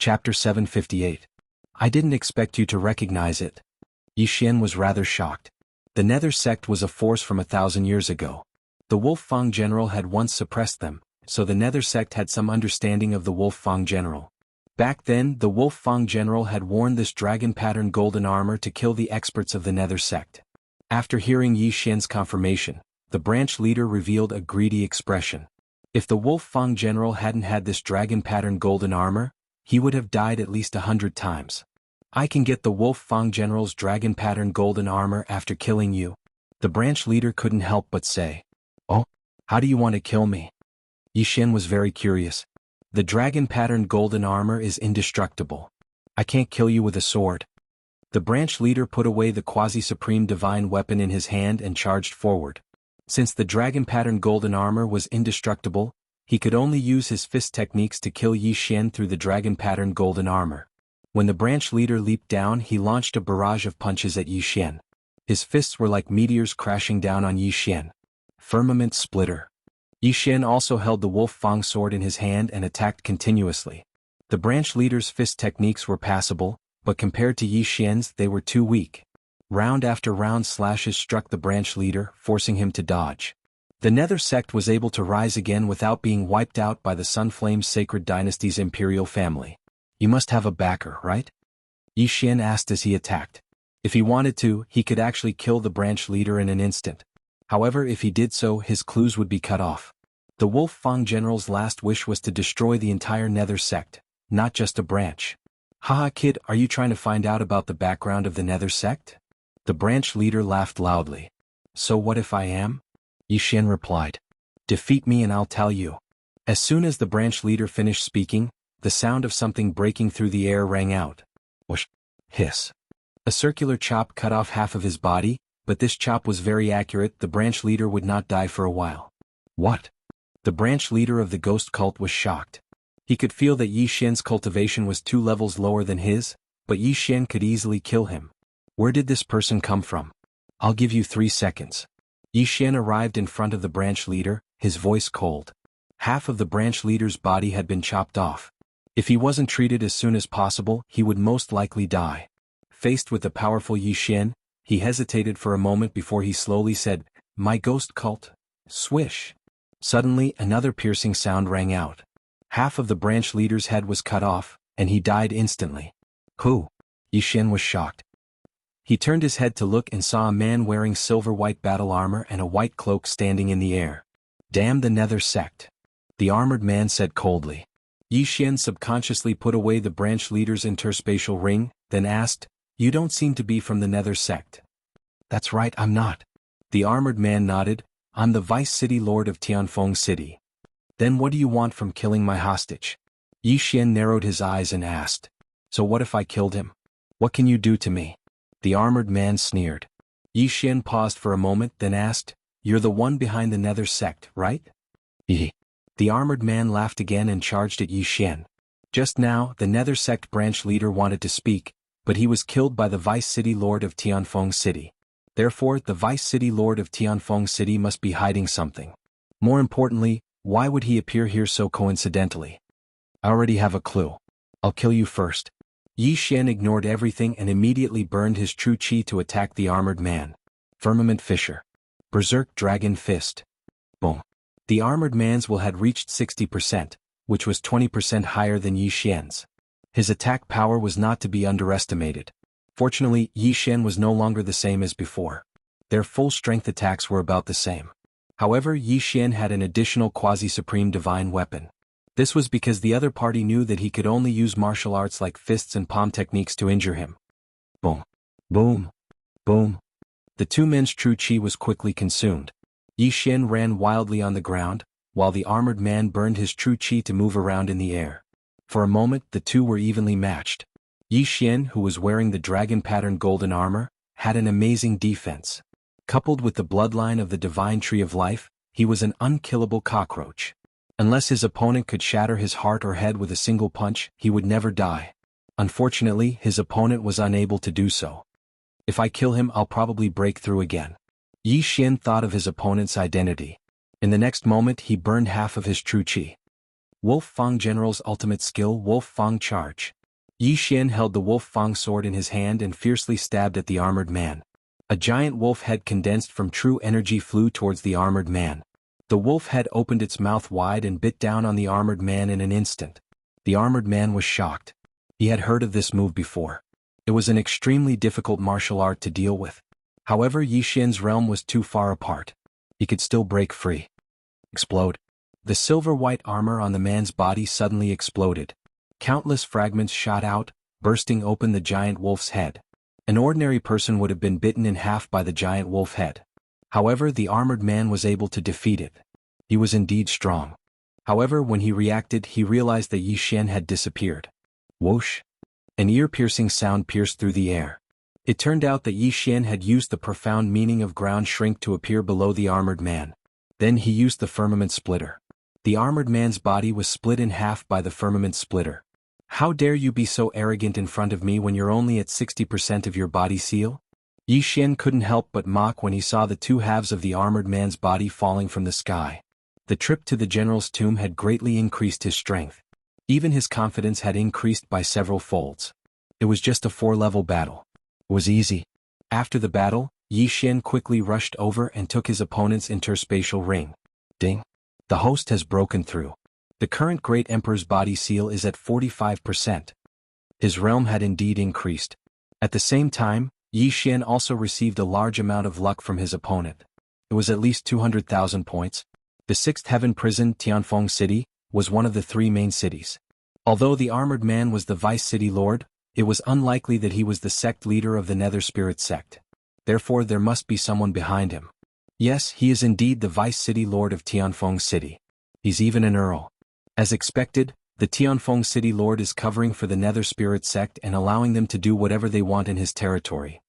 Chapter 758. I didn't expect you to recognize it. Yi Xian was rather shocked. The Nether sect was a force from 1,000 years ago. The Wolf Fang general had once suppressed them, so the Nether sect had some understanding of the Wolf Fang general. Back then, the Wolf Fang general had worn this dragon-patterned golden armor to kill the experts of the Nether sect. After hearing Yi Xian's confirmation, the branch leader revealed a greedy expression. If the Wolf Fang general hadn't had this dragon-patterned golden armor, he would have died at least 100 times. I can get the Wolf Fang general's dragon-patterned golden armor after killing you. The branch leader couldn't help but say. Oh, how do you want to kill me? Yi Xian was very curious. The dragon-patterned golden armor is indestructible. I can't kill you with a sword. The branch leader put away the quasi-supreme divine weapon in his hand and charged forward. Since the dragon-patterned golden armor was indestructible, he could only use his fist techniques to kill Yi Xian through the dragon-patterned golden armor. When the branch leader leaped down, he launched a barrage of punches at Yi Xian. His fists were like meteors crashing down on Yi Xian. Firmament splitter. Yi Xian also held the Wolf Fang sword in his hand and attacked continuously. The branch leader's fist techniques were passable, but compared to Yi Xian's they were too weak. Round after round slashes struck the branch leader, forcing him to dodge. The Nether sect was able to rise again without being wiped out by the Sunflame Sacred Dynasty's imperial family. You must have a backer, right? Yi Xian asked as he attacked. If he wanted to, he could actually kill the branch leader in an instant. However, if he did so, his clues would be cut off. The Wolf Fang general's last wish was to destroy the entire Nether sect, not just a branch. Haha kid, are you trying to find out about the background of the Nether sect? The branch leader laughed loudly. So what if I am? Yi Xian replied. Defeat me and I'll tell you. As soon as the branch leader finished speaking, the sound of something breaking through the air rang out. Whoosh! Hiss. A circular chop cut off half of his body, but this chop was very accurate. The branch leader would not die for a while. What? The branch leader of the ghost cult was shocked. He could feel that Yi Xian's cultivation was 2 levels lower than his, but Yi Xian could easily kill him. Where did this person come from? I'll give you 3 seconds. Yi Xian arrived in front of the branch leader, his voice cold. Half of the branch leader's body had been chopped off. If he wasn't treated as soon as possible, he would most likely die. Faced with the powerful Yi Xian, he hesitated for a moment before he slowly said, My ghost cult. Swish. Suddenly, another piercing sound rang out. Half of the branch leader's head was cut off, and he died instantly. Who? Yi Xian was shocked. He turned his head to look and saw a man wearing silver-white battle armor and a white cloak standing in the air. Damn the Nether sect. The armored man said coldly. Yi Xian subconsciously put away the branch leader's interspatial ring, then asked, You don't seem to be from the Nether sect. That's right, I'm not. The armored man nodded. I'm the Vice City Lord of Tianfeng City. Then what do you want from killing my hostage? Yi Xian narrowed his eyes and asked. So what if I killed him? What can you do to me? The armored man sneered. Yi Xian paused for a moment, then asked, You're the one behind the Nether sect, right? Yi. The armored man laughed again and charged at Yi Xian. Just now, the Nether sect branch leader wanted to speak, but he was killed by the Vice City Lord of Tianfeng City. Therefore, the Vice City Lord of Tianfeng City must be hiding something. More importantly, why would he appear here so coincidentally? I already have a clue. I'll kill you first. Yi Xian ignored everything and immediately burned his true chi to attack the armored man. Firmament Fissure. Berserk Dragon Fist. Boom. The armored man's will had reached 60%, which was 20% higher than Yi Xian's. His attack power was not to be underestimated. Fortunately, Yi Xian was no longer the same as before. Their full-strength attacks were about the same. However, Yi Xian had an additional quasi-supreme divine weapon. This was because the other party knew that he could only use martial arts like fists and palm techniques to injure him. Boom. Boom. Boom. The two men's true chi was quickly consumed. Yi Xian ran wildly on the ground, while the armored man burned his true chi to move around in the air. For a moment, the two were evenly matched. Yi Xian, who was wearing the dragon-patterned golden armor, had an amazing defense. Coupled with the bloodline of the divine tree of life, he was an unkillable cockroach. Unless his opponent could shatter his heart or head with a single punch, he would never die. Unfortunately, his opponent was unable to do so. If I kill him, I'll probably break through again. Yi Xian thought of his opponent's identity. In the next moment, he burned half of his true chi. Wolf Fang General's ultimate skill, Wolf Fang Charge. Yi Xian held the Wolf Fang sword in his hand and fiercely stabbed at the armored man. A giant wolf head condensed from true energy flew towards the armored man. The wolf head opened its mouth wide and bit down on the armored man in an instant. The armored man was shocked. He had heard of this move before. It was an extremely difficult martial art to deal with. However, Yi Xian's realm was too far apart. He could still break free. Explode. The silver-white armor on the man's body suddenly exploded. Countless fragments shot out, bursting open the giant wolf's head. An ordinary person would have been bitten in half by the giant wolf head. However, the armored man was able to defeat it. He was indeed strong. However, when he reacted, he realized that Yi Xian had disappeared. Whoosh! An ear-piercing sound pierced through the air. It turned out that Yi Xian had used the profound meaning of ground shrink to appear below the armored man. Then he used the firmament splitter. The armored man's body was split in half by the firmament splitter. How dare you be so arrogant in front of me when you're only at 60% of your body seal? Yi Xian couldn't help but mock when he saw the two halves of the armored man's body falling from the sky. The trip to the general's tomb had greatly increased his strength. Even his confidence had increased by several folds. It was just a 4-level battle. It was easy. After the battle, Yi Xian quickly rushed over and took his opponent's interspatial ring. Ding! The host has broken through. The current Great Emperor's body seal is at 45%. His realm had indeed increased. At the same time, Yi Xian also received a large amount of luck from his opponent. It was at least 200,000 points. The Sixth Heaven Prison, Tianfeng City, was one of the 3 main cities. Although the armored man was the vice city lord, it was unlikely that he was the sect leader of the Nether Spirit sect. Therefore, there must be someone behind him. Yes, he is indeed the vice city lord of Tianfeng City. He's even an earl. As expected, the Tianfeng City Lord is covering for the Nether Spirit sect and allowing them to do whatever they want in his territory.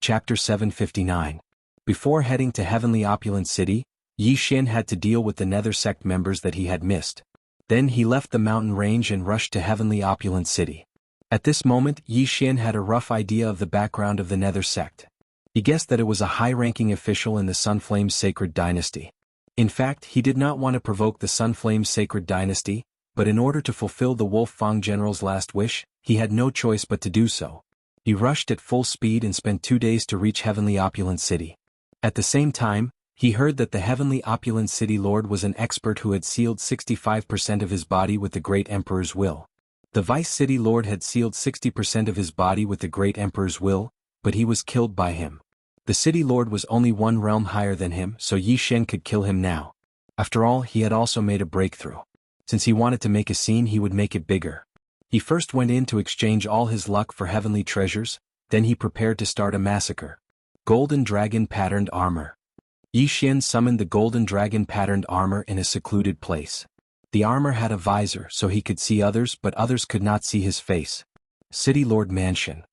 Chapter 759. Before heading to Heavenly Opulent City, Yi Xian had to deal with the Nether sect members that he had missed. Then he left the mountain range and rushed to Heavenly Opulent City. At this moment, Yi Xian had a rough idea of the background of the Nether sect. He guessed that it was a high-ranking official in the Sunflame's sacred dynasty. In fact, he did not want to provoke the Sunflame's sacred dynasty, but in order to fulfill the Wolf Fang General's last wish, he had no choice but to do so. He rushed at full speed and spent 2 days to reach Heavenly Opulent City. At the same time, he heard that the Heavenly Opulent City Lord was an expert who had sealed 65% of his body with the Great Emperor's will. The Vice City Lord had sealed 60% of his body with the Great Emperor's will, but he was killed by him. The City Lord was only 1 realm higher than him, so Yi Xian could kill him now. After all, he had also made a breakthrough. Since he wanted to make a scene, he would make it bigger. He first went in to exchange all his luck for heavenly treasures, then he prepared to start a massacre. Golden Dragon Patterned Armor. Yi Xian summoned the Golden Dragon Patterned Armor in a secluded place. The armor had a visor so he could see others, but others could not see his face. City Lord Mansion.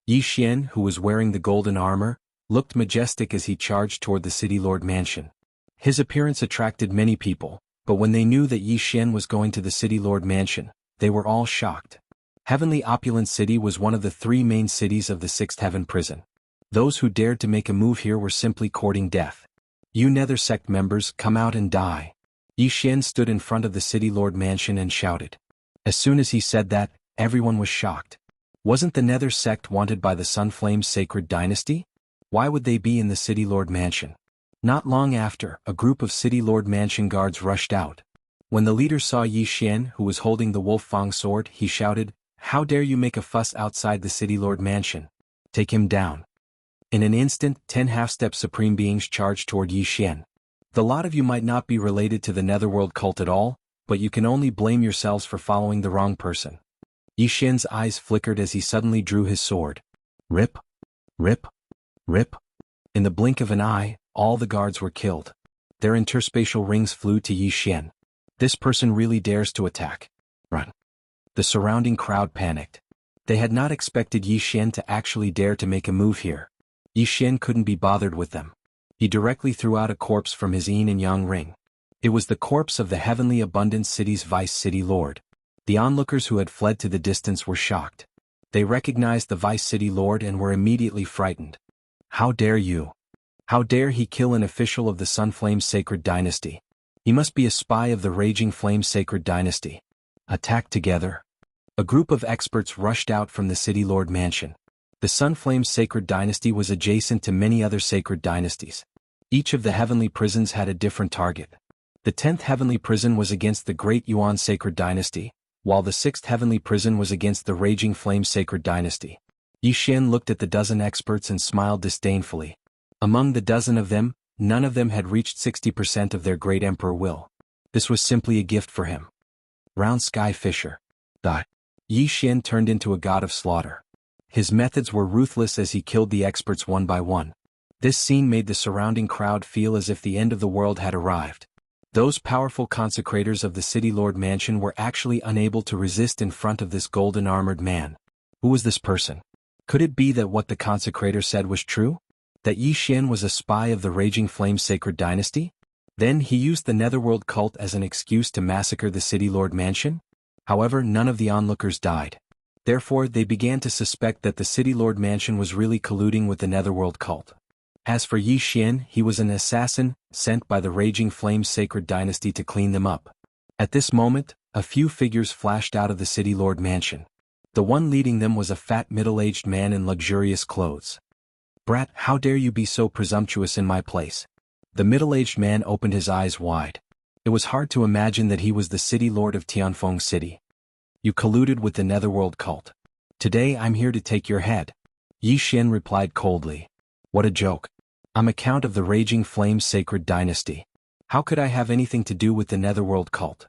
Yi Xian, who was wearing the golden armor, looked majestic as he charged toward the City Lord Mansion. His appearance attracted many people, but when they knew that Yi Xian was going to the City Lord Mansion, they were all shocked. Heavenly Opulent City was one of the 3 main cities of the Sixth Heaven Prison. Those who dared to make a move here were simply courting death. You Nether Sect members, come out and die. Yi Xian stood in front of the City Lord Mansion and shouted. As soon as he said that, everyone was shocked. Wasn't the Nether Sect wanted by the Sunflame's sacred dynasty? Why would they be in the City Lord Mansion? Not long after, a group of City Lord Mansion guards rushed out. When the leader saw Yi Xian, who was holding the Wolf Fang sword, he shouted, "How dare you make a fuss outside the City Lord Mansion? Take him down." In an instant, 10 half-step supreme beings charged toward Yi Xian. The lot of you might not be related to the Netherworld cult at all, but you can only blame yourselves for following the wrong person. Yi Xian's eyes flickered as he suddenly drew his sword. Rip! Rip! Rip! In the blink of an eye, all the guards were killed. Their interspatial rings flew to Yi Xian. This person really dares to attack. Run! The surrounding crowd panicked. They had not expected Yi Xian to actually dare to make a move here. Yi Xian couldn't be bothered with them. He directly threw out a corpse from his yin and yang ring. It was the corpse of the Heavenly Abundance City's Vice City Lord. The onlookers who had fled to the distance were shocked. They recognized the Vice City Lord and were immediately frightened. How dare you? How dare he kill an official of the Sunflame's sacred dynasty? He must be a spy of the Raging Flame Sacred Dynasty. Attack together. A group of experts rushed out from the City Lord Mansion. The Sunflame Sacred Dynasty was adjacent to many other sacred dynasties. Each of the heavenly prisons had a different target. The 10th heavenly prison was against the Great Yuan Sacred Dynasty, while the 6th heavenly prison was against the Raging Flame Sacred Dynasty. Yi Xian looked at the dozen experts and smiled disdainfully. Among the dozen of them, none of them had reached 60% of their great emperor will. This was simply a gift for him. Round Sky Fisher. Yi Xian turned into a god of slaughter. His methods were ruthless as he killed the experts one by one. This scene made the surrounding crowd feel as if the end of the world had arrived. Those powerful consecrators of the City Lord Mansion were actually unable to resist in front of this golden-armored man. Who was this person? Could it be that what the consecrator said was true? That Yi Xian was a spy of the Raging Flame Sacred Dynasty? Then he used the Netherworld cult as an excuse to massacre the City Lord Mansion? However, none of the onlookers died. Therefore, they began to suspect that the City Lord Mansion was really colluding with the Netherworld cult. As for Yi Xian, he was an assassin, sent by the Raging Flame Sacred Dynasty to clean them up. At this moment, a few figures flashed out of the City Lord Mansion. The one leading them was a fat middle-aged man in luxurious clothes. "Brat, how dare you be so presumptuous in my place?" The middle-aged man opened his eyes wide. It was hard to imagine that he was the City Lord of Tianfeng City. "You colluded with the Netherworld cult. Today I'm here to take your head." Yi Xian replied coldly. "What a joke. I'm a count of the Raging Flame Sacred Dynasty. How could I have anything to do with the Netherworld cult?"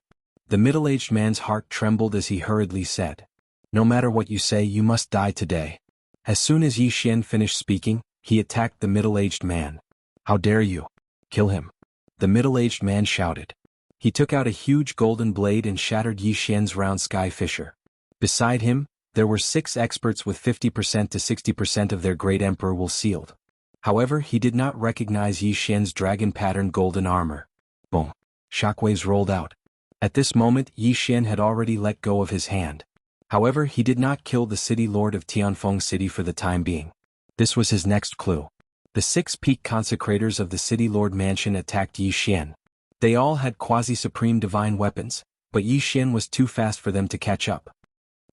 The middle-aged man's heart trembled as he hurriedly said, "No matter what you say, you must die today." As soon as Yi Xian finished speaking, he attacked the middle-aged man. "How dare you? Kill him!" The middle-aged man shouted. He took out a huge golden blade and shattered Yi Xian's round sky fisher. Beside him, there were 6 experts with 50% to 60% of their great emperor will sealed. However, he did not recognize Yi Xian's dragon-patterned golden armor. Boom! Shockwaves rolled out. At this moment, Yi Xian had already let go of his hand. However, he did not kill the City Lord of Tianfeng City for the time being. This was his next clue. The 6 peak consecrators of the City Lord Mansion attacked Yi Xian. They all had quasi-supreme divine weapons, but Yi Xian was too fast for them to catch up.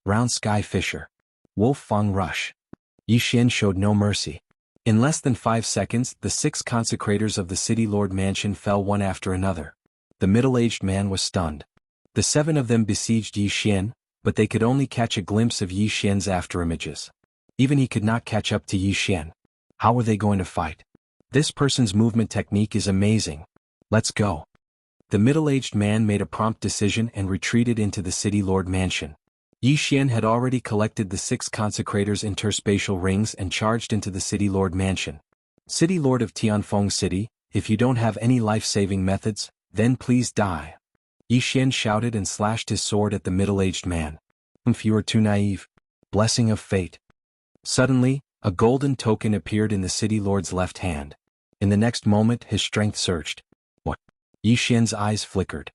Round Sky Fisher. Wolf Fang Rush. Yi Xian showed no mercy. In less than 5 seconds, the 6 consecrators of the City Lord Mansion fell one after another. The middle-aged man was stunned. The 7 of them besieged Yi Xian, but they could only catch a glimpse of Yi Xian's afterimages. Even he could not catch up to Yi Xian. How were they going to fight? This person's movement technique is amazing. Let's go. The middle-aged man made a prompt decision and retreated into the City Lord Mansion. Yi Xian had already collected the 6 consecrators' interspatial rings and charged into the City Lord Mansion. "City Lord of Tianfeng City, if you don't have any life-saving methods, then please die." Yi Xian shouted and slashed his sword at the middle-aged man. "If you are too naive." Blessing of Fate. Suddenly, a golden token appeared in the City Lord's left hand. In the next moment, his strength surged. What? Yi Xian's eyes flickered.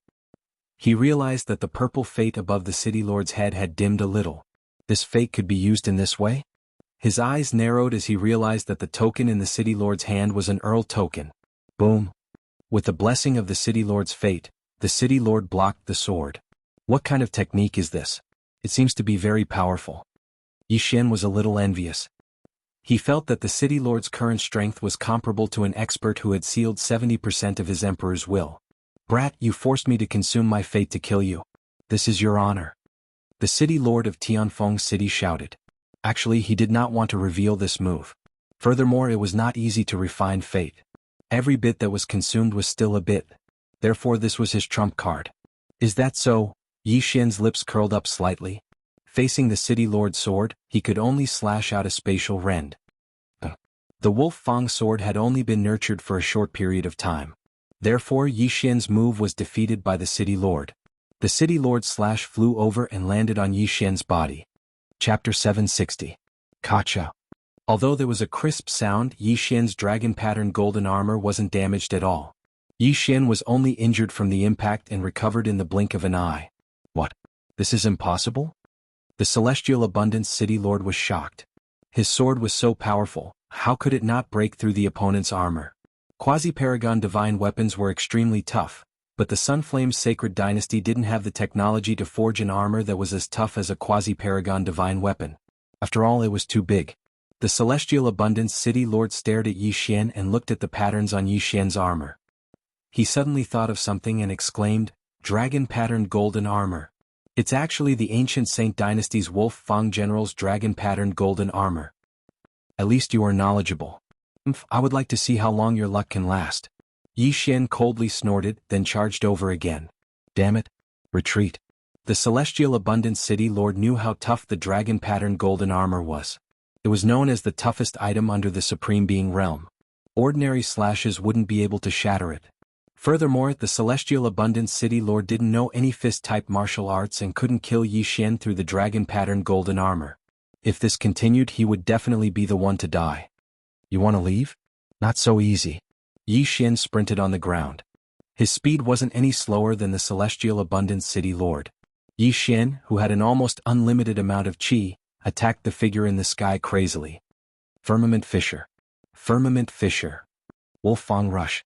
He realized that the purple fate above the City Lord's head had dimmed a little. This fate could be used in this way? His eyes narrowed as he realized that the token in the City Lord's hand was an Earl token. Boom. With the blessing of the City Lord's fate, the City Lord blocked the sword. What kind of technique is this? It seems to be very powerful. Yi Xian was a little envious. He felt that the City Lord's current strength was comparable to an expert who had sealed 70% of his emperor's will. "Brat, you forced me to consume my fate to kill you. This is your honor." The City Lord of Tianfeng City shouted. Actually, he did not want to reveal this move. Furthermore, it was not easy to refine fate. Every bit that was consumed was still a bit. Therefore, this was his trump card. "Is that so?" Yi Xian's lips curled up slightly. Facing the City Lord's sword, he could only slash out a spatial rend. The Wolf Fang sword had only been nurtured for a short period of time. Therefore, Yi Xian's move was defeated by the City Lord. The City Lord's slash flew over and landed on Yi Xian's body. Chapter 760. Kacha. Although there was a crisp sound, Yi Xian's dragon-patterned golden armor wasn't damaged at all. Yi Xian was only injured from the impact and recovered in the blink of an eye. What? This is impossible? The Celestial Abundance City Lord was shocked. His sword was so powerful, how could it not break through the opponent's armor? Quasi-Paragon divine weapons were extremely tough, But the Sunflame's sacred dynasty didn't have the technology to forge an armor that was as tough as a quasi-paragon divine weapon. After all, it was too big. The Celestial Abundance City Lord stared at Yi Xian and looked at the patterns on Yi Xian's armor. He suddenly thought of something and exclaimed, "Dragon-patterned golden armor. It's actually the ancient Saint Dynasty's Wolf Fang General's dragon-patterned golden armor. At least you are knowledgeable. I would like to see how long your luck can last." Yi Xian coldly snorted, then charged over again. "Damn it. Retreat." The Celestial Abundance City Lord knew how tough the dragon-patterned golden armor was. It was known as the toughest item under the Supreme Being realm. Ordinary slashes wouldn't be able to shatter it. Furthermore, the Celestial Abundance City Lord didn't know any fist-type martial arts and couldn't kill Yi Xian through the dragon-patterned golden armor. If this continued, he would definitely be the one to die. "You want to leave? Not so easy." Yi Xian sprinted on the ground. His speed wasn't any slower than the Celestial Abundance City Lord. Yi Xian, who had an almost unlimited amount of qi, attacked the figure in the sky crazily. Firmament Fissure. Firmament Fissure. Wolfang Rush.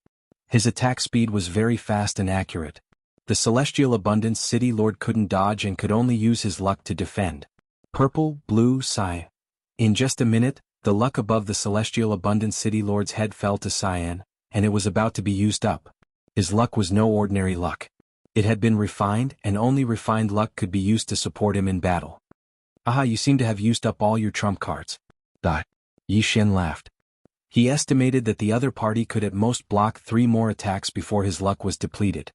His attack speed was very fast and accurate. The Celestial Abundance City Lord couldn't dodge and could only use his luck to defend. Purple, blue, cyan. In just a minute, the luck above the Celestial Abundance City Lord's head fell to cyan, and it was about to be used up. His luck was no ordinary luck. It had been refined, and only refined luck could be used to support him in battle. "Aha, you seem to have used up all your trump cards." Yi Xian laughed. He estimated that the other party could at most block 3 more attacks before his luck was depleted.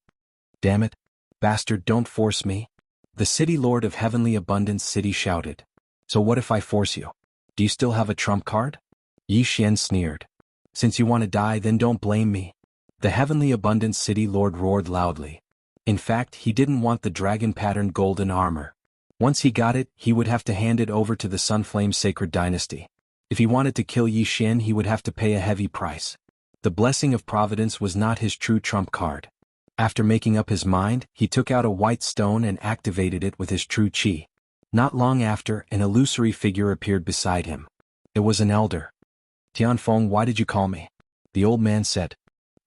"Damn it. Bastard, don't force me." The City Lord of Heavenly Abundance City shouted. "So what if I force you? Do you still have a trump card?" Yi Xian sneered. "Since you want to die, then don't blame me." The Heavenly Abundance City Lord roared loudly. In fact, he didn't want the dragon-patterned golden armor. Once he got it, he would have to hand it over to the Sunflame Sacred Dynasty. If he wanted to kill Yi Xian, he would have to pay a heavy price. The Blessing of Providence was not his true trump card. After making up his mind, he took out a white stone and activated it with his true qi. Not long after, an illusory figure appeared beside him. It was an elder. "Tianfeng, why did you call me?" The old man said.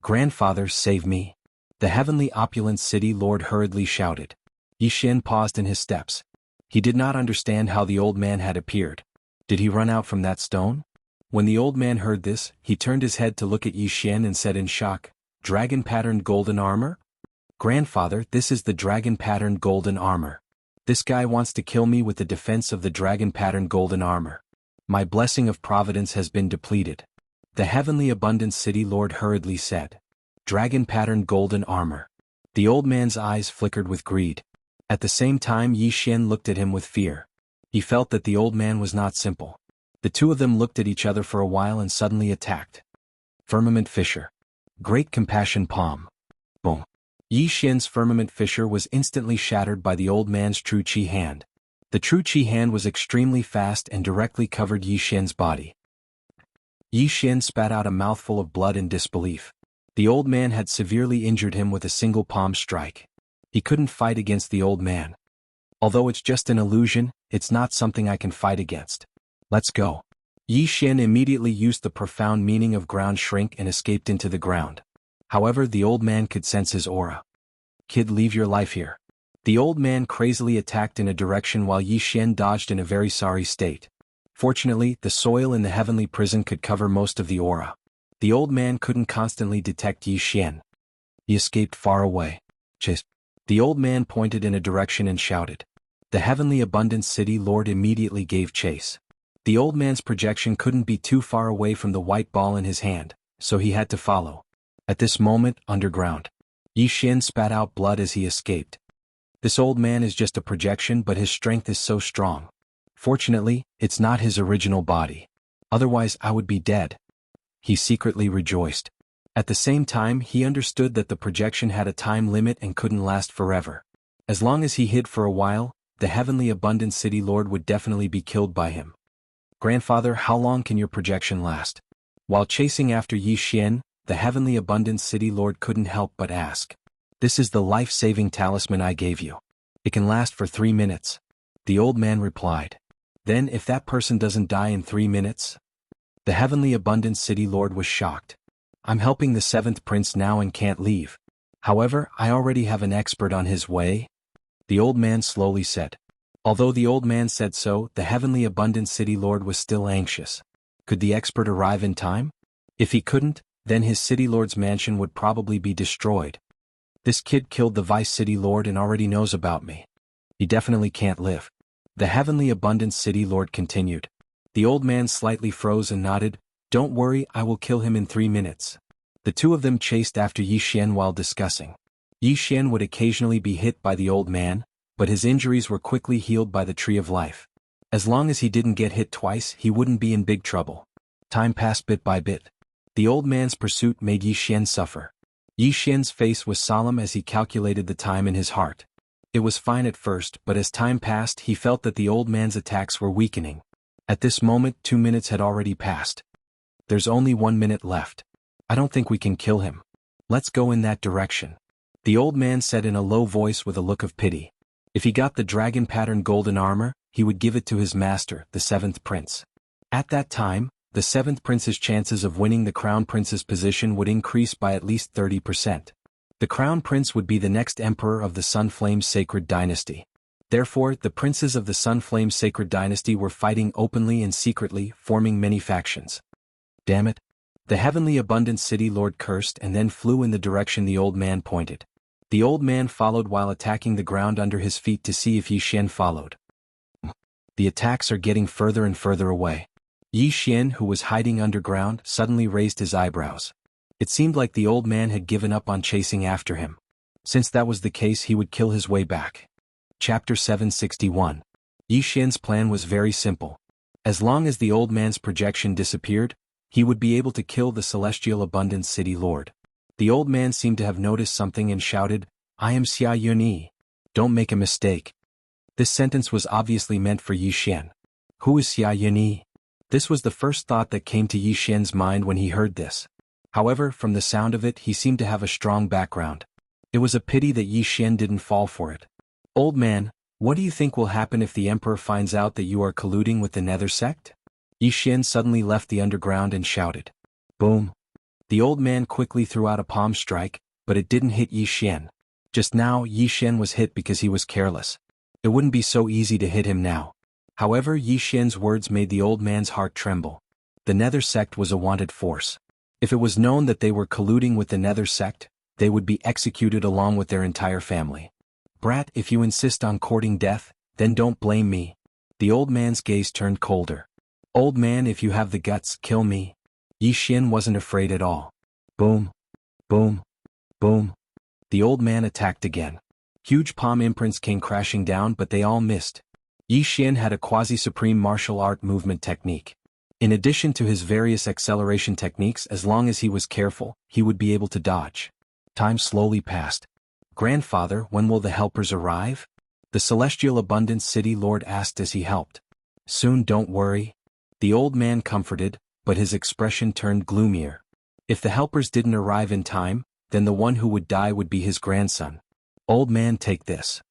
"Grandfather, save me." The Heavenly Opulence City Lord hurriedly shouted. Yi Xian paused in his steps. He did not understand how the old man had appeared. Did he run out from that stone? When the old man heard this, he turned his head to look at Yi Xian and said in shock, "Dragon-patterned golden armor? Grandfather, this is the dragon-patterned golden armor. This guy wants to kill me with the defense of the dragon-patterned golden armor. My blessing of providence has been depleted." The Heavenly Abundance City Lord hurriedly said. "Dragon-patterned golden armor." The old man's eyes flickered with greed. At the same time, Yi Xian looked at him with fear. He felt that the old man was not simple. The two of them looked at each other for a while and suddenly attacked. Firmament Fissure. Great Compassion Palm. Boom. Yi Xian's Firmament Fissure was instantly shattered by the old man's True Qi hand. The True Qi hand was extremely fast and directly covered Yi Xian's body. Yi Xian spat out a mouthful of blood in disbelief. The old man had severely injured him with a single palm strike. He couldn't fight against the old man. "Although it's just an illusion, it's not something I can fight against. Let's go." Yi Xian immediately used the profound meaning of ground shrink and escaped into the ground. However, the old man could sense his aura. "Kid, leave your life here." The old man crazily attacked in a direction while Yi Xian dodged in a very sorry state. Fortunately, the soil in the heavenly prison could cover most of the aura. The old man couldn't constantly detect Yi Xian. He escaped far away. "Chase." The old man pointed in a direction and shouted. The Heavenly Abundance City Lord immediately gave chase. The old man's projection couldn't be too far away from the white ball in his hand, so he had to follow. At this moment, underground, Yi Xian spat out blood as he escaped. This old man is just a projection, but his strength is so strong. Fortunately, it's not his original body. Otherwise, I would be dead. He secretly rejoiced. At the same time, he understood that the projection had a time limit and couldn't last forever. As long as he hid for a while, the Heavenly Abundance City Lord would definitely be killed by him. "Grandfather, how long can your projection last?" While chasing after Yi Xian, the Heavenly Abundance City Lord couldn't help but ask. "This is the life-saving talisman I gave you. It can last for 3 minutes. The old man replied. "Then if that person doesn't die in 3 minutes?" The Heavenly Abundance City Lord was shocked. "I'm helping the 7th prince now and can't leave. However, I already have an expert on his way, the old man slowly said. Although the old man said so, the heavenly abundant city lord was still anxious. Could the expert arrive in time? If he couldn't, then his city lord's mansion would probably be destroyed. This kid killed the vice city lord and already knows about me. He definitely can't live. The heavenly abundant city lord continued. The old man slightly froze and nodded. Don't worry, I will kill him in 3 minutes. The two of them chased after Yi Xian while discussing. Yi Xian would occasionally be hit by the old man, but his injuries were quickly healed by the Tree of Life. As long as he didn't get hit twice, he wouldn't be in big trouble. Time passed bit by bit. The old man's pursuit made Yi Xian suffer. Yi Xian's face was solemn as he calculated the time in his heart. It was fine at first, but as time passed he felt that the old man's attacks were weakening. At this moment 2 minutes had already passed. There's only 1 minute left. I don't think we can kill him. Let's go in that direction. The old man said in a low voice with a look of pity. If he got the dragon pattern golden armor, he would give it to his master, the 7th prince. At that time, the 7th prince's chances of winning the crown prince's position would increase by at least 30%. The crown prince would be the next emperor of the Sunflame Sacred Dynasty. Therefore, the princes of the Sunflame Sacred Dynasty were fighting openly and secretly, forming many factions. Damn it. The heavenly abundant city lord cursed and then flew in the direction the old man pointed. The old man followed while attacking the ground under his feet to see if Yi Xian followed. The attacks are getting further and further away. Yi Xian, who was hiding underground, suddenly raised his eyebrows. It seemed like the old man had given up on chasing after him. Since that was the case, he would kill his way back. Chapter 761. Yi Xian's plan was very simple. As long as the old man's projection disappeared, he would be able to kill the celestial abundant city lord. The old man seemed to have noticed something and shouted, I am Xia Yunyi. Don't make a mistake. This sentence was obviously meant for Yi Xian. Who is Xia Yunyi? This was the first thought that came to Yi Xian's mind when he heard this. However, from the sound of it he seemed to have a strong background. It was a pity that Yi Xian didn't fall for it. Old man, what do you think will happen if the emperor finds out that you are colluding with the Nether sect? Yi Xian suddenly left the underground and shouted. Boom. The old man quickly threw out a palm strike, but it didn't hit Yi Xian. Just now Yi Xian was hit because he was careless. It wouldn't be so easy to hit him now. However, Yi Xian's words made the old man's heart tremble. The Nether sect was a wanted force. If it was known that they were colluding with the Nether sect, they would be executed along with their entire family. Brat, if you insist on courting death, then don't blame me. The old man's gaze turned colder. Old man, if you have the guts, kill me. Yi Xian wasn't afraid at all. Boom. Boom. Boom. The old man attacked again. Huge palm imprints came crashing down, but they all missed. Yi Xian had a quasi-supreme martial art movement technique. In addition to his various acceleration techniques, as long as he was careful, he would be able to dodge. Time slowly passed. Grandfather, when will the helpers arrive? The celestial abundance city lord asked as he helped. Soon, don't worry. The old man comforted, but his expression turned gloomier. If the helpers didn't arrive in time, then the one who would die would be his grandson. Old man, take this.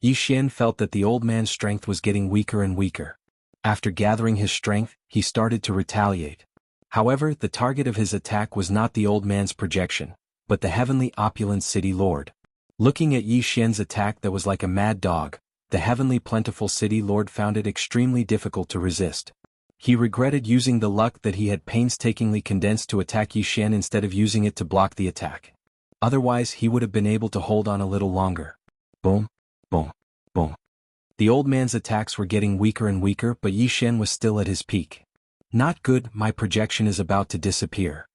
Yi Xian felt that the old man's strength was getting weaker and weaker. After gathering his strength, he started to retaliate. However, the target of his attack was not the old man's projection, but the heavenly opulent city lord. Looking at Yi Xian's attack that was like a mad dog, the heavenly plentiful city lord found it extremely difficult to resist. He regretted using the luck that he had painstakingly condensed to attack Yi Xian instead of using it to block the attack. Otherwise he would have been able to hold on a little longer. Boom, boom, boom. The old man's attacks were getting weaker and weaker, but Yi Xian was still at his peak. Not good, my projection is about to disappear.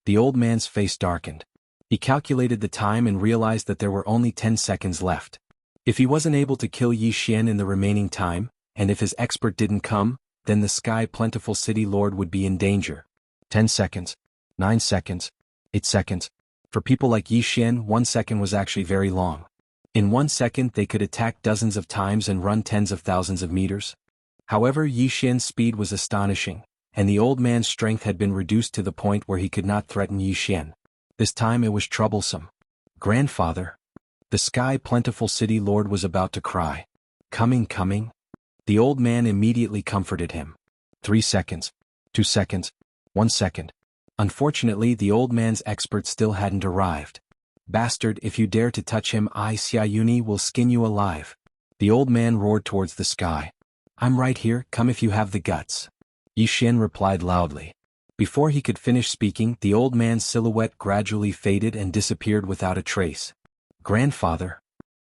The old man's face darkened. He calculated the time and realized that there were only 10 seconds left. If he wasn't able to kill Yi Xian in the remaining time, and if his expert didn't come, then the sky plentiful city lord would be in danger. 10 seconds, 9 seconds, 8 seconds. For people like Yi Xian, 1 second was actually very long. In 1 second they could attack dozens of times and run tens of thousands of meters. However, Yi Xian's speed was astonishing, and the old man's strength had been reduced to the point where he could not threaten Yi Xian. This time it was troublesome. Grandfather. The sky plentiful city lord was about to cry. Coming. The old man immediately comforted him. 3 seconds. 2 seconds. 1 second. Unfortunately, the old man's expert still hadn't arrived. Bastard, if you dare to touch him, I, Xia Yuni, will skin you alive. The old man roared towards the sky. I'm right here, come if you have the guts. Yi Xian replied loudly. Before he could finish speaking, the old man's silhouette gradually faded and disappeared without a trace. Grandfather.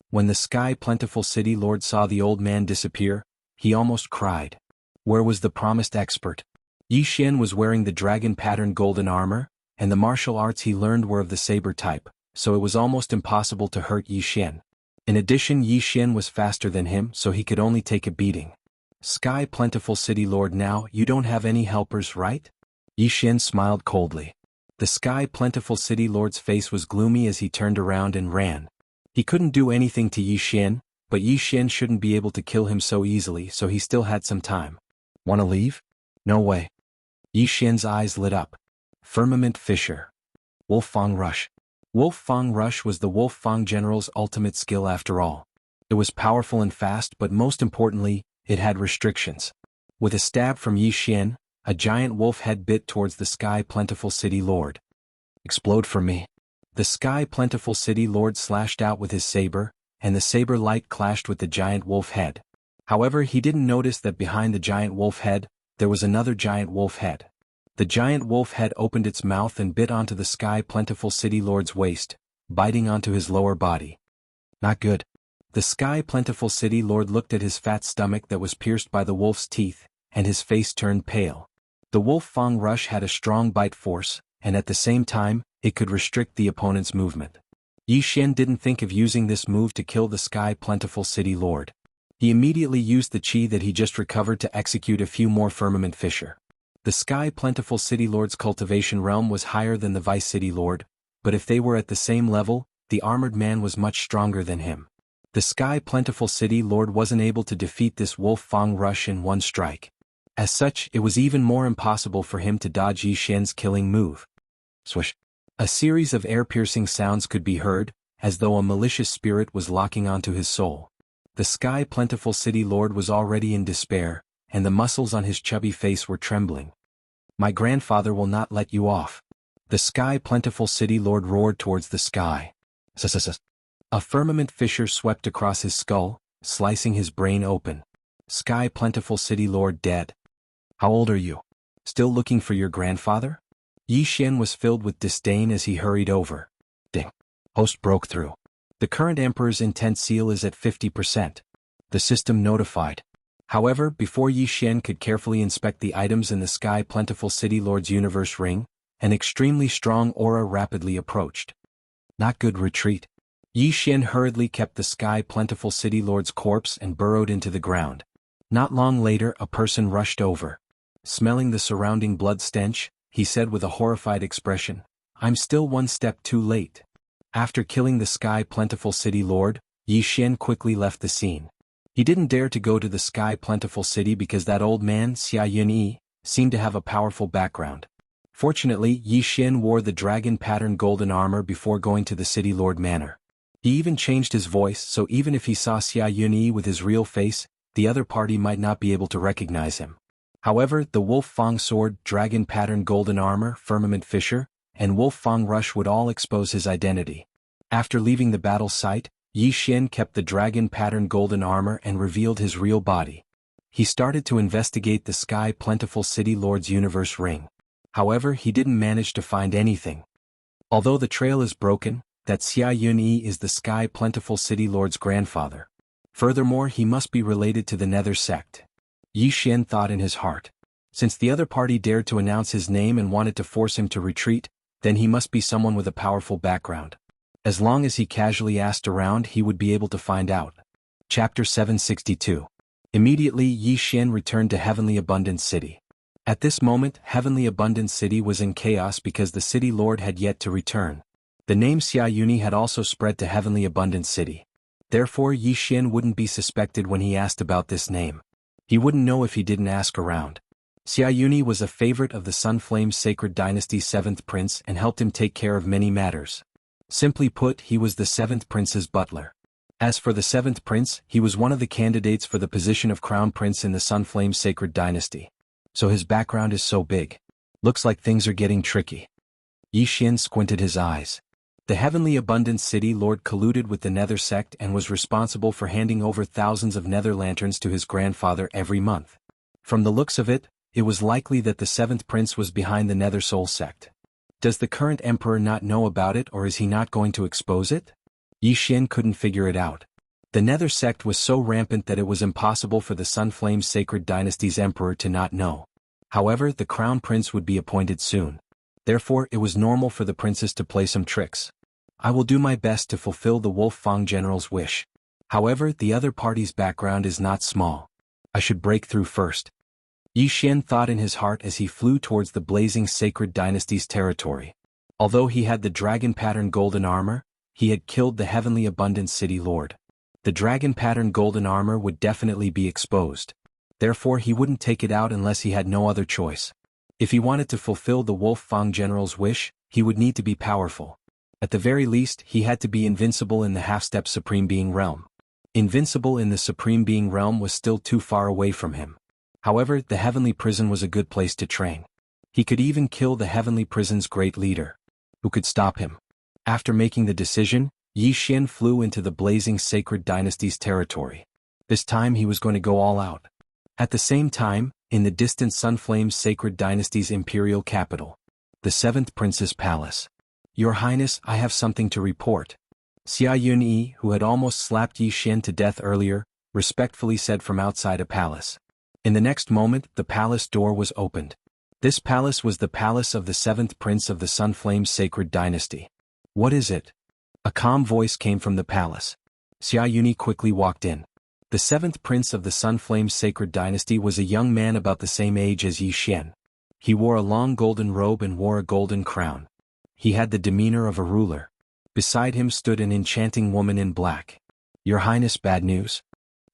When the Sky Plentiful City Lord saw the old man disappear, he almost cried. Where was the promised expert? Yi Xian was wearing the dragon-patterned golden armor, and the martial arts he learned were of the saber type, so it was almost impossible to hurt Yi Xian. In addition, Yi Xian was faster than him, so he could only take a beating. Sky Plentiful City Lord, now you don't have any helpers, right? Yi Xian smiled coldly. The Sky Plentiful City Lord's face was gloomy as he turned around and ran. He couldn't do anything to Yi Xian, but Yi Xian shouldn't be able to kill him so easily, so he still had some time. Wanna leave? No way. Yi Xian's eyes lit up. Firmament Fissure. Wolf-Fang Rush. Wolf-Fang Rush was the Wolf-Fang General's ultimate skill after all. It was powerful and fast, but most importantly, it had restrictions. With a stab from Yi Xian, a giant wolf head bit towards the Sky Plentiful City Lord. Explode for me. The Sky Plentiful City Lord slashed out with his saber, and the saber light clashed with the giant wolf head. However, he didn't notice that behind the giant wolf head, there was another giant wolf head. The giant wolf head opened its mouth and bit onto the Sky Plentiful City Lord's waist, biting onto his lower body. Not good. The Sky Plentiful City Lord looked at his fat stomach that was pierced by the wolf's teeth, and his face turned pale. The Wolf-Fang Rush had a strong bite force, and at the same time, it could restrict the opponent's movement. Yi Xian didn't think of using this move to kill the Sky Plentiful City Lord. He immediately used the chi that he just recovered to execute a few more Firmament Fissure. The Sky Plentiful City Lord's cultivation realm was higher than the Vice City Lord, but if they were at the same level, the armored man was much stronger than him. The Sky Plentiful City Lord wasn't able to defeat this Wolf-Fang Rush in one strike. As such, it was even more impossible for him to dodge Yi Xian's killing move. Swish. A series of air-piercing sounds could be heard, as though a malicious spirit was locking onto his soul. The Sky Plentiful City Lord was already in despair, and the muscles on his chubby face were trembling. My grandfather will not let you off. The Sky Plentiful City Lord roared towards the sky. A firmament fissure swept across his skull, slicing his brain open. Sky Plentiful City Lord dead. How old are you? Still looking for your grandfather? Yi Xian was filled with disdain as he hurried over. Ding. Host broke through. The current Emperor's intent seal is at 50%. The system notified. However, before Yi Xian could carefully inspect the items in the Sky Plentiful City Lord's universe ring, an extremely strong aura rapidly approached. Not good, retreat. Yi Xian hurriedly kept the Sky Plentiful City Lord's corpse and burrowed into the ground. Not long later, a person rushed over. Smelling the surrounding blood stench, he said with a horrified expression, I'm still one step too late. After killing the Sky Plentiful City Lord, Yi Xian quickly left the scene. He didn't dare to go to the Sky Plentiful City because that old man, Xia Yunyi, seemed to have a powerful background. Fortunately, Yi Xian wore the dragon-patterned golden armor before going to the City Lord Manor. He even changed his voice, so even if he saw Xia Yunyi with his real face, the other party might not be able to recognize him. However, the Wolf-Fang Sword, dragon-patterned golden armor, Firmament Fissure, and Wolf-Fang Rush would all expose his identity. After leaving the battle site, Yi Xian kept the dragon-patterned golden armor and revealed his real body. He started to investigate the Sky Plentiful City Lord's universe ring. However, he didn't manage to find anything. Although the trail is broken, that Xia Yunyi is the Sky Plentiful City Lord's grandfather. Furthermore, he must be related to the Nether sect. Yi Xian thought in his heart. Since the other party dared to announce his name and wanted to force him to retreat, then he must be someone with a powerful background. As long as he casually asked around, he would be able to find out. Chapter 762. Immediately, Yi Xian returned to Heavenly Abundance City. At this moment, Heavenly Abundance City was in chaos because the City Lord had yet to return. The name Xia Yunyi had also spread to Heavenly Abundance City. Therefore, Yi Xian wouldn't be suspected when he asked about this name. He wouldn't know if he didn't ask around. Xia Yunyi was a favorite of the Sunflame Sacred Dynasty's 7th prince and helped him take care of many matters. Simply put, he was the 7th prince's butler. As for the 7th prince, he was one of the candidates for the position of crown prince in the Sunflame Sacred Dynasty. So his background is so big. Looks like things are getting tricky. Yi Xian squinted his eyes. The Heavenly Abundance City Lord colluded with the Nether sect and was responsible for handing over thousands of Nether lanterns to his grandfather every month. From the looks of it, it was likely that the 7th Prince was behind the Nether Soul sect. Does the current Emperor not know about it, or is he not going to expose it? Yi Xian couldn't figure it out. The Nether sect was so rampant that it was impossible for the Sunflame Sacred Dynasty's Emperor to not know. However, the Crown Prince would be appointed soon. Therefore, it was normal for the princess to play some tricks. I will do my best to fulfill the Wolf Fang General's wish. However, the other party's background is not small. I should break through first. Yi Xian thought in his heart as he flew towards the blazing Sacred Dynasty's territory. Although he had the dragon-patterned golden armor, he had killed the Heavenly Abundance City Lord. The dragon-patterned golden armor would definitely be exposed. Therefore, he wouldn't take it out unless he had no other choice. If he wanted to fulfill the Wolf Fang General's wish, he would need to be powerful. At the very least, he had to be invincible in the half-step Supreme Being realm. Invincible in the Supreme Being realm was still too far away from him. However, the Heavenly Prison was a good place to train. He could even kill the Heavenly Prison's great leader. Who could stop him? After making the decision, Yi Xian flew into the blazing Sacred Dynasty's territory. This time he was going to go all out. At the same time, in the distant Sunflame Sacred Dynasty's imperial capital, the 7th Prince's palace. Your Highness, I have something to report. Xia Yunyi, who had almost slapped Yi Xian to death earlier, respectfully said from outside a palace. In the next moment, the palace door was opened. This palace was the palace of the 7th Prince of the Sunflame Sacred Dynasty. What is it? A calm voice came from the palace. Xia Yunyi quickly walked in. The 7th Prince of the Sunflame Sacred Dynasty was a young man about the same age as Yi Xian. He wore a long golden robe and wore a golden crown. He had the demeanor of a ruler. Beside him stood an enchanting woman in black. Your Highness, bad news.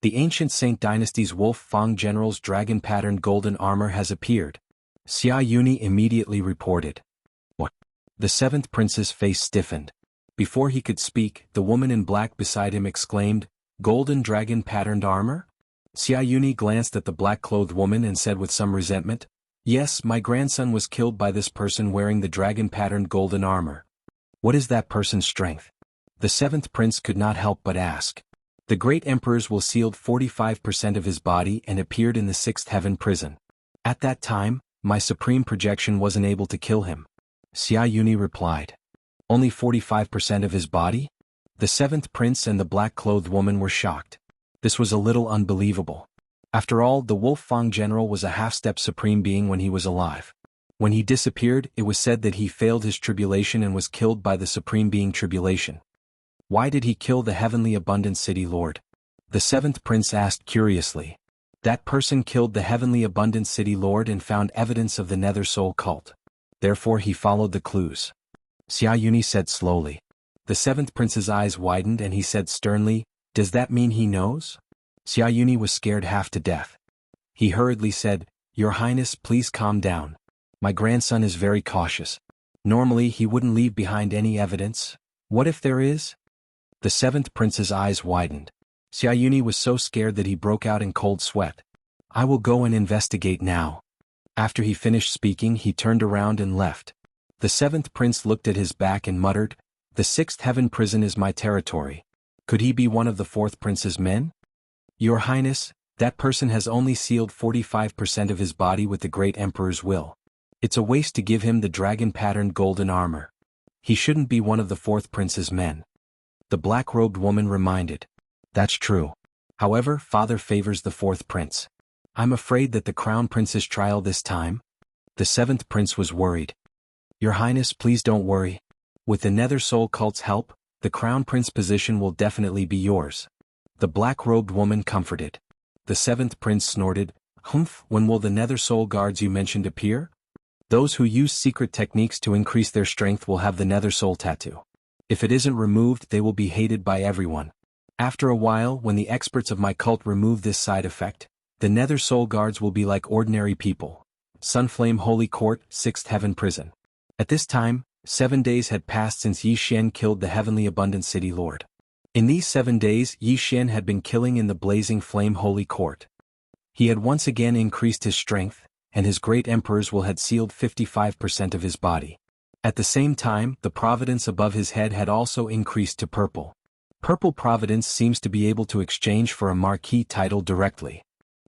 The ancient Saint Dynasty's Wolf Fang General's dragon-patterned golden armor has appeared. Xia Yunyi immediately reported. What? The 7th Prince's face stiffened. Before he could speak, the woman in black beside him exclaimed, Golden dragon-patterned armor? Xia Yunyi glanced at the black-clothed woman and said with some resentment, Yes, my grandson was killed by this person wearing the dragon-patterned golden armor. What is that person's strength? The 7th Prince could not help but ask. The great emperor's will sealed 45% of his body and appeared in the 6th heaven prison. At that time, my supreme projection wasn't able to kill him. Xia Yunyi replied. Only 45% of his body? The 7th Prince and the black-clothed woman were shocked. This was a little unbelievable. After all, the Wolf Fang General was a half-step Supreme Being when he was alive. When he disappeared, it was said that he failed his tribulation and was killed by the Supreme Being Tribulation. Why did he kill the Heavenly Abundance City Lord? The 7th Prince asked curiously. That person killed the Heavenly Abundance City Lord and found evidence of the Nether Soul cult. Therefore he followed the clues. Xia Yunyi said slowly. The 7th Prince's eyes widened and he said sternly, Does that mean he knows? Xia Yunyi was scared half to death. He hurriedly said, Your Highness, please calm down. My grandson is very cautious. Normally he wouldn't leave behind any evidence. What if there is? The 7th Prince's eyes widened. Xia Yunyi was so scared that he broke out in cold sweat. I will go and investigate now. After he finished speaking, he turned around and left. The 7th Prince looked at his back and muttered, The 6th heaven prison is my territory. Could he be one of the 4th Prince's men? Your Highness, that person has only sealed 45% of his body with the great Emperor's will. It's a waste to give him the dragon-patterned golden armor. He shouldn't be one of the 4th Prince's men. The black-robed woman reminded. That's true. However, Father favors the 4th Prince. I'm afraid that the Crown Prince's trial this time? The 7th Prince was worried. Your Highness, please don't worry. With the Nether Soul cult's help, the Crown Prince position will definitely be yours. The black-robed woman comforted. The 7th Prince snorted, Humph, when will the Nether Soul guards you mentioned appear? Those who use secret techniques to increase their strength will have the Nether Soul tattoo. If it isn't removed, they will be hated by everyone. After a while, when the experts of my cult remove this side effect, the Nether Soul guards will be like ordinary people. Sunflame Holy Court, 6th Heaven Prison. At this time, 7 days had passed since Yi Xian killed the Heavenly Abundant City Lord. In these 7 days, Yi Xian had been killing in the Blazing Flame Holy Court. He had once again increased his strength, and his great emperor's will had sealed 55% of his body. At the same time, the providence above his head had also increased to purple. Purple providence seems to be able to exchange for a marquis title directly.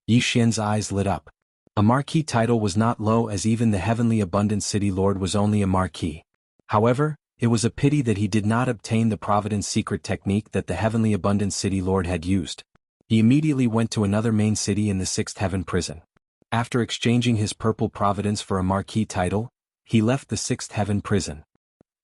Yi Xian's eyes lit up. A marquis title was not low, as even the heavenly abundant city lord was only a marquis. However, it was a pity that he did not obtain the providence secret technique that the heavenly abundant city lord had used. He immediately went to another main city in the sixth heaven prison. After exchanging his purple providence for a marquis title, he left the sixth heaven prison.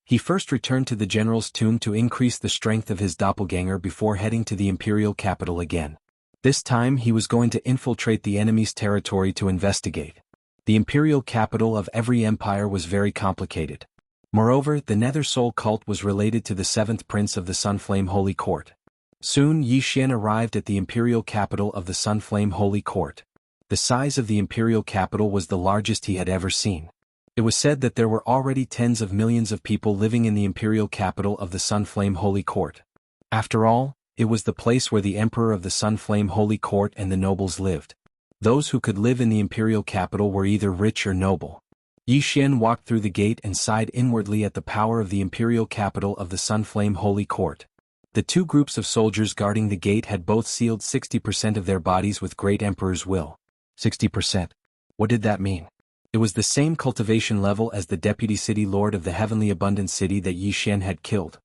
He first returned to the general's tomb to increase the strength of his doppelganger before heading to the imperial capital again. This time he was going to infiltrate the enemy's territory to investigate. The imperial capital of every empire was very complicated. Moreover, the Nether Soul cult was related to the seventh prince of the Sunflame Holy Court. Soon Yi Xian arrived at the imperial capital of the Sunflame Holy Court. The size of the imperial capital was the largest he had ever seen. It was said that there were already tens of millions of people living in the imperial capital of the Sunflame Holy Court. After all, it was the place where the emperor of the Sunflame Holy Court and the nobles lived. Those who could live in the imperial capital were either rich or noble. Yi Xian walked through the gate and sighed inwardly at the power of the imperial capital of the Sunflame Holy Court. The two groups of soldiers guarding the gate had both sealed 60% of their bodies with Great Emperor's will. 60%. What did that mean? It was the same cultivation level as the deputy city lord of the heavenly abundant city that Yi Xian had killed.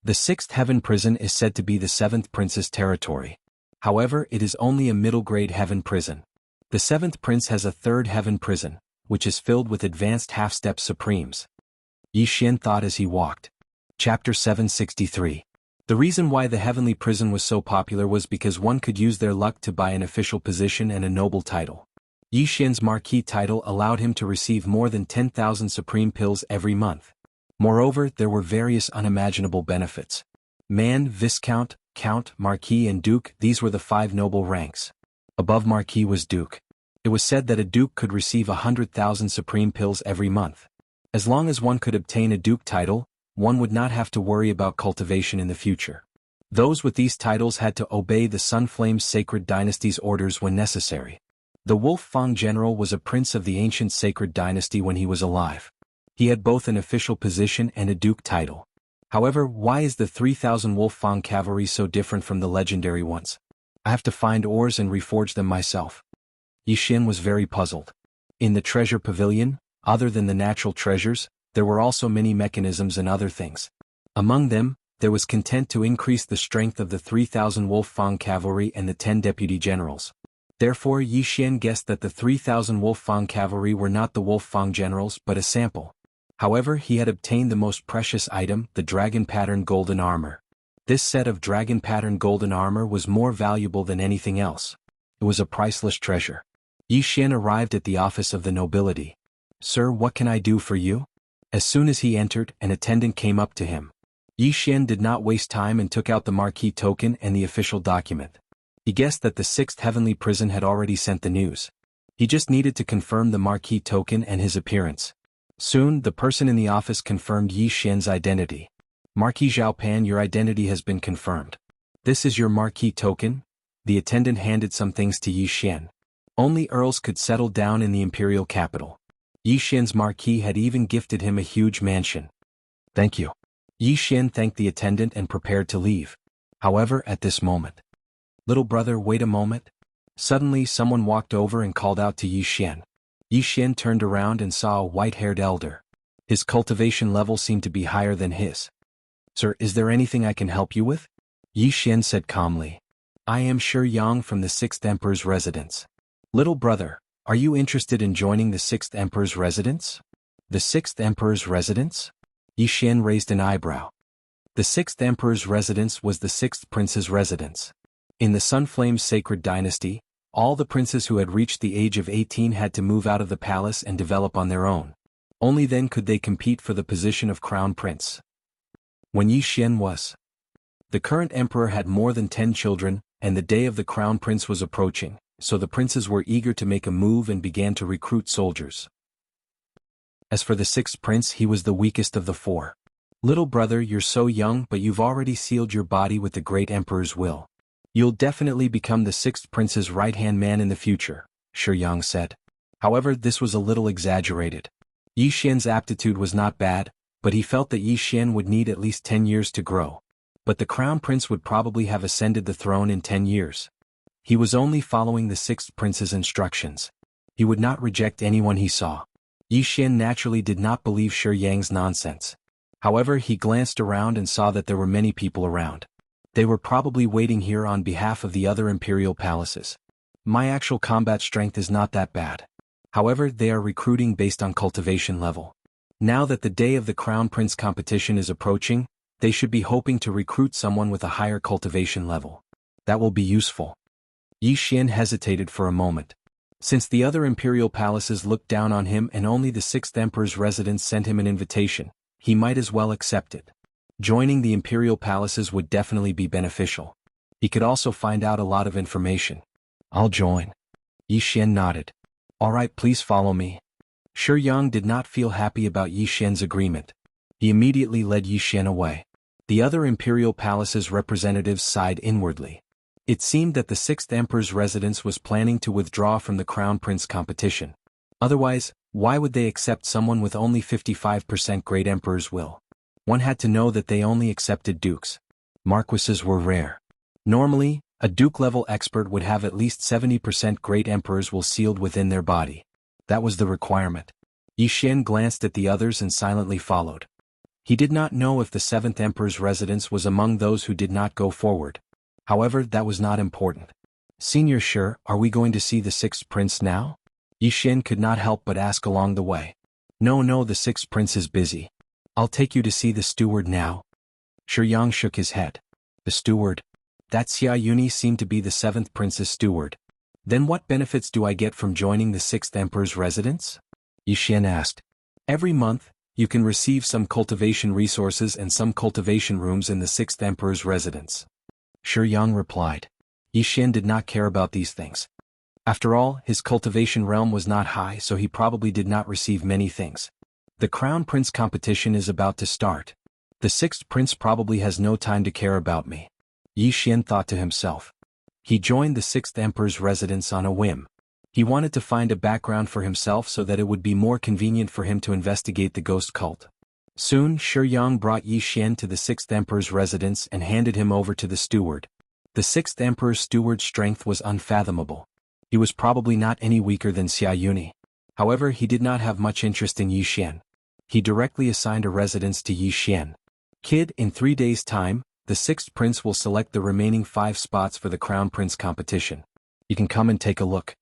The sixth heaven prison is said to be the seventh prince's territory. However, it is only a middle-grade heaven prison. The seventh prince has a third heaven prison, which is filled with advanced half-step supremes. Yi Xian thought as he walked. Chapter 763. The reason why the heavenly prison was so popular was because one could use their luck to buy an official position and a noble title. Yi Xian's marquis title allowed him to receive more than 10,000 supreme pills every month. Moreover, there were various unimaginable benefits. Man, Viscount, Count, Marquis and Duke, these were the 5 noble ranks. Above Marquis was Duke. It was said that a Duke could receive 100,000 supreme pills every month. As long as one could obtain a Duke title, one would not have to worry about cultivation in the future. Those with these titles had to obey the Sunflame's sacred dynasty's orders when necessary. The Wolf Fang general was a prince of the ancient sacred dynasty when he was alive. He had both an official position and a duke title. However, why is the 3,000 Wolf Fang cavalry so different from the legendary ones? I have to find ores and reforge them myself. Yi Xian was very puzzled. In the treasure pavilion, other than the natural treasures, there were also many mechanisms and other things. Among them, there was content to increase the strength of the 3,000 Wolf Fang cavalry and the 10 deputy generals. Therefore Yi Xian guessed that the 3,000 Wolf Fang cavalry were not the Wolf Fang generals but a sample. However, he had obtained the most precious item, the dragon-patterned golden armor. This set of dragon-patterned golden armor was more valuable than anything else. It was a priceless treasure. Yi Xian arrived at the office of the nobility. "Sir, what can I do for you?" As soon as he entered, an attendant came up to him. Yi Xian did not waste time and took out the marquis token and the official document. He guessed that the sixth heavenly prison had already sent the news. He just needed to confirm the marquis token and his appearance. Soon, the person in the office confirmed Yi Xian's identity. "Marquis Zhaopan, your identity has been confirmed. This is your marquis token." The attendant handed some things to Yi Xian. Only earls could settle down in the imperial capital. Yi Xian's marquis had even gifted him a huge mansion. "Thank you." Yi Xian thanked the attendant and prepared to leave. However, at this moment, "Little brother, wait a moment." Suddenly someone walked over and called out to Yi Xian. Yi Xian turned around and saw a white-haired elder. His cultivation level seemed to be higher than his. "Sir, is there anything I can help you with?" Yi Xian said calmly. "I am Shi Yang from the sixth emperor's residence." "Little brother, are you interested in joining the sixth emperor's residence?" "The sixth emperor's residence?" Yi Xian raised an eyebrow. The sixth emperor's residence was the sixth prince's residence. In the Sunflame's sacred dynasty, all the princes who had reached the age of 18 had to move out of the palace and develop on their own. Only then could they compete for the position of crown prince. When Yi Xian was, the current emperor had more than 10 children, and the day of the crown prince was approaching, so the princes were eager to make a move and began to recruit soldiers. As for the sixth prince, he was the weakest of the 4. "Little brother, you're so young, but you've already sealed your body with the great emperor's will. You'll definitely become the sixth prince's right-hand man in the future," Shi Yang said. However, this was a little exaggerated. Yi Xian's aptitude was not bad, but he felt that Yi Xian would need at least 10 years to grow. But the crown prince would probably have ascended the throne in 10 years. He was only following the sixth prince's instructions. He would not reject anyone he saw. Yi Xian naturally did not believe Shi Yang's nonsense. However, he glanced around and saw that there were many people around. They were probably waiting here on behalf of the other imperial palaces. My actual combat strength is not that bad. However, they are recruiting based on cultivation level. Now that the day of the Crown Prince competition is approaching, they should be hoping to recruit someone with a higher cultivation level. That will be useful. Yi Xian hesitated for a moment. Since the other imperial palaces looked down on him and only the sixth emperor's residence sent him an invitation, he might as well accept it. Joining the imperial palaces would definitely be beneficial. He could also find out a lot of information. I'll join. Yi Xian nodded. Alright, please follow me. Shi Yang did not feel happy about Yi Xian's agreement. He immediately led Yi Xian away. The other imperial palace's representatives sighed inwardly. It seemed that the sixth emperor's residence was planning to withdraw from the crown prince competition. Otherwise, why would they accept someone with only 55% great emperor's will? One had to know that they only accepted dukes. Marquises were rare. Normally, a duke-level expert would have at least 70% great emperor's will sealed within their body. That was the requirement. Yi Xian glanced at the others and silently followed. He did not know if the seventh emperor's residence was among those who did not go forward. However, that was not important. Senior Shi, are we going to see the sixth prince now? Yi Xian could not help but ask along the way. No, the sixth prince is busy. I'll take you to see the steward now. Shi Yang shook his head. The steward? That Xia Yuni seemed to be the seventh prince's steward. Then what benefits do I get from joining the sixth emperor's residence? Yi Xian asked. Every month, you can receive some cultivation resources and some cultivation rooms in the sixth emperor's residence. Shi Yang replied. Yi Xian did not care about these things. After all, his cultivation realm was not high, so he probably did not receive many things. The crown prince competition is about to start. The sixth prince probably has no time to care about me. Yi Xian thought to himself. He joined the sixth emperor's residence on a whim. He wanted to find a background for himself so that it would be more convenient for him to investigate the ghost cult. Soon, Shi Yang brought Yi Xian to the sixth emperor's residence and handed him over to the steward. The sixth emperor's steward's strength was unfathomable. He was probably not any weaker than Xia Yuni. However, he did not have much interest in Yi Xian. He directly assigned a residence to Yi Xian. Kid, in 3 days' time, the sixth prince will select the remaining 5 spots for the crown prince competition. You can come and take a look.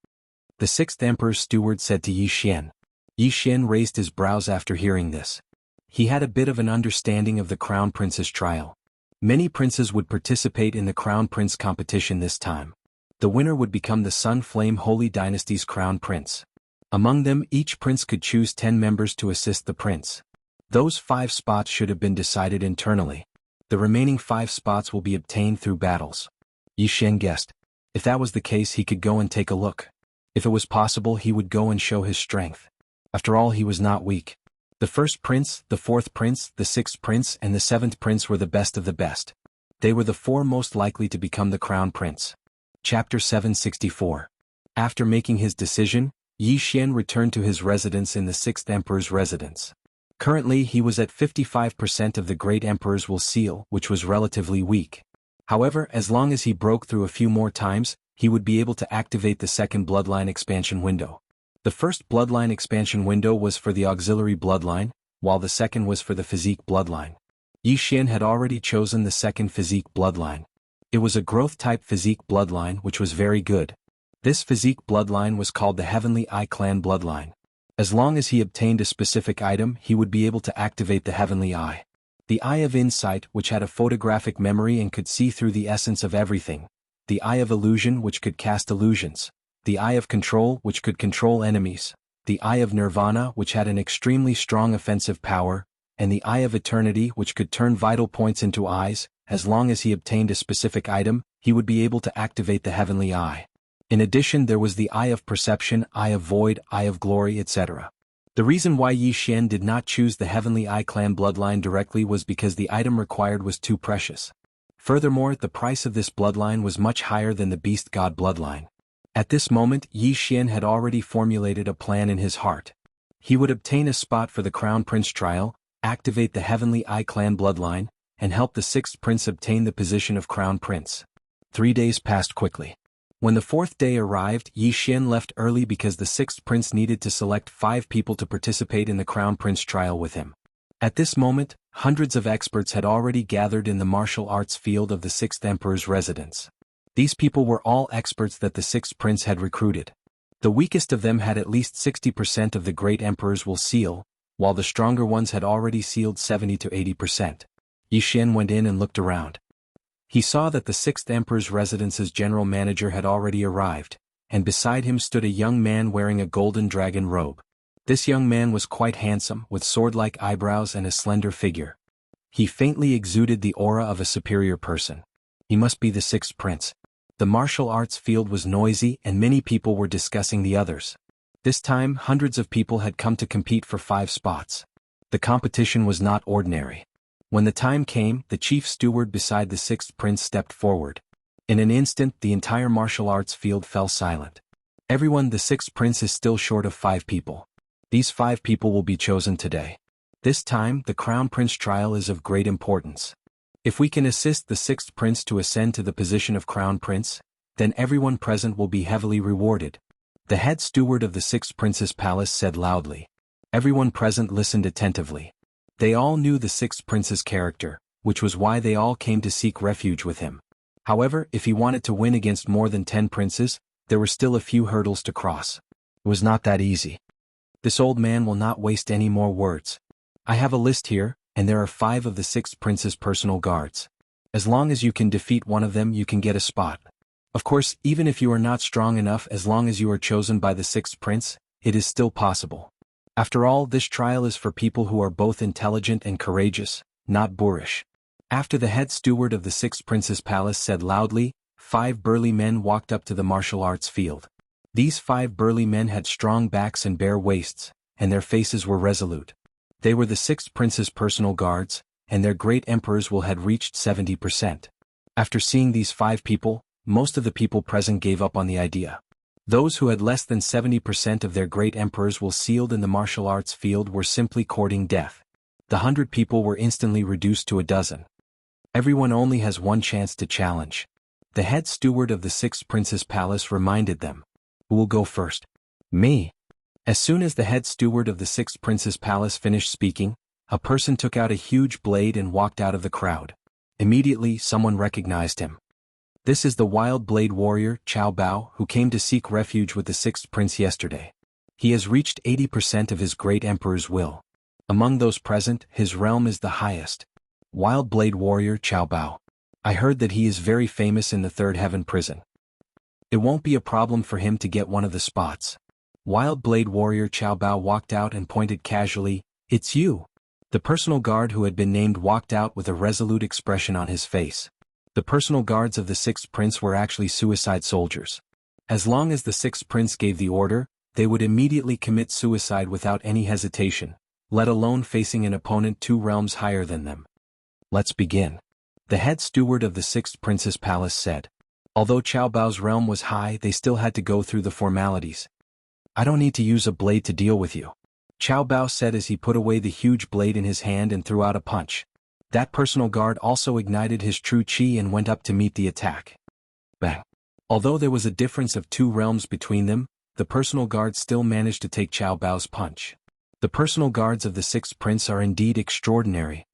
The sixth emperor's steward said to Yi Xian. Yi Xian raised his brows after hearing this. He had a bit of an understanding of the crown prince's trial. Many princes would participate in the crown prince competition this time. The winner would become the Sun Flame Holy Dynasty's crown prince. Among them, each prince could choose 10 members to assist the prince. Those 5 spots should have been decided internally. The remaining 5 spots will be obtained through battles. Yi Xian guessed. If that was the case, he could go and take a look. If it was possible, he would go and show his strength. After all, he was not weak. The first prince, the fourth prince, the sixth prince, and the seventh prince were the best of the best. They were the 4 most likely to become the crown prince. Chapter 764. After making his decision, Yi Xian returned to his residence in the sixth emperor's residence. Currently, he was at 55% of the great emperor's will seal, which was relatively weak. However, as long as he broke through a few more times, he would be able to activate the second bloodline expansion window. The first bloodline expansion window was for the auxiliary bloodline, while the second was for the physique bloodline. Yi Xian had already chosen the second physique bloodline. It was a growth-type physique bloodline which was very good. This physique bloodline was called the Heavenly Eye Clan bloodline. As long as he obtained a specific item, he would be able to activate the Heavenly Eye. The Eye of Insight, which had a photographic memory and could see through the essence of everything. The Eye of Illusion, which could cast illusions. The Eye of Control, which could control enemies. The Eye of Nirvana, which had an extremely strong offensive power. And the Eye of Eternity, which could turn vital points into eyes. As long as he obtained a specific item, he would be able to activate the Heavenly Eye. In addition, there was the Eye of Perception, Eye of Void, Eye of Glory, etc. The reason why Yi Xian did not choose the Heavenly Eye Clan bloodline directly was because the item required was too precious. Furthermore, the price of this bloodline was much higher than the Beast God bloodline. At this moment, Yi Xian had already formulated a plan in his heart. He would obtain a spot for the Crown Prince trial, activate the Heavenly Eye clan bloodline, and help the sixth prince obtain the position of crown prince. 3 days passed quickly. When the fourth day arrived, Yi Xian left early because the sixth prince needed to select 5 people to participate in the crown prince trial with him. At this moment, hundreds of experts had already gathered in the martial arts field of the sixth emperor's residence. These people were all experts that the sixth prince had recruited. The weakest of them had at least 60% of the great emperor's will seal, while the stronger ones had already sealed 70 to 80%. Yi Xian went in and looked around. He saw that the sixth emperor's residence's general manager had already arrived, and beside him stood a young man wearing a golden dragon robe. This young man was quite handsome, with sword-like eyebrows and a slender figure. He faintly exuded the aura of a superior person. He must be the sixth prince. The martial arts field was noisy and many people were discussing the others. This time, hundreds of people had come to compete for 5 spots. The competition was not ordinary. When the time came, the chief steward beside the sixth prince stepped forward. In an instant, the entire martial arts field fell silent. Everyone, the sixth prince is still short of 5 people. These 5 people will be chosen today. This time, the crown prince trial is of great importance. If we can assist the sixth prince to ascend to the position of crown prince, then everyone present will be heavily rewarded. The head steward of the sixth prince's palace said loudly. Everyone present listened attentively. They all knew the sixth prince's character, which was why they all came to seek refuge with him. However, if he wanted to win against more than 10 princes, there were still a few hurdles to cross. It was not that easy. This old man will not waste any more words. I have a list here, and there are 5 of the sixth prince's personal guards. As long as you can defeat one of them, you can get a spot. Of course, even if you are not strong enough, as long as you are chosen by the sixth prince, it is still possible. After all, this trial is for people who are both intelligent and courageous, not boorish. After the head steward of the sixth prince's palace said loudly, 5 burly men walked up to the martial arts field. These 5 burly men had strong backs and bare waists, and their faces were resolute. They were the sixth prince's personal guards, and their great emperor's will had reached 70%. After seeing these 5 people, most of the people present gave up on the idea. Those who had less than 70% of their great emperor's will sealed in the martial arts field were simply courting death. The 100 people were instantly reduced to a dozen. Everyone only has one chance to challenge. The head steward of the sixth prince's palace reminded them. Who will go first? Me. As soon as the head steward of the sixth prince's palace finished speaking, a person took out a huge blade and walked out of the crowd. Immediately, someone recognized him. This is the wild blade warrior, Cao Bao, who came to seek refuge with the sixth prince yesterday. He has reached 80% of his great emperor's will. Among those present, his realm is the highest. Wild blade warrior Cao Bao. I heard that he is very famous in the third heaven prison. It won't be a problem for him to get one of the spots. Wild blade warrior Cao Bao walked out and pointed casually, "It's you." The personal guard who had been named walked out with a resolute expression on his face. The personal guards of the sixth prince were actually suicide soldiers. As long as the sixth prince gave the order, they would immediately commit suicide without any hesitation, let alone facing an opponent 2 realms higher than them. Let's begin. The head steward of the sixth prince's palace said. Although Cao Bao's realm was high, they still had to go through the formalities. I don't need to use a blade to deal with you, Cao Bao said as he put away the huge blade in his hand and threw out a punch. That personal guard also ignited his true chi and went up to meet the attack. Bang! Although there was a difference of 2 realms between them, the personal guard still managed to take Cao Bao's punch. The personal guards of the sixth prince are indeed extraordinary.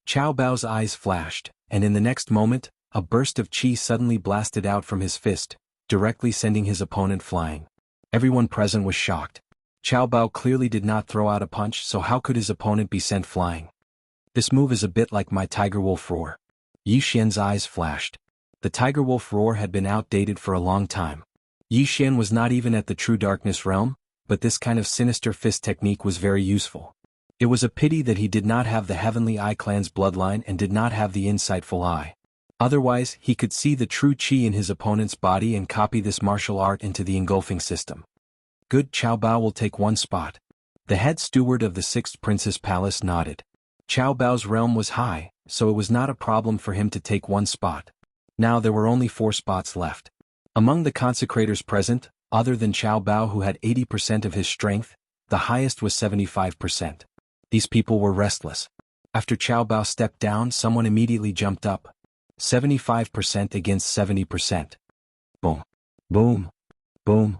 Cao Bao's eyes flashed, and in the next moment, a burst of chi suddenly blasted out from his fist, directly sending his opponent flying. Everyone present was shocked. Cao Bao clearly did not throw out a punch, so how could his opponent be sent flying? This move is a bit like my Tiger Wolf Roar. Yi Xian's eyes flashed. The Tiger Wolf Roar had been outdated for a long time. Yi Xian was not even at the True Darkness realm, but this kind of sinister fist technique was very useful. It was a pity that he did not have the Heavenly Eye clan's bloodline and did not have the insightful eye. Otherwise, he could see the true chi in his opponent's body and copy this martial art into the engulfing system. Good, Cao Bao will take 1 spot. The head steward of the sixth prince's palace nodded. Cao Bao's realm was high, so it was not a problem for him to take 1 spot. Now there were only 4 spots left. Among the consecrators present, other than Cao Bao who had 80% of his strength, the highest was 75%. These people were restless. After Qiao Bao stepped down, someone immediately jumped up. 75% against 70%. Boom. Boom. Boom.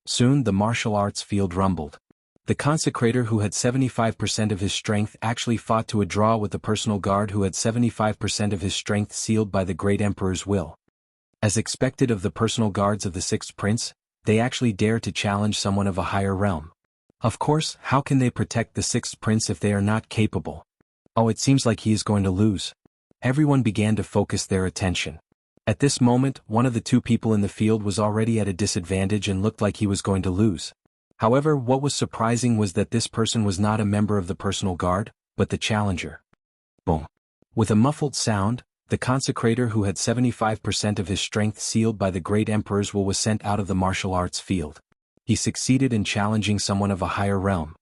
Soon the martial arts field rumbled. The consecrator who had 75% of his strength actually fought to a draw with the personal guard who had 75% of his strength sealed by the great emperor's will. As expected of the personal guards of the sixth prince, they actually dared to challenge someone of a higher realm. Of course, how can they protect the sixth prince if they are not capable? Oh, it seems like he is going to lose. Everyone began to focus their attention. At this moment, one of the two people in the field was already at a disadvantage and looked like he was going to lose. However, what was surprising was that this person was not a member of the personal guard, but the challenger. Boom. With a muffled sound, the consecrator who had 75% of his strength sealed by the great emperor's will was sent out of the martial arts field. He succeeded in challenging someone of a higher realm.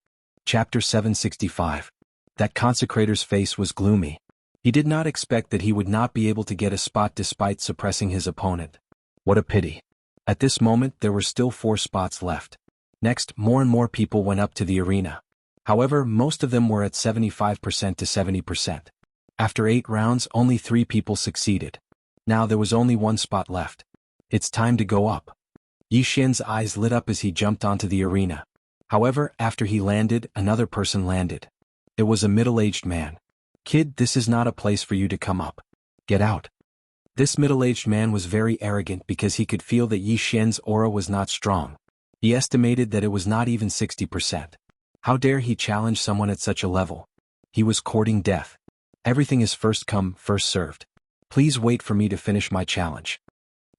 Chapter 765. That consecrator's face was gloomy. He did not expect that he would not be able to get a spot despite suppressing his opponent. What a pity. At this moment there were still 4 spots left. Next, more and more people went up to the arena. However, most of them were at 75% to 70%. After 8 rounds, only 3 people succeeded. Now there was only 1 spot left. It's time to go up. Yi Xian's eyes lit up as he jumped onto the arena. However, after he landed, another person landed. It was a middle-aged man. Kid, this is not a place for you to come up. Get out. This middle-aged man was very arrogant because he could feel that Yi Xian's aura was not strong. He estimated that it was not even 60%. How dare he challenge someone at such a level? He was courting death. Everything is first come, first served. Please wait for me to finish my challenge.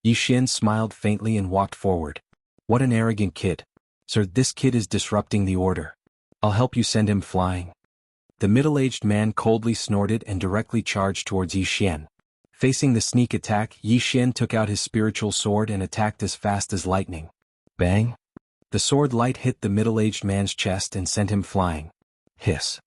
Yi Xian smiled faintly and walked forward. What an arrogant kid. Sir, this kid is disrupting the order. I'll help you send him flying. The middle-aged man coldly snorted and directly charged towards Yi Xian. Facing the sneak attack, Yi Xian took out his spiritual sword and attacked as fast as lightning. Bang! The sword light hit the middle-aged man's chest and sent him flying. Hiss.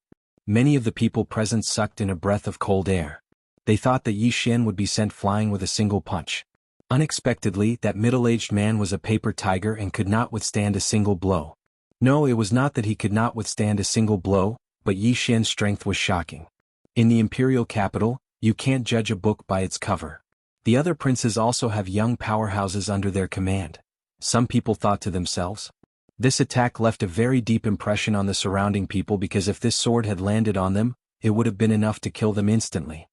Many of the people present sucked in a breath of cold air. They thought that Yi Xian would be sent flying with a single punch. Unexpectedly, that middle-aged man was a paper tiger and could not withstand a single blow. No, it was not that he could not withstand a single blow, but Yi Xian's strength was shocking. In the imperial capital, you can't judge a book by its cover. The other princes also have young powerhouses under their command. Some people thought to themselves. This attack left a very deep impression on the surrounding people because if this sword had landed on them, it would have been enough to kill them instantly.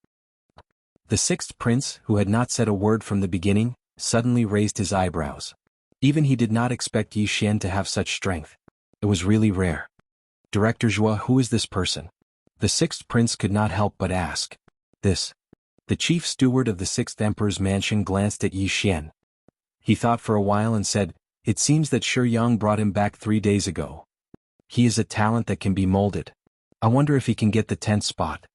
The sixth prince, who had not said a word from the beginning, suddenly raised his eyebrows. Even he did not expect Yi Xian to have such strength. It was really rare. Director Zhua, who is this person? The sixth prince could not help but ask. This. The chief steward of the sixth emperor's mansion glanced at Yi Xian. He thought for a while and said, "It seems that Shi Yang brought him back 3 days ago. He is a talent that can be molded. I wonder if he can get the 10th spot."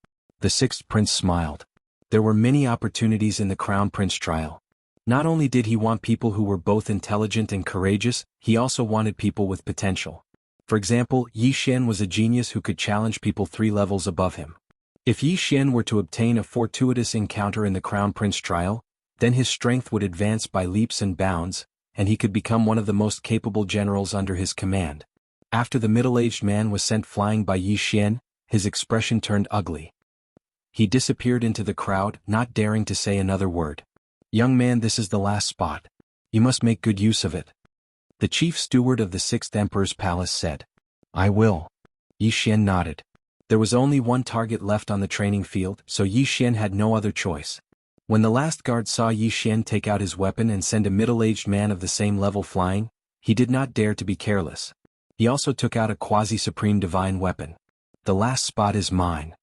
The sixth prince smiled. There were many opportunities in the crown prince trial. Not only did he want people who were both intelligent and courageous, he also wanted people with potential. For example, Yi Xian was a genius who could challenge people 3 levels above him. If Yi Xian were to obtain a fortuitous encounter in the crown prince trial, then his strength would advance by leaps and bounds, and he could become one of the most capable generals under his command. After the middle-aged man was sent flying by Yi Xian, his expression turned ugly. He disappeared into the crowd, not daring to say another word. "Young man, this is the last spot. You must make good use of it." The chief steward of the sixth emperor's palace said. "I will." Yi Xian nodded. There was only one target left on the training field, so Yi Xian had no other choice. When the last guard saw Yi Xian take out his weapon and send a middle-aged man of the same level flying, he did not dare to be careless. He also took out a quasi-supreme divine weapon. "The last spot is mine."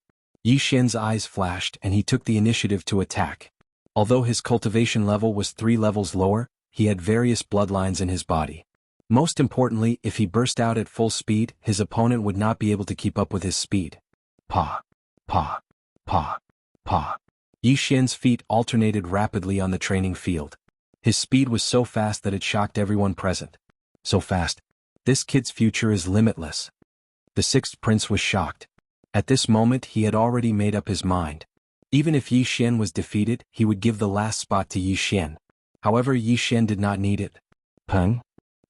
Yi Xian's eyes flashed and he took the initiative to attack. Although his cultivation level was 3 levels lower, he had various bloodlines in his body. Most importantly, if he burst out at full speed, his opponent would not be able to keep up with his speed. Pa! Pa! Pa! Pa! Yi Xian's feet alternated rapidly on the training field. His speed was so fast that it shocked everyone present. So fast. This kid's future is limitless. The sixth prince was shocked. At this moment he had already made up his mind. Even if Yi Xian was defeated, he would give the last spot to Yi Xian. However, Yi Xian did not need it. Peng!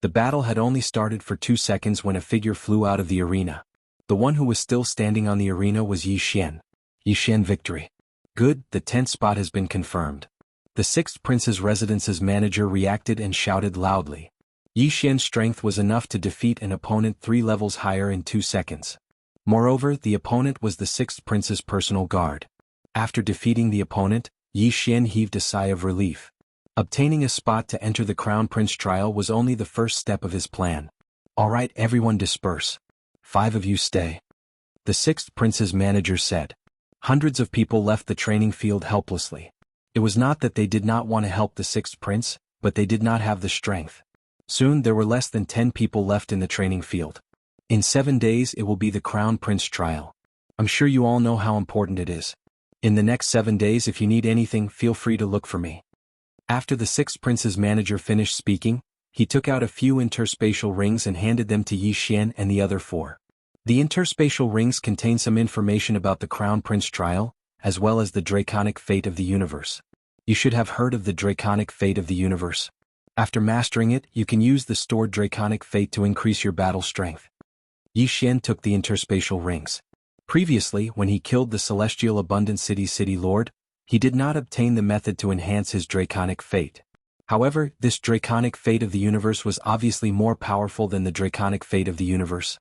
The battle had only started for 2 seconds when a figure flew out of the arena. The one who was still standing on the arena was Yi Xian. Yixian victory. Good, the 10th spot has been confirmed. The 6th prince's residence's manager reacted and shouted loudly. Yixian's strength was enough to defeat an opponent 3 levels higher in 2 seconds. Moreover, the opponent was the 6th prince's personal guard. After defeating the opponent, Yixian heaved a sigh of relief. Obtaining a spot to enter the Crown Prince trial was only the first step of his plan. Alright, everyone disperse. 5 of you stay. The 6th prince's manager said. Hundreds of people left the training field helplessly. It was not that they did not want to help the 6th prince, but they did not have the strength. Soon there were less than 10 people left in the training field. In 7 days it will be the Crown Prince trial. I'm sure you all know how important it is. In the next 7 days, if you need anything, feel free to look for me. After the 6th prince's manager finished speaking, he took out a few interspatial rings and handed them to Yixian and the other 4. The interspatial rings contain some information about the Crown Prince trial, as well as the draconic fate of the universe. You should have heard of the draconic fate of the universe. After mastering it, you can use the stored draconic fate to increase your battle strength. Yixian took the interspatial rings. Previously, when he killed the Celestial Abundant City Lord, he did not obtain the method to enhance his draconic fate. However, this draconic fate of the universe was obviously more powerful than the draconic fate of the universe.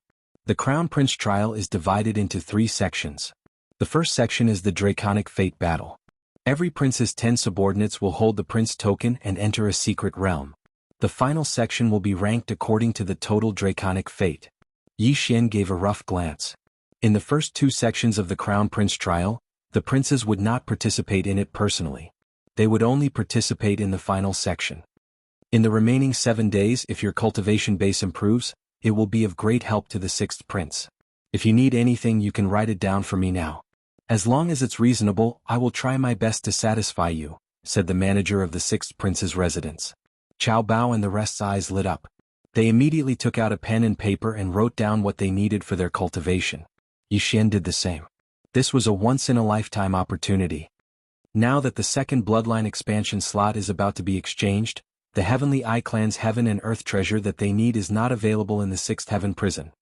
The Crown Prince trial is divided into 3 sections. The first section is the draconic fate battle. Every prince's 10 subordinates will hold the prince token and enter a secret realm. The final section will be ranked according to the total draconic fate. Yixian gave a rough glance. In the first 2 sections of the Crown Prince trial, the princes would not participate in it personally. They would only participate in the final section. In the remaining 7 days, if your cultivation base improves, it will be of great help to the 6th prince. If you need anything, you can write it down for me now. As long as it's reasonable, I will try my best to satisfy you, said the manager of the 6th prince's residence. Cao Bao and the rest's eyes lit up. They immediately took out a pen and paper and wrote down what they needed for their cultivation. Yixian did the same. This was a once-in-a-lifetime opportunity. Now that the second bloodline expansion slot is about to be exchanged, the Heavenly Eye Clan's heaven and earth treasure that they need is not available in the 6th heaven prison.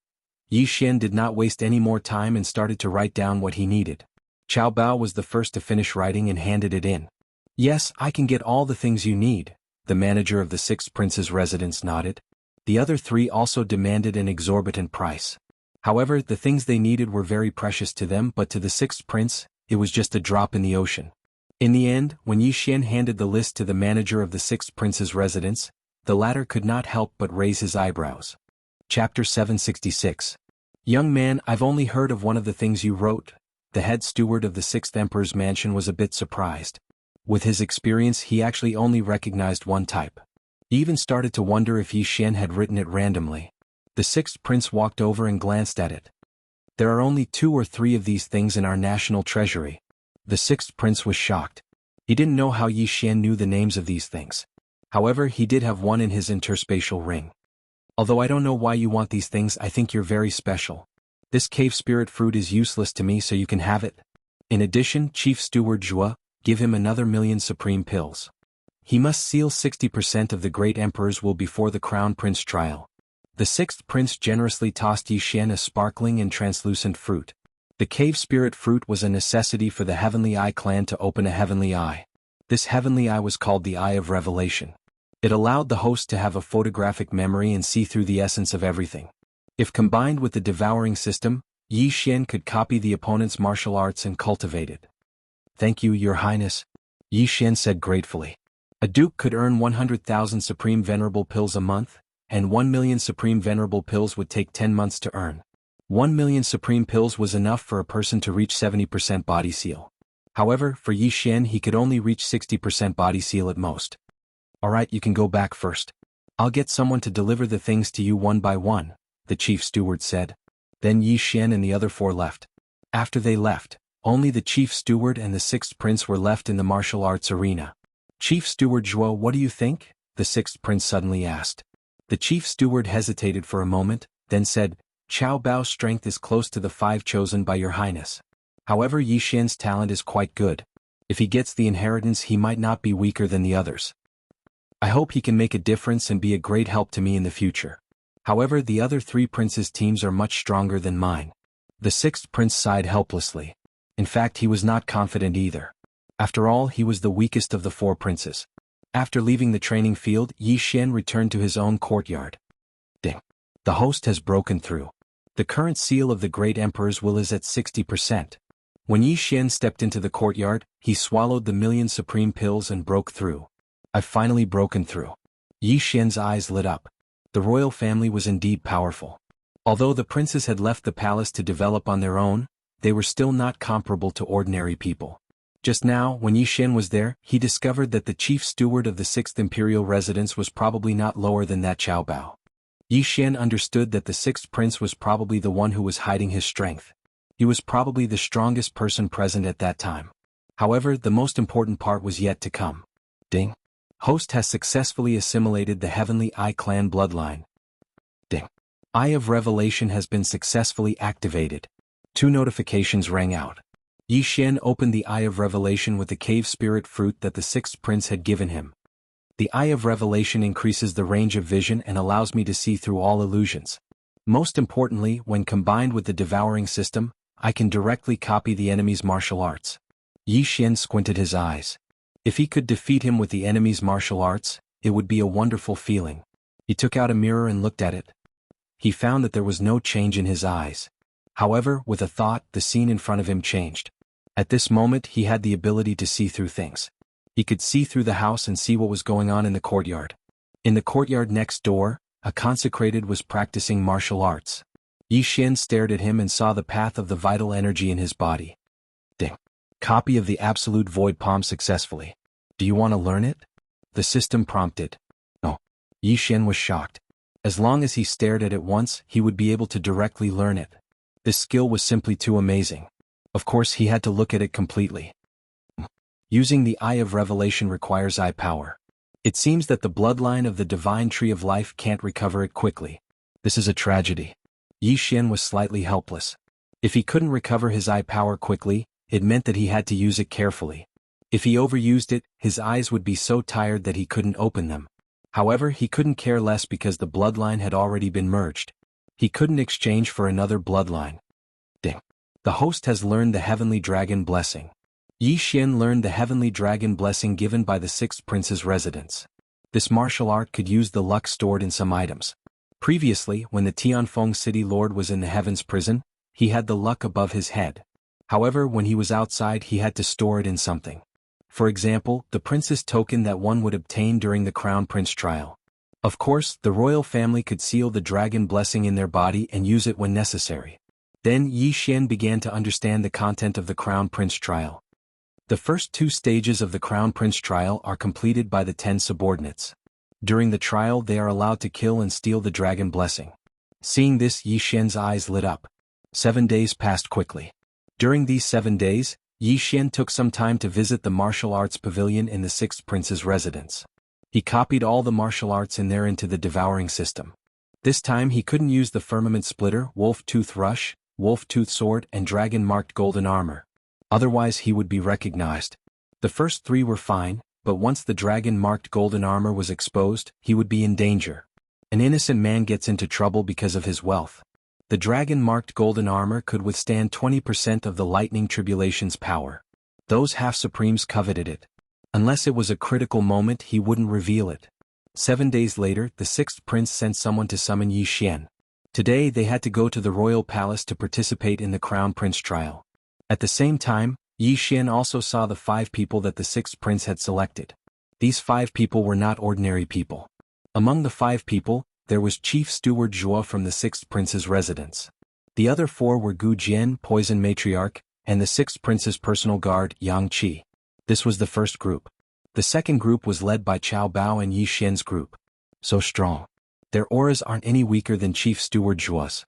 Yixian did not waste any more time and started to write down what he needed. Cao Bao was the first to finish writing and handed it in. Yes, I can get all the things you need, the manager of the 6th prince's residence nodded. The other 3 also demanded an exorbitant price. However, the things they needed were very precious to them, but to the 6th prince, it was just a drop in the ocean. In the end, when Yixian handed the list to the manager of the 6th prince's residence, the latter could not help but raise his eyebrows. Chapter 766. Young man, I've only heard of one of the things you wrote. The head steward of the 6th emperor's mansion was a bit surprised. With his experience, he actually only recognized one type. He even started to wonder if Yixian had written it randomly. The 6th prince walked over and glanced at it. There are only 2 or 3 of these things in our national treasury. The 6th prince was shocked. He didn't know how Yixian knew the names of these things. However, he did have one in his interspatial ring. Although I don't know why you want these things, I think you're very special. This cave spirit fruit is useless to me, so you can have it. In addition, Chief Steward Zhua, give him another 1,000,000 supreme pills. He must seal 60% of the great emperor's will before the Crown Prince trial. The 6th prince generously tossed Yixian a sparkling and translucent fruit. The cave spirit fruit was a necessity for the Heavenly Eye clan to open a heavenly eye. This heavenly eye was called the Eye of Revelation. It allowed the host to have a photographic memory and see through the essence of everything. If combined with the devouring system, Yixian could copy the opponent's martial arts and cultivate it. Thank you, Your Highness, Yixian said gratefully. A duke could earn 100,000 supreme venerable pills a month, and 1,000,000 supreme venerable pills would take 10 months to earn. 1,000,000 supreme pills was enough for a person to reach 70% body seal. However, for Yixian he could only reach 60% body seal at most. Alright, you can go back first. I'll get someone to deliver the things to you one by one, the chief steward said. Then Yixian and the other 4 left. After they left, only the chief steward and the 6th prince were left in the martial arts arena. Chief Steward Zhuo, what do you think? The 6th prince suddenly asked. The chief steward hesitated for a moment, then said, Cao Bao's strength is close to the 5 chosen by your highness. However, Yixian's talent is quite good. If he gets the inheritance, he might not be weaker than the others. I hope he can make a difference and be a great help to me in the future. However, the other 3 princes' teams are much stronger than mine. The 6th prince sighed helplessly. In fact, he was not confident either. After all, he was the weakest of the four princes. After leaving the training field, Yi Xian returned to his own courtyard. Ding. The host has broken through. The current seal of the great emperor's will is at 60%. When Yi Xian stepped into the courtyard, he swallowed the million supreme pills and broke through. I've finally broken through. Yi Xian's eyes lit up. The royal family was indeed powerful. Although the princes had left the palace to develop on their own, they were still not comparable to ordinary people. Just now, when Yi Xian was there, he discovered that the chief steward of the 6th imperial residence was probably not lower than that Qiao Bao. Yi Xian understood that the 6th prince was probably the one who was hiding his strength. He was probably the strongest person present at that time. However, the most important part was yet to come. Ding. Host has successfully assimilated the Heavenly Eye clan bloodline. Ding. Eye of Revelation has been successfully activated. 2 notifications rang out. Yi Xian opened the Eye of Revelation with the cave spirit fruit that the 6th prince had given him. The Eye of Revelation increases the range of vision and allows me to see through all illusions. Most importantly, when combined with the devouring system, I can directly copy the enemy's martial arts. Yi Xian squinted his eyes. If he could defeat him with the enemy's martial arts, it would be a wonderful feeling. He took out a mirror and looked at it. He found that there was no change in his eyes. However, with a thought, the scene in front of him changed. At this moment, he had the ability to see through things. He could see through the house and see what was going on in the courtyard. In the courtyard next door, a consecrated was practicing martial arts. Yi Xian stared at him and saw the path of the vital energy in his body. Ding. Copy of the Absolute Void Palm successfully. Do you want to learn it? The system prompted. No. Yi Xian was shocked. As long as he stared at it once, he would be able to directly learn it. This skill was simply too amazing. Of course, he had to look at it completely. Using the Eye of Revelation requires eye power. It seems that the bloodline of the divine tree of life can't recover it quickly. This is a tragedy. Yi Xian was slightly helpless. If he couldn't recover his eye power quickly, it meant that he had to use it carefully. If he overused it, his eyes would be so tired that he couldn't open them. However, he couldn't care less because the bloodline had already been merged. He couldn't exchange for another bloodline. Ding. The host has learned the Heavenly Dragon Blessing. Yi Xian learned the Heavenly Dragon Blessing given by the 6th prince's residence. This martial art could use the luck stored in some items. Previously, when the Tianfeng city lord was in the heavens prison, he had the luck above his head. However, when he was outside, he had to store it in something. For example, the prince's token that one would obtain during the crown prince trial. Of course, the royal family could seal the dragon blessing in their body and use it when necessary. Then Yi Xian began to understand the content of the crown prince trial. The first 2 stages of the crown prince trial are completed by the 10 subordinates. During the trial, they are allowed to kill and steal the dragon blessing. Seeing this, Yi Xian's eyes lit up. 7 days passed quickly. During these 7 days, Yi Xian took some time to visit the martial arts pavilion in the 6th prince's residence. He copied all the martial arts in there into the devouring system. This time he couldn't use the firmament splitter, wolf-tooth rush, wolf-tooth sword, and dragon-marked golden armor. Otherwise he would be recognized. The first 3 were fine, but once the dragon-marked golden armor was exposed, he would be in danger. An innocent man gets into trouble because of his wealth. The dragon-marked golden armor could withstand 20% of the lightning tribulation's power. Those half-supremes coveted it. Unless it was a critical moment, he wouldn't reveal it. 7 days later, the 6th prince sent someone to summon Yi Xian. Today they had to go to the royal palace to participate in the crown prince trial. At the same time, Yi Xian also saw the 5 people that the 6th prince had selected. These 5 people were not ordinary people. Among the 5 people, there was Chief Steward Zhuo from the 6th prince's residence. The other 4 were Gu Jian, Poison Matriarch, and the 6th prince's personal guard, Yang Qi. This was the first group. The second group was led by Qiao Bao and Yi Xian's group. So strong. Their auras aren't any weaker than Chief Steward Zhuo's.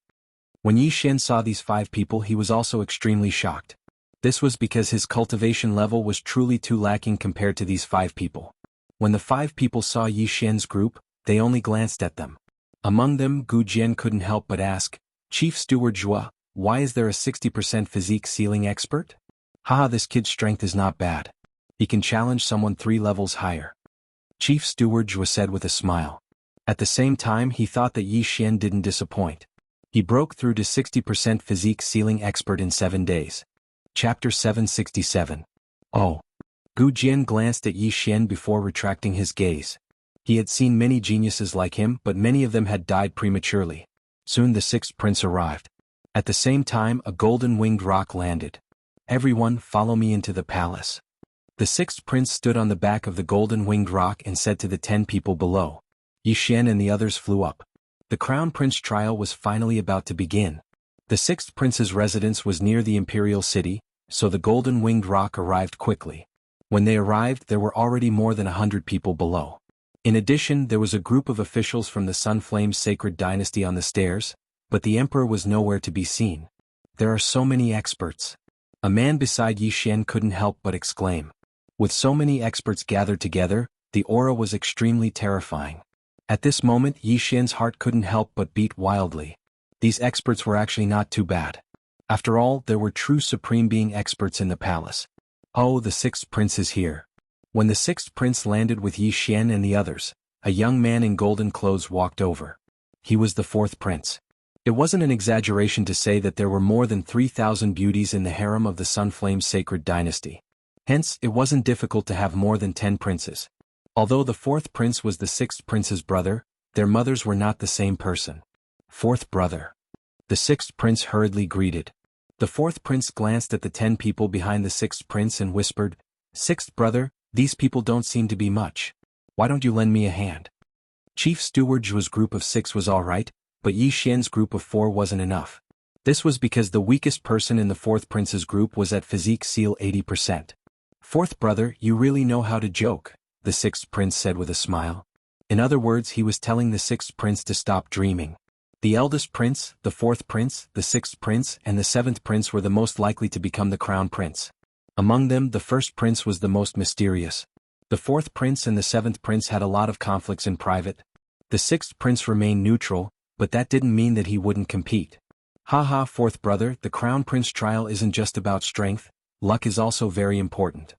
When Yi Xian saw these 5 people, he was also extremely shocked. This was because his cultivation level was truly too lacking compared to these 5 people. When the 5 people saw Yi Xian's group, they only glanced at them. Among them, Gu Jian couldn't help but ask, "Chief Steward Zhuo, why is there a 60% physique ceiling expert? Haha, this kid's strength is not bad. He can challenge someone 3 levels higher." Chief Steward Zhuo said with a smile. At the same time, he thought that Yi Xian didn't disappoint. He broke through to 60% physique ceiling expert in 7 days. Chapter 767. Oh. Gu Jian glanced at Yi Xian before retracting his gaze. He had seen many geniuses like him, but many of them had died prematurely. Soon the sixth prince arrived. At the same time, a golden-winged roc landed. "Everyone, follow me into the palace." The sixth prince stood on the back of the golden-winged roc and said to the 10 people below. Yi Xian and the others flew up. The crown prince trial was finally about to begin. The sixth prince's residence was near the imperial city, so the golden-winged roc arrived quickly. When they arrived, there were already more than 100 people below. In addition, there was a group of officials from the Sunflame's sacred dynasty on the stairs, but the emperor was nowhere to be seen. "There are so many experts." A man beside Yi Xian couldn't help but exclaim. With so many experts gathered together, the aura was extremely terrifying. At this moment, Yi Xian's heart couldn't help but beat wildly. These experts were actually not too bad. After all, there were true supreme being experts in the palace. Oh, the sixth prince is here. When the sixth prince landed with Yi Xian and the others, a young man in golden clothes walked over. He was the fourth prince. It wasn't an exaggeration to say that there were more than 3,000 beauties in the harem of the Sunflame's sacred dynasty. Hence, it wasn't difficult to have more than 10 princes. Although the fourth prince was the sixth prince's brother, their mothers were not the same person. "Fourth brother." The sixth prince hurriedly greeted. The fourth prince glanced at the 10 people behind the sixth prince and whispered, "Sixth brother, these people don't seem to be much. Why don't you lend me a hand?" Chief Steward Zhu's group of 6 was alright, but Yi Xian's group of 4 wasn't enough. This was because the weakest person in the fourth prince's group was at physique seal 80%. "Fourth brother, you really know how to joke," the sixth prince said with a smile. In other words, he was telling the sixth prince to stop dreaming. The eldest prince, the fourth prince, the sixth prince, and the seventh prince were the most likely to become the crown prince. Among them, the first prince was the most mysterious. The fourth prince and the seventh prince had a lot of conflicts in private. The sixth prince remained neutral, but that didn't mean that he wouldn't compete. "Haha, fourth brother, the crown prince trial isn't just about strength, luck is also very important."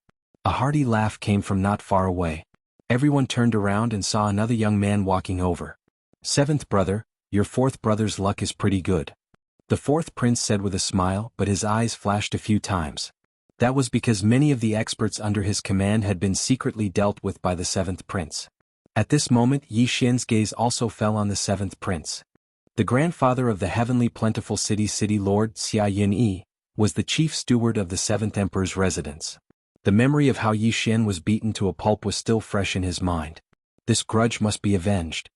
A hearty laugh came from not far away. Everyone turned around and saw another young man walking over. "Seventh brother, your fourth brother's luck is pretty good," the fourth prince said with a smile, but his eyes flashed a few times. That was because many of the experts under his command had been secretly dealt with by the seventh prince. At this moment, Yi Xian's gaze also fell on the seventh prince. The grandfather of the heavenly plentiful city lord Xia Yunyi was the chief steward of the seventh emperor's residence. The memory of how Yi Xian was beaten to a pulp was still fresh in his mind. This grudge must be avenged.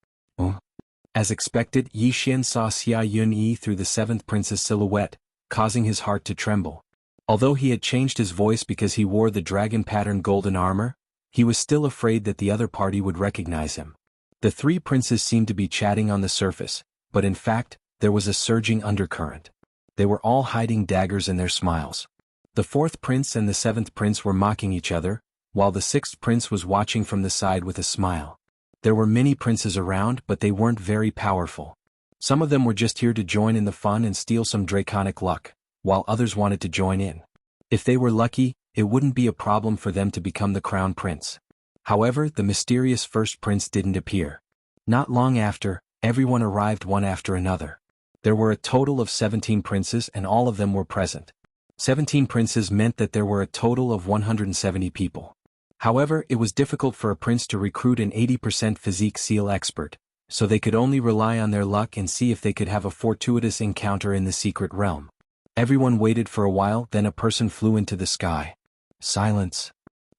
As expected, Yi Xian saw Xia Yunyi through the seventh prince's silhouette, causing his heart to tremble. Although he had changed his voice because he wore the dragon-patterned golden armor, he was still afraid that the other party would recognize him. The 3 princes seemed to be chatting on the surface, but in fact, there was a surging undercurrent. They were all hiding daggers in their smiles. The fourth prince and the seventh prince were mocking each other, while the sixth prince was watching from the side with a smile. There were many princes around, but they weren't very powerful. Some of them were just here to join in the fun and steal some draconic luck, while others wanted to join in. If they were lucky, it wouldn't be a problem for them to become the crown prince. However, the mysterious first prince didn't appear. Not long after, everyone arrived one after another. There were a total of 17 princes and all of them were present. 17 princes meant that there were a total of 170 people. However, it was difficult for a prince to recruit an 80% physique seal expert, so they could only rely on their luck and see if they could have a fortuitous encounter in the secret realm. Everyone waited for a while, then a person flew into the sky. Silence.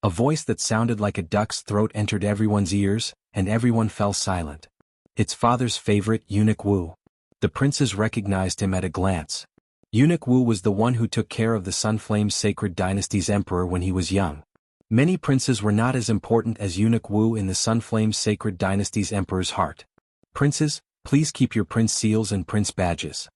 A voice that sounded like a duck's throat entered everyone's ears, and everyone fell silent. Its father's favorite, Eunuch Wu. The princes recognized him at a glance. Eunuch Wu was the one who took care of the Sunflame's sacred dynasty's emperor when he was young. Many princes were not as important as Eunuch Wu in the Sunflame's sacred dynasty's emperor's heart. "Princes, please keep your prince seals and prince badges."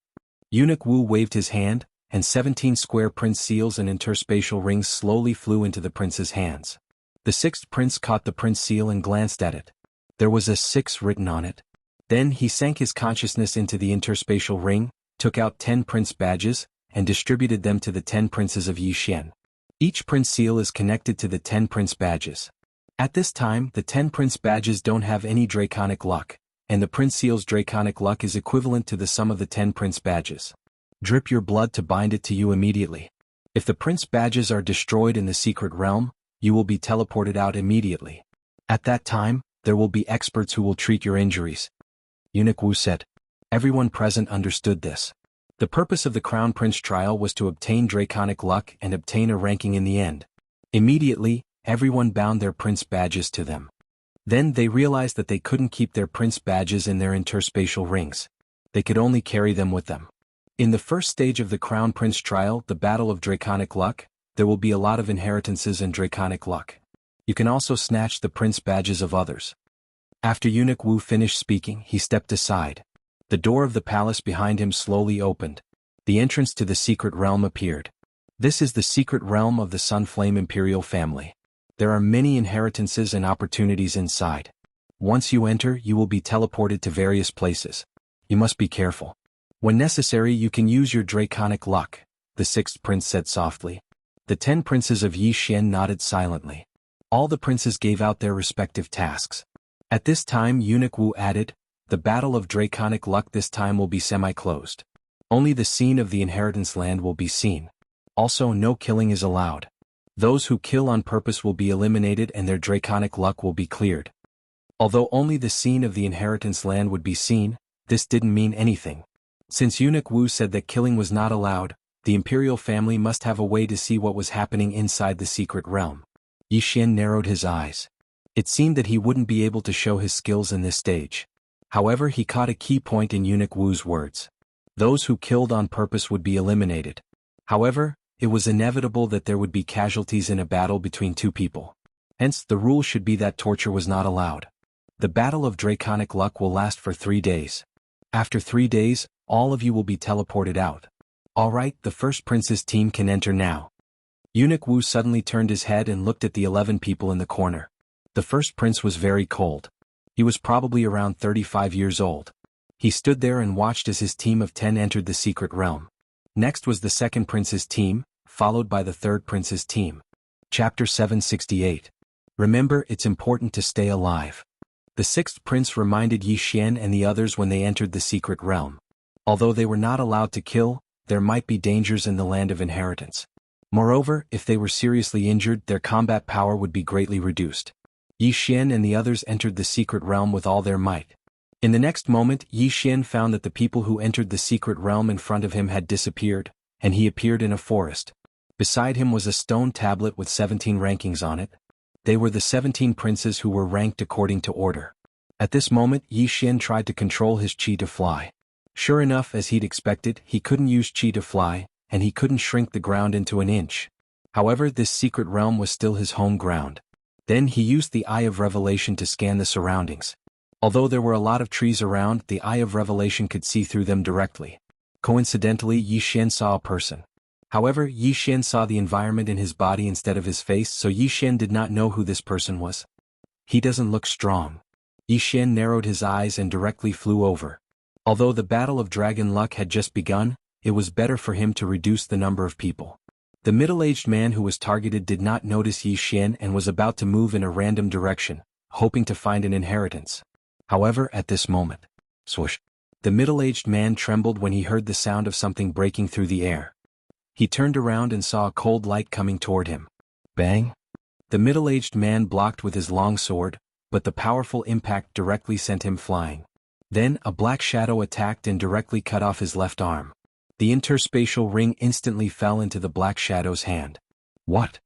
Eunuch Wu waved his hand, and 17 square prince seals and interspatial rings slowly flew into the prince's hands. The sixth prince caught the prince seal and glanced at it. There was a 6 written on it. Then he sank his consciousness into the interspatial ring, took out 10 prince badges, and distributed them to the 10 princes of Yi Xian. Each prince seal is connected to the 10 prince badges. At this time, the 10 prince badges don't have any draconic luck, and the prince seal's draconic luck is equivalent to the sum of the 10 prince badges. Drip your blood to bind it to you immediately. If the prince badges are destroyed in the secret realm, you will be teleported out immediately. At that time, there will be experts who will treat your injuries. Eunuch Wu said. Everyone present understood this. The purpose of the Crown Prince trial was to obtain draconic luck and obtain a ranking in the end. Immediately, everyone bound their prince badges to them. Then they realized that they couldn't keep their prince badges in their interspatial rings. They could only carry them with them. In the first stage of the Crown Prince trial, the Battle of Draconic Luck, there will be a lot of inheritances and draconic luck. You can also snatch the prince badges of others. After Eunuch Wu finished speaking, he stepped aside. The door of the palace behind him slowly opened. The entrance to the secret realm appeared. This is the secret realm of the Sunflame Imperial family. There are many inheritances and opportunities inside. Once you enter, you will be teleported to various places. You must be careful. When necessary, you can use your draconic luck, the sixth prince said softly. The 10 princes of Yi Xian nodded silently. All the princes gave out their respective tasks. At this time, Eunuch Wu added, the Battle of Draconic Luck this time will be semi-closed. Only the scene of the inheritance land will be seen. Also, no killing is allowed. Those who kill on purpose will be eliminated and their draconic luck will be cleared. Although only the scene of the inheritance land would be seen, this didn't mean anything. Since Eunuch Wu said that killing was not allowed, the imperial family must have a way to see what was happening inside the secret realm. Yi Xian narrowed his eyes. It seemed that he wouldn't be able to show his skills in this stage. However, he caught a key point in Eunuch Wu's words. Those who killed on purpose would be eliminated. However, it was inevitable that there would be casualties in a battle between two people. Hence, the rule should be that torture was not allowed. The Battle of Draconic Luck will last for 3 days. After 3 days, all of you will be teleported out. Alright, the first prince's team can enter now. Eunuch Wu suddenly turned his head and looked at the 11 people in the corner. The first prince was very cold. He was probably around 35 years old. He stood there and watched as his team of 10 entered the secret realm. Next was the second prince's team, followed by the third prince's team. Chapter 768. Remember, it's important to stay alive. The sixth prince reminded Yi Xian and the others when they entered the secret realm. Although they were not allowed to kill, there might be dangers in the land of inheritance. Moreover, if they were seriously injured, their combat power would be greatly reduced. Yi Xian and the others entered the secret realm with all their might. In the next moment, Yi Xian found that the people who entered the secret realm in front of him had disappeared, and he appeared in a forest. Beside him was a stone tablet with 17 rankings on it. They were the 17 princes who were ranked according to order. At this moment, Yi Xian tried to control his qi to fly. Sure enough, as he'd expected, he couldn't use qi to fly, and he couldn't shrink the ground into an inch. However, this secret realm was still his home ground. Then he used the Eye of Revelation to scan the surroundings. Although there were a lot of trees around, the Eye of Revelation could see through them directly. Coincidentally, Yi Xian saw a person. However, Yi Xian saw the environment in his body instead of his face, so Yi Xian did not know who this person was. He doesn't look strong. Yi Xian narrowed his eyes and directly flew over. Although the Battle of Dragon Luck had just begun, it was better for him to reduce the number of people. The middle-aged man who was targeted did not notice Yi Xian and was about to move in a random direction, hoping to find an inheritance. However, at this moment, swoosh, the middle-aged man trembled when he heard the sound of something breaking through the air. He turned around and saw a cold light coming toward him. Bang! The middle-aged man blocked with his long sword, but the powerful impact directly sent him flying. Then, a black shadow attacked and directly cut off his left arm. The interspatial ring instantly fell into the black shadow's hand. What?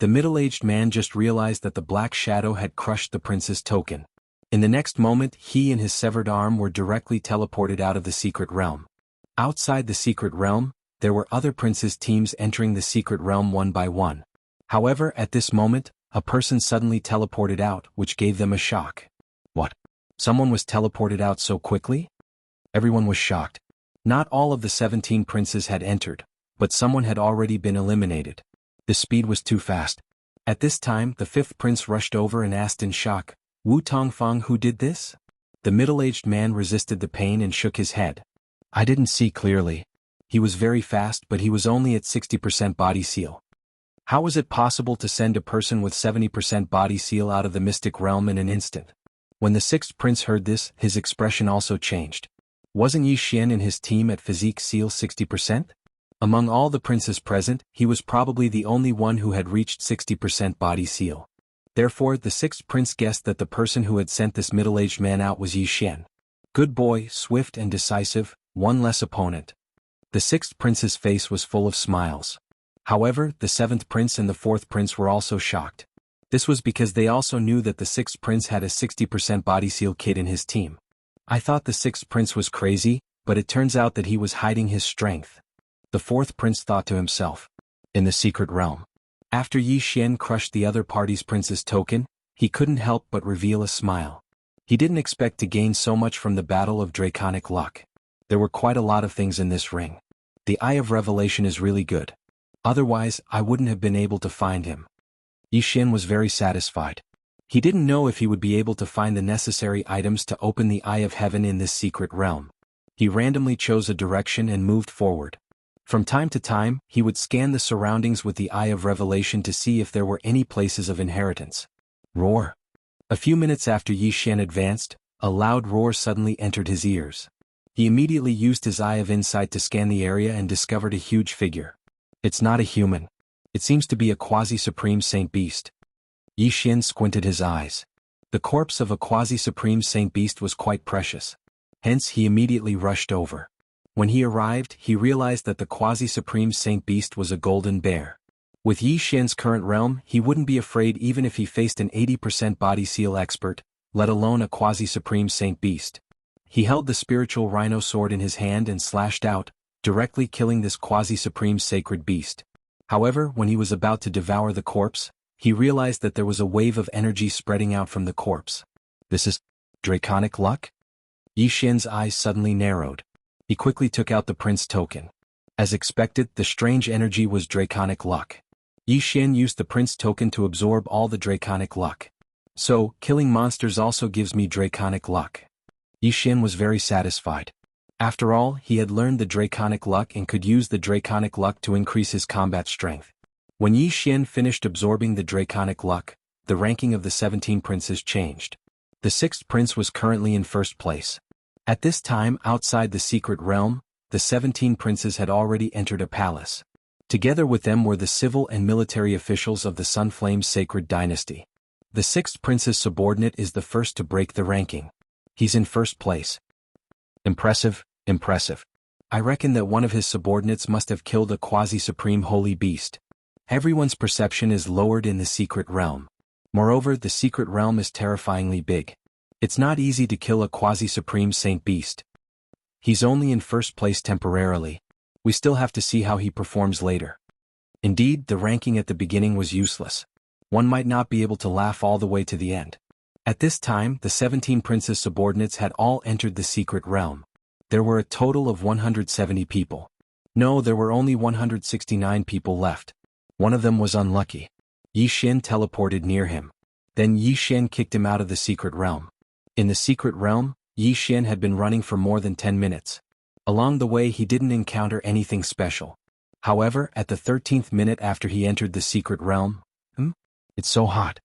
The middle-aged man just realized that the black shadow had crushed the prince's token. In the next moment, he and his severed arm were directly teleported out of the secret realm. Outside the secret realm, there were other princes' teams entering the secret realm one by one. However, at this moment, a person suddenly teleported out, which gave them a shock. What? Someone was teleported out so quickly? Everyone was shocked. Not all of the 17 princes had entered, but someone had already been eliminated. The speed was too fast. At this time, the fifth prince rushed over and asked in shock, Wu Tongfang, who did this? The middle-aged man resisted the pain and shook his head. I didn't see clearly. He was very fast, but he was only at 60% body seal. How was it possible to send a person with 70% body seal out of the mystic realm in an instant? When the sixth prince heard this, his expression also changed. Wasn't Yi Xian and his team at physique seal 60%? Among all the princes present, he was probably the only one who had reached 60% body seal. Therefore, the sixth prince guessed that the person who had sent this middle-aged man out was Yi Xian. Good boy, swift and decisive, one less opponent. The sixth prince's face was full of smiles. However, the seventh prince and the fourth prince were also shocked. This was because they also knew that the sixth prince had a 60% body seal kid in his team. I thought the sixth prince was crazy, but it turns out that he was hiding his strength. The fourth prince thought to himself. In the secret realm. After Yi Xian crushed the other party's prince's token, he couldn't help but reveal a smile. He didn't expect to gain so much from the battle of draconic luck. There were quite a lot of things in this ring. The Eye of Revelation is really good. Otherwise, I wouldn't have been able to find him. Yi Xian was very satisfied. He didn't know if he would be able to find the necessary items to open the Eye of Heaven in this secret realm. He randomly chose a direction and moved forward. From time to time, he would scan the surroundings with the Eye of Revelation to see if there were any places of inheritance. Roar. A few minutes after Yi Xian advanced, a loud roar suddenly entered his ears. He immediately used his Eye of Insight to scan the area and discovered a huge figure. It's not a human. It seems to be a quasi-supreme saint beast. Yi Xian squinted his eyes. The corpse of a quasi-supreme saint beast was quite precious. Hence he immediately rushed over. When he arrived, he realized that the quasi-supreme saint beast was a golden bear. With Yi Xian's current realm, he wouldn't be afraid even if he faced an 80% body seal expert, let alone a quasi-supreme saint beast. He held the spiritual rhino sword in his hand and slashed out, directly killing this quasi-supreme sacred beast. However, when he was about to devour the corpse, he realized that there was a wave of energy spreading out from the corpse. This is draconic luck? Yi Xian's eyes suddenly narrowed. He quickly took out the prince token. As expected, the strange energy was draconic luck. Yi Xian used the prince token to absorb all the draconic luck. So, killing monsters also gives me draconic luck. Yi Xian was very satisfied. After all, he had learned the draconic luck and could use the draconic luck to increase his combat strength. When Yi Xian finished absorbing the draconic luck, the ranking of the 17 princes changed. The sixth prince was currently in first place. At this time, outside the secret realm, the 17 princes had already entered a palace. Together with them were the civil and military officials of the Sunflame Sacred Dynasty. The sixth prince's subordinate is the first to break the ranking. He's in first place. Impressive, impressive. I reckon that one of his subordinates must have killed a quasi-supreme holy beast. Everyone's perception is lowered in the secret realm. Moreover, the secret realm is terrifyingly big. It's not easy to kill a quasi-supreme saint beast. He's only in first place temporarily. We still have to see how he performs later. Indeed, the ranking at the beginning was useless. One might not be able to laugh all the way to the end. At this time, the 17 princes' subordinates had all entered the secret realm. There were a total of 170 people. No, there were only 169 people left. One of them was unlucky. Yi Xian teleported near him. Then Yi Xian kicked him out of the secret realm. In the secret realm, Yi Xian had been running for more than 10 minutes. Along the way he didn't encounter anything special. However, at the 13th minute after he entered the secret realm, it's so hot.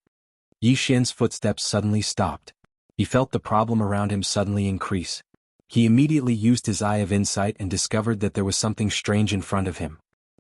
Yi Xian's footsteps suddenly stopped. He felt the problem around him suddenly increase. He immediately used his Eye of Insight and discovered that there was something strange in front of him.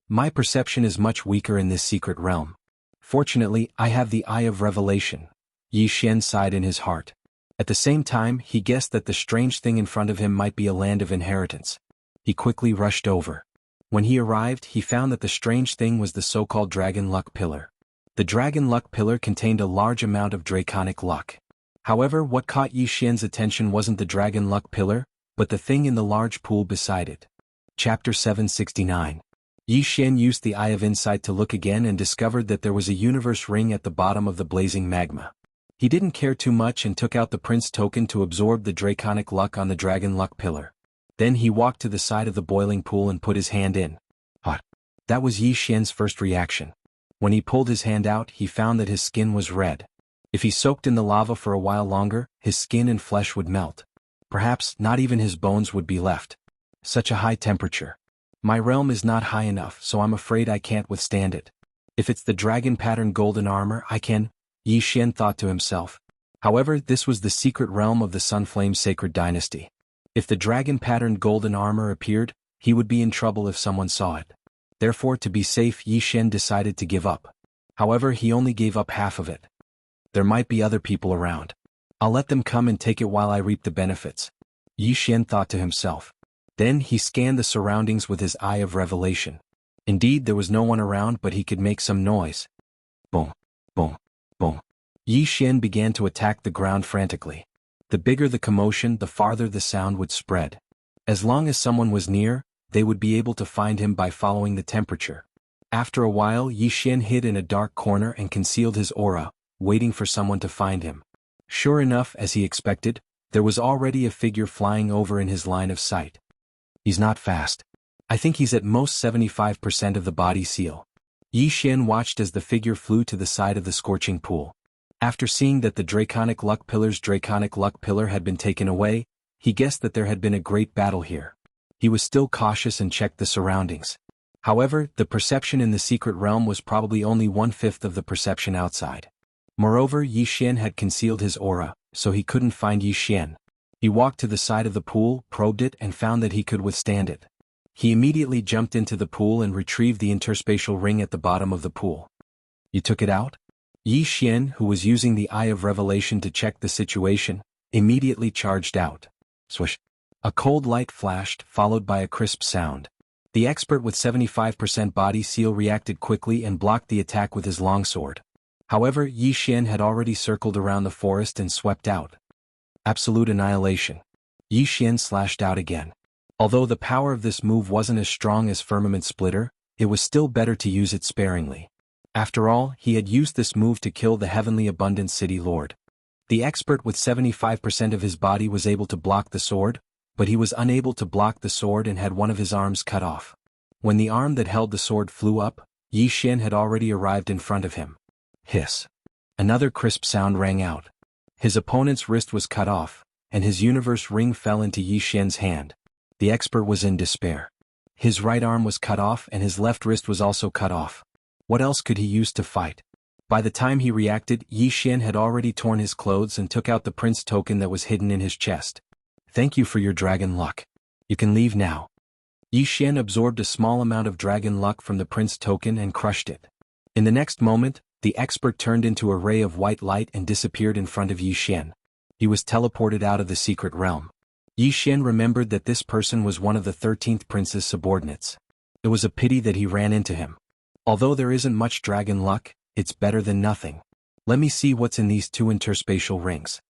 My perception is much weaker in this secret realm. Fortunately, I have the Eye of Revelation. Yi Xian sighed in his heart. At the same time, he guessed that the strange thing in front of him might be a land of inheritance. He quickly rushed over. When he arrived, he found that the strange thing was the so-called Dragon Luck Pillar. The Dragon Luck Pillar contained a large amount of draconic luck. However, what caught Yi Xian's attention wasn't the Dragon Luck Pillar, but the thing in the large pool beside it. Chapter 769. Yi Xian used the Eye of Insight to look again and discovered that there was a universe ring at the bottom of the blazing magma. He didn't care too much and took out the prince token to absorb the draconic luck on the Dragon Luck Pillar. Then he walked to the side of the boiling pool and put his hand in. Hot. That was Yi Xian's first reaction. When he pulled his hand out, he found that his skin was red. If he soaked in the lava for a while longer, his skin and flesh would melt. Perhaps not even his bones would be left. Such a high temperature. My realm is not high enough, so I'm afraid I can't withstand it. If it's the dragon pattern golden armor, I can, Yi Xian thought to himself. However, this was the secret realm of the Sunflame Sacred Dynasty. If the dragon pattern golden armor appeared, he would be in trouble if someone saw it. Therefore, to be safe, Yi Xian decided to give up. However, he only gave up half of it. There might be other people around. I'll let them come and take it while I reap the benefits, Yi Xian thought to himself. Then he scanned the surroundings with his eye of revelation. Indeed, there was no one around, but he could make some noise. Boom, boom, boom. Yi Xian began to attack the ground frantically. The bigger the commotion, the farther the sound would spread. As long as someone was near, they would be able to find him by following the temperature. After a while, Yi Xian hid in a dark corner and concealed his aura, waiting for someone to find him. Sure enough, as he expected, there was already a figure flying over in his line of sight. He's not fast. I think he's at most 75% of the body seal. Yi Xian watched as the figure flew to the side of the scorching pool. After seeing that the Draconic Luck Pillar had been taken away, he guessed that there had been a great battle here. He was still cautious and checked the surroundings. However, the perception in the secret realm was probably only 1/5 of the perception outside. Moreover, Yi Xian had concealed his aura, so he couldn't find Yi Xian. He walked to the side of the pool, probed it, and found that he could withstand it. He immediately jumped into the pool and retrieved the interspatial ring at the bottom of the pool. You took it out? Yi Xian, who was using the Eye of Revelation to check the situation, immediately charged out. Swish! A cold light flashed, followed by a crisp sound. The expert with 75% body seal reacted quickly and blocked the attack with his longsword. However, Yi Xian had already circled around the forest and swept out. Absolute annihilation. Yi Xian slashed out again. Although the power of this move wasn't as strong as Firmament Splitter, it was still better to use it sparingly. After all, he had used this move to kill the Heavenly Abundant City Lord. The expert with 75% of his body was able to block the sword, but he was unable to block the sword and had one of his arms cut off. When the arm that held the sword flew up, Yi Xian had already arrived in front of him. Hiss. Another crisp sound rang out. His opponent's wrist was cut off, and his universe ring fell into Yi Xian's hand. The expert was in despair. His right arm was cut off and his left wrist was also cut off. What else could he use to fight? By the time he reacted, Yi Xian had already torn his clothes and took out the prince token that was hidden in his chest. Thank you for your dragon luck. You can leave now. Yi Xian absorbed a small amount of dragon luck from the prince token and crushed it. In the next moment, the expert turned into a ray of white light and disappeared in front of Yi Xian. He was teleported out of the secret realm. Yi Xian remembered that this person was one of the 13th prince's subordinates. It was a pity that he ran into him. Although there isn't much dragon luck, it's better than nothing. Let me see what's in these 2 interspatial rings.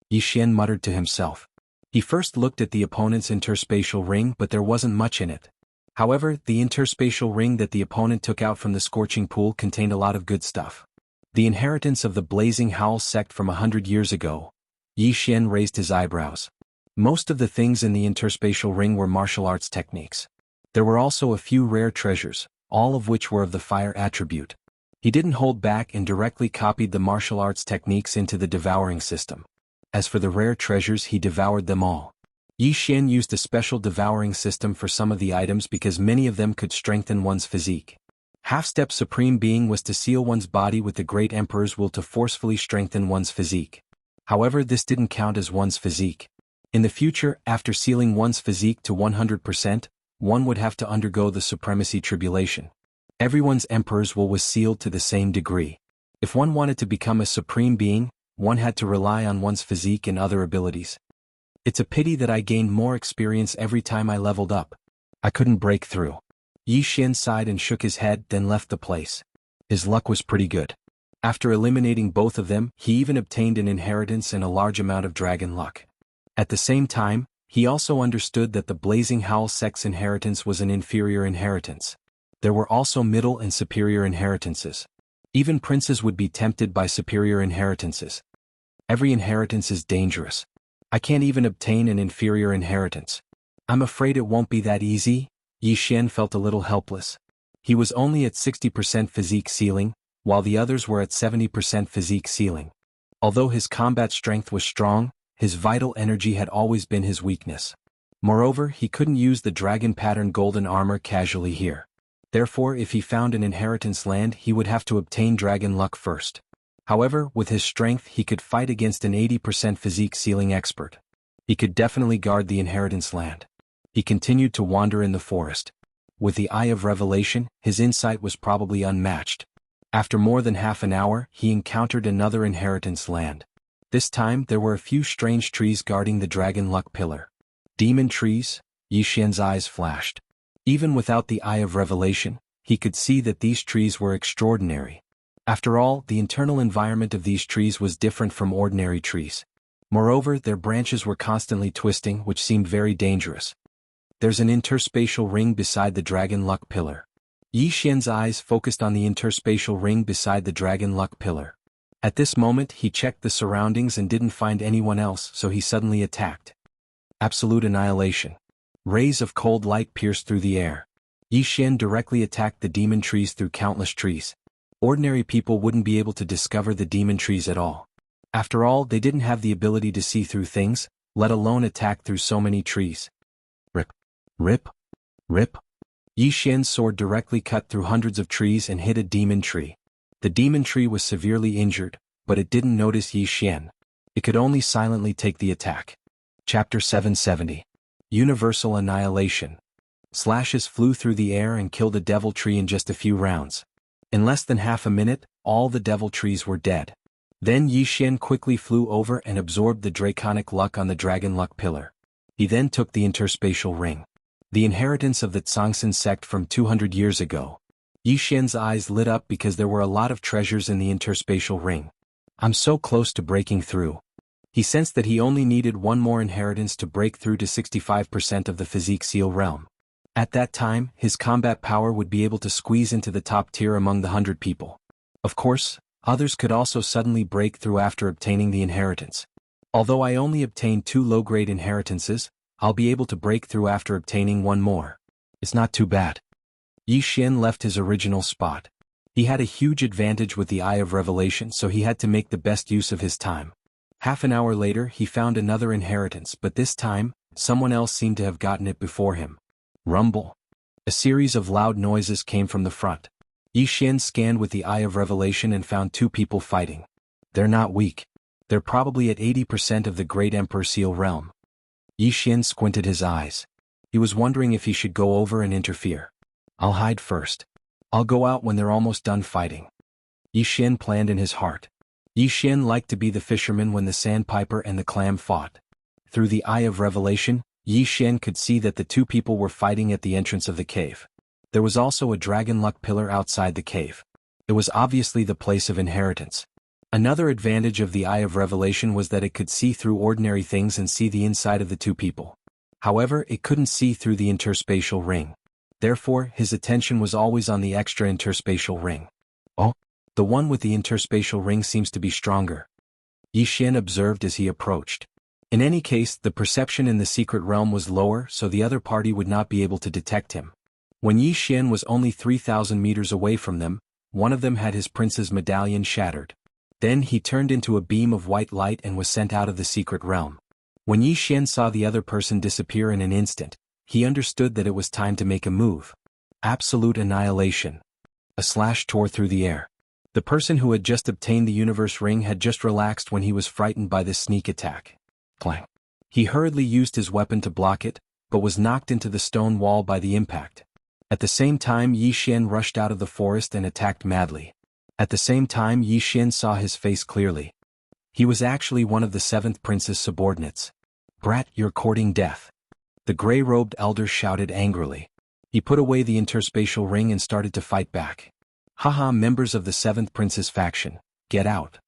Yi Xian muttered to himself. He first looked at the opponent's interspatial ring, but there wasn't much in it. However, the interspatial ring that the opponent took out from the scorching pool contained a lot of good stuff. The inheritance of the Blazing Howl sect from 100 years ago. Yi Xian raised his eyebrows. Most of the things in the interspatial ring were martial arts techniques. There were also a few rare treasures, all of which were of the fire attribute. He didn't hold back and directly copied the martial arts techniques into the devouring system. As for the rare treasures, he devoured them all. Yi Xian used a special devouring system for some of the items because many of them could strengthen one's physique. Half-step Supreme Being was to seal one's body with the Great Emperor's will to forcefully strengthen one's physique. However, this didn't count as one's physique. In the future, after sealing one's physique to 100%, one would have to undergo the Supremacy Tribulation. Everyone's Emperor's will was sealed to the same degree. If one wanted to become a Supreme Being, one had to rely on one's physique and other abilities. It's a pity that I gained more experience every time I leveled up. I couldn't break through. Yi Xian sighed and shook his head, then left the place. His luck was pretty good. After eliminating both of them, he even obtained an inheritance and a large amount of dragon luck. At the same time, he also understood that the Blazing Howl sect's inheritance was an inferior inheritance. There were also middle and superior inheritances. Even princes would be tempted by superior inheritances. Every inheritance is dangerous. I can't even obtain an inferior inheritance. I'm afraid it won't be that easy. Yi Xian felt a little helpless. He was only at 60% physique ceiling, while the others were at 70% physique ceiling. Although his combat strength was strong, his vital energy had always been his weakness. Moreover, he couldn't use the dragon pattern golden armor casually here. Therefore, if he found an inheritance land, he would have to obtain dragon luck first. However, with his strength he could fight against an 80% physique ceiling expert. He could definitely guard the inheritance land. He continued to wander in the forest. With the Eye of Revelation, his insight was probably unmatched. After more than half an hour, he encountered another inheritance land. This time there were a few strange trees guarding the Dragon Luck Pillar. Demon trees? Yi Xian's eyes flashed. Even without the Eye of Revelation, he could see that these trees were extraordinary. After all, the internal environment of these trees was different from ordinary trees. Moreover, their branches were constantly twisting, which seemed very dangerous. There's an interspatial ring beside the Dragon Luck Pillar. Yi Xian's eyes focused on the interspatial ring beside the Dragon Luck Pillar. At this moment he checked the surroundings and didn't find anyone else, so he suddenly attacked. Absolute annihilation. Rays of cold light pierced through the air. Yi Xian directly attacked the demon trees through countless trees. Ordinary people wouldn't be able to discover the demon trees at all. After all, they didn't have the ability to see through things, let alone attack through so many trees. Rip. Rip. Rip. Yi Xian's sword directly cut through hundreds of trees and hit a demon tree. The demon tree was severely injured, but it didn't notice Yi Xian. It could only silently take the attack. Chapter 770. Universal Annihilation. Slashes flew through the air and killed a devil tree in just a few rounds. In less than half a minute, all the devil trees were dead. Then Yi Xian quickly flew over and absorbed the draconic luck on the Dragon Luck Pillar. He then took the interspatial ring. The inheritance of the Zhangxin sect from 200 years ago. Yi Xian's eyes lit up because there were a lot of treasures in the interspatial ring. I'm so close to breaking through. He sensed that he only needed one more inheritance to break through to 65% of the physique seal realm. At that time, his combat power would be able to squeeze into the top tier among the 100 people. Of course, others could also suddenly break through after obtaining the inheritance. Although I only obtained 2 low-grade inheritances, I'll be able to break through after obtaining one more. It's not too bad. Yi Xian left his original spot. He had a huge advantage with the Eye of Revelation, so he had to make the best use of his time. Half an hour later he found another inheritance, but this time, someone else seemed to have gotten it before him. Rumble. A series of loud noises came from the front. Yi Xian scanned with the Eye of Revelation and found 2 people fighting. They're not weak. They're probably at 80% of the Great Emperor Seal realm. Yi Xian squinted his eyes. He was wondering if he should go over and interfere. I'll hide first. I'll go out when they're almost done fighting. Yi Xian planned in his heart. Yi Xian liked to be the fisherman when the sandpiper and the clam fought. Through the Eye of Revelation, Yi Xian could see that the 2 people were fighting at the entrance of the cave. There was also a Dragon Luck Pillar outside the cave. It was obviously the place of inheritance. Another advantage of the Eye of Revelation was that it could see through ordinary things and see the inside of the 2 people. However, it couldn't see through the interspatial ring. Therefore, his attention was always on the extra interspatial ring. Oh, the one with the interspatial ring seems to be stronger. Yi Xian observed as he approached. In any case, the perception in the secret realm was lower, so the other party would not be able to detect him. When Yi Xian was only 3,000 meters away from them, one of them had his prince's medallion shattered. Then he turned into a beam of white light and was sent out of the secret realm. When Yi Xian saw the other person disappear in an instant, he understood that it was time to make a move. Absolute annihilation. A slash tore through the air. The person who had just obtained the universe ring had just relaxed when he was frightened by this sneak attack. Clang. He hurriedly used his weapon to block it, but was knocked into the stone wall by the impact. At the same time Yi Xian rushed out of the forest and attacked madly. At the same time Yi Xian saw his face clearly. He was actually one of the 7th prince's subordinates. Brat, you're courting death. The gray-robed elder shouted angrily. He put away the interspatial ring and started to fight back. Haha, members of the 7th prince's faction, get out.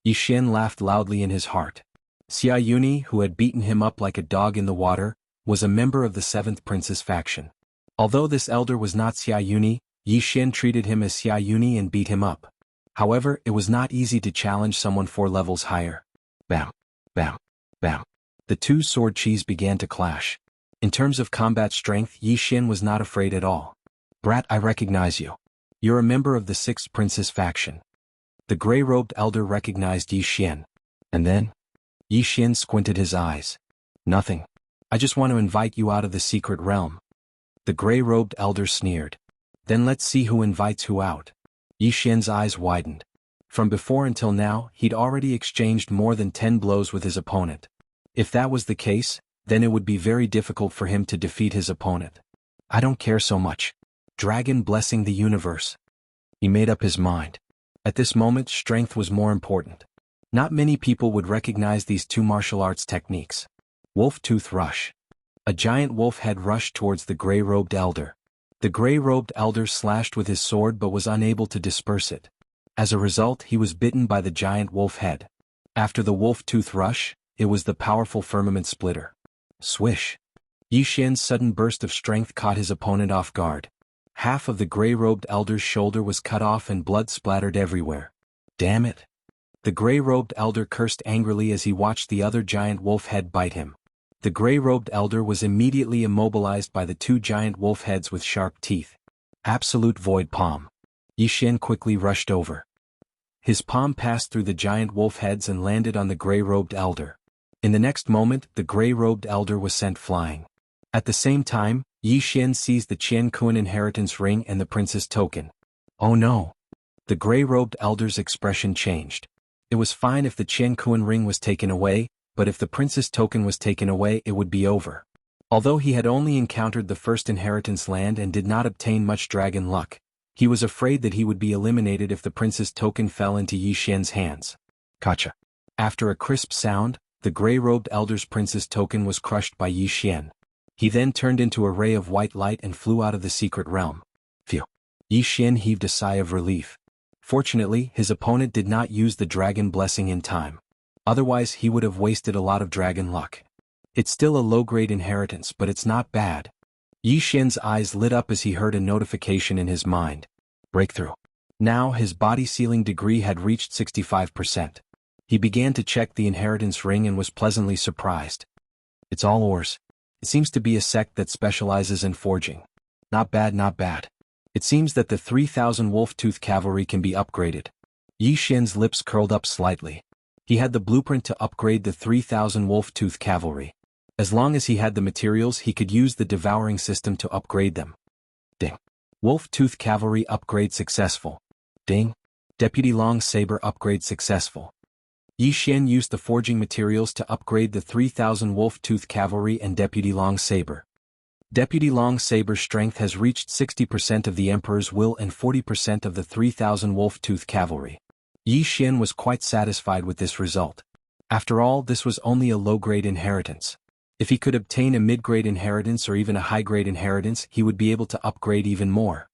Yi Xian laughed loudly in his heart. Xia Yuni, who had beaten him up like a dog in the water, was a member of the 7th prince's faction. Although this elder was not Xia Yuni, Yi Xian treated him as Xia Yuni and beat him up. However, it was not easy to challenge someone 4 levels higher. Bam, bam, bam. The 2 sword chis began to clash. In terms of combat strength, Yi Xian was not afraid at all. Brat, I recognize you. You're a member of the 6th prince's faction. The gray-robed elder recognized Yi Xian. And then? Yi Xian squinted his eyes. Nothing. I just want to invite you out of the secret realm. The gray-robed elder sneered. Then let's see who invites who out. Yi Xian's eyes widened. From before until now, he'd already exchanged more than 10 blows with his opponent. If that was the case, then it would be very difficult for him to defeat his opponent. I don't care so much. Dragon blessing the universe. He made up his mind. At this moment, strength was more important. Not many people would recognize these two martial arts techniques. Wolf Tooth Rush. A giant wolf head rushed towards the gray-robed elder. The gray-robed elder slashed with his sword but was unable to disperse it. As a result, he was bitten by the giant wolf head. After the wolf tooth rush, it was the powerful firmament splitter. Swish. Yi Xian's sudden burst of strength caught his opponent off guard. Half of the gray-robed elder's shoulder was cut off and blood splattered everywhere. Damn it. The gray-robed elder cursed angrily as he watched the other giant wolf head bite him. The gray-robed elder was immediately immobilized by the two giant wolf heads with sharp teeth. Absolute void palm. Yi Xian quickly rushed over. His palm passed through the giant wolf heads and landed on the gray-robed elder. In the next moment, the gray-robed elder was sent flying. At the same time, Yi Xian seized the Qian-Kun inheritance ring and the prince's token. Oh no! The gray-robed elder's expression changed. It was fine if the Qian-Kun ring was taken away, but if the prince's token was taken away it would be over. Although he had only encountered the first inheritance land and did not obtain much dragon luck, he was afraid that he would be eliminated if the prince's token fell into Yi Xian's hands. Gotcha. After a crisp sound, the gray-robed elder's prince's token was crushed by Yi Xian. He then turned into a ray of white light and flew out of the secret realm. Phew. Yi Xian heaved a sigh of relief. Fortunately, his opponent did not use the dragon blessing in time. Otherwise he would have wasted a lot of dragon luck. It's still a low-grade inheritance, but it's not bad. Yi Xian's eyes lit up as he heard a notification in his mind. Breakthrough. Now his body sealing degree had reached 65%. He began to check the inheritance ring and was pleasantly surprised. It's all ores. It seems to be a sect that specializes in forging. Not bad, not bad. It seems that the 3,000 wolf-tooth cavalry can be upgraded. Yi Xian's lips curled up slightly. He had the blueprint to upgrade the 3,000 wolf-tooth cavalry. As long as he had the materials, he could use the devouring system to upgrade them. Ding. Wolf-tooth cavalry upgrade successful. Ding. Deputy long saber upgrade successful. Yi Xian used the forging materials to upgrade the 3,000 wolf-tooth cavalry and deputy long saber. Deputy long saber strength has reached 60% of the emperor's will and 40% of the 3,000 wolf-tooth cavalry. Yi Xian was quite satisfied with this result. After all, this was only a low-grade inheritance. If he could obtain a mid-grade inheritance or even a high-grade inheritance, he would be able to upgrade even more.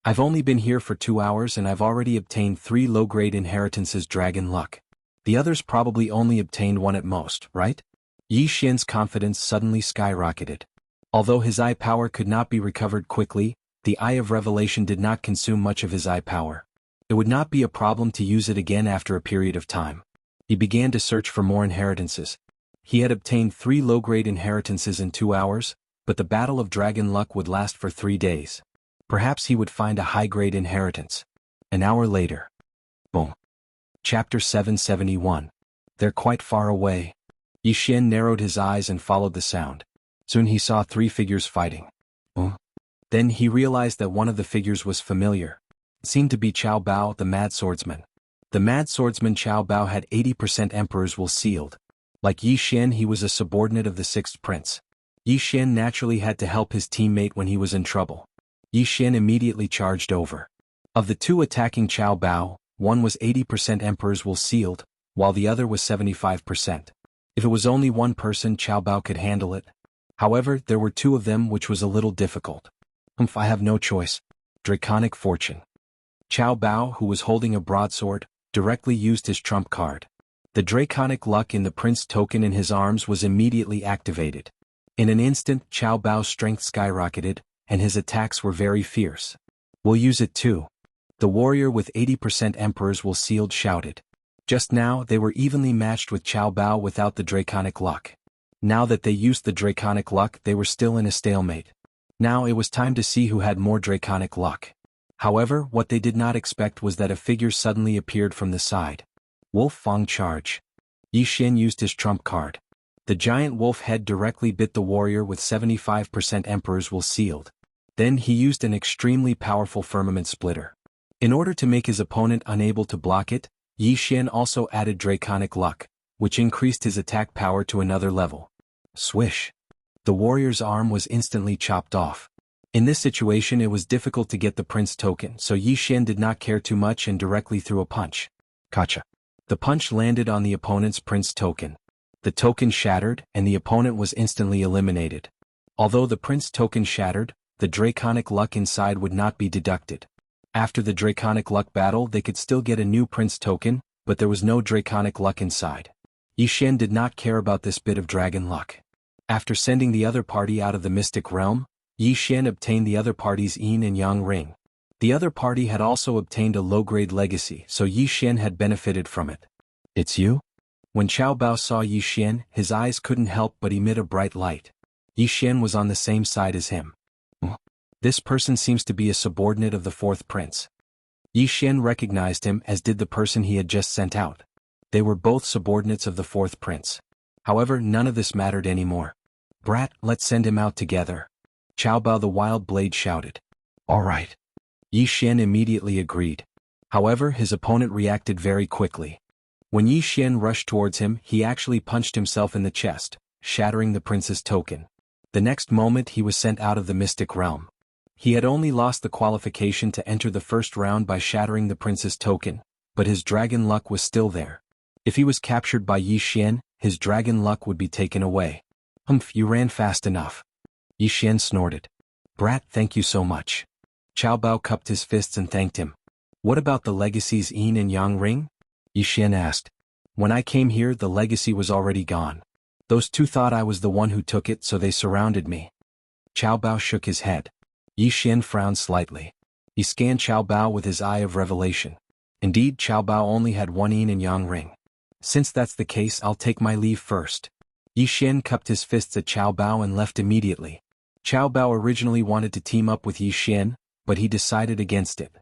I've only been here for 2 hours and I've already obtained 3 low-grade inheritances dragon luck. The others probably only obtained 1 at most, right? Yi Xian's confidence suddenly skyrocketed. Although his eye power could not be recovered quickly, the Eye of Revelation did not consume much of his eye power. It would not be a problem to use it again after a period of time. He began to search for more inheritances. He had obtained 3 low-grade inheritances in 2 hours, but the battle of dragon luck would last for 3 days. Perhaps he would find a high-grade inheritance. An hour later. Boom. Chapter 771. They're quite far away. Yi Xian narrowed his eyes and followed the sound. Soon he saw 3 figures fighting. Then he realized that one of the figures was familiar. It seemed to be Qiao Bao, the mad swordsman. The mad swordsman Qiao Bao had 80% Emperor's will sealed. Like Yi Xian, he was a subordinate of the 6th prince. Yi Xian naturally had to help his teammate when he was in trouble. Yi Xian immediately charged over. Of the 2 attacking Qiao Bao, one was 80% Emperor's will sealed, while the other was 75%. If it was only one person, Qiao Bao could handle it. However, there were 2 of them, which was a little difficult. I have no choice. Draconic Fortune. Qiao Bao, who was holding a broadsword, directly used his trump card. The draconic luck in the prince token in his arms was immediately activated. In an instant, Qiao Bao's strength skyrocketed, and his attacks were very fierce. We'll use it too. The warrior with 80% Emperor's will sealed shouted. Just now, they were evenly matched with Qiao Bao without the draconic luck. Now that they used the draconic luck, they were still in a stalemate. Now it was time to see who had more draconic luck. However, what they did not expect was that a figure suddenly appeared from the side. Wolf Fang Charge. Yi Xian used his trump card. The giant wolf head directly bit the warrior with 75% Emperor's will sealed. Then he used an extremely powerful firmament splitter. In order to make his opponent unable to block it, Yi Xian also added draconic luck, which increased his attack power to another level. Swish. The warrior's arm was instantly chopped off. In this situation it was difficult to get the prince token, so Yi Xian did not care too much and directly threw a punch. Gotcha. The punch landed on the opponent's prince token. The token shattered, and the opponent was instantly eliminated. Although the prince token shattered, the draconic luck inside would not be deducted. After the draconic luck battle they could still get a new prince token, but there was no draconic luck inside. Yi Xian did not care about this bit of dragon luck. After sending the other party out of the mystic realm, Yi Xian obtained the other party's yin and yang ring. The other party had also obtained a low-grade legacy, so Yi Xian had benefited from it. It's you? When Qiao Bao saw Yi Xian, his eyes couldn't help but emit a bright light. Yi Xian was on the same side as him. This person seems to be a subordinate of the fourth prince. Yi Xian recognized him, as did the person he had just sent out. They were both subordinates of the fourth prince. However, none of this mattered anymore. Brat, let's send him out together. Qiao Bao the Wild Blade shouted. All right. Yi Xian immediately agreed. However, his opponent reacted very quickly. When Yi Xian rushed towards him, he actually punched himself in the chest, shattering the prince's token. The next moment he was sent out of the mystic realm. He had only lost the qualification to enter the first round by shattering the prince's token, but his dragon luck was still there. If he was captured by Yi Xian, his dragon luck would be taken away. You ran fast enough. Yi Xian snorted. Brat, thank you so much. Qiao Bao cupped his fists and thanked him. What about the legacy's yin and yang ring? Yi Xian asked. When I came here the legacy was already gone. Those two thought I was the one who took it, so they surrounded me. Qiao Bao shook his head. Yi Xian frowned slightly. He scanned Qiao Bao with his eye of revelation. Indeed, Qiao Bao only had one yin and yang ring. Since that's the case, I'll take my leave first. Yi Xian cupped his fists at Qiao Bao and left immediately. Qiao Bao originally wanted to team up with Yi Xian, but he decided against it.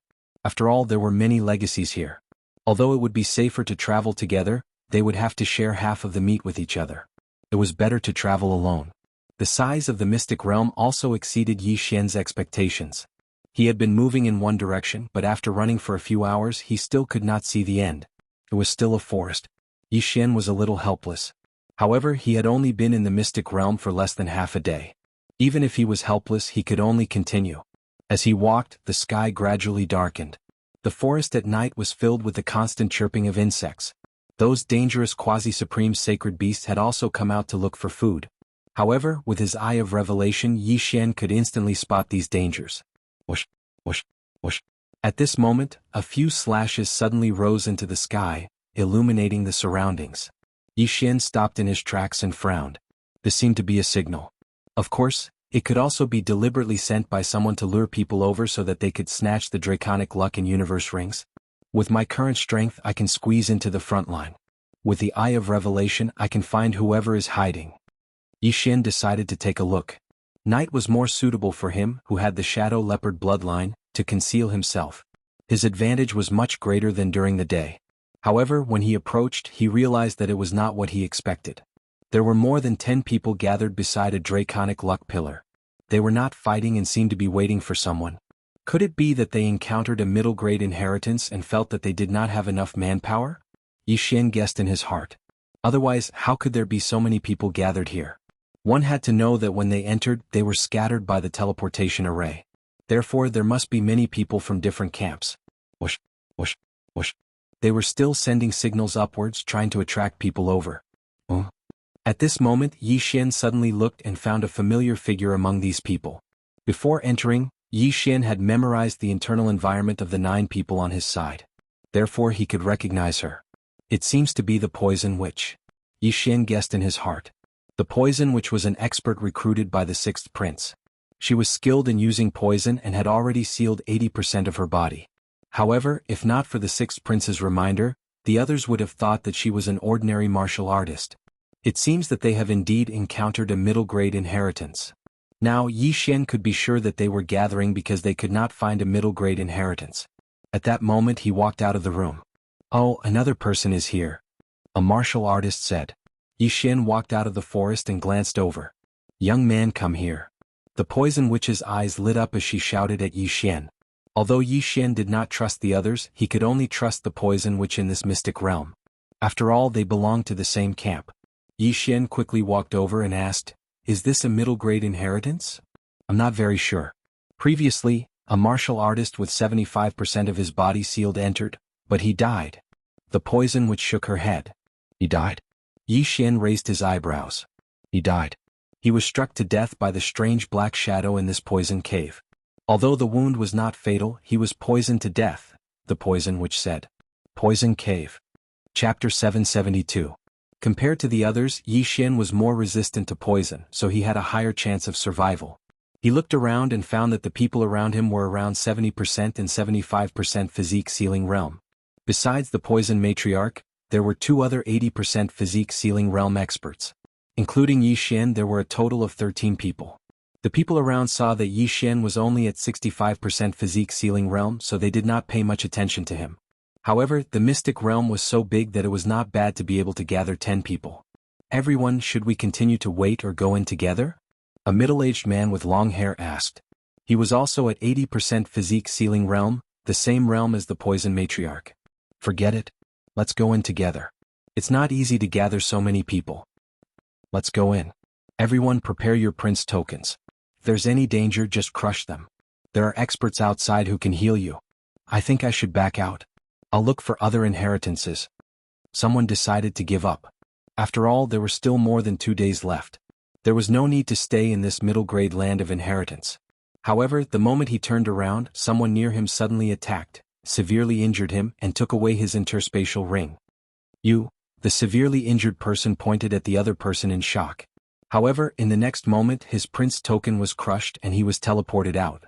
After all, there were many legacies here. Although it would be safer to travel together, they would have to share half of the meat with each other. It was better to travel alone. The size of the mystic realm also exceeded Yi Xian's expectations. He had been moving in one direction, but after running for a few hours he still could not see the end. It was still a forest. Yi Xian was a little helpless. However, he had only been in the mystic realm for less than half a day. Even if he was helpless, he could only continue. As he walked, the sky gradually darkened. The forest at night was filled with the constant chirping of insects. Those dangerous quasi-supreme sacred beasts had also come out to look for food. However, with his eye of revelation, Yi Xian could instantly spot these dangers. Whoosh, whoosh, whoosh. At this moment, a few slashes suddenly rose into the sky, illuminating the surroundings. Yi Xian stopped in his tracks and frowned. This seemed to be a signal. Of course, it could also be deliberately sent by someone to lure people over so that they could snatch the draconic luck and universe rings. With my current strength I can squeeze into the front line. With the eye of revelation I can find whoever is hiding. Yi Xian decided to take a look. Night was more suitable for him, who had the shadow leopard bloodline, to conceal himself. His advantage was much greater than during the day. However, when he approached he realized that it was not what he expected. There were more than 10 people gathered beside a draconic luck pillar. They were not fighting and seemed to be waiting for someone. Could it be that they encountered a middle-grade inheritance and felt that they did not have enough manpower? Yi Xian guessed in his heart. Otherwise, how could there be so many people gathered here? One had to know that when they entered, they were scattered by the teleportation array. Therefore, there must be many people from different camps. Whoosh, whoosh, whoosh. They were still sending signals upwards, trying to attract people over. At this moment, Yi Xian suddenly looked and found a familiar figure among these people. Before entering, Yi Xian had memorized the internal environment of the 9 people on his side. Therefore he could recognize her. It seems to be the Poison Witch. Yi Xian guessed in his heart. The Poison Witch was an expert recruited by the 6th prince. She was skilled in using poison and had already sealed 80% of her body. However, if not for the 6th prince's reminder, the others would have thought that she was an ordinary martial artist. It seems that they have indeed encountered a middle-grade inheritance. Now Yi Xian could be sure that they were gathering because they could not find a middle-grade inheritance. At that moment he walked out of the room. Oh, another person is here. A martial artist said. Yi Xian walked out of the forest and glanced over. Young man, come here. The Poison Witch's eyes lit up as she shouted at Yi Xian. Although Yi Xian did not trust the others, he could only trust the Poison Witch in this mystic realm. After all, they belonged to the same camp. Yi Xian quickly walked over and asked, "Is this a middle-grade inheritance?" "I'm not very sure." Previously, a martial artist with 75% of his body sealed entered, but he died. The poison which shook her head. He died? Yi Xian raised his eyebrows. He died. He was struck to death by the strange black shadow in this poison cave. Although the wound was not fatal, he was poisoned to death, the poison which said. Poison Cave. Chapter 772. Compared to the others, Yi Xian was more resistant to poison, so he had a higher chance of survival. He looked around and found that the people around him were around 70% and 75% physique sealing realm. Besides the poison matriarch, there were 2 other 80% physique sealing realm experts. Including Yi Xian, there were a total of 13 people. The people around saw that Yi Xian was only at 65% physique sealing realm, so they did not pay much attention to him. However, the mystic realm was so big that it was not bad to be able to gather 10 people. Everyone, should we continue to wait or go in together? A middle-aged man with long hair asked. He was also at 80% physique sealing realm, the same realm as the poison matriarch. Forget it. Let's go in together. It's not easy to gather so many people. Let's go in. Everyone prepare your prince tokens. If there's any danger, just crush them. There are experts outside who can heal you. I think I should back out. I'll look for other inheritances. Someone decided to give up. After all, there were still more than 2 days left. There was no need to stay in this middle-grade land of inheritance. However, the moment he turned around, someone near him suddenly attacked, severely injured him, and took away his interspatial ring. You, the severely injured person pointed at the other person in shock. However, in the next moment his prince token was crushed and he was teleported out.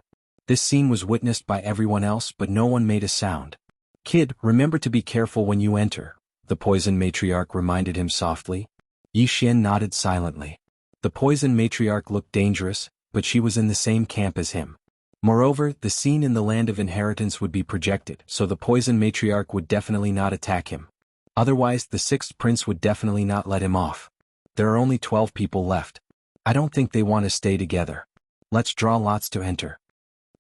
This scene was witnessed by everyone else, but no one made a sound. Kid, remember to be careful when you enter, the poison matriarch reminded him softly. Yi Xian nodded silently. The poison matriarch looked dangerous, but she was in the same camp as him. Moreover, the scene in the land of inheritance would be projected, so the poison matriarch would definitely not attack him. Otherwise, the 6th prince would definitely not let him off. There are only 12 people left. I don't think they want to stay together. Let's draw lots to enter.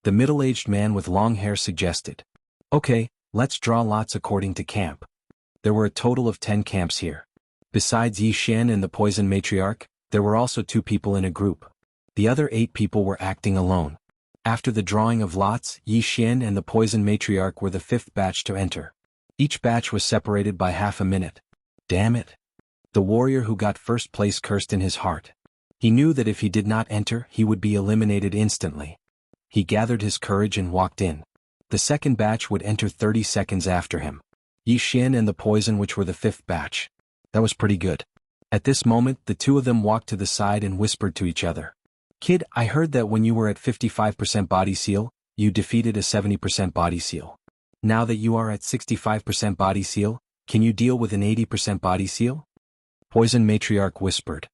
The middle-aged man with long hair suggested. Okay, let's draw lots according to camp. There were a total of 10 camps here. Besides Yi Xian and the poison matriarch, there were also 2 people in a group. The other 8 people were acting alone. After the drawing of lots, Yi Xian and the poison matriarch were the 5th batch to enter. Each batch was separated by half a minute. Damn it. The warrior who got first place cursed in his heart. He knew that if he did not enter, he would be eliminated instantly. He gathered his courage and walked in. The 2nd batch would enter 30 seconds after him. Yi Xian and the poison, which were the 5th batch. That was pretty good. At this moment, the 2 of them walked to the side and whispered to each other. Kid, I heard that when you were at 55% body seal, you defeated a 70% body seal. Now that you are at 65% body seal, can you deal with an 80% body seal? Poison matriarch whispered.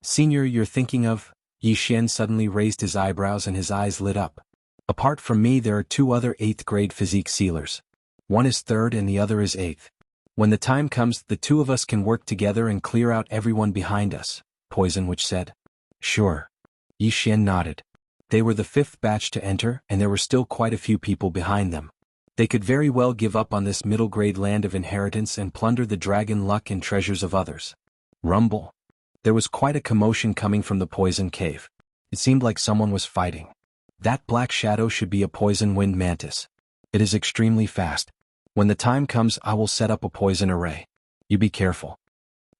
Senior, you're thinking of? Yi Xian suddenly raised his eyebrows and his eyes lit up. Apart from me, there are 2 other 8th grade physique sealers. One is 3rd and the other is 8th. When the time comes, the 2 of us can work together and clear out everyone behind us, Poison Witch said. Sure. Yi Xian nodded. They were the 5th batch to enter, and there were still quite a few people behind them. They could very well give up on this middle-grade land of inheritance and plunder the dragon luck and treasures of others. Rumble. There was quite a commotion coming from the poison cave. It seemed like someone was fighting. That black shadow should be a poison wind mantis. It is extremely fast. When the time comes, I will set up a poison array. You be careful.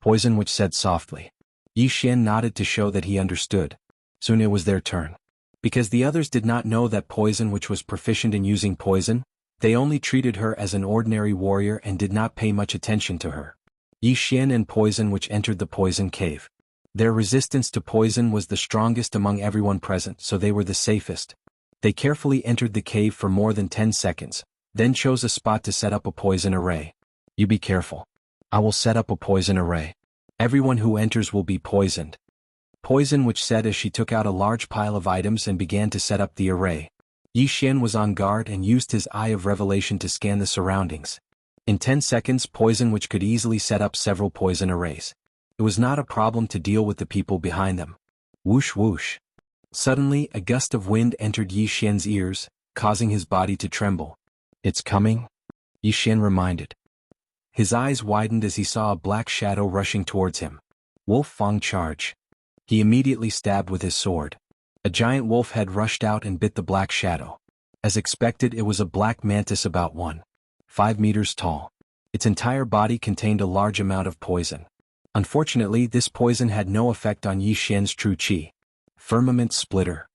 Poison Witch said softly. Yi Xian nodded to show that he understood. Soon it was their turn. Because the others did not know that Poison Witch was proficient in using poison, they only treated her as an ordinary warrior and did not pay much attention to her. Yi Xian and Poison Witch entered the poison cave. Their resistance to poison was the strongest among everyone present, so they were the safest. They carefully entered the cave for more than 10 seconds, then chose a spot to set up a poison array. You be careful. I will set up a poison array. Everyone who enters will be poisoned. Poison Witch said as she took out a large pile of items and began to set up the array. Yi Xian was on guard and used his Eye of Revelation to scan the surroundings. In 10 seconds, Poison Witch could easily set up several poison arrays. It was not a problem to deal with the people behind them. Whoosh whoosh. Suddenly, a gust of wind entered Yi Xian's ears, causing his body to tremble. It's coming? Yi Xian reminded. His eyes widened as he saw a black shadow rushing towards him. Wolf Fang charge. He immediately stabbed with his sword. A giant wolf head rushed out and bit the black shadow. As expected, it was a black mantis about 1.5 meters tall. Its entire body contained a large amount of poison. Unfortunately, this poison had no effect on Yi Xian's true qi. Firmament splitter.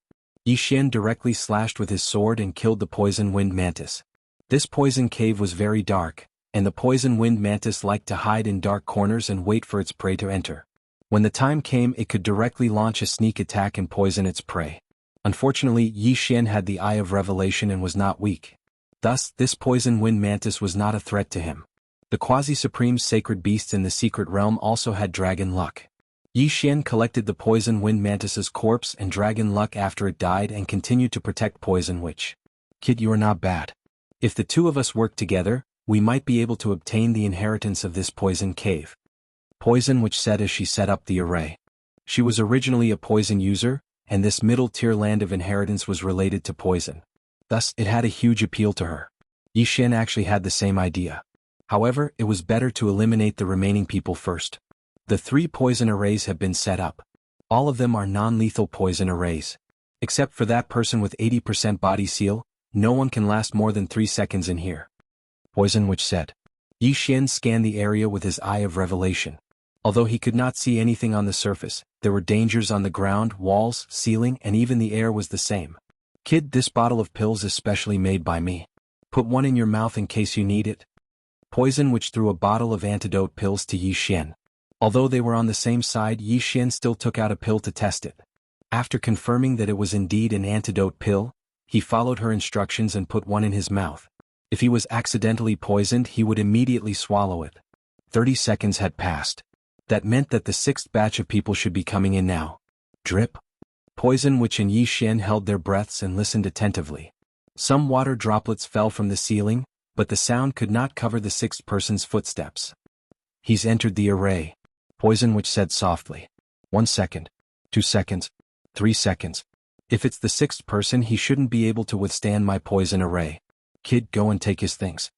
Yi Xian directly slashed with his sword and killed the poison-winged mantis. This poison cave was very dark, and the poison-winged mantis liked to hide in dark corners and wait for its prey to enter. When the time came, it could directly launch a sneak attack and poison its prey. Unfortunately, Yi Xian had the Eye of Revelation and was not weak. Thus, this poison-winged mantis was not a threat to him. The quasi-supreme sacred beasts in the secret realm also had dragon luck. Yi Xian collected the poison-winged mantis's corpse and dragon luck after it died and continued to protect Poison Witch. Kid, you are not bad. If the two of us work together, we might be able to obtain the inheritance of this poison cave. Poison Witch said as she set up the array. She was originally a poison user, and this middle-tier land of inheritance was related to poison. Thus, it had a huge appeal to her. Yi Xian actually had the same idea. However, it was better to eliminate the remaining people first. The 3 poison arrays have been set up. All of them are non-lethal poison arrays. Except for that person with 80% body seal, no one can last more than 3 seconds in here. Poison Witch said. Yi Xian scanned the area with his Eye of Revelation. Although he could not see anything on the surface, there were dangers on the ground, walls, ceiling, and even the air was the same. Kid, this bottle of pills is specially made by me. Put one in your mouth in case you need it. Poison Witch threw a bottle of antidote pills to Yi Xian. Although they were on the same side, Yi Xian still took out a pill to test it. After confirming that it was indeed an antidote pill, he followed her instructions and put one in his mouth. If he was accidentally poisoned, he would immediately swallow it. 30 seconds had passed. That meant that the 6th batch of people should be coming in now. Drip. Poison Witch and Yi Xian held their breaths and listened attentively. Some water droplets fell from the ceiling, but the sound could not cover the 6th person's footsteps. He's entered the array. Poison Witch said softly. 1 second. 2 seconds. 3 seconds. If it's the 6th person, he shouldn't be able to withstand my poison array. Kid, go and take his things.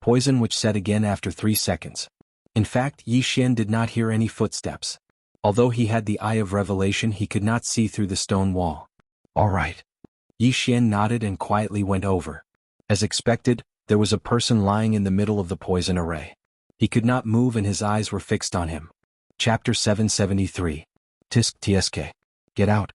Poison Witch said again after 3 seconds. In fact, Yi Xian did not hear any footsteps. Although he had the Eye of Revelation, he could not see through the stone wall. All right. Yi Xian nodded and quietly went over. As expected, there was a person lying in the middle of the poison array. He could not move and his eyes were fixed on him. Chapter 773. Tisk Tsk. Get out.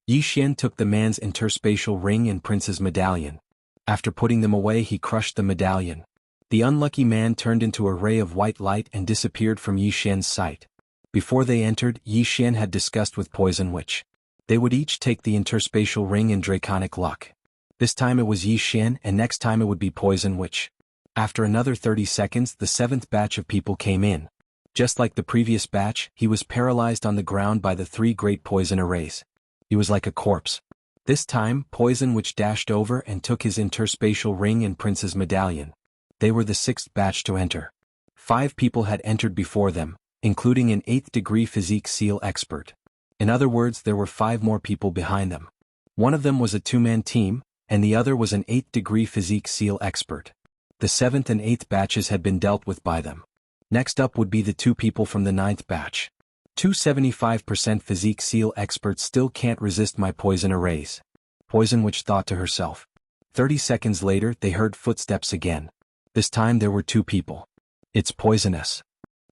Yi Xian took the man's interspatial ring and prince's medallion. After putting them away, he crushed the medallion. The unlucky man turned into a ray of white light and disappeared from Yi Xian's sight. Before they entered, Yi Xian had discussed with Poison Witch. They would each take the interspatial ring and draconic luck. This time it was Yi Xian and next time it would be Poison Witch. After another 30 seconds, the 7th batch of people came in. Just like the previous batch, he was paralyzed on the ground by the 3 great poison arrays. He was like a corpse. This time, Poison Witch dashed over and took his interspatial ring and prince's medallion. They were the 6th batch to enter. 5 people had entered before them, including an 8th degree physique seal expert. In other words, there were 5 more people behind them. One of them was a 2-man team, and the other was an 8th degree physique seal expert. The 7th and 8th batches had been dealt with by them. Next up would be the 2 people from the 9th batch. 275% physique seal experts still can't resist my poison arrays. Poison Witch thought to herself. 30 seconds later, they heard footsteps again. This time there were 2 people. It's poisonous.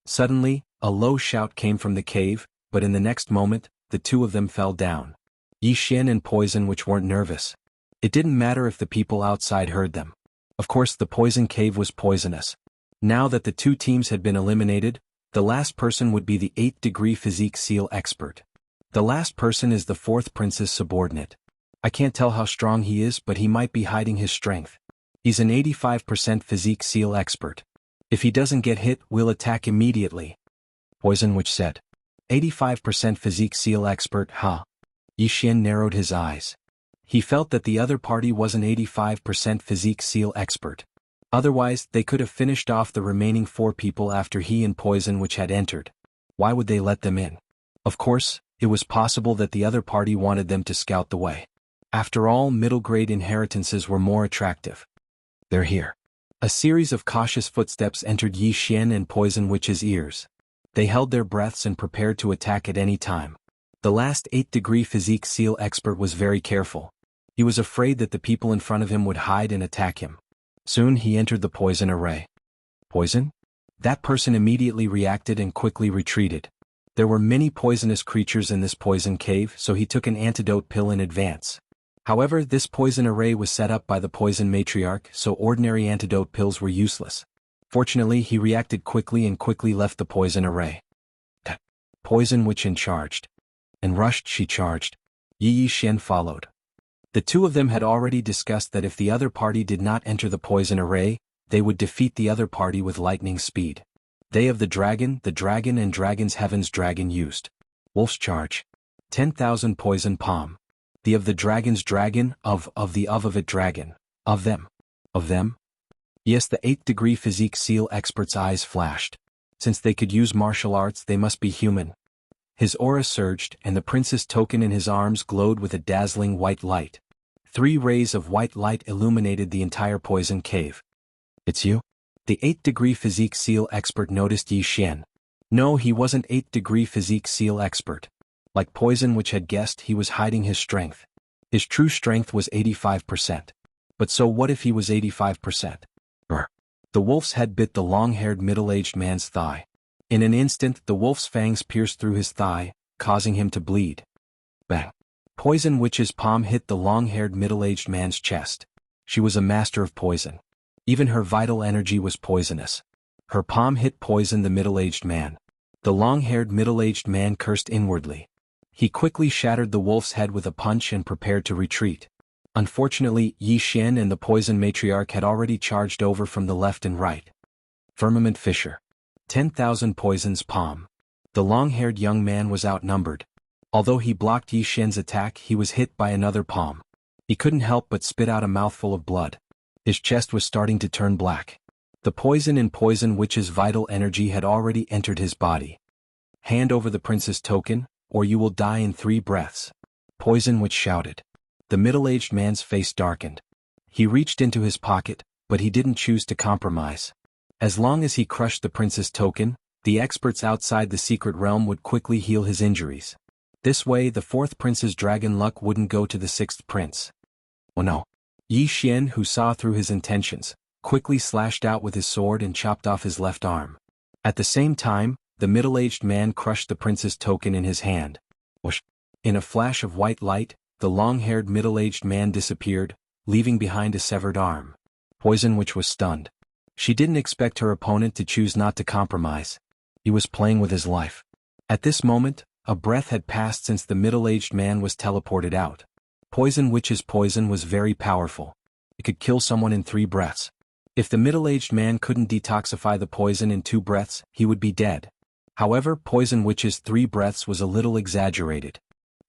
Suddenly, a low shout came from the cave, but in the next moment, the 2 of them fell down. Yi Xian and Poison Witch weren't nervous. It didn't matter if the people outside heard them. Of course, the poison cave was poisonous. Now that the 2 teams had been eliminated, the last person would be the 8th degree physique seal expert. The last person is the 4th prince's subordinate. I can't tell how strong he is, but he might be hiding his strength. He's an 85% physique seal expert. If he doesn't get hit, we'll attack immediately. Poison Witch said. 85% physique seal expert, huh? Yi Xian narrowed his eyes. He felt that the other party was an 85% physique seal expert. Otherwise, they could have finished off the remaining 4 people after he and Poison Witch had entered. Why would they let them in? Of course, it was possible that the other party wanted them to scout the way. After all, middle-grade inheritances were more attractive. They're here. A series of cautious footsteps entered Yi Xian and Poison Witch's ears. They held their breaths and prepared to attack at any time. The last 8th-degree physique seal expert was very careful. He was afraid that the people in front of him would hide and attack him. Soon he entered the poison array. Poison? That person immediately reacted and quickly retreated. There were many poisonous creatures in this poison cave, so he took an antidote pill in advance. However, this poison array was set up by the poison matriarch, so ordinary antidote pills were useless. Fortunately, he reacted quickly and quickly left the poison array. Poison witch in charged. And rushed she charged. Yi Xian followed. The two of them had already discussed that if the other party did not enter the poison array, they would defeat the other party with lightning speed. They of the dragon and dragon's heaven's dragon used. Wolf's charge. 10,000 poison palm. The of the dragon's dragon, of it dragon. Of them. Of them? Yes, the 8th-degree physique seal expert's eyes flashed. Since they could use martial arts, they must be human. His aura surged, and the prince's token in his arms glowed with a dazzling white light. 3 rays of white light illuminated the entire poison cave. It's you? The 8th-degree physique seal expert noticed Yi Xian. No, he wasn't 8th-degree physique seal expert. Like Poison Witch had guessed, he was hiding his strength. His true strength was 85%. But so what if he was 85%? The wolf's head bit the long-haired middle-aged man's thigh. In an instant, the wolf's fangs pierced through his thigh, causing him to bleed. Bang! Poison Witch's palm hit the long-haired middle-aged man's chest. She was a master of poison. Even her vital energy was poisonous. Her palm hit poisoned the middle-aged man. The long-haired middle-aged man cursed inwardly. He quickly shattered the wolf's head with a punch and prepared to retreat. Unfortunately, Yi Xian and the poison matriarch had already charged over from the left and right. Firmament Fissure. 10,000 poisons palm. The long-haired young man was outnumbered. Although he blocked Yi Xian's attack, he was hit by another palm. He couldn't help but spit out a mouthful of blood. His chest was starting to turn black. The poison in Poison Witch's vital energy had already entered his body. Hand over the prince's token, or you will die in 3 breaths. Poison Witch shouted. The middle-aged man's face darkened. He reached into his pocket, but he didn't choose to compromise. As long as he crushed the prince's token, the experts outside the secret realm would quickly heal his injuries. This way, the 4th prince's dragon luck wouldn't go to the 6th prince. Oh no. Yi Xian, who saw through his intentions, quickly slashed out with his sword and chopped off his left arm. At the same time, the middle-aged man crushed the prince's token in his hand. Whoosh! In a flash of white light, the long-haired middle-aged man disappeared, leaving behind a severed arm. Poison Witch was stunned. She didn't expect her opponent to choose not to compromise. He was playing with his life. At this moment, a breath had passed since the middle-aged man was teleported out. Poison Witch's poison was very powerful. It could kill someone in 3 breaths. If the middle-aged man couldn't detoxify the poison in 2 breaths, he would be dead. However, Poison Witch's 3 breaths was a little exaggerated.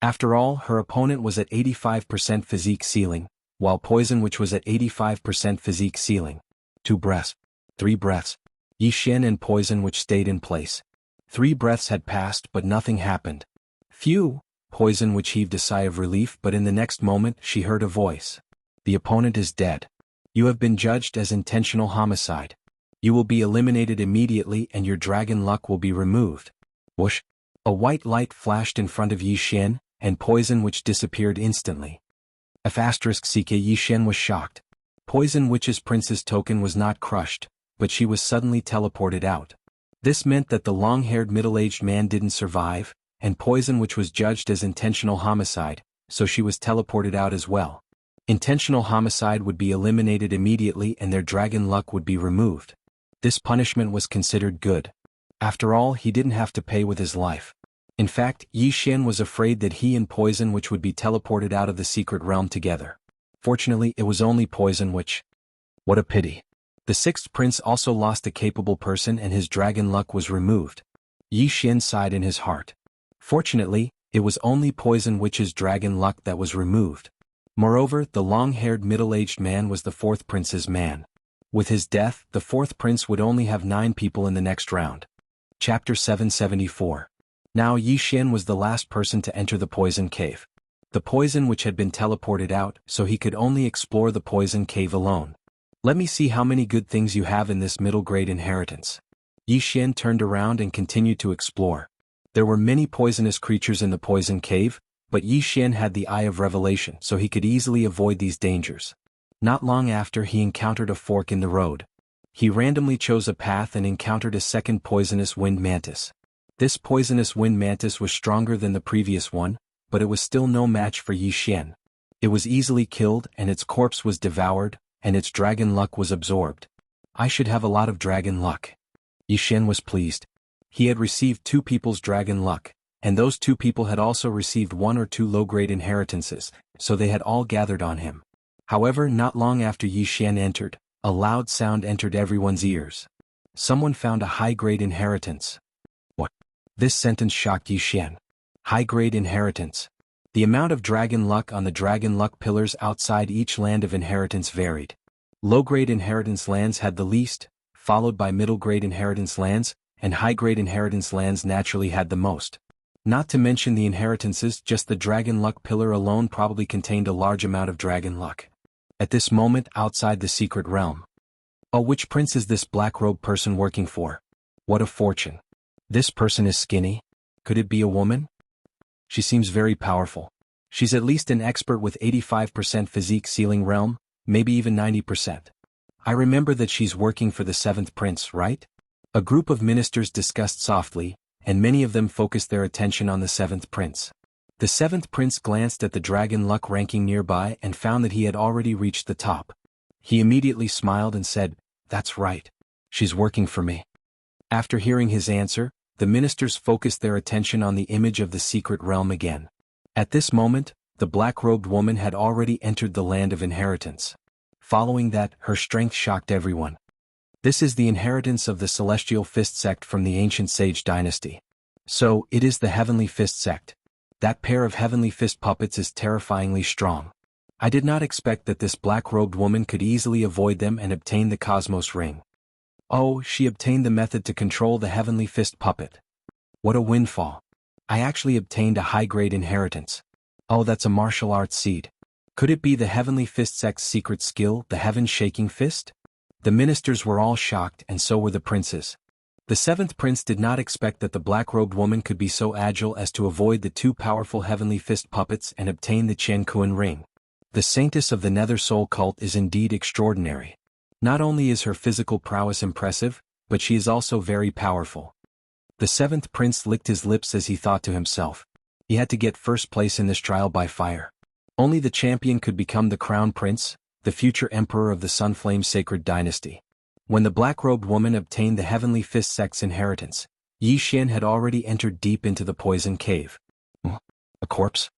After all, her opponent was at 85% physique ceiling, while Poison Witch was at 85% physique ceiling. 2 breaths. 3 breaths. Yi Xian and Poison Witch stayed in place. 3 breaths had passed but nothing happened. Phew! Poison Witch heaved a sigh of relief, but in the next moment she heard a voice. The opponent is dead. You have been judged as intentional homicide. You will be eliminated immediately and your dragon luck will be removed. Whoosh! A white light flashed in front of Yi Xian, and Poison Witch disappeared instantly. F***ck Yi Xian was shocked. Poison Witch's prince's token was not crushed, but she was suddenly teleported out. This meant that the long-haired middle-aged man didn't survive, and Poison Witch was judged as intentional homicide, so she was teleported out as well. Intentional homicide would be eliminated immediately and their dragon luck would be removed. This punishment was considered good. After all, he didn't have to pay with his life. In fact, Yi Xian was afraid that he and Poison Witch would be teleported out of the secret realm together. Fortunately, it was only Poison Witch. What a pity. The 6th prince also lost a capable person and his dragon luck was removed. Yi Xian sighed in his heart. Fortunately, it was only Poison Witch's dragon luck that was removed. Moreover, the long-haired middle-aged man was the 4th prince's man. With his death, the 4th prince would only have 9 people in the next round. Chapter 774. Now Yi Xian was the last person to enter the poison cave. The Poison Witch had been teleported out, so he could only explore the poison cave alone. Let me see how many good things you have in this middle-grade inheritance. Yi Xian turned around and continued to explore. There were many poisonous creatures in the poison cave, but Yi Xian had the Eye of Revelation so he could easily avoid these dangers. Not long after he encountered a fork in the road. He randomly chose a path and encountered a second poisonous wind mantis. This poisonous wind mantis was stronger than the previous one, but it was still no match for Yi Xian. It was easily killed and its corpse was devoured, and its dragon luck was absorbed. I should have a lot of dragon luck. Yi Xian was pleased. He had received 2 people's dragon luck, and those 2 people had also received 1 or 2 low-grade inheritances, so they had all gathered on him. However, not long after Yi Xian entered, a loud sound entered everyone's ears. Someone found a high-grade inheritance. What? This sentence shocked Yi Xian. High-grade inheritance. The amount of dragon luck on the dragon luck pillars outside each land of inheritance varied. Low-grade inheritance lands had the least, followed by middle-grade inheritance lands, and high-grade inheritance lands naturally had the most. Not to mention the inheritances, just the dragon luck pillar alone probably contained a large amount of dragon luck. At this moment outside the secret realm. Oh, which prince is this black-robed person working for? What a fortune. This person is skinny. Could it be a woman? She seems very powerful. She's at least an expert with 85% physique ceiling realm, maybe even 90%. I remember that she's working for the 7th prince, right? A group of ministers discussed softly, and many of them focused their attention on the 7th prince. The 7th prince glanced at the dragon luck ranking nearby and found that he had already reached the top. He immediately smiled and said, "That's right. She's working for me." After hearing his answer, the ministers focused their attention on the image of the secret realm again. At this moment, the black-robed woman had already entered the land of inheritance. Following that, her strength shocked everyone. This is the inheritance of the Celestial Fist sect from the ancient Sage dynasty. So, it is the Heavenly Fist sect. That pair of Heavenly Fist puppets is terrifyingly strong. I did not expect that this black-robed woman could easily avoid them and obtain the Cosmos Ring. Oh, she obtained the method to control the Heavenly Fist puppet. What a windfall. I actually obtained a high-grade inheritance. Oh, that's a martial arts seed. Could it be the Heavenly Fist sect's secret skill, the Heaven-Shaking Fist? The ministers were all shocked and so were the princes. The 7th prince did not expect that the black-robed woman could be so agile as to avoid the 2 powerful Heavenly Fist puppets and obtain the Qiankuan ring. The saintess of the Nether Soul cult is indeed extraordinary. Not only is her physical prowess impressive, but she is also very powerful. The 7th prince licked his lips as he thought to himself. He had to get first place in this trial by fire. Only the champion could become the crown prince, the future emperor of the Sunflame Sacred Dynasty. When the black-robed woman obtained the Heavenly Fist sect's inheritance, Yi Xian had already entered deep into the poison cave. A corpse?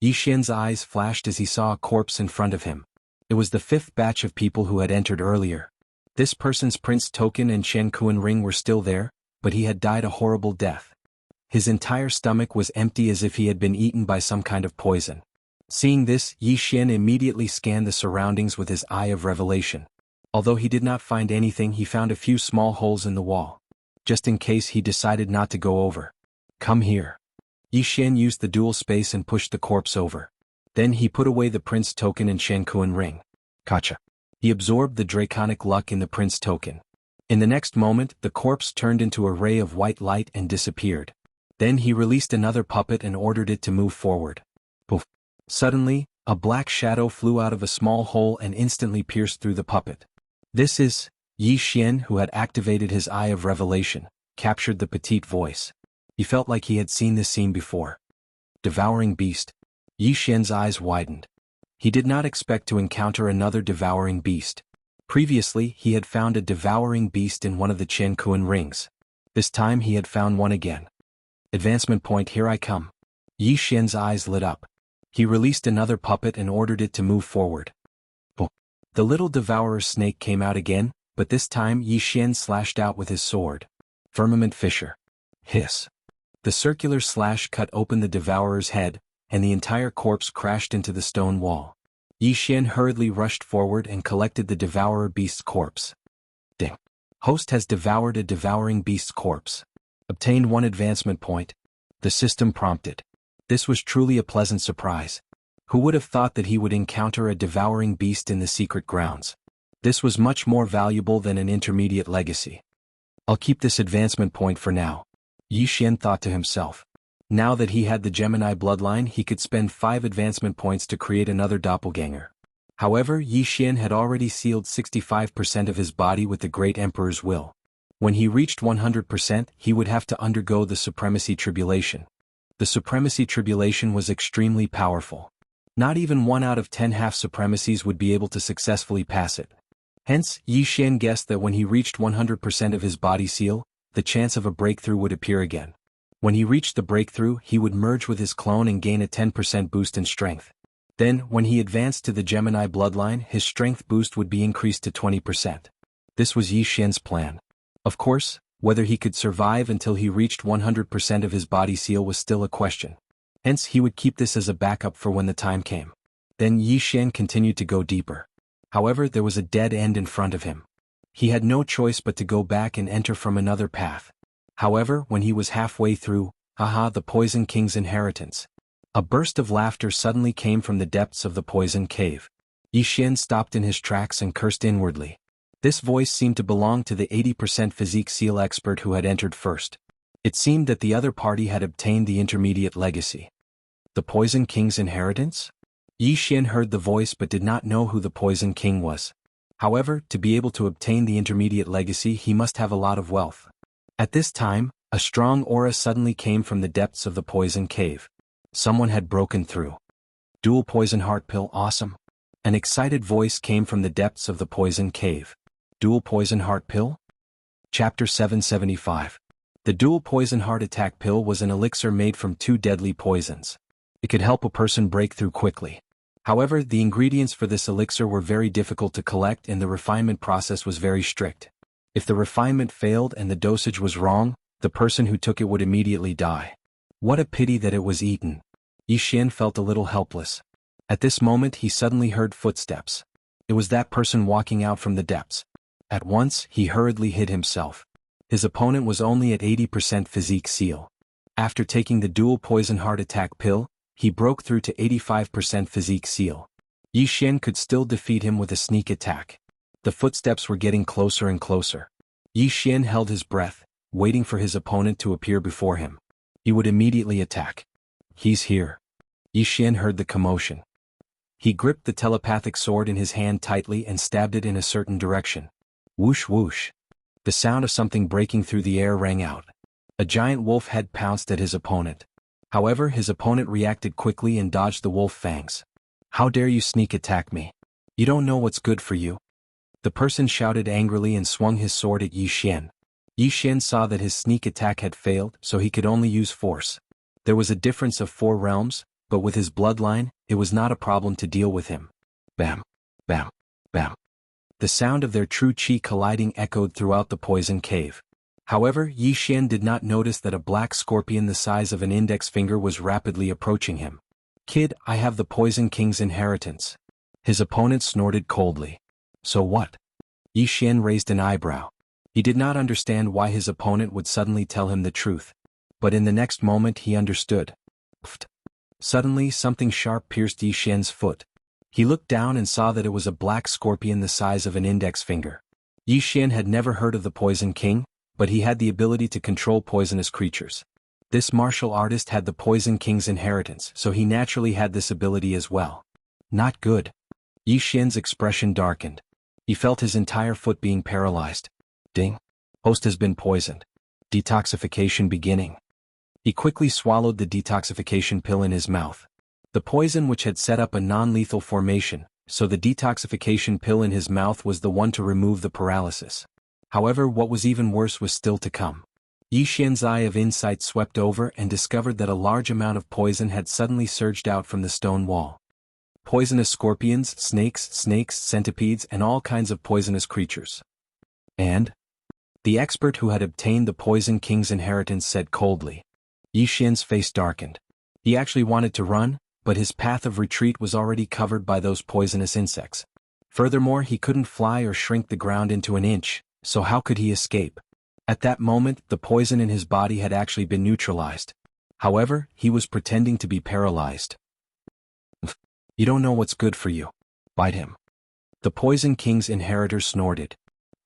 Yi Xian's eyes flashed as he saw a corpse in front of him. It was the 5th batch of people who had entered earlier. This person's prince token and Qiankuan ring were still there, but he had died a horrible death. His entire stomach was empty as if he had been eaten by some kind of poison. Seeing this, Yi Xian immediately scanned the surroundings with his Eye of Revelation. Although he did not find anything, he found a few small holes in the wall. Just in case, he decided not to go over. Come here. Yi Xian used the dual space and pushed the corpse over. Then he put away the prince token and Qiankuan ring. Gotcha. He absorbed the draconic luck in the prince token. In the next moment, the corpse turned into a ray of white light and disappeared. Then he released another puppet and ordered it to move forward. Poof. Suddenly, a black shadow flew out of a small hole and instantly pierced through the puppet. This is Yi Xian, who had activated his Eye of Revelation, captured the petite voice. He felt like he had seen this scene before. Devouring beast. Yi Xian's eyes widened. He did not expect to encounter another devouring beast. Previously, he had found a devouring beast in one of the Qiankuan rings. This time he had found one again. Advancement point, here I come. Yi Xian's eyes lit up. He released another puppet and ordered it to move forward. Oh. The little devourer snake came out again, but this time Yi Xian slashed out with his sword. Firmament Fissure. Hiss. The circular slash cut open the devourer's head, and the entire corpse crashed into the stone wall. Yi Xian hurriedly rushed forward and collected the devourer beast's corpse. Ding. Host has devoured a devouring beast's corpse. Obtained 1 advancement point. The system prompted. This was truly a pleasant surprise. Who would have thought that he would encounter a devouring beast in the secret grounds? This was much more valuable than an intermediate legacy. I'll keep this advancement point for now. Yi Xian thought to himself. Now that he had the Gemini bloodline, he could spend 5 advancement points to create another doppelganger. However, Yi Xian had already sealed 65% of his body with the Great Emperor's will. When he reached 100%, he would have to undergo the Supremacy Tribulation. The Supremacy Tribulation was extremely powerful. Not even 1 out of 10 half-supremacies would be able to successfully pass it. Hence, Yi Xian guessed that when he reached 100% of his body seal, the chance of a breakthrough would appear again. When he reached the breakthrough, he would merge with his clone and gain a 10% boost in strength. Then, when he advanced to the Gemini bloodline, his strength boost would be increased to 20%. This was Yi Xian's plan. Of course, whether he could survive until he reached 100% of his body seal was still a question. Hence, he would keep this as a backup for when the time came. Then Yi Xian continued to go deeper. However, there was a dead end in front of him. He had no choice but to go back and enter from another path. However, when he was halfway through, the Poison King's inheritance. A burst of laughter suddenly came from the depths of the poison cave. Yi Xian stopped in his tracks and cursed inwardly. This voice seemed to belong to the 80% physique seal expert who had entered first. It seemed that the other party had obtained the intermediate legacy. The Poison King's inheritance? Yi Xian heard the voice but did not know who the Poison King was. However, to be able to obtain the intermediate legacy, he must have a lot of wealth. At this time, a strong aura suddenly came from the depths of the poison cave. Someone had broken through. Dual poison heart pill, awesome. An excited voice came from the depths of the poison cave. Dual poison heart pill? Chapter 775. The dual poison heart attack pill was an elixir made from 2 deadly poisons. It could help a person break through quickly. However, the ingredients for this elixir were very difficult to collect and the refinement process was very strict. If the refinement failed and the dosage was wrong, the person who took it would immediately die. What a pity that it was eaten. Yi Xian felt a little helpless. At this moment he suddenly heard footsteps. It was that person walking out from the depths. At once, he hurriedly hid himself. His opponent was only at 80% physique seal. After taking the dual poison heart attack pill, he broke through to 85% physique seal. Yi Xian could still defeat him with a sneak attack. The footsteps were getting closer and closer. Yi Xian held his breath, waiting for his opponent to appear before him. He would immediately attack. He's here. Yi Xian heard the commotion. He gripped the telepathic sword in his hand tightly and stabbed it in a certain direction. Whoosh whoosh. The sound of something breaking through the air rang out. A giant wolf head pounced at his opponent. However, his opponent reacted quickly and dodged the wolf fangs. How dare you sneak attack me? You don't know what's good for you. The person shouted angrily and swung his sword at Yi Xian. Yi Xian saw that his sneak attack had failed, so he could only use force. There was a difference of 4 realms, but with his bloodline, it was not a problem to deal with him. Bam, bam, bam. The sound of their true chi colliding echoed throughout the poison cave. However, Yi Xian did not notice that a black scorpion the size of an index finger was rapidly approaching him. Kid, I have the Poison King's inheritance. His opponent snorted coldly. So what? Yi Xian raised an eyebrow. He did not understand why his opponent would suddenly tell him the truth. But in the next moment he understood. Pfft. Suddenly something sharp pierced Yi Xian's foot. He looked down and saw that it was a black scorpion the size of an index finger. Yi Xian had never heard of the Poison King, but he had the ability to control poisonous creatures. This martial artist had the Poison King's inheritance, so he naturally had this ability as well. Not good. Yi Xian's expression darkened. He felt his entire foot being paralyzed. Ding. Host has been poisoned. Detoxification beginning. He quickly swallowed the detoxification pill in his mouth. The poison which had set up a non-lethal formation, so the detoxification pill in his mouth was the one to remove the paralysis. However, what was even worse was still to come. Yi Xian's eye of insight swept over and discovered that a large amount of poison had suddenly surged out from the stone wall. Poisonous scorpions, snakes, centipedes, and all kinds of poisonous creatures. And? The expert who had obtained the Poison King's inheritance said coldly. Yi Xian's face darkened. He actually wanted to run, but his path of retreat was already covered by those poisonous insects. Furthermore, he couldn't fly or shrink the ground into an inch, so how could he escape? At that moment, the poison in his body had actually been neutralized. However, he was pretending to be paralyzed. You don't know what's good for you. Bite him. The Poison King's inheritor snorted.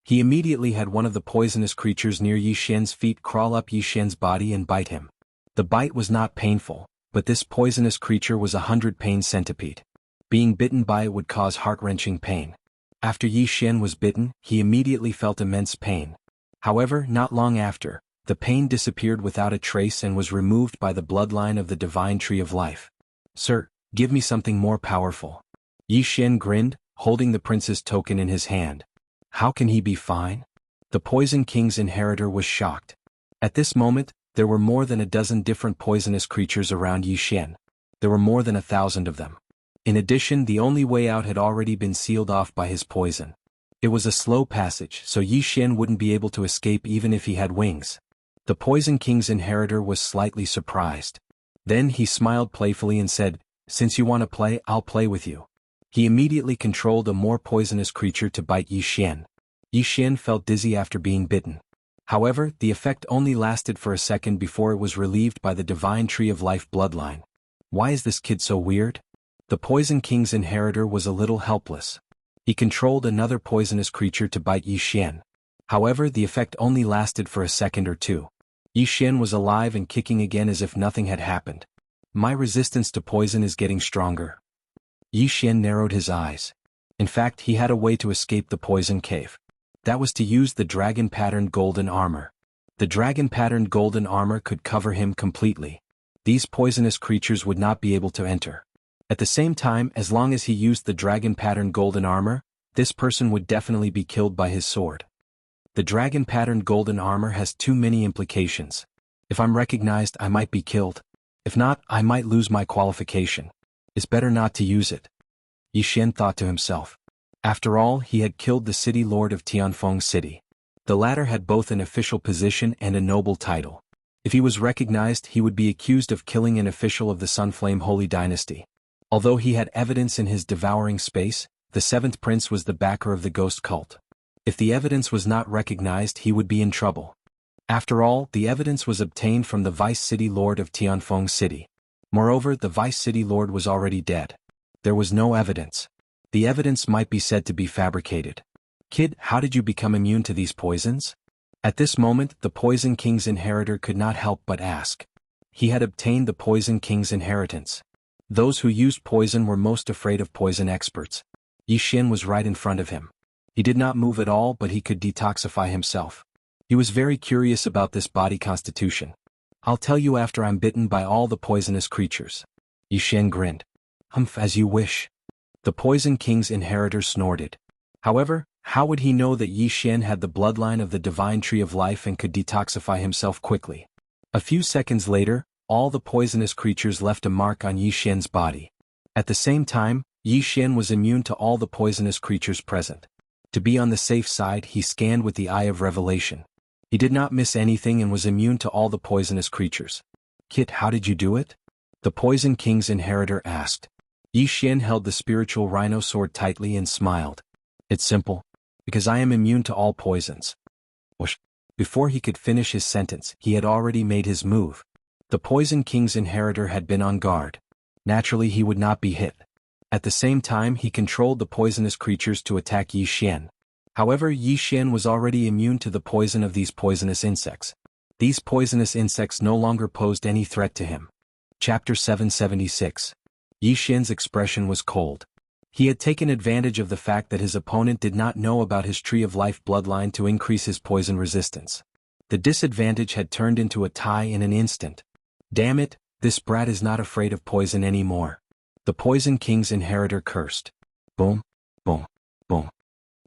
He immediately had one of the poisonous creatures near Yi Xian's feet crawl up Yi Xian's body and bite him. The bite was not painful, but this poisonous creature was a 100-pain centipede. Being bitten by it would cause heart-wrenching pain. After Yi Xian was bitten, he immediately felt immense pain. However, not long after, the pain disappeared without a trace and was removed by the bloodline of the divine tree of life. "Sir, give me something more powerful." Yi Xian grinned, holding the prince's token in his hand. How can he be fine? The Poison King's inheritor was shocked. At this moment, there were more than a dozen different poisonous creatures around Yi Xian. There were more than 1,000 of them. In addition, the only way out had already been sealed off by his poison. It was a slow passage, so Yi Xian wouldn't be able to escape even if he had wings. The Poison King's inheritor was slightly surprised. Then he smiled playfully and said, "Since you want to play, I'll play with you." He immediately controlled a more poisonous creature to bite Yi Xian. Yi Xian felt dizzy after being bitten. However, the effect only lasted for a second before it was relieved by the divine tree of life bloodline. Why is this kid so weird? The Poison King's inheritor was a little helpless. He controlled another poisonous creature to bite Yi Xian. However, the effect only lasted for a second or two. Yi Xian was alive and kicking again as if nothing had happened. My resistance to poison is getting stronger. Yi Xian narrowed his eyes. In fact, he had a way to escape the poison cave. That was to use the dragon-patterned golden armor. The dragon-patterned golden armor could cover him completely. These poisonous creatures would not be able to enter. At the same time, as long as he used the dragon-patterned golden armor, this person would definitely be killed by his sword. The dragon-patterned golden armor has too many implications. If I'm recognized, I might be killed. If not, I might lose my qualification. It's better not to use it. Yi Xian thought to himself. After all, he had killed the city lord of Tianfeng City. The latter had both an official position and a noble title. If he was recognized, he would be accused of killing an official of the Sunflame Holy Dynasty. Although he had evidence in his devouring space, the seventh prince was the backer of the ghost cult. If the evidence was not recognized, he would be in trouble. After all, the evidence was obtained from the vice city lord of Tianfeng City. Moreover, the vice city lord was already dead. There was no evidence. The evidence might be said to be fabricated. Kid, how did you become immune to these poisons? At this moment, the Poison King's inheritor could not help but ask. He had obtained the Poison King's inheritance. Those who used poison were most afraid of poison experts. Yi Xian was right in front of him. He did not move at all, but he could detoxify himself. He was very curious about this body constitution. I'll tell you after I'm bitten by all the poisonous creatures. Yi Xian grinned. Humph, as you wish. The Poison King's inheritor snorted. However, how would he know that Yi Xian had the bloodline of the divine tree of life and could detoxify himself quickly? A few seconds later, all the poisonous creatures left a mark on Yi Xian's body. At the same time, Yi Xian was immune to all the poisonous creatures present. To be on the safe side, he scanned with the eye of revelation. He did not miss anything and was immune to all the poisonous creatures. Kit, how did you do it? The Poison King's inheritor asked. Yi Xian held the spiritual rhino sword tightly and smiled. It's simple. Because I am immune to all poisons. Whoosh. Before he could finish his sentence, he had already made his move. The Poison King's inheritor had been on guard. Naturally, he would not be hit. At the same time, he controlled the poisonous creatures to attack Yi Xian. However, Yi Xian was already immune to the poison of these poisonous insects. These poisonous insects no longer posed any threat to him. Chapter 776. Yi Xian's expression was cold. He had taken advantage of the fact that his opponent did not know about his tree of life bloodline to increase his poison resistance. The disadvantage had turned into a tie in an instant. Damn it, this brat is not afraid of poison anymore. The Poison King's inheritor cursed. Boom, boom, boom.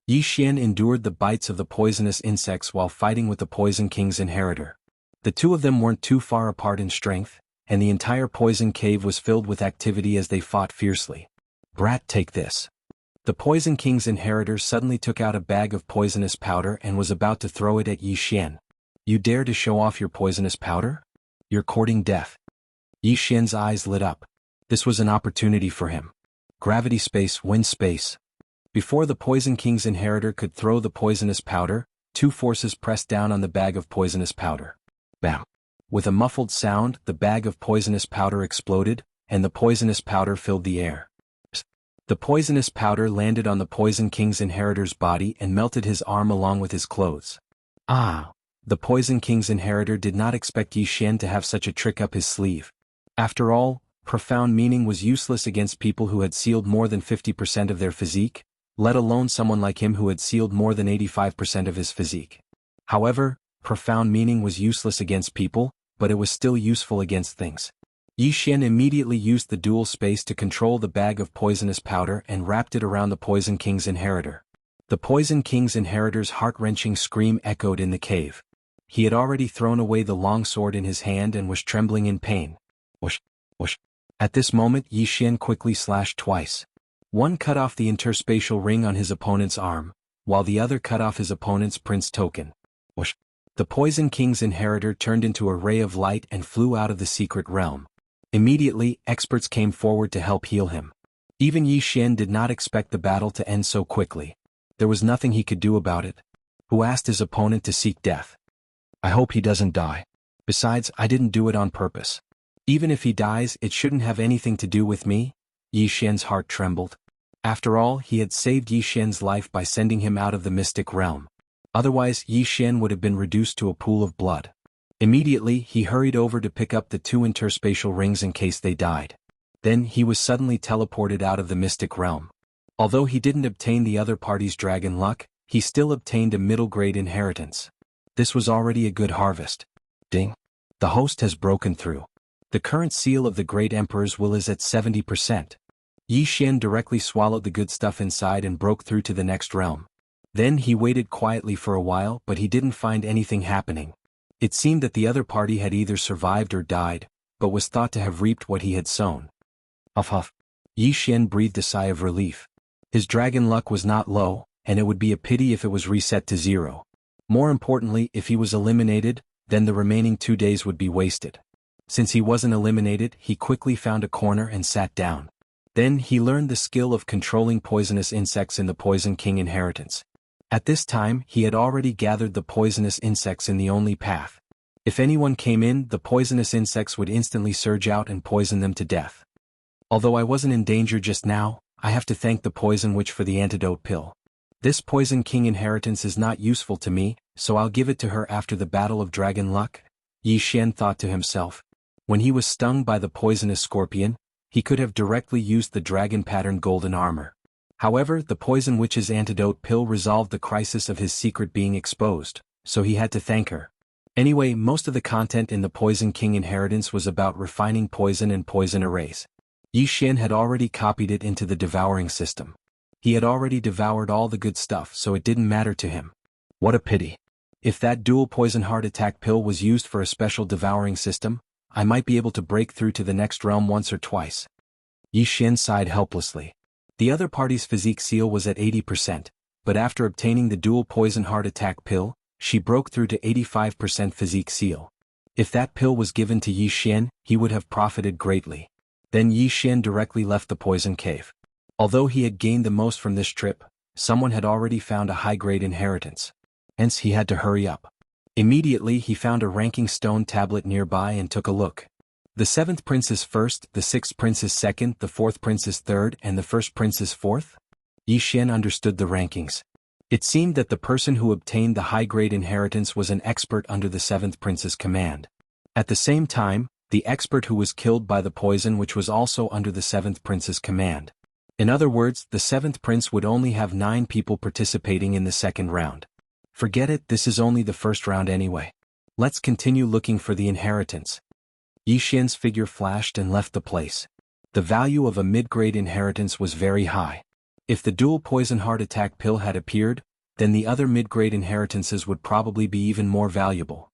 Yi Xian endured the bites of the poisonous insects while fighting with the Poison King's inheritor. The two of them weren't too far apart in strength, and the entire poison cave was filled with activity as they fought fiercely. Brat, take this. The Poison King's inheritor suddenly took out a bag of poisonous powder and was about to throw it at Yi Xian. You dare to show off your poisonous powder? You're courting death. Yi Xian's eyes lit up. This was an opportunity for him. Gravity space wins space. Before the Poison King's inheritor could throw the poisonous powder, two forces pressed down on the bag of poisonous powder. Bam! With a muffled sound, the bag of poisonous powder exploded, and the poisonous powder filled the air. The The poisonous powder landed on the Poison King's inheritor's body and melted his arm along with his clothes. Ah! The Poison King's inheritor did not expect Yi Xian to have such a trick up his sleeve. After all, profound meaning was useless against people who had sealed more than 50% of their physique, let alone someone like him who had sealed more than 85% of his physique. However, profound meaning was useless against people, but it was still useful against things. Yi Xian immediately used the dual space to control the bag of poisonous powder and wrapped it around the Poison King's inheritor. The Poison King's inheritor's heart-wrenching scream echoed in the cave. He had already thrown away the long sword in his hand and was trembling in pain. Whoosh, whoosh. At this moment Yi Xian quickly slashed twice. One cut off the interspatial ring on his opponent's arm, while the other cut off his opponent's prince token. Whoosh. The Poison King's inheritor turned into a ray of light and flew out of the secret realm. Immediately, experts came forward to help heal him. Even Yi Xian did not expect the battle to end so quickly. There was nothing he could do about it. Who asked his opponent to seek death? I hope he doesn't die. Besides, I didn't do it on purpose. Even if he dies, it shouldn't have anything to do with me. Yi Xian's heart trembled. After all, he had saved Yi Xian's life by sending him out of the mystic realm. Otherwise, Yi Xian would have been reduced to a pool of blood. Immediately, he hurried over to pick up the 2 interspatial rings in case they died. Then he was suddenly teleported out of the mystic realm. Although he didn't obtain the other party's dragon luck, he still obtained a middle-grade inheritance. This was already a good harvest. Ding! The host has broken through. The current seal of the Great Emperor's will is at 70%. Yi Xian directly swallowed the good stuff inside and broke through to the next realm. Then he waited quietly for a while, but he didn't find anything happening. It seemed that the other party had either survived or died, but was thought to have reaped what he had sown. Huff huff. Yi Xian breathed a sigh of relief. His dragon luck was not low, and it would be a pity if it was reset to 0. More importantly, if he was eliminated, then the remaining 2 days would be wasted. Since he wasn't eliminated, he quickly found a corner and sat down. Then he learned the skill of controlling poisonous insects in the Poison King inheritance. At this time, he had already gathered the poisonous insects in the only path. If anyone came in, the poisonous insects would instantly surge out and poison them to death. Although I wasn't in danger just now, I have to thank the Poison Witch for the antidote pill. This Poison King inheritance is not useful to me, so I'll give it to her after the Battle of Dragon Luck, Yi Xian thought to himself. When he was stung by the poisonous scorpion, he could have directly used the dragon-patterned golden armor. However, the Poison Witch's antidote pill resolved the crisis of his secret being exposed, so he had to thank her. Anyway, most of the content in the Poison King inheritance was about refining poison and poison arrays. Yi Xian had already copied it into the devouring system. He had already devoured all the good stuff, so it didn't matter to him. What a pity. If that dual poison heart attack pill was used for a special devouring system, I might be able to break through to the next realm once or twice. Yi Xian sighed helplessly. The other party's physique seal was at 80%, but after obtaining the dual poison heart attack pill, she broke through to 85% physique seal. If that pill was given to Yi Xian, he would have profited greatly. Then Yi Xian directly left the poison cave. Although he had gained the most from this trip, someone had already found a high-grade inheritance. Hence he had to hurry up. Immediately he found a ranking stone tablet nearby and took a look. The 7th prince is 1st, the 6th prince is 2nd, the 4th prince is 3rd, and the 1st prince is 4th? Yi Xian understood the rankings. It seemed that the person who obtained the high-grade inheritance was an expert under the 7th prince's command. At the same time, the expert who was killed by the poison which was also under the 7th prince's command. In other words, the 7th prince would only have 9 people participating in the second round. Forget it, this is only the first round anyway. Let's continue looking for the inheritance. Yi Xian's figure flashed and left the place. The value of a mid-grade inheritance was very high. If the dual poison heart attack pill had appeared, then the other mid-grade inheritances would probably be even more valuable.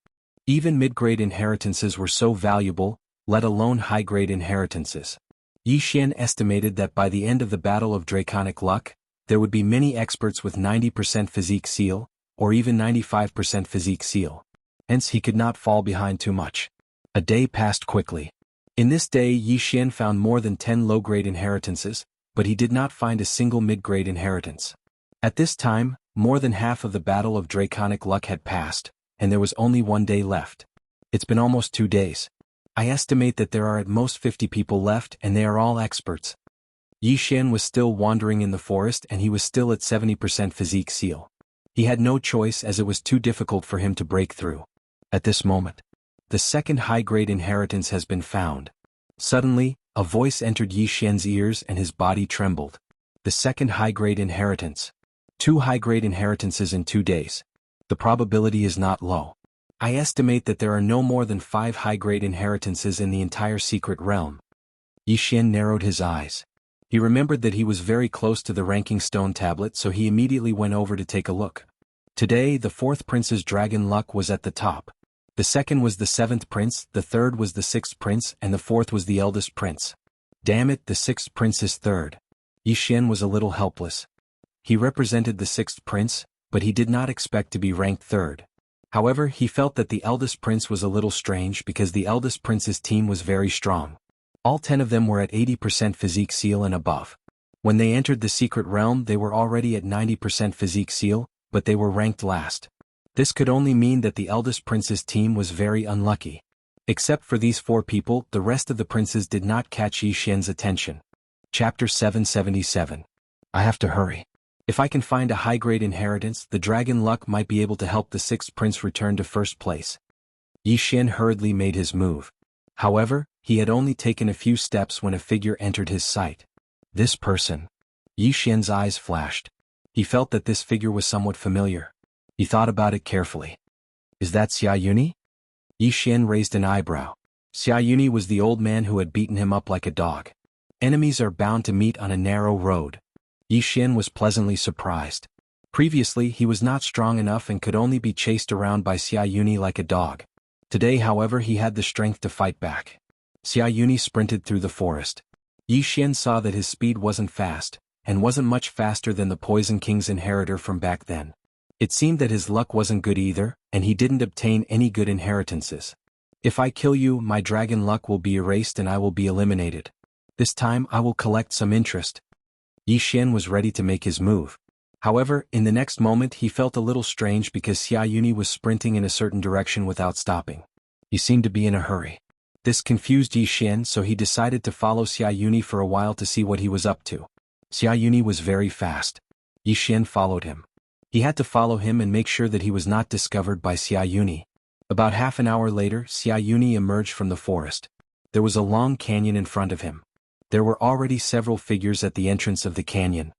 Even mid-grade inheritances were so valuable, let alone high-grade inheritances. Yi Xian estimated that by the end of the Battle of Draconic Luck, there would be many experts with 90% physique seal, or even 95% physique seal. Hence he could not fall behind too much. A day passed quickly. In this day Yi Xian found more than 10 low-grade inheritances, but he did not find a single mid-grade inheritance. At this time, more than half of the Battle of Draconic Luck had passed, and there was only 1 day left. It's been almost 2 days. I estimate that there are at most 50 people left and they are all experts. Yi Xian was still wandering in the forest and he was still at 70% physique seal. He had no choice as it was too difficult for him to break through. At this moment, the second high-grade inheritance has been found. Suddenly, a voice entered Yi Xian's ears and his body trembled. The second high-grade inheritance. 2 high-grade inheritances in 2 days. The probability is not low. I estimate that there are no more than 5 high-grade inheritances in the entire secret realm. Yi Xian narrowed his eyes. He remembered that he was very close to the ranking stone tablet, so he immediately went over to take a look. Today, the 4th prince's dragon luck was at the top. The 2nd was the 7th prince, the 3rd was the 6th prince, and the 4th was the eldest prince. Damn it, the 6th prince is 3rd. Yi Xian was a little helpless. He represented the 6th prince, but he did not expect to be ranked 3rd. However, he felt that the eldest prince was a little strange because the eldest prince's team was very strong. All 10 of them were at 80% physique seal and above. When they entered the secret realm, they were already at 90% physique seal, but they were ranked last. This could only mean that the eldest prince's team was very unlucky. Except for these 4 people, the rest of the princes did not catch Yi Xian's attention. Chapter 777. I have to hurry. If I can find a high-grade inheritance, the dragon luck might be able to help the 6th prince return to 1st place. Yi Xian hurriedly made his move. However, he had only taken a few steps when a figure entered his sight. This person. Yi Xian's eyes flashed. He felt that this figure was somewhat familiar. He thought about it carefully. Is that Xia Yuni? Yi Xian raised an eyebrow. Xia Yuni was the old man who had beaten him up like a dog. Enemies are bound to meet on a narrow road. Yi Xian was pleasantly surprised. Previously, he was not strong enough and could only be chased around by Xia Yuni like a dog. Today, however, he had the strength to fight back. Xia Yuni sprinted through the forest. Yi Xian saw that his speed wasn't fast, and wasn't much faster than the Poison King's inheritor from back then. It seemed that his luck wasn't good either, and he didn't obtain any good inheritances. If I kill you, my dragon luck will be erased and I will be eliminated. This time I will collect some interest. Yi Xian was ready to make his move. However, in the next moment he felt a little strange because Xia Yuni was sprinting in a certain direction without stopping. He seemed to be in a hurry. This confused Yi Xian, so he decided to follow Xia Yuni for a while to see what he was up to. Xia Yuni was very fast. Yi Xian followed him. He had to follow him and make sure that he was not discovered by Xia Yuni. About half an hour later, Xia Yuni emerged from the forest. There was a long canyon in front of him. There were already several figures at the entrance of the canyon.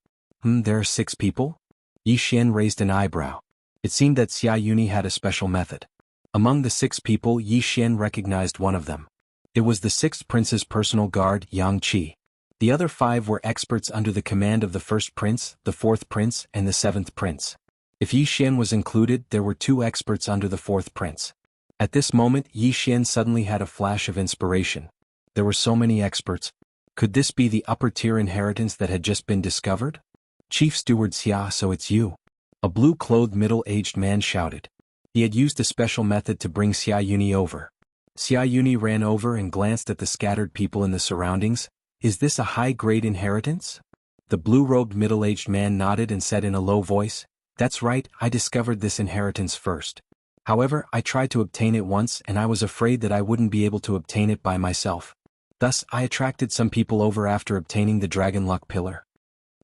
There are 6 people? Yi Xian raised an eyebrow. It seemed that Xia Yuni had a special method. Among the 6 people, Yi Xian recognized one of them. It was the 6th prince's personal guard, Yang Qi. The other 5 were experts under the command of the 1st prince, the 4th prince, and the 7th prince. If Yi Xian was included, there were 2 experts under the 4th prince. At this moment, Yi Xian suddenly had a flash of inspiration. There were so many experts. Could this be the upper-tier inheritance that had just been discovered? Chief Steward Xia, so it's you. A blue-clothed middle-aged man shouted. He had used a special method to bring Xia Yuni over. Xia Yuni ran over and glanced at the scattered people in the surroundings. Is this a high-grade inheritance? The blue-robed middle-aged man nodded and said in a low voice, That's right, I discovered this inheritance first. However, I tried to obtain it once and I was afraid that I wouldn't be able to obtain it by myself. Thus, I attracted some people over after obtaining the Dragon Luck Pillar.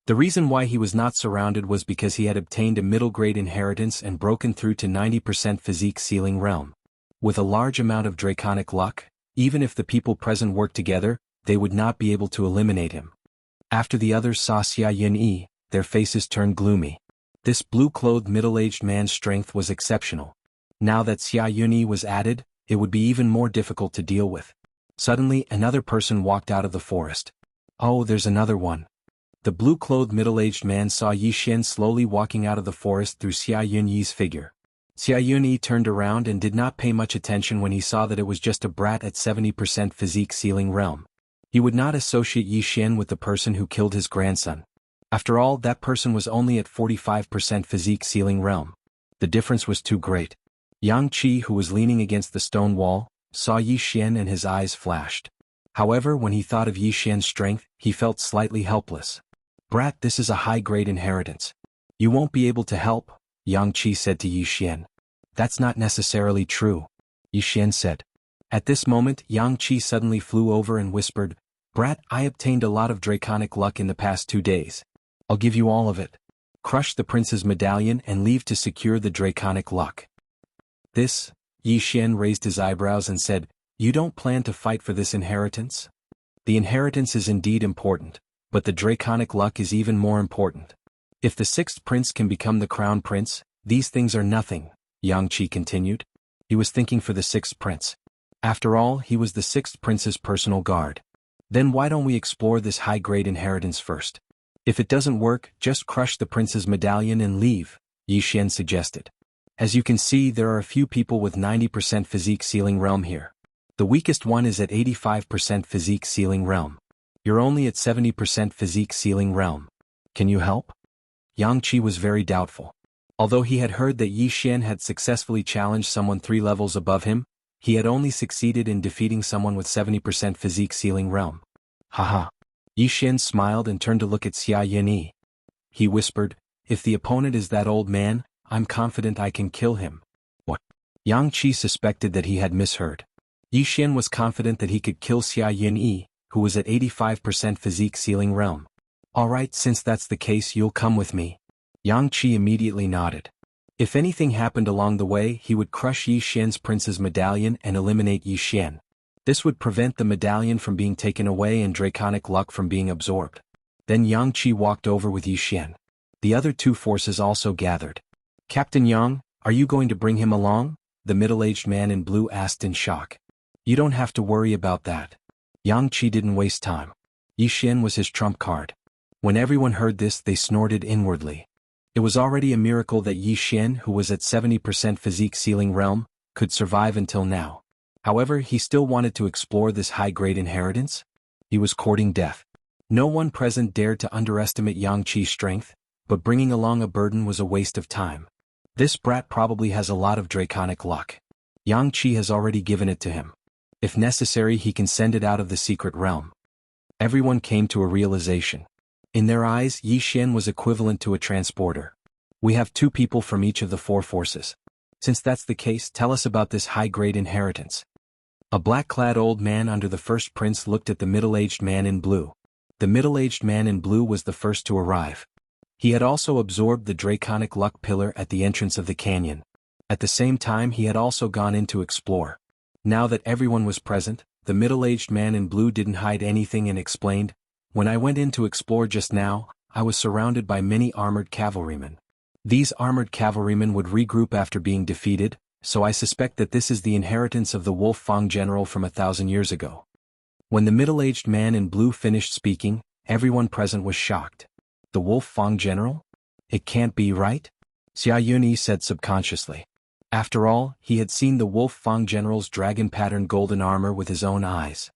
The reason why he was not surrounded was because he had obtained a middle-grade inheritance and broken through to 90% physique ceiling realm. With a large amount of draconic luck, even if the people present worked together, they would not be able to eliminate him. After the others saw Xia Yunyi, their faces turned gloomy. This blue-clothed middle-aged man's strength was exceptional. Now that Xia Yunyi was added, it would be even more difficult to deal with. Suddenly, another person walked out of the forest. Oh, there's another one. The blue-clothed middle-aged man saw Yi Xian slowly walking out of the forest through Xia Yunyi's figure. Xia Yunyi turned around and did not pay much attention when he saw that it was just a brat at 70% physique ceiling realm. He would not associate Yi Xian with the person who killed his grandson. After all, that person was only at 45% physique ceiling realm. The difference was too great. Yang Qi, who was leaning against the stone wall, saw Yi Xian and his eyes flashed. However, when he thought of Yi Xian's strength, he felt slightly helpless. Brat, this is a high-grade inheritance. You won't be able to help, Yang Qi said to Yi Xian. That's not necessarily true, Yi Xian said. At this moment, Yang Qi suddenly flew over and whispered, Brat, I obtained a lot of draconic luck in the past 2 days. I'll give you all of it. Crush the prince's medallion and leave to secure the draconic luck. This, Yi Xian raised his eyebrows and said, you don't plan to fight for this inheritance? The inheritance is indeed important, but the draconic luck is even more important. If the 6th prince can become the crown prince, these things are nothing, Yang Qi continued. He was thinking for the 6th prince. After all, he was the 6th prince's personal guard. Then why don't we explore this high-grade inheritance first? If it doesn't work, just crush the prince's medallion and leave, Yi Xian suggested. As you can see, there are a few people with 90% physique ceiling realm here. The weakest one is at 85% physique ceiling realm. You're only at 70% physique ceiling realm. Can you help? Yang Qi was very doubtful. Although he had heard that Yi Xian had successfully challenged someone 3 levels above him, he had only succeeded in defeating someone with 70% physique ceiling realm. Haha. Yi Xian smiled and turned to look at Xia Yunyi. He whispered, if the opponent is that old man, I'm confident I can kill him. What? Yang Qi suspected that he had misheard. Yi Xian was confident that he could kill Xia Yunyi, who was at 85% physique ceiling realm. Alright, since that's the case, you'll come with me. Yang Qi immediately nodded. If anything happened along the way, he would crush Yi Xian's prince's medallion and eliminate Yi Xian. This would prevent the medallion from being taken away and draconic luck from being absorbed. Then Yang Qi walked over with Yi Xian. The other 2 forces also gathered. Captain Yang, are you going to bring him along? The middle-aged man in blue asked in shock. You don't have to worry about that. Yang Qi didn't waste time. Yi Xian was his trump card. When everyone heard this, they snorted inwardly. It was already a miracle that Yi Xian, who was at 70% physique ceiling realm, could survive until now. However, he still wanted to explore this high-grade inheritance. He was courting death. No one present dared to underestimate Yang Qi's strength, but bringing along a burden was a waste of time. This brat probably has a lot of draconic luck. Yang Qi has already given it to him. If necessary, he can send it out of the secret realm. Everyone came to a realization. In their eyes, Yi Xian was equivalent to a transporter. We have 2 people from each of the 4 forces. Since that's the case, tell us about this high-grade inheritance. A black-clad old man under the 1st prince looked at the middle-aged man in blue. The middle-aged man in blue was the first to arrive. He had also absorbed the draconic luck pillar at the entrance of the canyon. At the same time, he had also gone in to explore. Now that everyone was present, the middle-aged man in blue didn't hide anything and explained, when I went in to explore just now, I was surrounded by many armored cavalrymen. These armored cavalrymen would regroup after being defeated, so I suspect that this is the inheritance of the Wolf Fang general from 1,000 years ago. When the middle-aged man in blue finished speaking, everyone present was shocked. The Wolf Fang general? It can't be right? Xia Yunyi said subconsciously. After all, he had seen the Wolf Fang general's dragon-patterned golden armor with his own eyes.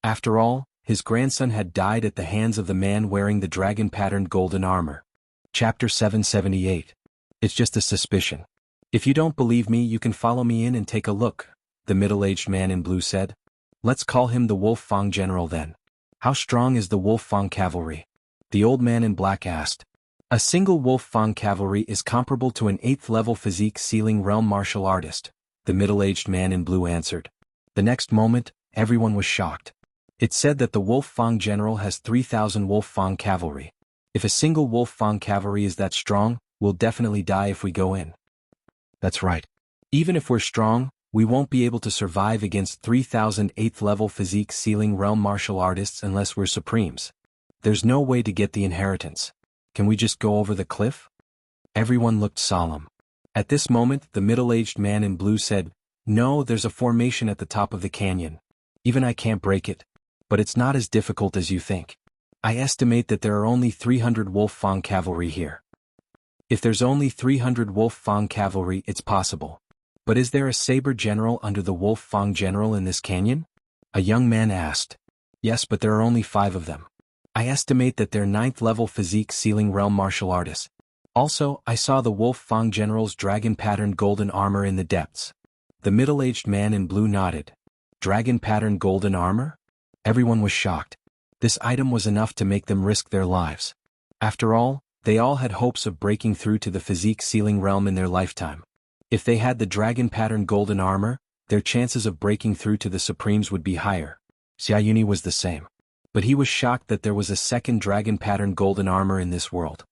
After all, his grandson had died at the hands of the man wearing the dragon-patterned golden armor. Chapter 778. It's just a suspicion. If you don't believe me, you can follow me in and take a look, the middle-aged man in blue said. Let's call him the Wolf Fang general then. How strong is the Wolf Fang cavalry? The old man in black asked. A single Wolf Fang cavalry is comparable to an 8th-level physique ceiling realm martial artist, the middle-aged man in blue answered. The next moment, everyone was shocked. It said that the Wolf Fang general has 3,000 Wolf Fang cavalry. If a single Wolf Fang cavalry is that strong, we'll definitely die if we go in. That's right. Even if we're strong, we won't be able to survive against 3,000 8th-level physique ceiling realm martial artists unless we're supremes. There's no way to get the inheritance. Can we just go over the cliff? Everyone looked solemn. At this moment, the middle-aged man in blue said, No, there's a formation at the top of the canyon. Even I can't break it. But it's not as difficult as you think. I estimate that there are only 300 Wolf Fang cavalry here. If there's only 300 Wolf Fang cavalry, it's possible. But is there a saber general under the Wolf Fang general in this canyon? A young man asked. Yes, but there are only 5 of them. I estimate that they're 9th-level physique ceiling realm martial artists. Also, I saw the Wolf Fang general's dragon-patterned golden armor in the depths. The middle-aged man in blue nodded. Dragon-patterned golden armor? Everyone was shocked. This item was enough to make them risk their lives. After all, they all had hopes of breaking through to the physique ceiling realm in their lifetime. If they had the dragon-patterned golden armor, their chances of breaking through to the Supremes would be higher. Xia Yunyi was the same. But he was shocked that there was a second dragon-patterned golden armor in this world.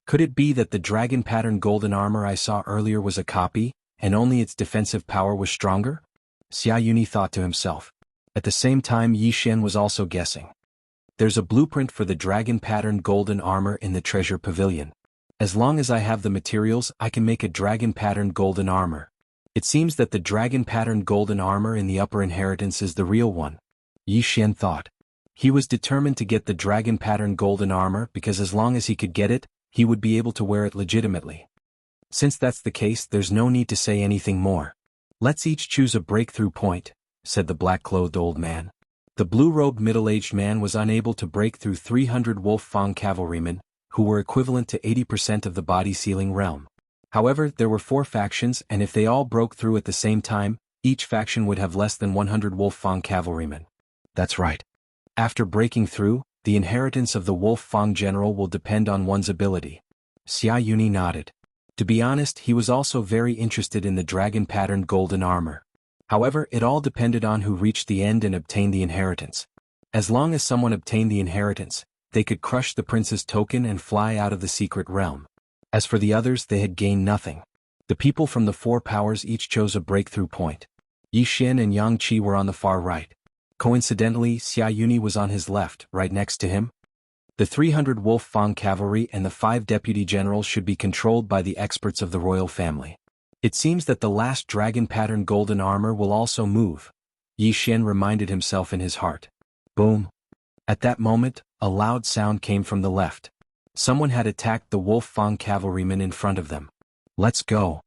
Could it be that the dragon-patterned golden armor I saw earlier was a copy, and only its defensive power was stronger? Xia Yuni thought to himself. At the same time, Yi Xian was also guessing. There's a blueprint for the dragon-patterned golden armor in the treasure pavilion. As long as I have the materials, I can make a dragon-patterned golden armor. It seems that the dragon-patterned golden armor in the upper inheritance is the real one. Yi Xian thought. He was determined to get the dragon-patterned golden armor because as long as he could get it, he would be able to wear it legitimately. Since that's the case, there's no need to say anything more. Let's each choose a breakthrough point, said the black-clothed old man. The blue-robed middle-aged man was unable to break through 300 Wolf-Fang cavalrymen, who were equivalent to 80% of the body-sealing realm. However, there were 4 factions, and if they all broke through at the same time, each faction would have less than 100 Wolf-Fang cavalrymen. That's right. After breaking through, the inheritance of the Wolf-Fang general will depend on one's ability. Xia Yuni nodded. To be honest, he was also very interested in the dragon-patterned golden armor. However, it all depended on who reached the end and obtained the inheritance. As long as someone obtained the inheritance, they could crush the prince's token and fly out of the secret realm. As for the others, they had gained nothing. The people from the 4 powers each chose a breakthrough point. Yi Xian and Yang Qi were on the far right. Coincidentally, Xia Yuni was on his left, right next to him. The 300 Wolf-Fang cavalry and the 5 deputy generals should be controlled by the experts of the royal family. It seems that the last dragon-patterned golden armor will also move. Yi Xian reminded himself in his heart. Boom. At that moment, a loud sound came from the left. Someone had attacked the Wolf-Fang cavalrymen in front of them. Let's go.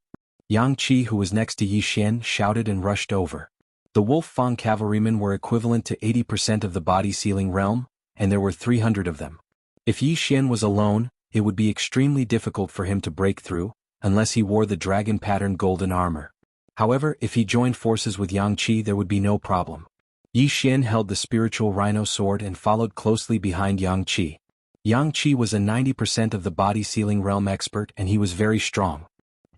Yang Qi, who was next to Yi Xian, shouted and rushed over. The Wolf-Fang cavalrymen were equivalent to 80% of the body-sealing realm, and there were 300 of them. If Yi Xian was alone, it would be extremely difficult for him to break through, unless he wore the dragon-patterned golden armor. However, if he joined forces with Yang Qi, there would be no problem. Yi Xian held the spiritual rhino sword and followed closely behind Yang Qi. Yang Qi was a 90% of the body-sealing realm expert and he was very strong.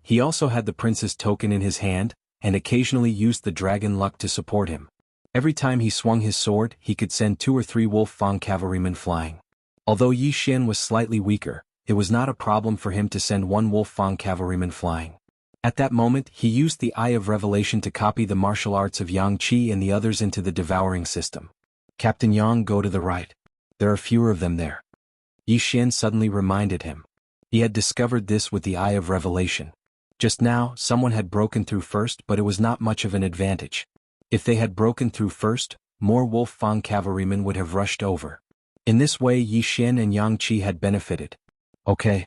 He also had the prince's token in his hand, and occasionally used the dragon luck to support him. Every time he swung his sword, he could send 2 or 3 Wolf-Fang cavalrymen flying. Although Yi Xian was slightly weaker, it was not a problem for him to send 1 Wolf-Fang cavalryman flying. At that moment, he used the Eye of Revelation to copy the martial arts of Yang Qi and the others into the devouring system. Captain Yang, go to the right. There are fewer of them there. Yi Xian suddenly reminded him. He had discovered this with the Eye of Revelation. Just now, someone had broken through first, but it was not much of an advantage. If they had broken through first, more Wolf-Fang cavalrymen would have rushed over. In this way, Yi Xian and Yang Qi had benefited. Okay.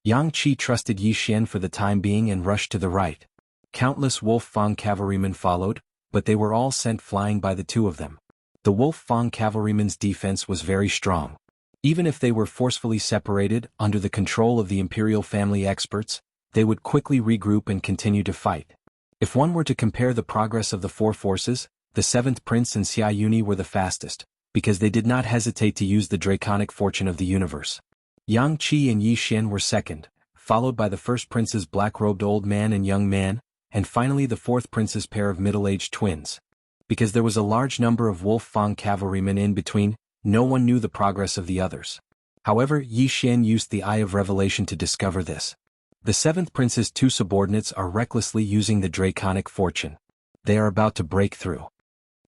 Yang Qi trusted Yi Xian for the time being and rushed to the right. Countless Wolf-Fang cavalrymen followed, but they were all sent flying by the 2 of them. The Wolf-Fang cavalrymen's defense was very strong. Even if they were forcefully separated, under the control of the imperial family experts, they would quickly regroup and continue to fight. If one were to compare the progress of the 4 forces, the 7th prince and Xia Yuni were the fastest, because they did not hesitate to use the draconic fortune of the universe. Yang Qi and Yi Xian were second, followed by the 1st prince's black-robed old man and young man, and finally the 4th prince's pair of middle-aged twins. Because there was a large number of Wolf-Fang cavalrymen in between, no one knew the progress of the others. However, Yi Xian used the Eye of Revelation to discover this. The 7th prince's 2 subordinates are recklessly using the draconic fortune. They are about to break through.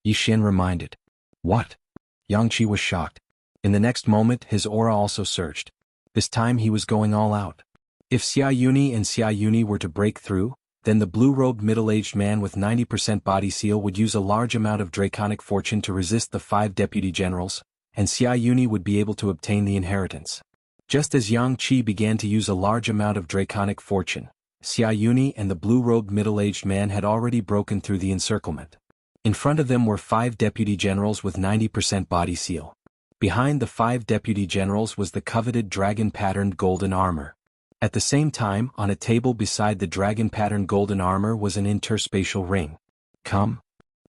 Yi Xian reminded. What? Yang Qi was shocked. In the next moment, his aura also surged. This time he was going all out. If Xia Yuni and Xia Yuni were to break through, then the blue-robed middle-aged man with 90% body seal would use a large amount of draconic fortune to resist the 5 deputy generals, and Xia Yuni would be able to obtain the inheritance. Just as Yang Qi began to use a large amount of draconic fortune, Xia Yuni and the blue-robed middle-aged man had already broken through the encirclement. In front of them were 5 deputy generals with 90% body seal. Behind the 5 deputy generals was the coveted dragon-patterned golden armor. At the same time, on a table beside the dragon-patterned golden armor was an interspatial ring. Come!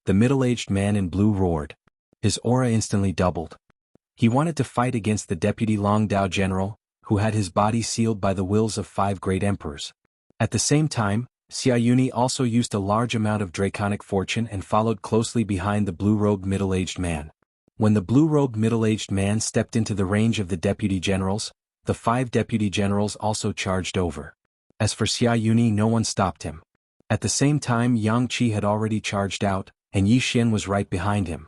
The middle-aged man in blue roared. His aura instantly doubled. He wanted to fight against the deputy Long Dao general, who had his body sealed by the wills of 5 great emperors. At the same time, Xia Yuni also used a large amount of draconic fortune and followed closely behind the blue-robed middle-aged man. When the blue-robed middle-aged man stepped into the range of the deputy generals, the 5 deputy generals also charged over. As for Xia Yuni, no one stopped him. At the same time, Yang Qi had already charged out, and Yi Xian was right behind him.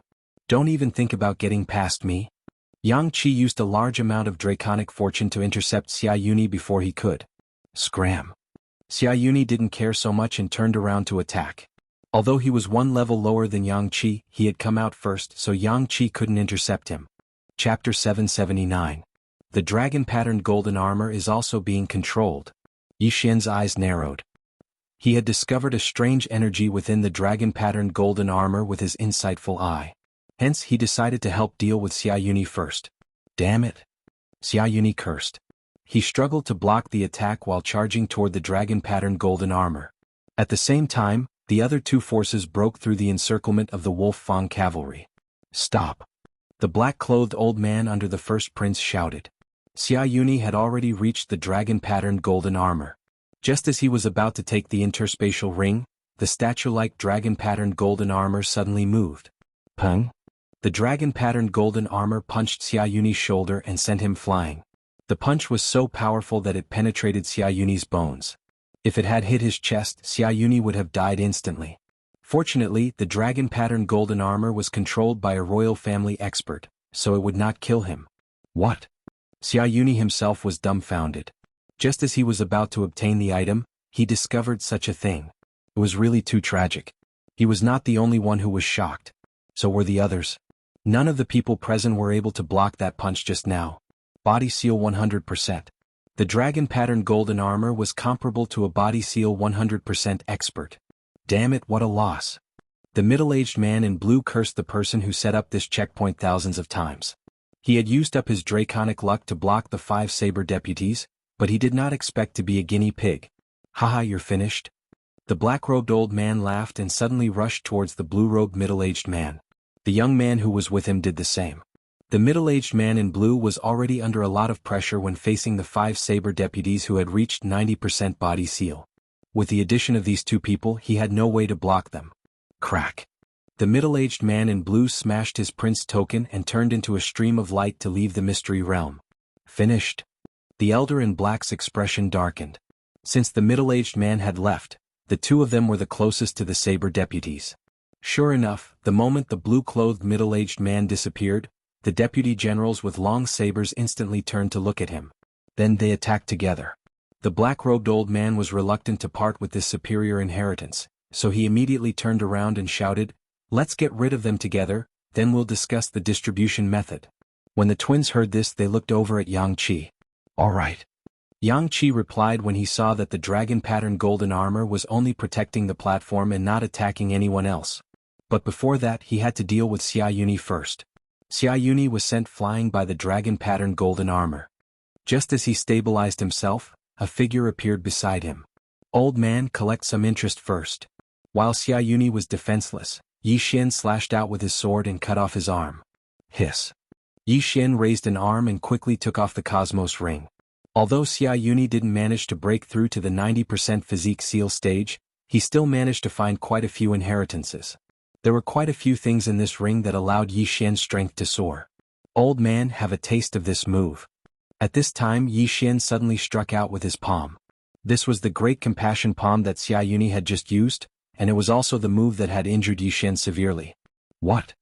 Don't even think about getting past me. Yang Qi used a large amount of draconic fortune to intercept Xia Yuni before he could. Scram. Xia Yuni didn't care so much and turned around to attack. Although he was 1 level lower than Yang Qi, he had come out first, so Yang Qi couldn't intercept him. Chapter 779. The dragon-patterned golden armor is also being controlled. Yi Xian's eyes narrowed. He had discovered a strange energy within the dragon-patterned golden armor with his insightful eye. Hence he decided to help deal with Xia Yuni first. Damn it. Xia Yuni cursed. He struggled to block the attack while charging toward the dragon-patterned golden armor. At the same time, the other 2 forces broke through the encirclement of the Wolf Fang cavalry. Stop. The black-clothed old man under the first prince shouted. Xia Yuni had already reached the dragon-patterned golden armor. Just as he was about to take the interspatial ring, the statue-like dragon-patterned golden armor suddenly moved. Peng! The dragon-patterned golden armor punched Xia Yuni's shoulder and sent him flying. The punch was so powerful that it penetrated Xia Yuni's bones. If it had hit his chest, Xia Yuni would have died instantly. Fortunately, the dragon-patterned golden armor was controlled by a royal family expert, so it would not kill him. What? Xia Yuni himself was dumbfounded. Just as he was about to obtain the item, he discovered such a thing. It was really too tragic. He was not the only one who was shocked. So were the others. None of the people present were able to block that punch just now. Body seal 100%. The dragon-patterned golden armor was comparable to a body seal 100% expert. Damn it, what a loss. The middle-aged man in blue cursed the person who set up this checkpoint thousands of times. He had used up his draconic luck to block the 5 saber deputies, but he did not expect to be a guinea pig. Haha, you're finished? The black-robed old man laughed and suddenly rushed towards the blue-robed middle-aged man. The young man who was with him did the same. The middle-aged man in blue was already under a lot of pressure when facing the 5 saber deputies who had reached 90% body seal. With the addition of these 2 people, he had no way to block them. Crack. The middle-aged man in blue smashed his prince token and turned into a stream of light to leave the mystery realm. Finished. The elder in black's expression darkened. Since the middle-aged man had left, the 2 of them were the closest to the saber deputies. Sure enough, the moment the blue-clothed middle-aged man disappeared, the deputy generals with long sabers instantly turned to look at him. Then they attacked together. The black-robed old man was reluctant to part with this superior inheritance, so he immediately turned around and shouted, "Let's get rid of them together, then we'll discuss the distribution method." When the twins heard this, they looked over at Yang Qi. All right. Yang Qi replied when he saw that the dragon-patterned golden armor was only protecting the platform and not attacking anyone else. But before that, he had to deal with Xia Yuni first. Xia Yuni was sent flying by the dragon-patterned golden armor. Just as he stabilized himself, a figure appeared beside him. Old man, collect some interest first. While Xia Yuni was defenseless, Yi Xian slashed out with his sword and cut off his arm. Hiss. Yi Xian raised an arm and quickly took off the Cosmos ring. Although Xia Yuni didn't manage to break through to the 90% physique seal stage, he still managed to find quite a few inheritances. There were quite a few things in this ring that allowed Yi Xian's strength to soar. Old man, have a taste of this move. At this time, Yi Xian suddenly struck out with his palm. This was the great compassion palm that Xia Yuni had just used, and it was also the move that had injured Yi Xian severely. What?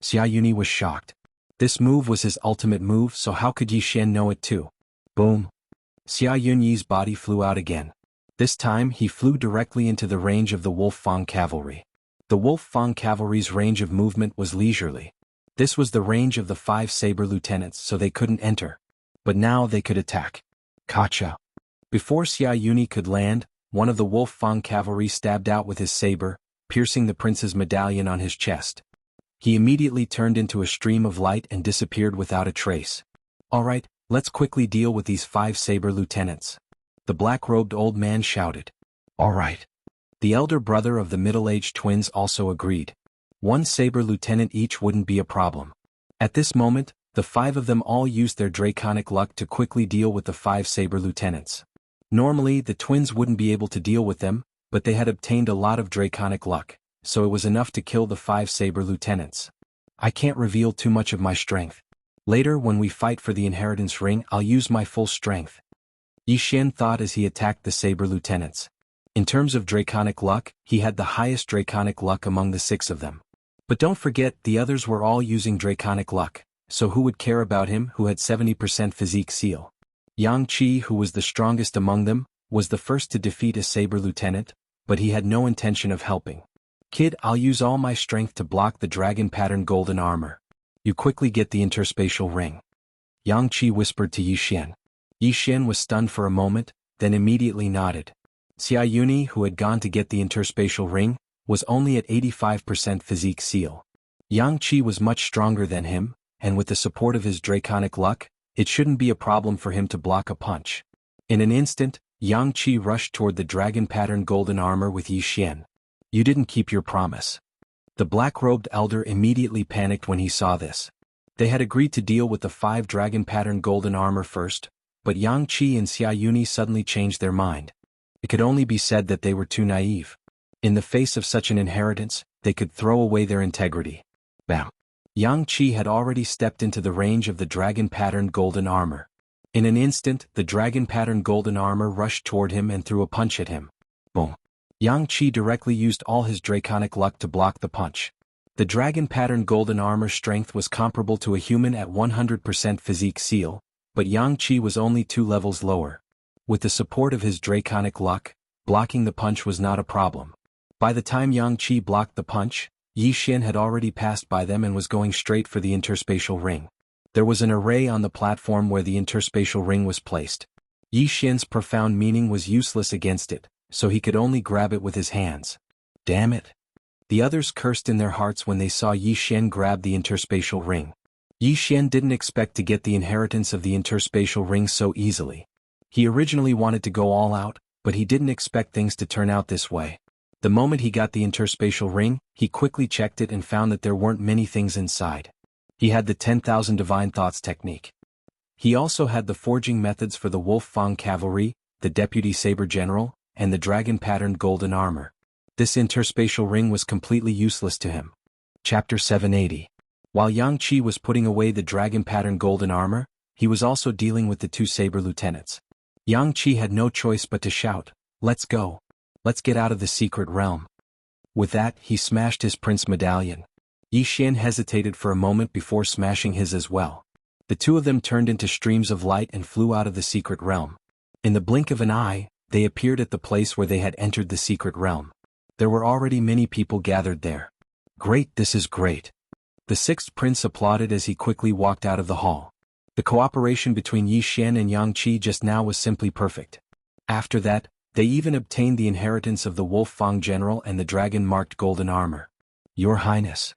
Xia Yuni was shocked. This move was his ultimate move, so how could Yi Xian know it too? Boom. Xia Yunyi's body flew out again. This time he flew directly into the range of the Wolf Fang cavalry. The Wolf Fang cavalry's range of movement was leisurely. This was the range of the 5 saber lieutenants, so they couldn't enter. But now they could attack. Kacha. Before Xia Yuni could land, one of the Wolf Fang cavalry stabbed out with his saber, piercing the prince's medallion on his chest. He immediately turned into a stream of light and disappeared without a trace. Alright, let's quickly deal with these 5 saber lieutenants. The black-robed old man shouted. Alright. The elder brother of the middle-aged twins also agreed. 1 saber lieutenant each wouldn't be a problem. At this moment, the 5 of them all used their draconic luck to quickly deal with the 5 saber lieutenants. Normally, the twins wouldn't be able to deal with them, but they had obtained a lot of draconic luck, so it was enough to kill the 5 saber lieutenants. I can't reveal too much of my strength. Later when we fight for the inheritance ring I'll use my full strength. Yi Xian thought as he attacked the saber lieutenants. In terms of draconic luck, he had the highest draconic luck among the 6 of them. But don't forget, the others were all using draconic luck, so who would care about him who had 70% physique seal? Yang Qi, who was the strongest among them, was the first to defeat a saber lieutenant, but he had no intention of helping. Kid, I'll use all my strength to block the dragon pattern golden armor. You quickly get the interspatial ring. Yang Qi whispered to Yi Xian. Yi Xian was stunned for a moment, then immediately nodded. Xia Yuni, who had gone to get the interspatial ring, was only at 85% physique seal. Yang Qi was much stronger than him, and with the support of his draconic luck, it shouldn't be a problem for him to block a punch. In an instant, Yang Qi rushed toward the dragon pattern golden armor with Yi Xian. You didn't keep your promise. The black-robed elder immediately panicked when he saw this. They had agreed to deal with the 5 dragon pattern golden armor first, but Yang Qi and Xia Yuni suddenly changed their mind. It could only be said that they were too naive. In the face of such an inheritance, they could throw away their integrity. Bam! Yang Qi had already stepped into the range of the dragon pattern golden armor. In an instant, the dragon pattern golden armor rushed toward him and threw a punch at him. Boom! Yang Qi directly used all his draconic luck to block the punch. The dragon pattern golden armor strength was comparable to a human at 100% physique seal, but Yang Qi was only 2 levels lower. With the support of his draconic luck, blocking the punch was not a problem. By the time Yang Qi blocked the punch, Yi Xian had already passed by them and was going straight for the interspatial ring. There was an array on the platform where the interspatial ring was placed. Yi Xian's profound meaning was useless against it, so he could only grab it with his hands. Damn it! The others cursed in their hearts when they saw Yi Xian grab the interspatial ring. Yi Xian didn't expect to get the inheritance of the interspatial ring so easily. He originally wanted to go all out, but he didn't expect things to turn out this way. The moment he got the interspatial ring, he quickly checked it and found that there weren't many things inside. He had the 10,000 divine thoughts technique. He also had the forging methods for the Wolf Fang cavalry, the deputy saber general, and the dragon patterned golden armor. This interspatial ring was completely useless to him. Chapter 780. While Yang Qi was putting away the dragon pattern golden armor, he was also dealing with the 2 saber lieutenants. Yang Qi had no choice but to shout, "Let's go. Let's get out of the secret realm." With that, he smashed his prince medallion. Yi Xian hesitated for a moment before smashing his as well. The 2 of them turned into streams of light and flew out of the secret realm. In the blink of an eye, they appeared at the place where they had entered the secret realm. There were already many people gathered there. Great, this is great. The 6th prince applauded as he quickly walked out of the hall. The cooperation between Yi Xian and Yang Qi just now was simply perfect. After that, they even obtained the inheritance of the Wolf Fang general and the dragon-marked golden armor. Your Highness.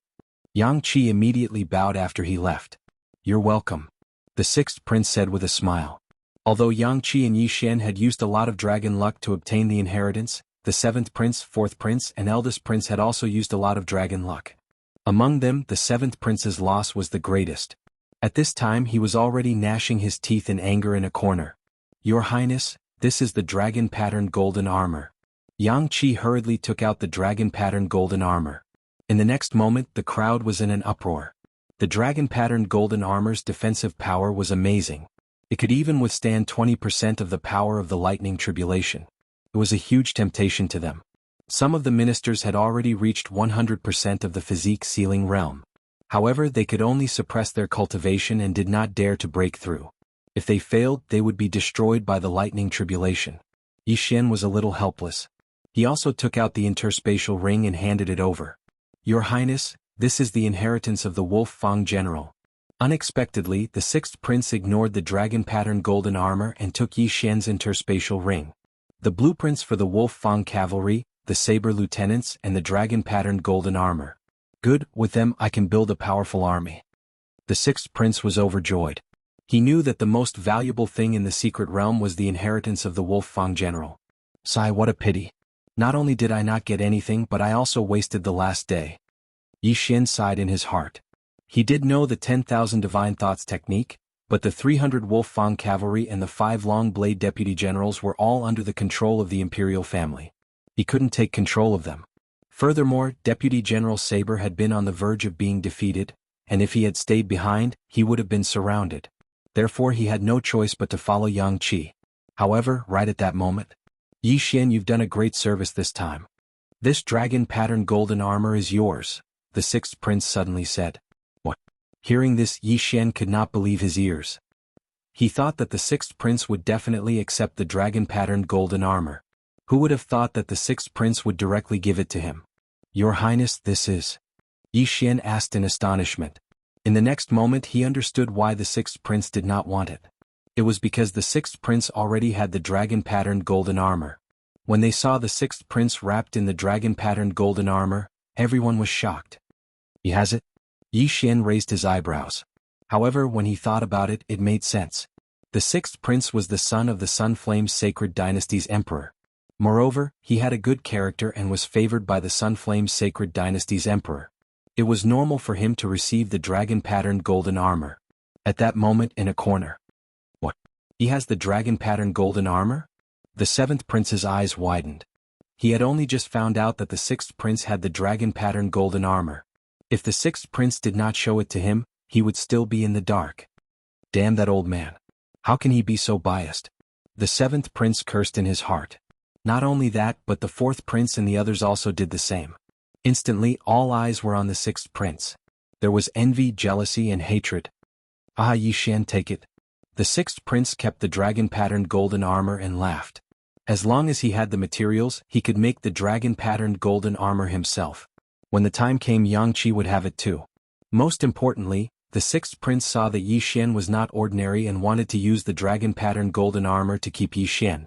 Yang Qi immediately bowed after he left. You're welcome. The 6th prince said with a smile. Although Yang Qi and Yi Xian had used a lot of dragon luck to obtain the inheritance, the 7th prince, 4th prince, and eldest prince had also used a lot of dragon luck. Among them, the 7th prince's loss was the greatest. At this time he was already gnashing his teeth in anger in a corner. Your Highness, this is the dragon-patterned golden armor. Yang Qi hurriedly took out the dragon-patterned golden armor. In the next moment the crowd was in an uproar. The dragon-patterned golden armor's defensive power was amazing. It could even withstand 20% of the power of the lightning tribulation. It was a huge temptation to them. Some of the ministers had already reached 100% of the physique sealing realm. However, they could only suppress their cultivation and did not dare to break through. If they failed, they would be destroyed by the lightning tribulation. Yi Xian was a little helpless. He also took out the interspatial ring and handed it over. Your Highness, this is the inheritance of the Wolf Fang general. Unexpectedly, the 6th prince ignored the dragon-patterned golden armor and took Yi Xian's interspatial ring. The blueprints for the Wolf Fang cavalry, the saber lieutenants, and the dragon-patterned golden armor. Good, with them I can build a powerful army. The 6th prince was overjoyed. He knew that the most valuable thing in the secret realm was the inheritance of the Wolf Fang general. Sigh, what a pity. Not only did I not get anything, but I also wasted the last day. Yi Xian sighed in his heart. He did know the 10,000 divine thoughts technique, but the 300 Wolf Fang cavalry and the 5 long blade deputy generals were all under the control of the imperial family. He couldn't take control of them. Furthermore, Deputy General Saber had been on the verge of being defeated, and if he had stayed behind, he would have been surrounded. Therefore he had no choice but to follow Yang Qi. However, right at that moment, Yi Xian, you've done a great service this time. This dragon-patterned golden armor is yours, the sixth prince suddenly said. What? Hearing this, Yi Xian could not believe his ears. He thought that the sixth prince would definitely accept the dragon-patterned golden armor. Who would have thought that the sixth prince would directly give it to him? Your Highness, this is... Yi Xian asked in astonishment. In the next moment he understood why the sixth prince did not want it. It was because the sixth prince already had the dragon-patterned golden armor. When they saw the sixth prince wrapped in the dragon-patterned golden armor, everyone was shocked. He has it? Yi Xian raised his eyebrows. However, when he thought about it, it made sense. The sixth prince was the son of the Sunflame Sacred Dynasty's emperor. Moreover, he had a good character and was favored by the Sunflame Sacred Dynasty's emperor. It was normal for him to receive the dragon-patterned golden armor. At that moment, in a corner. What? He has the dragon-patterned golden armor? The seventh prince's eyes widened. He had only just found out that the sixth prince had the dragon-patterned golden armor. If the sixth prince did not show it to him, he would still be in the dark. Damn that old man. How can he be so biased? The seventh prince cursed in his heart. Not only that, but the fourth prince and the others also did the same. Instantly, all eyes were on the sixth prince. There was envy, jealousy, and hatred. Ah, Yi Xian, take it. The sixth prince kept the dragon-patterned golden armor and laughed. As long as he had the materials, he could make the dragon-patterned golden armor himself. When the time came, Yang Qi would have it too. Most importantly, the sixth prince saw that Yi Xian was not ordinary and wanted to use the dragon-patterned golden armor to keep Yi Xian.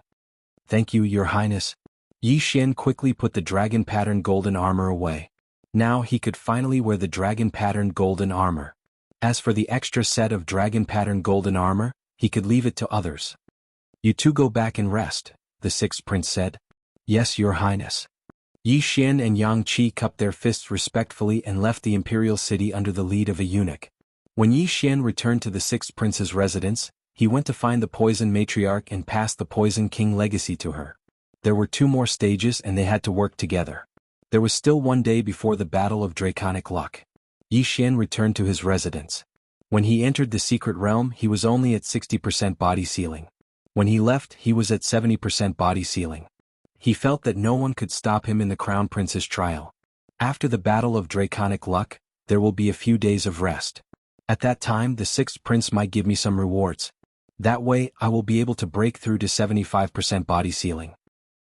Thank you, Your Highness. Yi Xian quickly put the dragon-patterned golden armor away. Now he could finally wear the dragon-patterned golden armor. As for the extra set of dragon-patterned golden armor, he could leave it to others. You two go back and rest, the sixth prince said. Yes, Your Highness. Yi Xian and Yang Qi cupped their fists respectfully and left the imperial city under the lead of a eunuch. When Yi Xian returned to the sixth prince's residence, he went to find the poison matriarch and passed the poison king legacy to her. There were 2 more stages and they had to work together. There was still 1 day before the Battle of Draconic Luck. Yi Xian returned to his residence. When he entered the secret realm, he was only at 60% body sealing. When he left, he was at 70% body sealing. He felt that no one could stop him in the Crown Prince's trial. After the Battle of Draconic Luck, there will be a few days of rest. At that time, the sixth prince might give me some rewards. That way, I will be able to break through to 75% body sealing.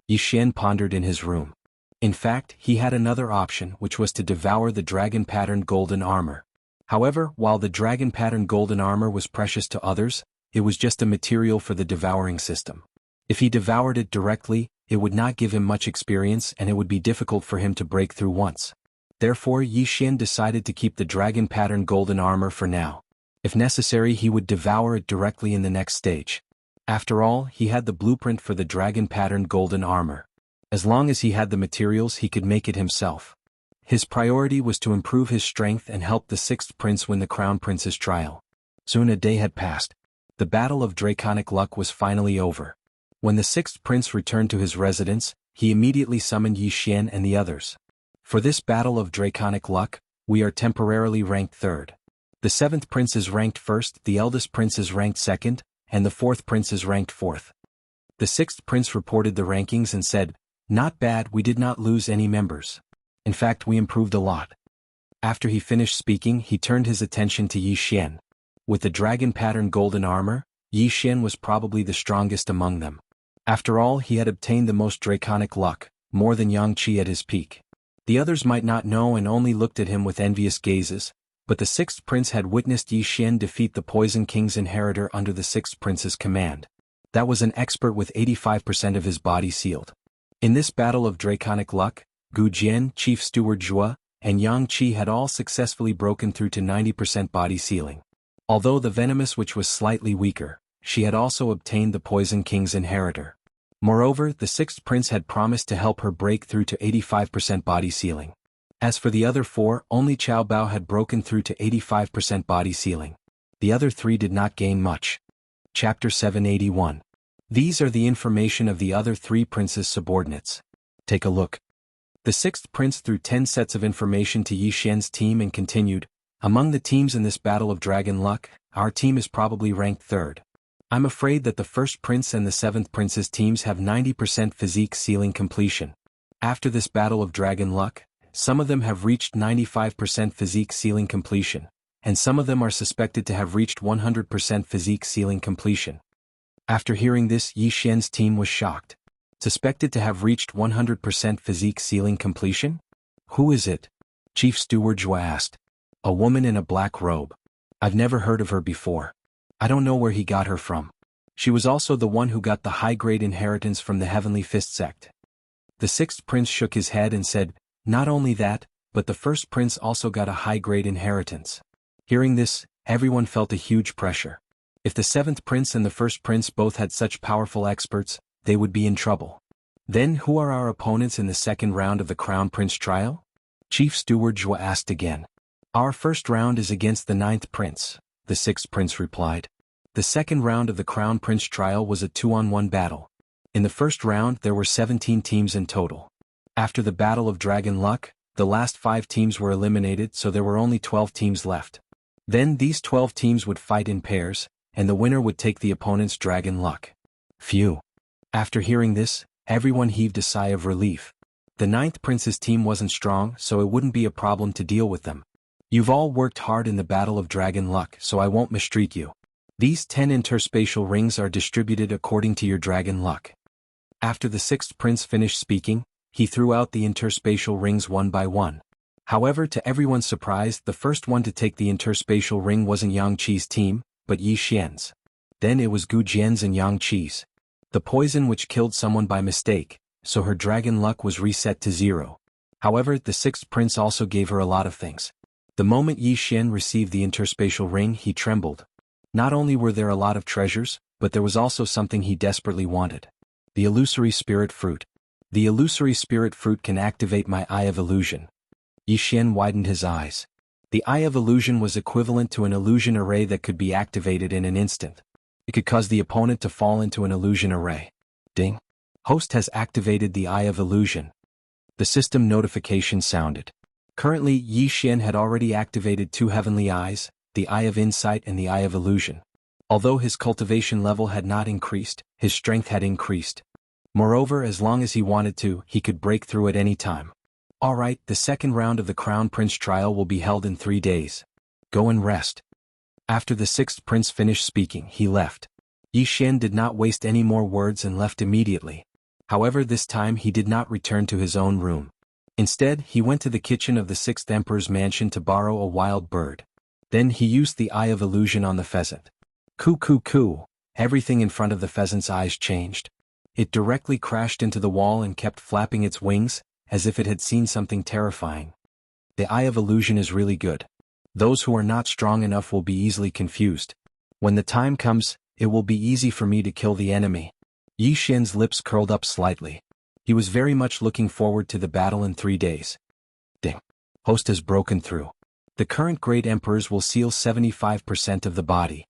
Yi Xian pondered in his room. In fact, he had another option, which was to devour the dragon-patterned golden armor. However, while the dragon-patterned golden armor was precious to others, it was just a material for the devouring system. If he devoured it directly, it would not give him much experience and it would be difficult for him to break through once. Therefore, Yi Xian decided to keep the dragon-patterned golden armor for now. If necessary, he would devour it directly in the next stage. After all, he had the blueprint for the dragon-patterned golden armor. As long as he had the materials, he could make it himself. His priority was to improve his strength and help the sixth prince win the Crown Prince's trial. Soon a day had passed. The Battle of Draconic Luck was finally over. When the sixth prince returned to his residence, he immediately summoned Yi Xian and the others. For this Battle of Draconic Luck, we are temporarily ranked 3rd. The 7th prince is ranked 1st, the eldest prince is ranked 2nd, and the 4th prince is ranked 4th. The 6th prince reported the rankings and said, "Not bad, we did not lose any members. In fact, we improved a lot." After he finished speaking, he turned his attention to Yi Xian. With the dragon-patterned golden armor, Yi Xian was probably the strongest among them. After all, he had obtained the most draconic luck, more than Yang Qi at his peak. The others might not know and only looked at him with envious gazes, but the 6th prince had witnessed Yi Xian defeat the Poison King's inheritor under the 6th prince's command. That was an expert with 85% of his body sealed. In this battle of draconic luck, Gu Jian, Chief Steward Zhua, and Yang Qi had all successfully broken through to 90% body sealing. Although the Venomous Witch was slightly weaker, she had also obtained the Poison King's inheritor. Moreover, the 6th prince had promised to help her break through to 85% body sealing. As for the other 4, only Chao Bao had broken through to 85% body sealing. The other 3 did not gain much. Chapter 781. These are the information of the other 3 princes' subordinates. Take a look. The 6th prince threw 10 sets of information to Yi Xian's team and continued, Among the teams in this battle of Dragon Luck, our team is probably ranked third. I'm afraid that the first prince and the seventh prince's teams have 90% physique ceiling completion. After this battle of Dragon Luck, some of them have reached 95% physique ceiling completion, and some of them are suspected to have reached 100% physique ceiling completion. After hearing this, Yi Xian's team was shocked. Suspected to have reached 100% physique ceiling completion? Who is it? Chief Steward Zhua asked. A woman in a black robe. I've never heard of her before. I don't know where he got her from. She was also the one who got the high-grade inheritance from the Heavenly Fist sect. The sixth prince shook his head and said, not only that, but the first prince also got a high-grade inheritance. Hearing this, everyone felt a huge pressure. If the seventh prince and the first prince both had such powerful experts, they would be in trouble. Then who are our opponents in the second round of the Crown Prince trial? Chief Steward Zhua asked again. Our first round is against the ninth prince, the sixth prince replied. The second round of the Crown Prince trial was a 2-on-1 battle. In the first round there were 17 teams in total. After the Battle of Dragon Luck, the last 5 teams were eliminated, so there were only 12 teams left. Then these 12 teams would fight in pairs, and the winner would take the opponent's Dragon Luck. Phew. After hearing this, everyone heaved a sigh of relief. The ninth prince's team wasn't strong, so it wouldn't be a problem to deal with them. You've all worked hard in the Battle of Dragon Luck, so I won't mistreat you. These 10 interspatial rings are distributed according to your Dragon Luck. After the sixth prince finished speaking, he threw out the interspatial rings one by one. However, to everyone's surprise, the first one to take the interspatial ring wasn't Yang Qi's team, but Yi Xian's. Then it was Gu Jian's and Yang Qi's. The poison which killed someone by mistake, so her Dragon Luck was reset to 0. However, the sixth prince also gave her a lot of things. The moment Yi Xian received the interspatial ring, he trembled. Not only were there a lot of treasures, but there was also something he desperately wanted. The illusory spirit fruit. The illusory spirit fruit can activate my Eye of Illusion. Yi Xian widened his eyes. The Eye of Illusion was equivalent to an illusion array that could be activated in an instant. It could cause the opponent to fall into an illusion array. Ding. Host has activated the Eye of Illusion. The system notification sounded. Currently, Yi Xian had already activated 2 heavenly eyes, the Eye of Insight and the Eye of Illusion. Although his cultivation level had not increased, his strength had increased. Moreover, as long as he wanted to, he could break through at any time. Alright, the second round of the Crown Prince trial will be held in 3 days. Go and rest. After the sixth prince finished speaking, he left. Yi Xian did not waste any more words and left immediately. However, this time he did not return to his own room. Instead, he went to the kitchen of the sixth emperor's mansion to borrow a wild bird. Then he used the Eye of Illusion on the pheasant. Coo coo coo, everything in front of the pheasant's eyes changed. It directly crashed into the wall and kept flapping its wings, as if it had seen something terrifying. The Eye of Illusion is really good. Those who are not strong enough will be easily confused. When the time comes, it will be easy for me to kill the enemy. Yi Xian's lips curled up slightly. He was very much looking forward to the battle in 3 days. Ding. Host has broken through. The current great emperors will seal 75% of the body.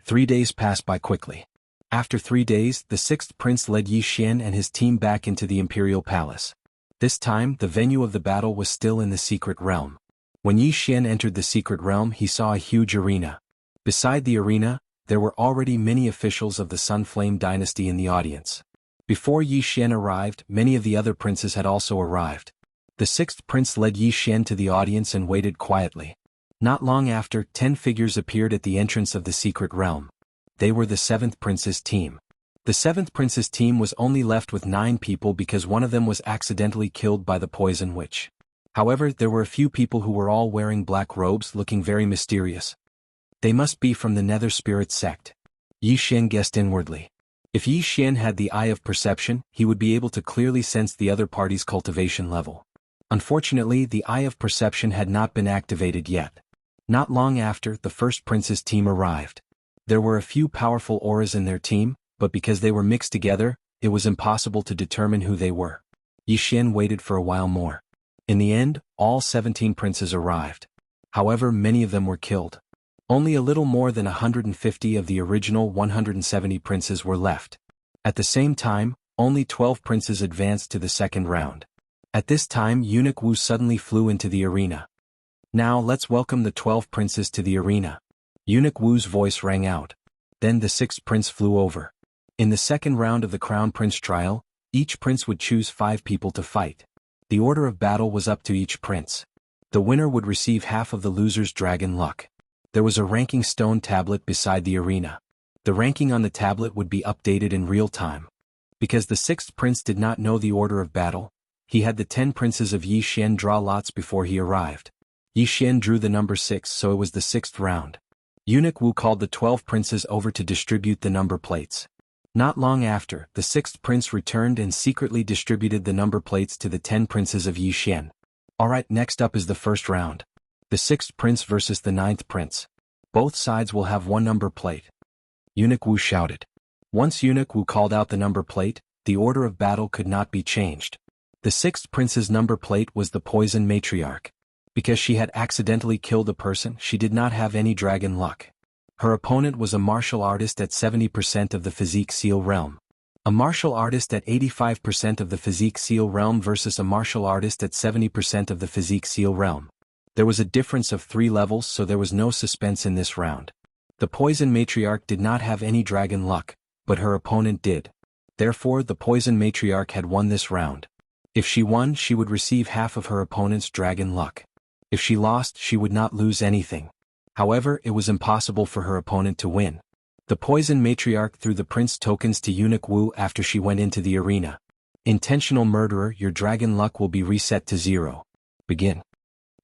3 days passed by quickly. After 3 days, the sixth prince led Yi Xian and his team back into the imperial palace. This time, the venue of the battle was still in the secret realm. When Yi Xian entered the secret realm, he saw a huge arena. Beside the arena, there were already many officials of the Sunflame dynasty in the audience. Before Yi Xian arrived, many of the other princes had also arrived. The sixth prince led Yi Xian to the audience and waited quietly. Not long after, 10 figures appeared at the entrance of the secret realm. They were the seventh prince's team. The seventh prince's team was only left with 9 people because one of them was accidentally killed by the poison witch. However, there were a few people who were all wearing black robes, looking very mysterious. They must be from the Nether Spirit sect. Yi Xian guessed inwardly. If Yi Xian had the Eye of Perception, he would be able to clearly sense the other party's cultivation level. Unfortunately, the Eye of Perception had not been activated yet. Not long after, the first prince's team arrived. There were a few powerful auras in their team, but because they were mixed together, it was impossible to determine who they were. Yi Xian waited for a while more. In the end, all 17 princes arrived. However, many of them were killed. Only a little more than 150 of the original 170 princes were left. At the same time, only 12 princes advanced to the second round. At this time, Eunuch Wu suddenly flew into the arena. Now let's welcome the 12 princes to the arena. Eunuch Wu's voice rang out. Then the 6th prince flew over. In the second round of the Crown Prince trial, each prince would choose 5 people to fight. The order of battle was up to each prince. The winner would receive half of the loser's dragon luck. There was a ranking stone tablet beside the arena. The ranking on the tablet would be updated in real time. Because the 6th prince did not know the order of battle, he had the 10 princes of Yi Xian draw lots before he arrived. Yi Xian drew the number 6, so it was the 6th round. Eunuch Wu called the 12 princes over to distribute the number plates. Not long after, the 6th prince returned and secretly distributed the number plates to the 10 princes of Yi Xian. Alright, next up is the first round. The 6th prince versus the 9th prince. Both sides will have one number plate. Eunuch Wu shouted. Once Eunuch Wu called out the number plate, the order of battle could not be changed. The 6th prince's number plate was the Poison Matriarch. Because she had accidentally killed a person, she did not have any dragon luck. Her opponent was a martial artist at 70% of the Physique Seal realm. A martial artist at 85% of the Physique Seal realm versus a martial artist at 70% of the Physique Seal realm. There was a difference of 3 levels, so there was no suspense in this round. The Poison Matriarch did not have any dragon luck, but her opponent did. Therefore, the Poison Matriarch had won this round. If she won, she would receive half of her opponent's dragon luck. If she lost, she would not lose anything. However, it was impossible for her opponent to win. The Poison Matriarch threw the prince tokens to Eunuch Wu after she went into the arena. Intentional murderer, your dragon luck will be reset to 0. Begin.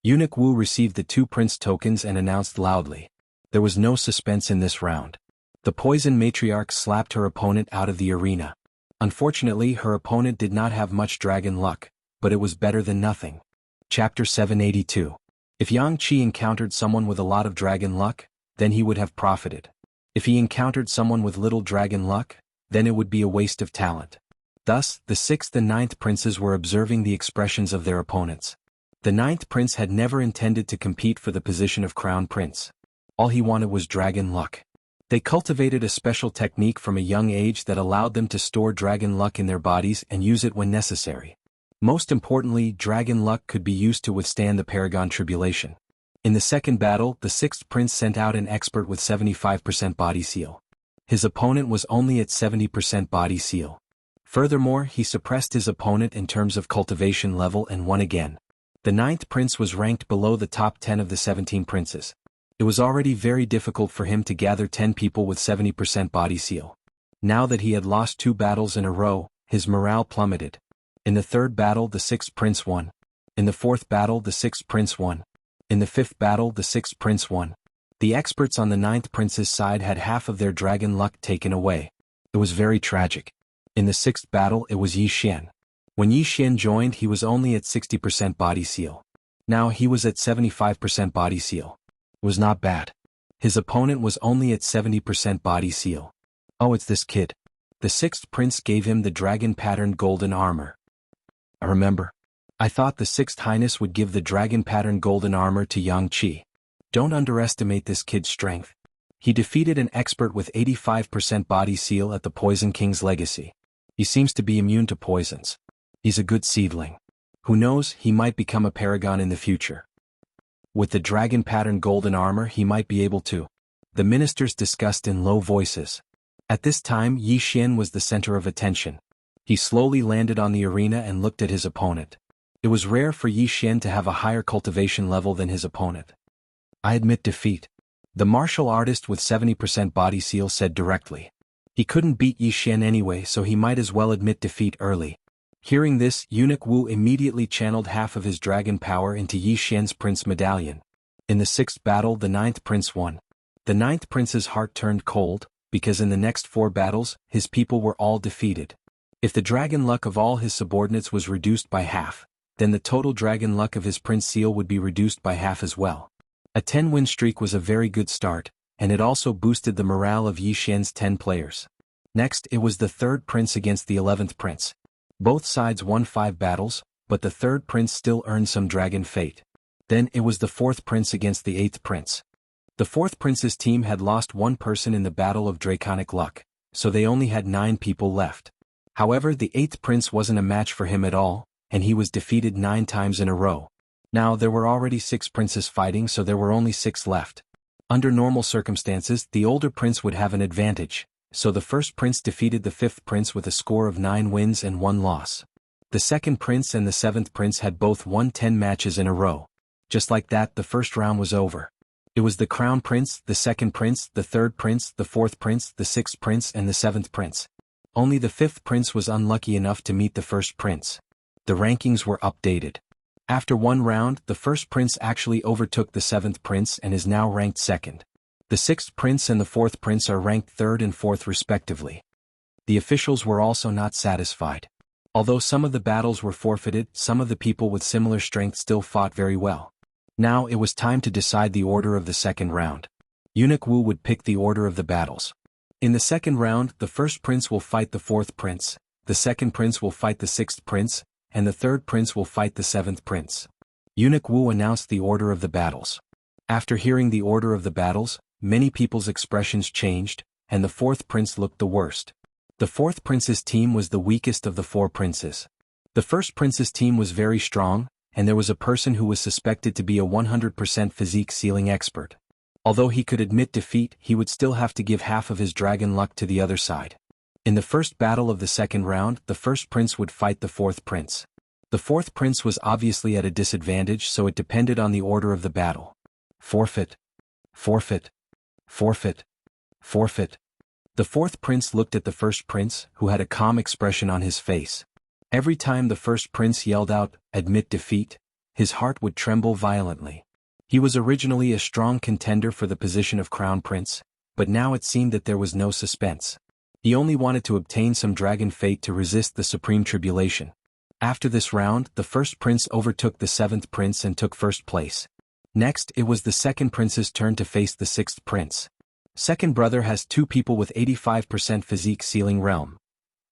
Eunuch Wu received the 2 prince tokens and announced loudly. There was no suspense in this round. The Poison Matriarch slapped her opponent out of the arena. Unfortunately, her opponent did not have much dragon luck, but it was better than nothing. Chapter 782. If Yang Qi encountered someone with a lot of dragon luck, then he would have profited. If he encountered someone with little dragon luck, then it would be a waste of talent. Thus, the 6th and 9th princes were observing the expressions of their opponents. The 9th prince had never intended to compete for the position of crown prince. All he wanted was dragon luck. They cultivated a special technique from a young age that allowed them to store dragon luck in their bodies and use it when necessary. Most importantly, dragon luck could be used to withstand the Paragon Tribulation. In the second battle, the 6th prince sent out an expert with 75% body seal. His opponent was only at 70% body seal. Furthermore, he suppressed his opponent in terms of cultivation level and won again. The 9th prince was ranked below the top 10 of the 17 princes. It was already very difficult for him to gather 10 people with 70% body seal. Now that he had lost 2 battles in a row, his morale plummeted. In the third battle, the 6th prince won. In the fourth battle, the 6th prince won. In the 5th battle, the 6th prince won. The experts on the 9th prince's side had half of their dragon luck taken away. It was very tragic. In the 6th battle, it was Yi Xian. When Yi Xian joined, he was only at 60% body seal. Now he was at 75% body seal. It was not bad. His opponent was only at 70% body seal. Oh, it's this kid. The 6th prince gave him the dragon-patterned golden armor. I remember. I thought the 6th Highness would give the dragon-patterned golden armor to Yang Qi. Don't underestimate this kid's strength. He defeated an expert with 85% body seal at the Poison King's Legacy. He seems to be immune to poisons. He's a good seedling. Who knows, he might become a paragon in the future. With the dragon-patterned golden armor, he might be able to. The ministers discussed in low voices. At this time, Yi Xian was the center of attention. He slowly landed on the arena and looked at his opponent. It was rare for Yi Xian to have a higher cultivation level than his opponent. I admit defeat. The martial artist with 70% body seal said directly. He couldn't beat Yi Xian anyway, so he might as well admit defeat early. Hearing this, Eunuch Wu immediately channeled half of his dragon power into Yi Xian's prince medallion. In the 6th battle, the 9th prince won. The 9th prince's heart turned cold, because in the next 4 battles, his people were all defeated. If the dragon luck of all his subordinates was reduced by half, then the total dragon luck of his prince seal would be reduced by half as well. A 10-win streak was a very good start, and it also boosted the morale of Yi Xian's 10 players. Next, it was the 3rd prince against the 11th prince. Both sides won 5 battles, but the 3rd prince still earned some dragon fate. Then it was the 4th prince against the 8th prince. The 4th prince's team had lost 1 person in the Battle of Draconic Luck, so they only had 9 people left. However, the 8th prince wasn't a match for him at all, and he was defeated 9 times in a row. Now there were already 6 princes fighting, so there were only 6 left. Under normal circumstances, the older prince would have an advantage, so the first prince defeated the 5th prince with a score of 9 wins and 1 loss. The second prince and the 7th prince had both won 10 matches in a row. Just like that, the first round was over. It was the crown prince, the second prince, the third prince, the 4th prince, the 6th prince and the 7th prince. Only the 5th prince was unlucky enough to meet the first prince. The rankings were updated. After 1 round, the first prince actually overtook the 7th prince and is now ranked 2nd. The 6th prince and the 4th prince are ranked 3rd and 4th respectively. The officials were also not satisfied. Although some of the battles were forfeited, some of the people with similar strength still fought very well. Now it was time to decide the order of the second round. Eunuch Wu would pick the order of the battles. In the second round, the first prince will fight the 4th prince, the second prince will fight the 6th prince, and the 3rd prince will fight the 7th prince. Eunuch Wu announced the order of the battles. After hearing the order of the battles, many people's expressions changed, and the 4th prince looked the worst. The 4th prince's team was the weakest of the 4 princes. The first prince's team was very strong, and there was a person who was suspected to be a 100% physique sealing expert. Although he could admit defeat, he would still have to give half of his dragon luck to the other side. In the first battle of the second round, the first prince would fight the 4th prince. The 4th prince was obviously at a disadvantage, so it depended on the order of the battle. Forfeit. Forfeit. Forfeit. Forfeit. The 4th prince looked at the first prince, who had a calm expression on his face. Every time the first prince yelled out, "Admit defeat," his heart would tremble violently. He was originally a strong contender for the position of crown prince, but now it seemed that there was no suspense. He only wanted to obtain some dragon fate to resist the supreme tribulation. After this round, the first prince overtook the 7th prince and took first place. Next, it was the second prince's turn to face the 6th prince. Second brother has 2 people with 85% physique sealing realm.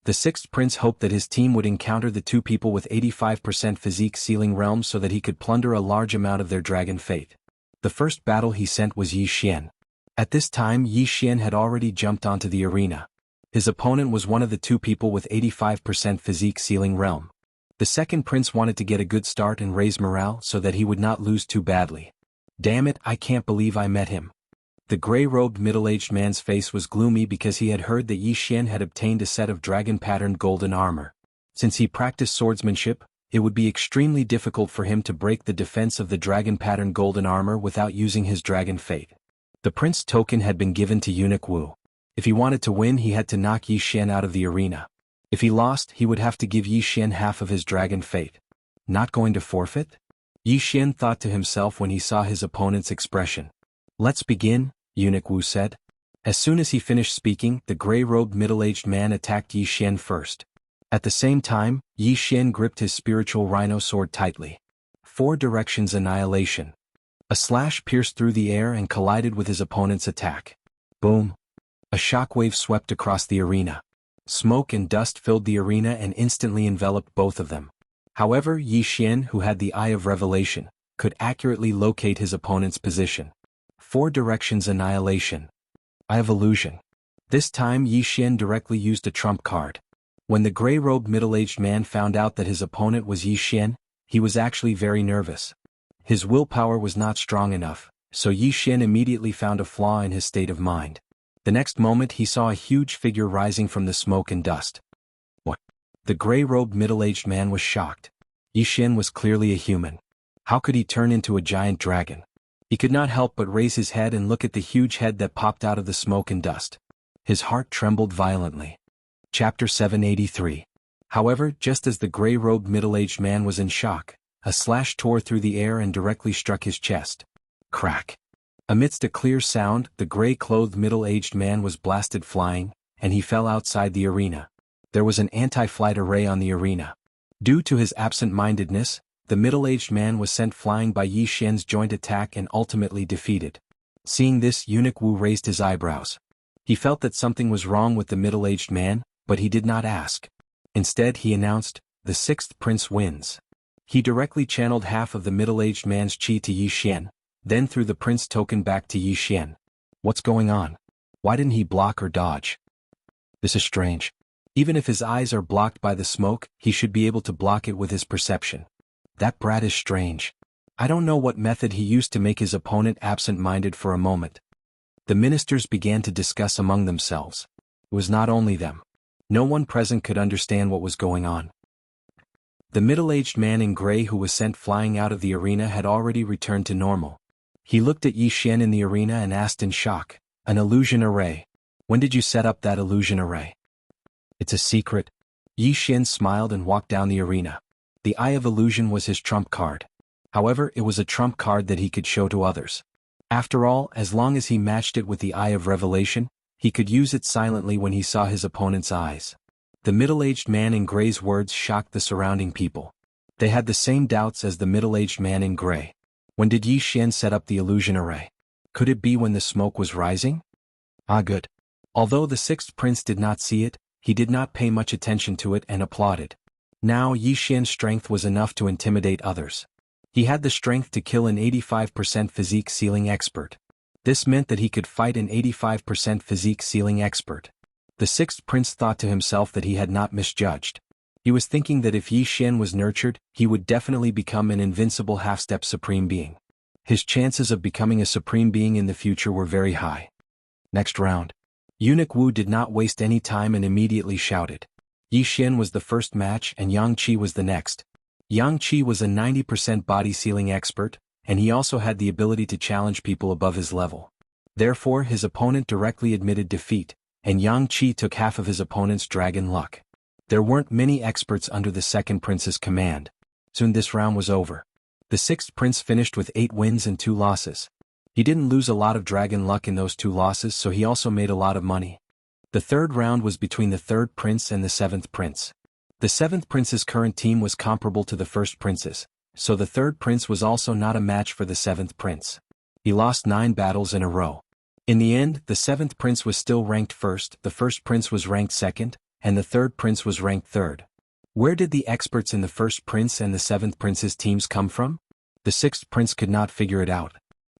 The 6th prince hoped that his team would encounter the 2 people with 85% physique sealing realm so that he could plunder a large amount of their dragon fate. The first battle he sent was Yi Xian. At this time, Yi Xian had already jumped onto the arena. His opponent was one of the 2 people with 85% physique sealing realm. The second prince wanted to get a good start and raise morale so that he would not lose too badly. "Damn it, I can't believe I met him." The gray-robed middle-aged man's face was gloomy because he had heard that Yi Xian had obtained a set of dragon-patterned golden armor. Since he practiced swordsmanship, it would be extremely difficult for him to break the defense of the dragon-patterned golden armor without using his dragon fate. The prince token had been given to Eunuch Wu. If he wanted to win, he had to knock Yi Xian out of the arena. If he lost, he would have to give Yi Xian half of his dragon fate. Not going to forfeit? Yi Xian thought to himself when he saw his opponent's expression. "Let's begin," Eunuch Wu said. As soon as he finished speaking, the gray-robed middle-aged man attacked Yi Xian first. At the same time, Yi Xian gripped his spiritual rhino sword tightly. 4 directions annihilation. A slash pierced through the air and collided with his opponent's attack. Boom! A shockwave swept across the arena. Smoke and dust filled the arena and instantly enveloped both of them. However, Yi Xian, who had the Eye of Revelation, could accurately locate his opponent's position. 4 directions annihilation. Eye of Illusion. This time Yi Xian directly used a trump card. When the gray-robed middle-aged man found out that his opponent was Yi Xian, he was actually very nervous. His willpower was not strong enough, so Yi Xian immediately found a flaw in his state of mind. The next moment he saw a huge figure rising from the smoke and dust. What? The gray-robed middle-aged man was shocked. Yi Xian was clearly a human. How could he turn into a giant dragon? He could not help but raise his head and look at the huge head that popped out of the smoke and dust. His heart trembled violently. Chapter 783. However, just as the gray-robed middle-aged man was in shock, a slash tore through the air and directly struck his chest. Crack. Amidst a clear sound, the gray-clothed middle-aged man was blasted flying, and he fell outside the arena. There was an anti-flight array on the arena. Due to his absent-mindedness, the middle-aged man was sent flying by Yi Xian's joint attack and ultimately defeated. Seeing this, Eunuch Wu raised his eyebrows. He felt that something was wrong with the middle-aged man, but he did not ask. Instead, he announced, "The 6th prince wins." He directly channeled half of the middle-aged man's chi to Yi Xian, then threw the prince token back to Yi Xian. What's going on? Why didn't he block or dodge? This is strange. Even if his eyes are blocked by the smoke, he should be able to block it with his perception. That brat is strange. I don't know what method he used to make his opponent absent-minded for a moment. The ministers began to discuss among themselves. It was not only them. No one present could understand what was going on. The middle-aged man in gray who was sent flying out of the arena had already returned to normal. He looked at Yi Xian in the arena and asked in shock, "An illusion array? When did you set up that illusion array?" "It's a secret." Yi Xian smiled and walked down the arena. The Eye of Illusion was his trump card. However, it was a trump card that he could show to others. After all, as long as he matched it with the Eye of Revelation, he could use it silently when he saw his opponent's eyes. The middle-aged man in gray's words shocked the surrounding people. They had the same doubts as the middle-aged man in gray. When did Yi Xian set up the illusion array? Could it be when the smoke was rising? Ah, good. Although the sixth prince did not see it, he did not pay much attention to it and applauded. Now Yi Xian's strength was enough to intimidate others. He had the strength to kill an 85% physique ceiling expert. This meant that he could fight an 85% physique ceiling expert. The sixth prince thought to himself that he had not misjudged. He was thinking that if Yi Xian was nurtured, he would definitely become an invincible half-step supreme being. His chances of becoming a supreme being in the future were very high. Next round. Eunuch Wu did not waste any time and immediately shouted. Yi Xian was the first match and Yang Qi was the next. Yang Qi was a 90% body sealing expert, and he also had the ability to challenge people above his level. Therefore his opponent directly admitted defeat, and Yang Qi took half of his opponent's dragon luck. There weren't many experts under the second prince's command. Soon this round was over. The sixth prince finished with 8 wins and 2 losses. He didn't lose a lot of dragon luck in those 2 losses, so he also made a lot of money. The third round was between the third prince and the seventh prince. The seventh prince's current team was comparable to the first prince's, so the third prince was also not a match for the seventh prince. He lost 9 battles in a row. In the end, the seventh prince was still ranked first, the first prince was ranked second, and the third prince was ranked third. Where did the experts in the first prince and the seventh prince's teams come from? The sixth prince could not figure it out.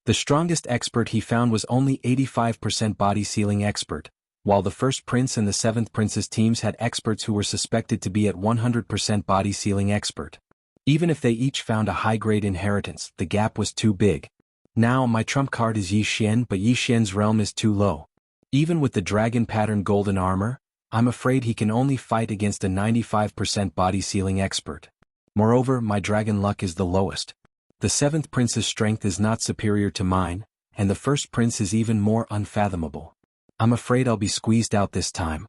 The strongest expert he found was only 85% body sealing expert, while the first prince and the seventh prince's teams had experts who were suspected to be at 100% body sealing expert. Even if they each found a high-grade inheritance, the gap was too big. Now my trump card is Yi Xian, but Yi Xian's realm is too low. Even with the dragon pattern golden armor, I'm afraid he can only fight against a 95% body sealing expert. Moreover, my dragon luck is the lowest. The seventh prince's strength is not superior to mine, and the first prince is even more unfathomable. I'm afraid I'll be squeezed out this time.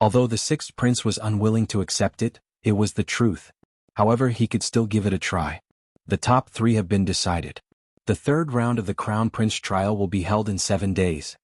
Although the sixth prince was unwilling to accept it, it was the truth. However, he could still give it a try. The top 3 have been decided. The third round of the Crown Prince trial will be held in 7 days.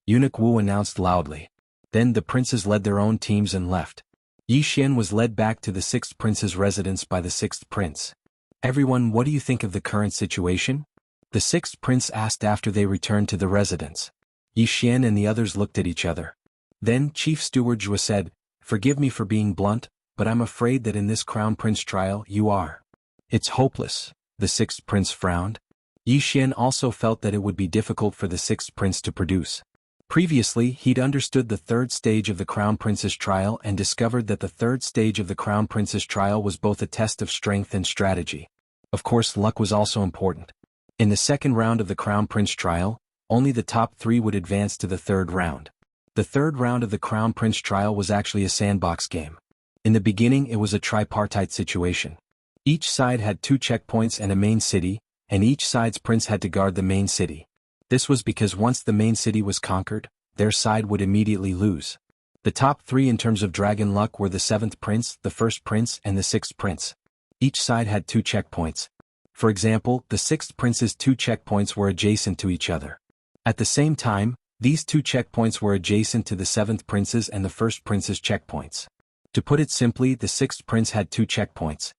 Eunuch Wu announced loudly. Then the princes led their own teams and left. Yi Xian was led back to the sixth prince's residence by the sixth prince. Everyone, what do you think of the current situation? The sixth prince asked after they returned to the residence. Yi Xian and the others looked at each other. Then Chief Steward Zhua said, "Forgive me for being blunt, but I'm afraid that in this Crown Prince trial you are. It's hopeless." The sixth prince frowned. Yi Xian also felt that it would be difficult for the sixth prince to produce. Previously, he'd understood the third stage of the Crown Prince's trial and discovered that the third stage of the Crown Prince's trial was both a test of strength and strategy. Of course, luck was also important. In the second round of the Crown Prince trial, only the top 3 would advance to the third round. The third round of the Crown Prince trial was actually a sandbox game. In the beginning, it was a tripartite situation. Each side had 2 checkpoints and a main city, and each side's prince had to guard the main city. This was because once the main city was conquered, their side would immediately lose. The top 3 in terms of dragon luck were the seventh prince, the first prince, and the sixth prince. Each side had 2 checkpoints. For example, the sixth prince's 2 checkpoints were adjacent to each other. At the same time, these 2 checkpoints were adjacent to the seventh prince's and the first prince's checkpoints. To put it simply, the sixth prince had 2 checkpoints.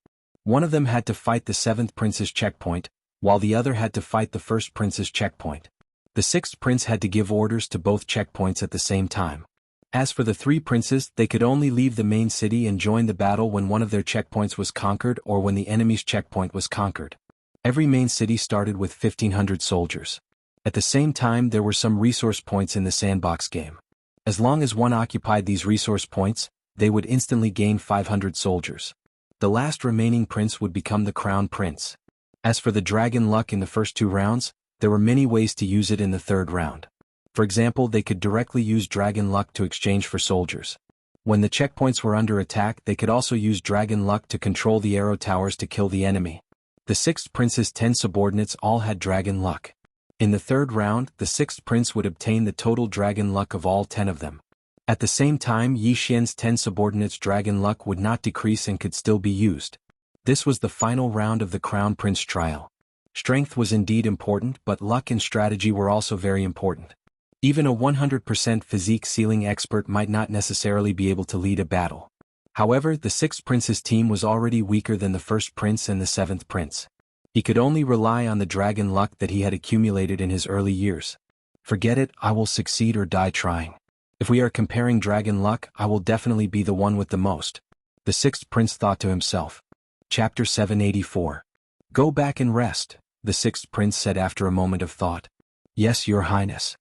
One of them had to fight the seventh prince's checkpoint, while the other had to fight the first prince's checkpoint. The sixth prince had to give orders to both checkpoints at the same time. As for the 3 princes, they could only leave the main city and join the battle when one of their checkpoints was conquered or when the enemy's checkpoint was conquered. Every main city started with 1,500 soldiers. At the same time, there were some resource points in the sandbox game. As long as one occupied these resource points, they would instantly gain 500 soldiers. The last remaining prince would become the crown prince. As for the dragon luck in the first 2 rounds, there were many ways to use it in the 3rd round. For example, they could directly use dragon luck to exchange for soldiers. When the checkpoints were under attack, they could also use dragon luck to control the arrow towers to kill the enemy. The 6th prince's 10 subordinates all had dragon luck. In the 3rd round, the 6th prince would obtain the total dragon luck of all 10 of them. At the same time, Yi Xian's 10 subordinates' dragon luck would not decrease and could still be used. This was the final round of the Crown Prince trial. Strength was indeed important, but luck and strategy were also very important. Even a 100% physique ceiling expert might not necessarily be able to lead a battle. However, the 6th prince's team was already weaker than the 1st prince and the 7th prince. He could only rely on the dragon luck that he had accumulated in his early years. Forget it, I will succeed or die trying. If we are comparing dragon luck, I will definitely be the one with the most. The 6th prince thought to himself. Chapter 784. Go back and rest, the 6th prince said after a moment of thought. Yes, your highness.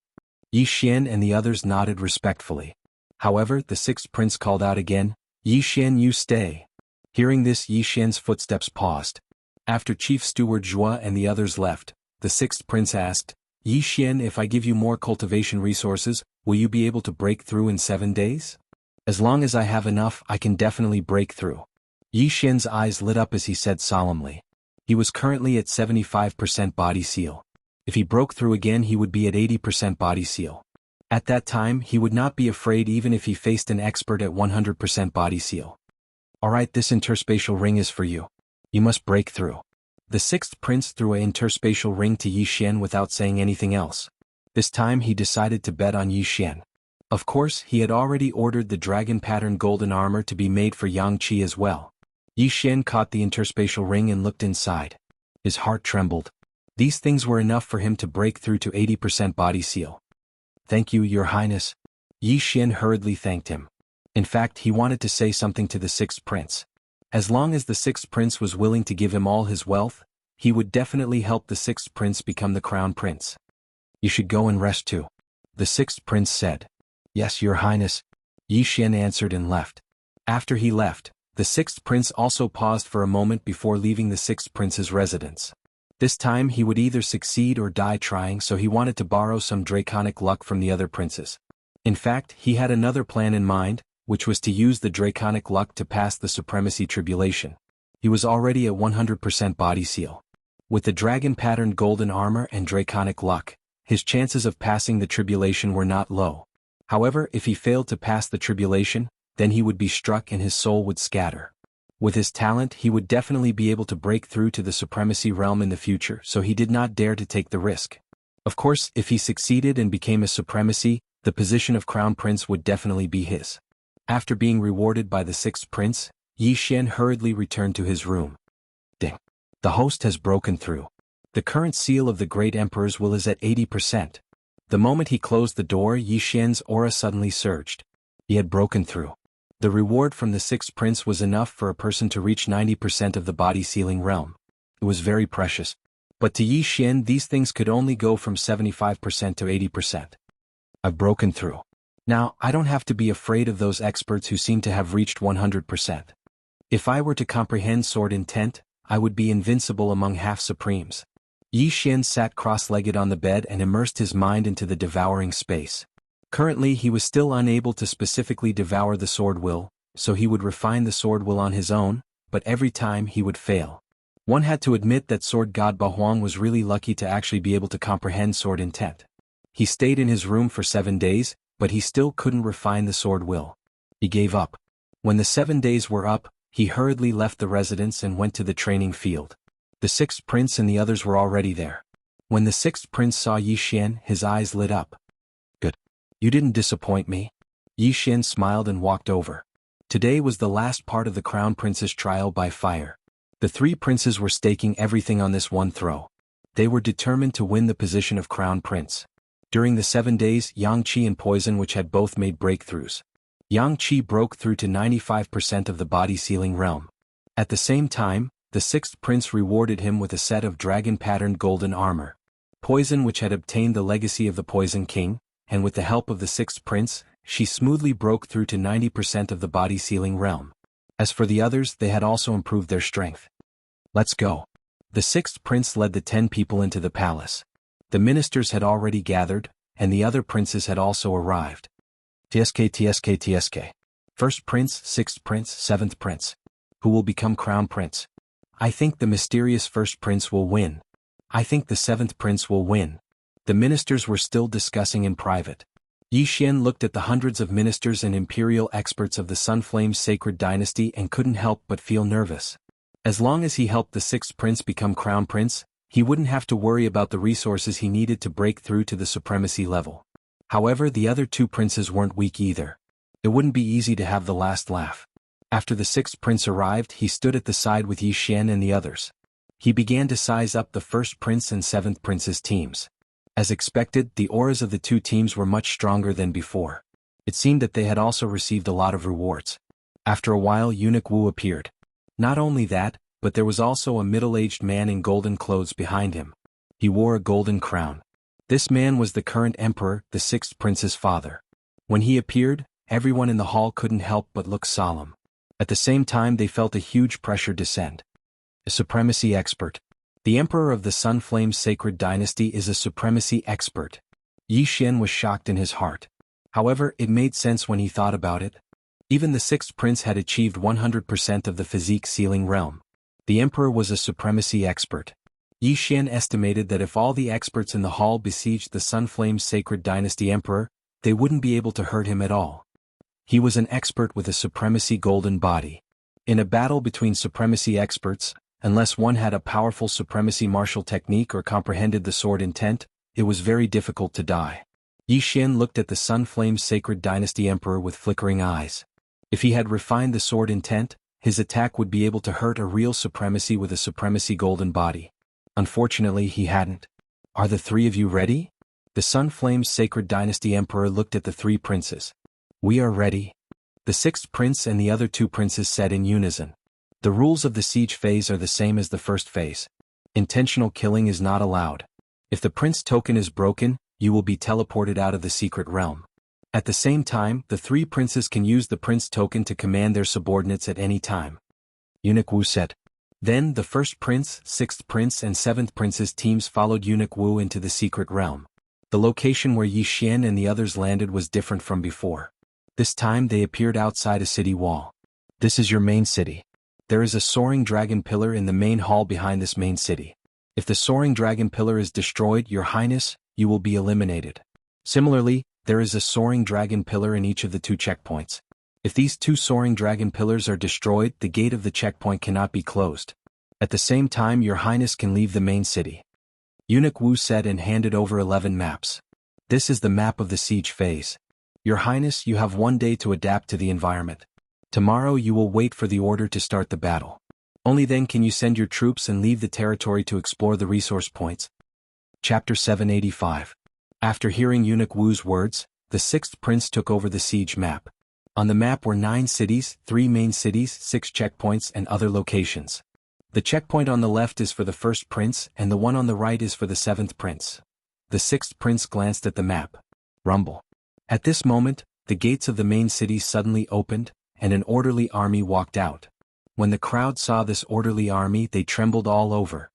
Yi Xian and the others nodded respectfully. However, the 6th prince called out again, Yi Xian, you stay. Hearing this, Yi Xian's footsteps paused. After Chief Steward Zhua and the others left, the 6th prince asked, Yi Xian, if I give you more cultivation resources, will you be able to break through in 7 days? As long as I have enough, I can definitely break through. Yi Xian's eyes lit up as he said solemnly. He was currently at 75% body seal. If he broke through again, he would be at 80% body seal. At that time, he would not be afraid even if he faced an expert at 100% body seal. Alright, this interspatial ring is for you. You must break through. The 6th prince threw an interspatial ring to Yi Xian without saying anything else. This time he decided to bet on Yi Xian. Of course, he had already ordered the dragon pattern golden armor to be made for Yang Qi as well. Yi Xian caught the interspatial ring and looked inside. His heart trembled. These things were enough for him to break through to 80% body seal. Thank you, your highness. Yi Xian hurriedly thanked him. In fact, he wanted to say something to the 6th prince. As long as the 6th prince was willing to give him all his wealth, he would definitely help the 6th prince become the crown prince. You should go and rest too, the 6th prince said. Yes, your highness. Yi Xian answered and left. After he left, the 6th prince also paused for a moment before leaving the 6th prince's residence. This time he would either succeed or die trying, so he wanted to borrow some draconic luck from the other princes. In fact, he had another plan in mind, which was to use the draconic luck to pass the supremacy tribulation. He was already at 100% body seal. With the dragon-patterned golden armor and draconic luck, his chances of passing the tribulation were not low. However, if he failed to pass the tribulation, then he would be struck and his soul would scatter. With his talent, he would definitely be able to break through to the supremacy realm in the future, so he did not dare to take the risk. Of course, if he succeeded and became a supremacy, the position of crown prince would definitely be his. After being rewarded by the 6th prince, Yi Xian hurriedly returned to his room. Ding! The host has broken through. The current seal of the great emperor's will is at 80%. The moment he closed the door, Yi Xian's aura suddenly surged. He had broken through. The reward from the 6th prince was enough for a person to reach 90% of the body sealing realm. It was very precious. But to Yi Xian, these things could only go from 75% to 80%. I've broken through. Now, I don't have to be afraid of those experts who seem to have reached 100%. If I were to comprehend sword intent, I would be invincible among half-supremes. Yi Xian sat cross-legged on the bed and immersed his mind into the devouring space. Currently, he was still unable to specifically devour the sword will, so he would refine the sword will on his own, but every time he would fail. One had to admit that sword god Bahuang was really lucky to actually be able to comprehend sword intent. He stayed in his room for 7 days, but he still couldn't refine the sword will. He gave up. When the 7 days were up, he hurriedly left the residence and went to the training field. The 6th prince and the others were already there. When the 6th prince saw Yi Xian, his eyes lit up. Good. You didn't disappoint me. Yi Xian smiled and walked over. Today was the last part of the crown prince's trial by fire. The 3 princes were staking everything on this one throw. They were determined to win the position of crown prince. During the 7 days, Yang Qi and Poison, which had both made breakthroughs. Yang Qi broke through to 95% of the body sealing realm. At the same time, the 6th prince rewarded him with a set of dragon-patterned golden armor. Poison, which had obtained the legacy of the Poison King, and with the help of the 6th prince, she smoothly broke through to 90% of the body sealing realm. As for the others, they had also improved their strength. Let's go. The sixth prince led the 10 people into the palace. The ministers had already gathered, and the other princes had also arrived. TSK. First prince, sixth prince, seventh prince. Who will become crown prince? I think the mysterious first prince will win. I think the seventh prince will win. The ministers were still discussing in private. Yi Xian looked at the hundreds of ministers and imperial experts of the Sunflame's sacred dynasty and couldn't help but feel nervous. As long as he helped the sixth prince become crown prince, he wouldn't have to worry about the resources he needed to break through to the supremacy level. However, the other two princes weren't weak either. It wouldn't be easy to have the last laugh. After the sixth prince arrived, he stood at the side with Yi Xian and the others. He began to size up the first prince and seventh prince's teams. As expected, the auras of the two teams were much stronger than before. It seemed that they had also received a lot of rewards. After a while, Eunuch Wu appeared. Not only that, but there was also a middle-aged man in golden clothes behind him. He wore a golden crown. This man was the current emperor, the sixth prince's father. When he appeared, everyone in the hall couldn't help but look solemn. At the same time, they felt a huge pressure descend. A supremacy expert. The emperor of the Sunflame's sacred dynasty is a supremacy expert. Yi Xian was shocked in his heart. However, it made sense when he thought about it. Even the sixth prince had achieved 100% of the physique sealing realm. The emperor was a supremacy expert. Yi Xian estimated that if all the experts in the hall besieged the Sunflame's sacred dynasty emperor, they wouldn't be able to hurt him at all. He was an expert with a supremacy golden body. In a battle between supremacy experts, unless one had a powerful supremacy martial technique or comprehended the sword intent, it was very difficult to die. Yi Xian looked at the Sunflame's sacred dynasty emperor with flickering eyes. If he had refined the sword intent, his attack would be able to hurt a real supremacy with a supremacy golden body. Unfortunately, he hadn't. Are the three of you ready? The Sunflame's sacred dynasty emperor looked at the three princes. We are ready. The sixth prince and the other two princes said in unison. The rules of the siege phase are the same as the first phase. Intentional killing is not allowed. If the prince token is broken, you will be teleported out of the secret realm. At the same time, the three princes can use the prince token to command their subordinates at any time. Eunuch Wu said. Then the first prince, sixth prince and seventh prince's teams followed Eunuch Wu into the secret realm. The location where Yi Xian and the others landed was different from before. This time they appeared outside a city wall. This is your main city. There is a soaring dragon pillar in the main hall behind this main city. If the soaring dragon pillar is destroyed, Your Highness, you will be eliminated. Similarly, there is a soaring dragon pillar in each of the two checkpoints. If these two soaring dragon pillars are destroyed, the gate of the checkpoint cannot be closed. At the same time, Your Highness can leave the main city. Eunuch Wu said and handed over 11 maps. This is the map of the siege phase. Your Highness, you have 1 day to adapt to the environment. Tomorrow you will wait for the order to start the battle. Only then can you send your troops and leave the territory to explore the resource points. Chapter 785. After hearing Eunuch Wu's words, the sixth prince took over the siege map. On the map were 9 cities, 3 main cities, 6 checkpoints and other locations. The checkpoint on the left is for the first prince and the one on the right is for the seventh prince. The sixth prince glanced at the map. Rumble. At this moment, the gates of the main city suddenly opened, and an orderly army walked out. When the crowd saw this orderly army, they trembled all over.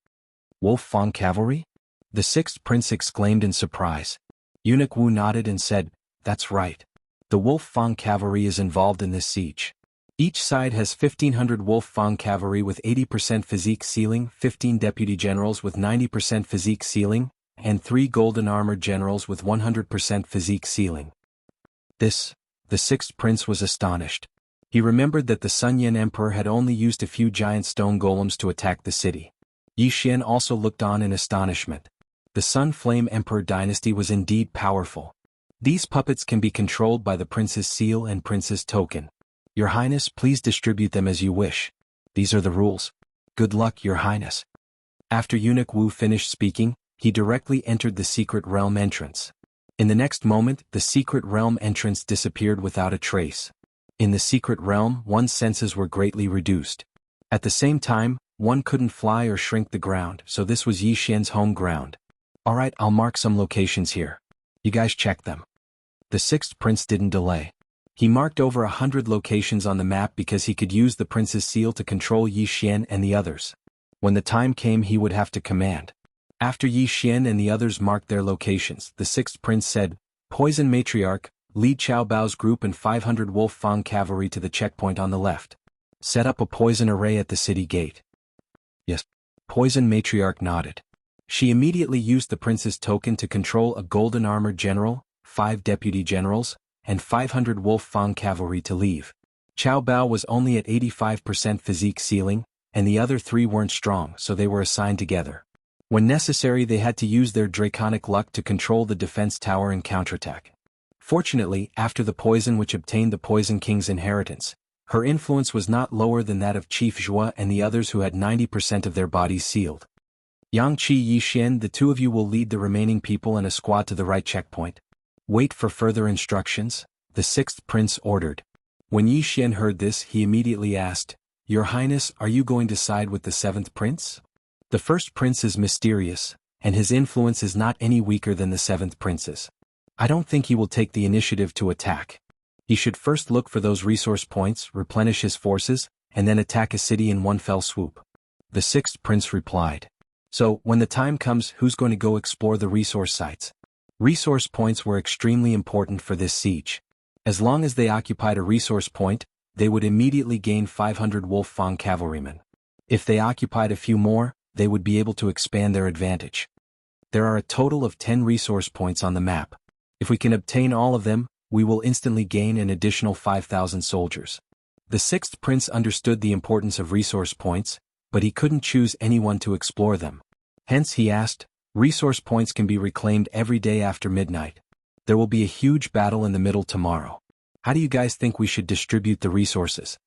Wolf Fang Cavalry? The sixth prince exclaimed in surprise. Eunuch Wu nodded and said, That's right. The Wolf Fang Cavalry is involved in this siege. Each side has 1,500 Wolf Fang Cavalry with 80% physique ceiling, 15 deputy generals with 90% physique ceiling, and 3 golden armored generals with 100% physique ceiling. The sixth prince was astonished. He remembered that the Sun Yen Emperor had only used a few giant stone golems to attack the city. Yi Xian also looked on in astonishment. The Sun Flame Emperor dynasty was indeed powerful. These puppets can be controlled by the prince's seal and prince's token. Your Highness, please distribute them as you wish. These are the rules. Good luck, Your Highness. After Eunuch Wu finished speaking, he directly entered the secret realm entrance. In the next moment, the secret realm entrance disappeared without a trace. In the secret realm, one's senses were greatly reduced. At the same time, one couldn't fly or shrink the ground, so this was Yi Xian's home ground. Alright, I'll mark some locations here. You guys check them. The sixth prince didn't delay. He marked over 100 locations on the map because he could use the prince's seal to control Yi Xian and the others. When the time came he would have to command. After Yi Xian and the others marked their locations, the sixth prince said, Poison Matriarch, lead Qiao Bao's group and 500 Wolf Fang cavalry to the checkpoint on the left. Set up a poison array at the city gate. Yes. Poison Matriarch nodded. She immediately used the prince's token to control a golden armored general, 5 deputy generals, and 500 Wolf Fang cavalry to leave. Qiao Bao was only at 85% physique ceiling, and the other 3 weren't strong, so they were assigned together. When necessary they had to use their draconic luck to control the defense tower and counterattack. Fortunately, after the poison which obtained the Poison King's inheritance, her influence was not lower than that of Chief Zhua and the others who had 90% of their bodies sealed. Yang Qi Yi Xian, the 2 of you will lead the remaining people and a squad to the right checkpoint. Wait for further instructions, the 6th prince ordered. When Yi Xian heard this he immediately asked, Your Highness, are you going to side with the 7th prince? The 1st prince is mysterious, and his influence is not any weaker than the 7th prince's. I don't think he will take the initiative to attack. He should first look for those resource points, replenish his forces, and then attack a city in one fell swoop. The 6th prince replied. So, when the time comes, who's going to go explore the resource sites? Resource points were extremely important for this siege. As long as they occupied a resource point, they would immediately gain 500 Wolf Fang cavalrymen. If they occupied a few more, they would be able to expand their advantage. There are a total of 10 resource points on the map. If we can obtain all of them, we will instantly gain an additional 5,000 soldiers. The 6th prince understood the importance of resource points, but he couldn't choose anyone to explore them. Hence he asked, resource points can be reclaimed every day after midnight. There will be a huge battle in the middle tomorrow. How do you guys think we should distribute the resources?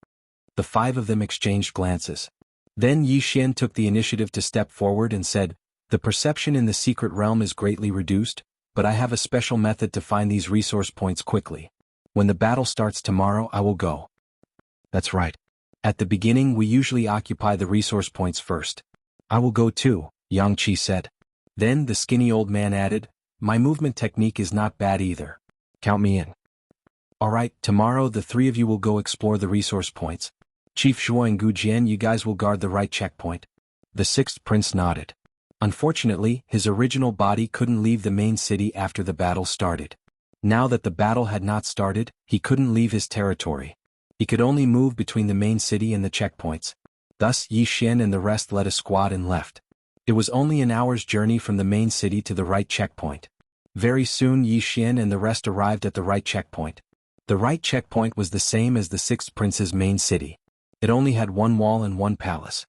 The 5 of them exchanged glances. Then Yi Xian took the initiative to step forward and said, The perception in the secret realm is greatly reduced, but I have a special method to find these resource points quickly. When the battle starts tomorrow I will go. That's right. At the beginning we usually occupy the resource points first. I will go too, Yang Qi said. Then the skinny old man added, My movement technique is not bad either. Count me in. Alright, tomorrow the 3 of you will go explore the resource points. Chief Zhuo and Gu Jian, you guys will guard the right checkpoint. The 6th prince nodded. Unfortunately, his original body couldn't leave the main city after the battle started. Now that the battle had not started, he couldn't leave his territory. He could only move between the main city and the checkpoints. Thus Yi Xian and the rest led a squad and left. It was only an hour's journey from the main city to the right checkpoint. Very soon Yi Xian and the rest arrived at the right checkpoint. The right checkpoint was the same as the 6th prince's main city. It only had 1 wall and 1 palace.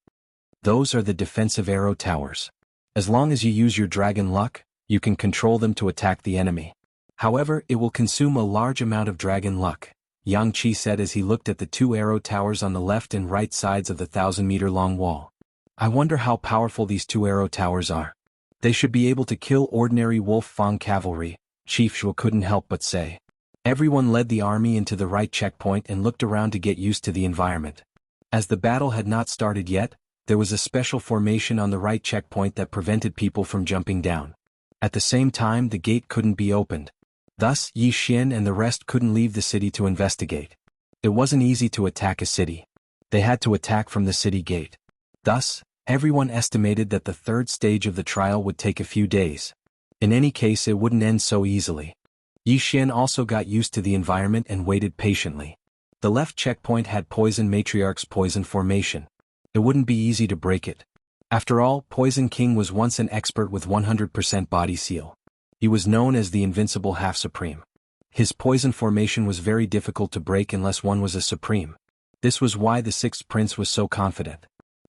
Those are the defensive arrow towers. As long as you use your dragon luck, you can control them to attack the enemy. However, it will consume a large amount of dragon luck, Yang Qi said as he looked at the 2 arrow towers on the left and right sides of the 1,000-meter-long wall. I wonder how powerful these 2 arrow towers are. They should be able to kill ordinary Wolf Fang cavalry, Chief Zhuo couldn't help but say. Everyone led the army into the right checkpoint and looked around to get used to the environment. As the battle had not started yet, there was a special formation on the right checkpoint that prevented people from jumping down. At the same time the gate couldn't be opened. Thus Yi Xian and the rest couldn't leave the city to investigate. It wasn't easy to attack a city. They had to attack from the city gate. Thus, everyone estimated that the 3rd stage of the trial would take a few days. In any case it wouldn't end so easily. Yi Xian also got used to the environment and waited patiently. The left checkpoint had Poison Matriarch's poison formation. It wouldn't be easy to break it. After all, Poison King was once an expert with 100% body seal. He was known as the invincible half-supreme. His poison formation was very difficult to break unless one was a supreme. This was why the 6th prince was so confident.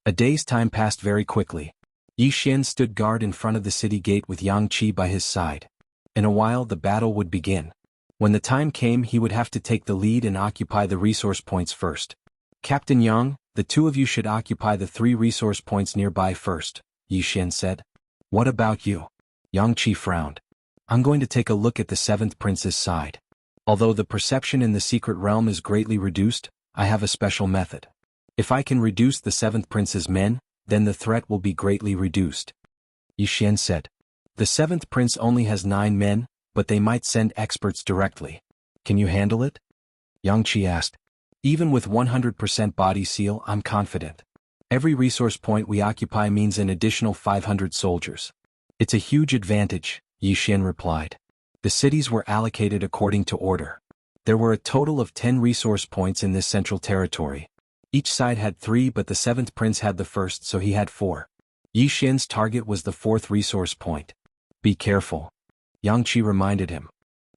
A day's time passed very quickly. Yi Xian stood guard in front of the city gate with Yang Qi by his side. In a while the battle would begin. When the time came he would have to take the lead and occupy the resource points first. Captain Yang, the 2 of you should occupy the 3 resource points nearby first, Yi Xian said. What about you? Yang Qi frowned. I'm going to take a look at the 7th prince's side. Although the perception in the secret realm is greatly reduced, I have a special method. If I can reduce the 7th prince's men, then the threat will be greatly reduced. Yi Xian said. The 7th prince only has 9 men, but they might send experts directly. Can you handle it? Yang Qi asked. Even with 100% body seal I'm confident. Every resource point we occupy means an additional 500 soldiers. It's a huge advantage, Yi Xian replied. The cities were allocated according to order. There were a total of 10 resource points in this central territory. Each side had 3, but the 7th prince had the first, so he had 4. Yi Xian's target was the 4th resource point. Be careful, Yang Qi reminded him.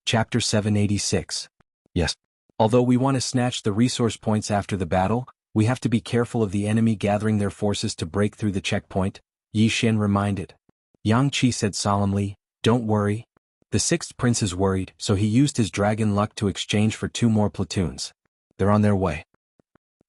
Chapter 786. Yes. Although we want to snatch the resource points after the battle, we have to be careful of the enemy gathering their forces to break through the checkpoint, Yi Xian reminded. Yang Qi said solemnly, don't worry. The 6th prince is worried, so he used his dragon luck to exchange for 2 more platoons. They're on their way.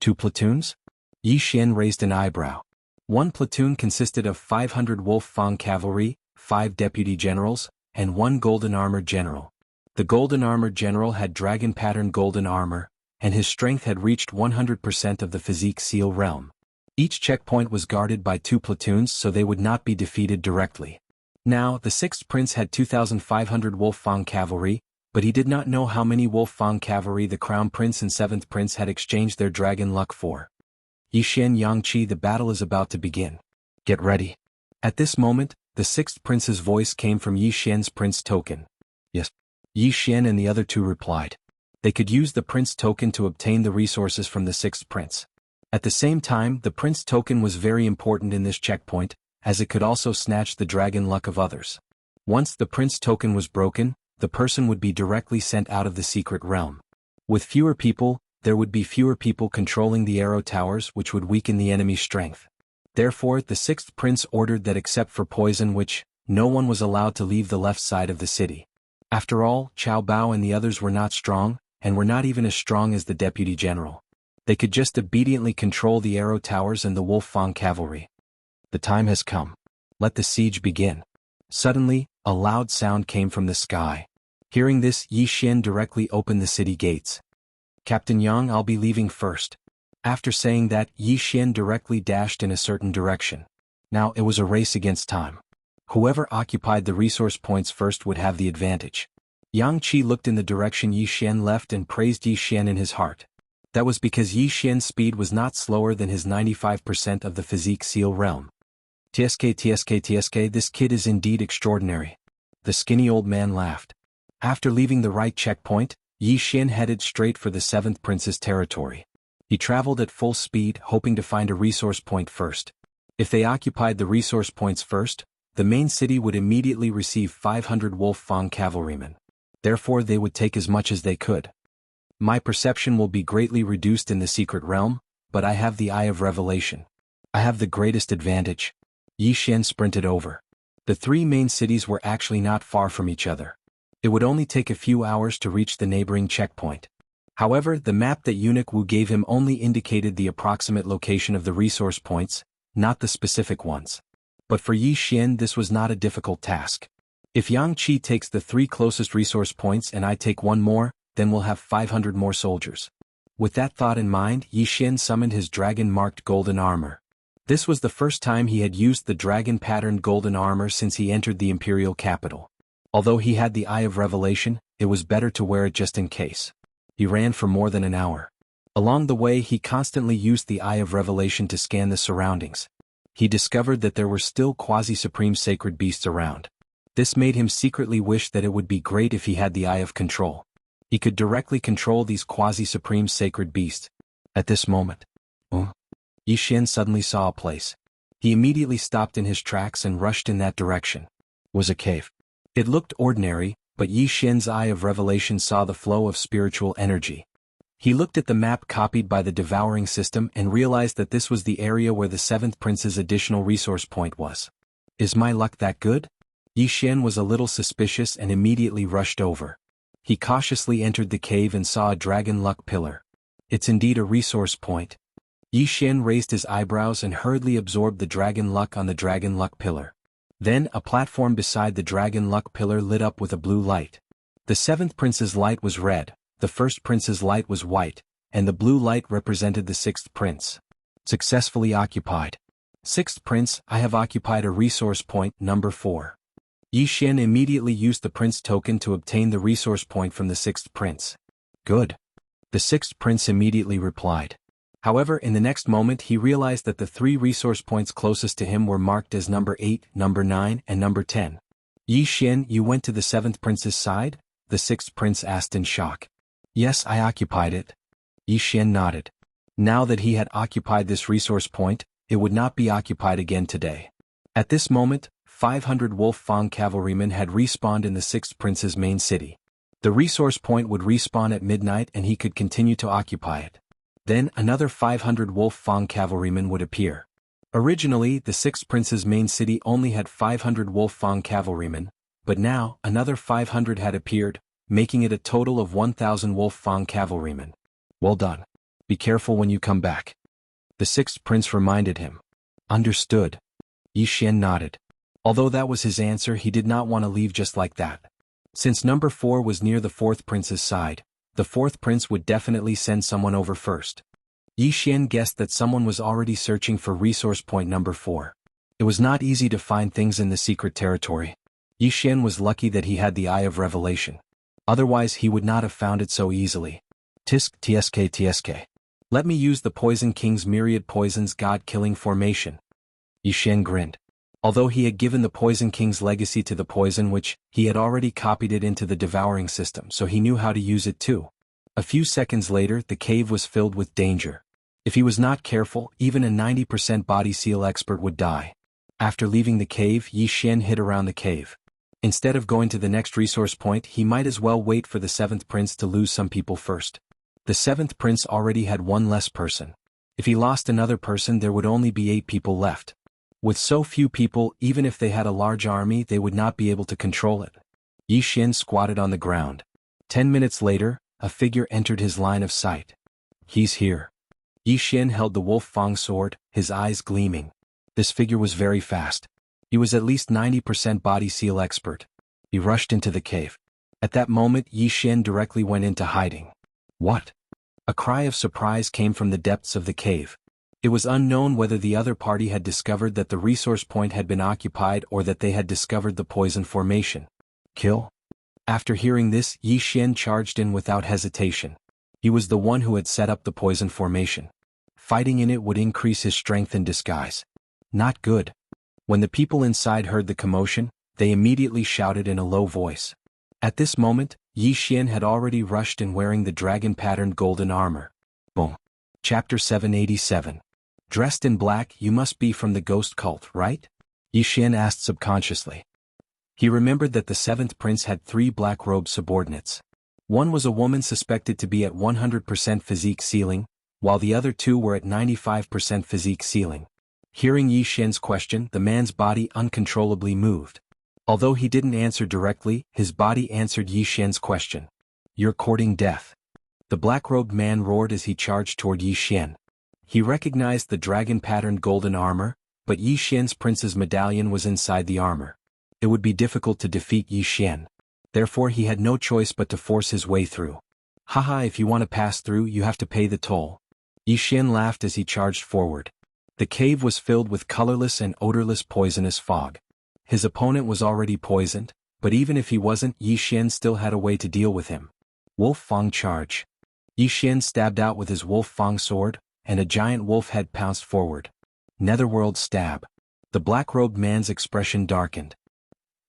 2 platoons? Yi Xian raised an eyebrow. 1 platoon consisted of 500 Wolf Fang cavalry, 5 deputy generals, and 1 golden armored general. The golden armored general had dragon-patterned golden armor, and his strength had reached 100% of the physique seal realm. Each checkpoint was guarded by 2 platoons so they would not be defeated directly. Now, the 6th prince had 2,500 Wolf Fang cavalry, but he did not know how many Wolf Fang cavalry the crown prince and 7th prince had exchanged their dragon luck for. Yi Xian Yang Qi, the battle is about to begin. Get ready. At this moment, the 6th prince's voice came from Yi Xian's prince token. Yes. Yi Xian and the other 2 replied. They could use the prince token to obtain the resources from the 6th prince. At the same time, the prince token was very important in this checkpoint, as it could also snatch the dragon luck of others. Once the prince token was broken, the person would be directly sent out of the secret realm. With fewer people, there would be fewer people controlling the arrow towers, which would weaken the enemy's strength. Therefore, the 6th prince ordered that except for poison which, no one was allowed to leave the left side of the city. After all, Cao Bao and the others were not strong, and were not even as strong as the deputy general. They could just obediently control the arrow towers and the Wolf Fang cavalry. The time has come. Let the siege begin. Suddenly, a loud sound came from the sky. Hearing this, Yi Xian directly opened the city gates. Captain Yang, I'll be leaving first. After saying that, Yi Xian directly dashed in a certain direction. Now it was a race against time. Whoever occupied the resource points first would have the advantage. Yang Qi looked in the direction Yi Xian left and praised Yi Xian in his heart. That was because Yi Xian's speed was not slower than his 95% of the physique seal realm. TSK, this kid is indeed extraordinary. The skinny old man laughed. After leaving the right checkpoint, Yi Xian headed straight for the 7th prince's territory. He traveled at full speed, hoping to find a resource point first. If they occupied the resource points first, the main city would immediately receive 500 Wolf Fang cavalrymen. Therefore they would take as much as they could. My perception will be greatly reduced in the secret realm, but I have the Eye of Revelation. I have the greatest advantage. Yi Xian sprinted over. The 3 main cities were actually not far from each other. It would only take a few hours to reach the neighboring checkpoint. However, the map that Eunuch Wu gave him only indicated the approximate location of the resource points, not the specific ones. But for Yi Xian this was not a difficult task. If Yang Qi takes the 3 closest resource points and I take 1 more, then we'll have 500 more soldiers. With that thought in mind, Yi Xian summoned his dragon-marked golden armor. This was the first time he had used the dragon-patterned golden armor since he entered the imperial capital. Although he had the Eye of Revelation, it was better to wear it just in case. He ran for more than an hour. Along the way he constantly used the Eye of Revelation to scan the surroundings. He discovered that there were still quasi-supreme sacred beasts around. This made him secretly wish that it would be great if he had the Eye of Control. He could directly control these quasi-supreme sacred beasts. At this moment, Yi Xian suddenly saw a place. He immediately stopped in his tracks and rushed in that direction. It was a cave. It looked ordinary, but Yi Xian's Eye of Revelation saw the flow of spiritual energy. He looked at the map copied by the devouring system and realized that this was the area where the 7th prince's additional resource point was. Is my luck that good? Yi Xian was a little suspicious and immediately rushed over. He cautiously entered the cave and saw a dragon luck pillar. It's indeed a resource point. Yi Xian raised his eyebrows and hurriedly absorbed the dragon luck on the dragon luck pillar. Then a platform beside the dragon luck pillar lit up with a blue light. The 7th prince's light was red, the 1st prince's light was white, and the blue light represented the 6th prince. Successfully occupied. 6th prince, I have occupied a resource point number 4. Yi Xian immediately used the prince token to obtain the resource point from the 6th prince. Good. The 6th prince immediately replied. However, in the next moment he realized that the 3 resource points closest to him were marked as number 8, number 9, and number 10. Yi Xian, you went to the 7th prince's side? The 6th prince asked in shock. Yes, I occupied it. Yi Xian nodded. Now that he had occupied this resource point, it would not be occupied again today. At this moment, 500 Wolf Fang cavalrymen had respawned in the 6th prince's main city. The resource point would respawn at midnight and he could continue to occupy it. Then another 500 Wolf Fang cavalrymen would appear. Originally, the 6th prince's main city only had 500 Wolf Fang cavalrymen, but now another 500 had appeared, making it a total of 1,000 Wolf Fang cavalrymen. Well done. Be careful when you come back. The 6th prince reminded him. Understood. Yi Xian nodded. Although that was his answer, he did not want to leave just like that. Since number 4 was near the 4th prince's side, the 4th prince would definitely send someone over first. Yi Xian guessed that someone was already searching for resource point number 4. It was not easy to find things in the secret territory. Yi Xian was lucky that he had the Eye of Revelation. Otherwise he would not have found it so easily. Tsk. Let me use the Poison King's myriad poisons god-killing formation. Yi Xian grinned. Although he had given the Poison King's legacy to the poison which, he had already copied it into the devouring system, so he knew how to use it too. A few seconds later, the cave was filled with danger. If he was not careful, even a 90% body seal expert would die. After leaving the cave, Yi Xian hid around the cave. Instead of going to the next resource point, he might as well wait for the 7th prince to lose some people first. The 7th prince already had 1 less person. If he lost another person, there would only be 8 people left. With so few people, even if they had a large army, they would not be able to control it. Yi Xian squatted on the ground. 10 minutes later, a figure entered his line of sight. He's here. Yi Xian held the Wolf Fang sword, his eyes gleaming. This figure was very fast. He was at least 90% body seal expert. He rushed into the cave. At that moment, Yi Xian directly went into hiding. What? A cry of surprise came from the depths of the cave. It was unknown whether the other party had discovered that the resource point had been occupied or that they had discovered the poison formation. Kill? After hearing this, Yi Xian charged in without hesitation. He was the one who had set up the poison formation. Fighting in it would increase his strength in disguise. Not good. When the people inside heard the commotion, they immediately shouted in a low voice. At this moment, Yi Xian had already rushed in wearing the dragon-patterned golden armor. Boom. Chapter 787. Dressed in black, you must be from the ghost cult, right? Yi Xian asked subconsciously. He remembered that the 7th prince had 3 black-robed subordinates. One was a woman suspected to be at 100% physique ceiling, while the other 2 were at 95% physique ceiling. Hearing Yi Xian's question, the man's body uncontrollably moved. Although he didn't answer directly, his body answered Yi Xian's question. You're courting death. The black-robed man roared as he charged toward Yi Xian. He recognized the dragon-patterned golden armor, but Yi Xian's prince's medallion was inside the armor. It would be difficult to defeat Yi Xian. Therefore he had no choice but to force his way through. Haha, if you want to pass through, you have to pay the toll. Yi Xian laughed as he charged forward. The cave was filled with colorless and odorless poisonous fog. His opponent was already poisoned, but even if he wasn't, Yi Xian still had a way to deal with him. Wolf Fang charge. Yi Xian stabbed out with his Wolf Fang sword, and a giant wolf head pounced forward. Netherworld stab. The black-robed man's expression darkened.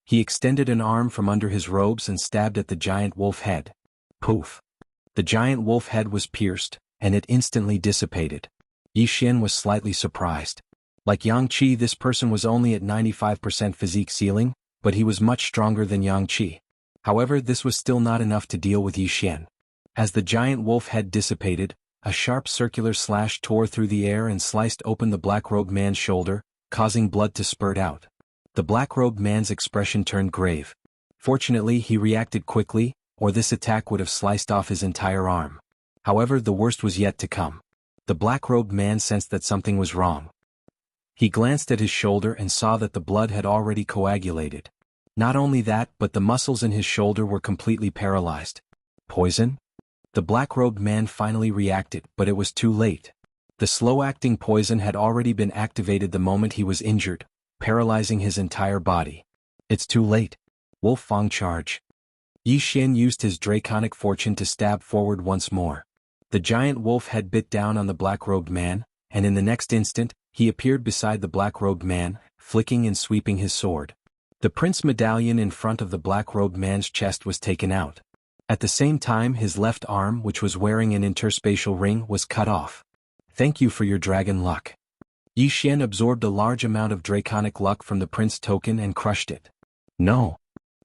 He extended an arm from under his robes and stabbed at the giant wolf head. Poof. The giant wolf head was pierced, and it instantly dissipated. Yi Xian was slightly surprised. Like Yang Qi, this person was only at 95% physique ceiling, but he was much stronger than Yang Qi. However, this was still not enough to deal with Yi Xian. As the giant wolf head dissipated, a sharp circular slash tore through the air and sliced open the black-robed man's shoulder, causing blood to spurt out. The black-robed man's expression turned grave. Fortunately, he reacted quickly, or this attack would have sliced off his entire arm. However, the worst was yet to come. The black-robed man sensed that something was wrong. He glanced at his shoulder and saw that the blood had already coagulated. Not only that, but the muscles in his shoulder were completely paralyzed. Poison? The black-robed man finally reacted, but it was too late. The slow-acting poison had already been activated the moment he was injured, paralyzing his entire body. It's too late. Wolf Fang charge. Yi Xian used his draconic fortune to stab forward once more. The giant wolf had bit down on the black-robed man, and in the next instant, he appeared beside the black-robed man, flicking and sweeping his sword. The prince medallion in front of the black-robed man's chest was taken out. At the same time, his left arm, which was wearing an interspatial ring, was cut off. Thank you for your dragon luck. Yi Xian absorbed a large amount of draconic luck from the prince token and crushed it. No.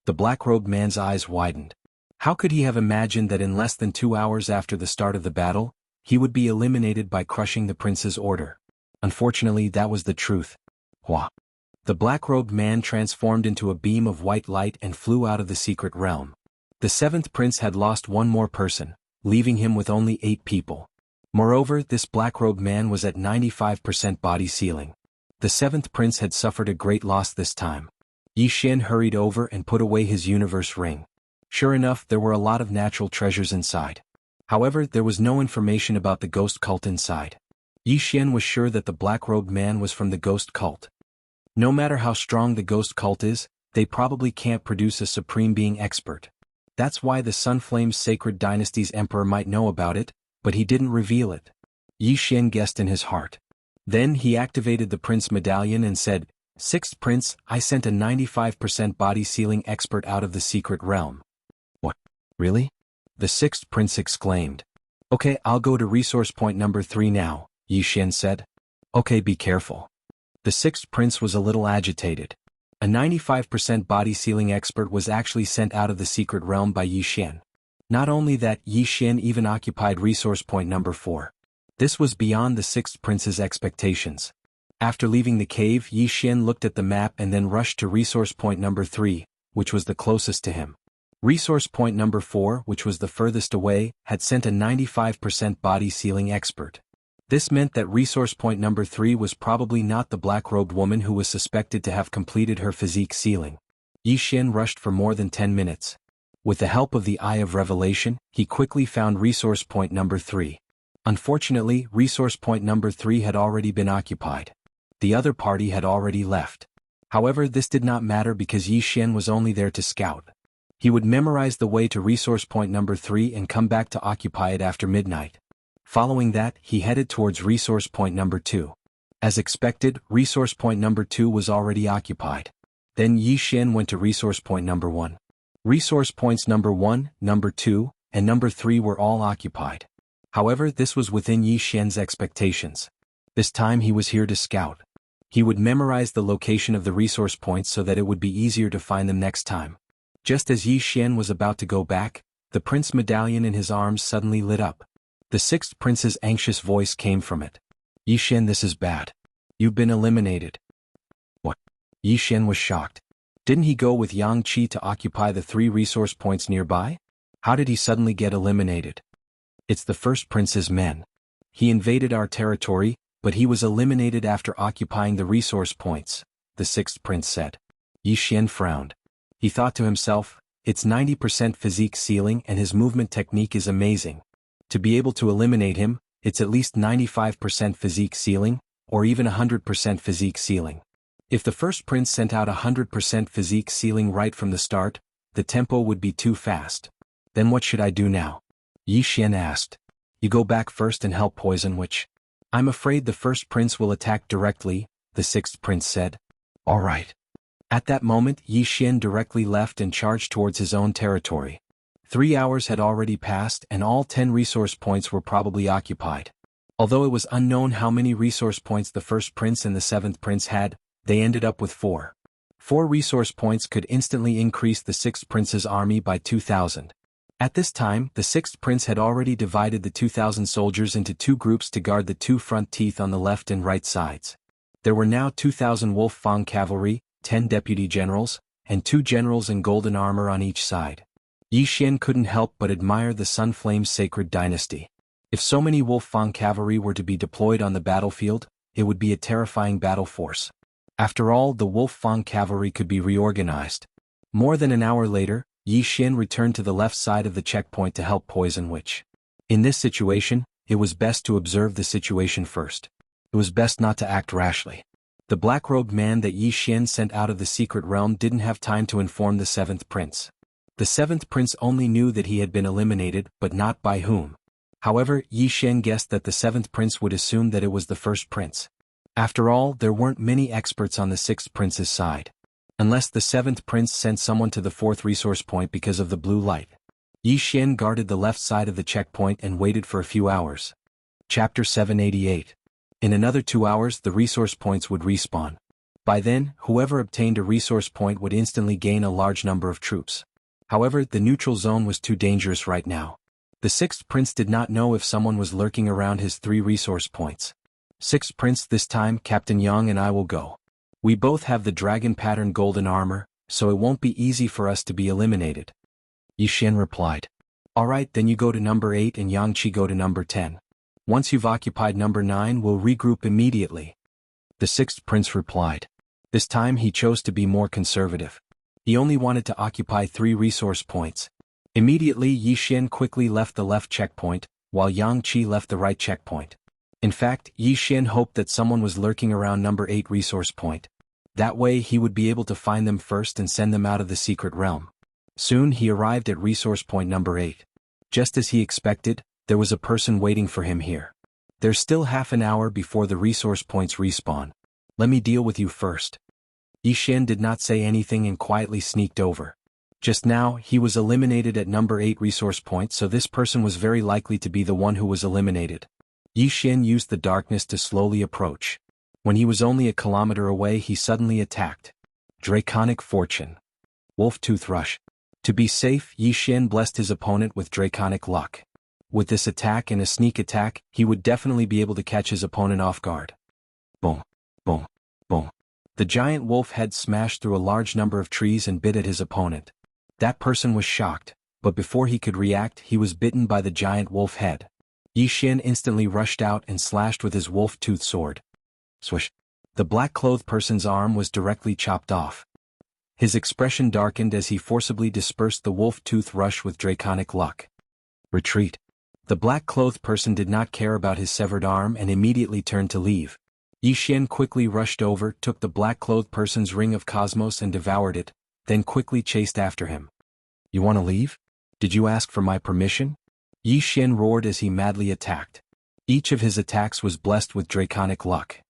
The black-robed man's eyes widened. How could he have imagined that in less than 2 hours after the start of the battle, he would be eliminated by crushing the prince's order? Unfortunately, that was the truth. Hua. The black-robed man transformed into a beam of white light and flew out of the secret realm. The seventh prince had lost one more person, leaving him with only 8 people. Moreover, this black-robed man was at 95% body sealing. The seventh prince had suffered a great loss this time. Yi Xian hurried over and put away his universe ring. Sure enough, there were a lot of natural treasures inside. However, there was no information about the ghost cult inside. Yi Xian was sure that the black-robed man was from the ghost cult. No matter how strong the ghost cult is, they probably can't produce a supreme being expert. That's why the Sunflame's sacred dynasty's emperor might know about it, but he didn't reveal it. Yi Xian guessed in his heart. Then he activated the prince medallion and said, "Sixth prince, I sent a 95% body sealing expert out of the secret realm." What? Really? The sixth prince exclaimed. Okay, I'll go to resource point number 3 now, Yi Xian said. Okay, be careful. The sixth prince was a little agitated. A 95% body sealing expert was actually sent out of the secret realm by Yi Xian. Not only that, Yi Xian even occupied resource point number 4. This was beyond the sixth prince's expectations. After leaving the cave, Yi Xian looked at the map and then rushed to resource point number 3, which was the closest to him. Resource point number 4, which was the furthest away, had sent a 95% body sealing expert. This meant that resource point number 3 was probably not the black-robed woman who was suspected to have completed her physique sealing. Yi Xian rushed for more than 10 minutes. With the help of the Eye of Revelation, he quickly found resource point number 3. Unfortunately, resource point number 3 had already been occupied. The other party had already left. However, this did not matter because Yi Xian was only there to scout. He would memorize the way to resource point number 3 and come back to occupy it after midnight. Following that, he headed towards resource point number 2. As expected, resource point number 2 was already occupied. Then Yi Xian went to resource point number 1. Resource points number 1, number 2, and number 3 were all occupied. However, this was within Yi Xian's expectations. This time he was here to scout. He would memorize the location of the resource points so that it would be easier to find them next time. Just as Yi Xian was about to go back, the prince medallion in his arms suddenly lit up. The sixth prince's anxious voice came from it. Yi Xian, this is bad. You've been eliminated. What? Yi Xian was shocked. Didn't he go with Yang Qi to occupy the 3 resource points nearby? How did he suddenly get eliminated? It's the first prince's men. He invaded our territory, but he was eliminated after occupying the resource points, the sixth prince said. Yi Xian frowned. He thought to himself, it's 90% physique sealing and his movement technique is amazing. To be able to eliminate him, it's at least 95% physique sealing, or even 100% physique sealing. If the first prince sent out 100% physique sealing right from the start, the tempo would be too fast. Then what should I do now? Yi Xian asked. You go back first and help Poison Witch. I'm afraid the first prince will attack directly, the sixth prince said. All right. At that moment, Yi Xian directly left and charged towards his own territory. 3 hours had already passed and all 10 resource points were probably occupied. Although it was unknown how many resource points the first prince and the seventh prince had, they ended up with 4. 4 resource points could instantly increase the sixth prince's army by 2,000. At this time, the sixth prince had already divided the 2,000 soldiers into 2 groups to guard the 2 front teeth on the left and right sides. There were now 2,000 Wolf Fang cavalry, 10 deputy generals, and 2 generals in golden armor on each side. Yi Xian couldn't help but admire the Sunflame's sacred dynasty. If so many Wolf Fang cavalry were to be deployed on the battlefield, it would be a terrifying battle force. After all, the Wolf Fang cavalry could be reorganized. More than an hour later, Yi Xian returned to the left side of the checkpoint to help Poison Witch. In this situation, it was best to observe the situation first. It was best not to act rashly. The black-robed man that Yi Xian sent out of the secret realm didn't have time to inform the seventh prince. The seventh prince only knew that he had been eliminated, but not by whom. However, Yi Xian guessed that the seventh prince would assume that it was the first prince. After all, there weren't many experts on the sixth prince's side. Unless the seventh prince sent someone to the fourth resource point because of the blue light. Yi Xian guarded the left side of the checkpoint and waited for a few hours. Chapter 788. In another 2 hours the resource points would respawn. By then, whoever obtained a resource point would instantly gain a large number of troops. However, the neutral zone was too dangerous right now. The sixth prince did not know if someone was lurking around his 3 resource points. Sixth prince, this time Captain Yang and I will go. We both have the dragon pattern golden armor, so it won't be easy for us to be eliminated. Yi Xian replied. Alright, then you go to number 8 and Yang Qi go to number 10. Once you've occupied number 9 we'll regroup immediately. The sixth prince replied. This time he chose to be more conservative. He only wanted to occupy 3 resource points. Immediately Yi Xian quickly left the left checkpoint, while Yang Qi left the right checkpoint. In fact, Yi Xian hoped that someone was lurking around number 8 resource point. That way he would be able to find them first and send them out of the secret realm. Soon he arrived at resource point number 8. Just as he expected, there was a person waiting for him here. There's still half an hour before the resource points respawn. Let me deal with you first. Yi Xian did not say anything and quietly sneaked over. Just now, he was eliminated at number 8 resource point, so this person was very likely to be the one who was eliminated. Yi Xian used the darkness to slowly approach. When he was only a kilometer away he suddenly attacked. Draconic Fortune. Wolf Tooth Rush. To be safe, Yi Xian blessed his opponent with Draconic Luck. With this attack and a sneak attack, he would definitely be able to catch his opponent off guard. Boom, boom, boom. The giant wolf head smashed through a large number of trees and bit at his opponent. That person was shocked, but before he could react he was bitten by the giant wolf head. Yi Xian instantly rushed out and slashed with his wolf tooth sword. Swish. The black-clothed person's arm was directly chopped off. His expression darkened as he forcibly dispersed the wolf tooth rush with Draconic Luck. Retreat. The black-clothed person did not care about his severed arm and immediately turned to leave. Yi Xian quickly rushed over, took the black-clothed person's ring of cosmos and devoured it, then quickly chased after him. You want to leave? Did you ask for my permission? Yi Xian roared as he madly attacked. Each of his attacks was blessed with Draconic Luck.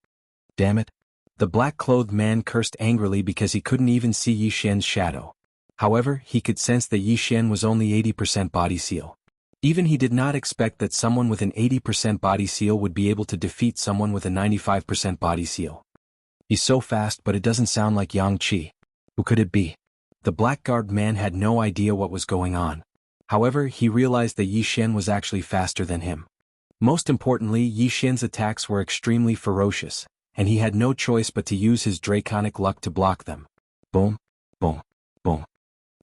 Damn it. The black-clothed man cursed angrily because he couldn't even see Yi Xian's shadow. However, he could sense that Yi Xian was only 80% body seal. Even he did not expect that someone with an 80% body seal would be able to defeat someone with a 95% body seal. He's so fast, but it doesn't sound like Yang Qi. Who could it be? The black-garbed man had no idea what was going on. However, he realized that Yi Xian was actually faster than him. Most importantly, Yi Xian's attacks were extremely ferocious, and he had no choice but to use his Draconic Luck to block them. Boom, boom, boom.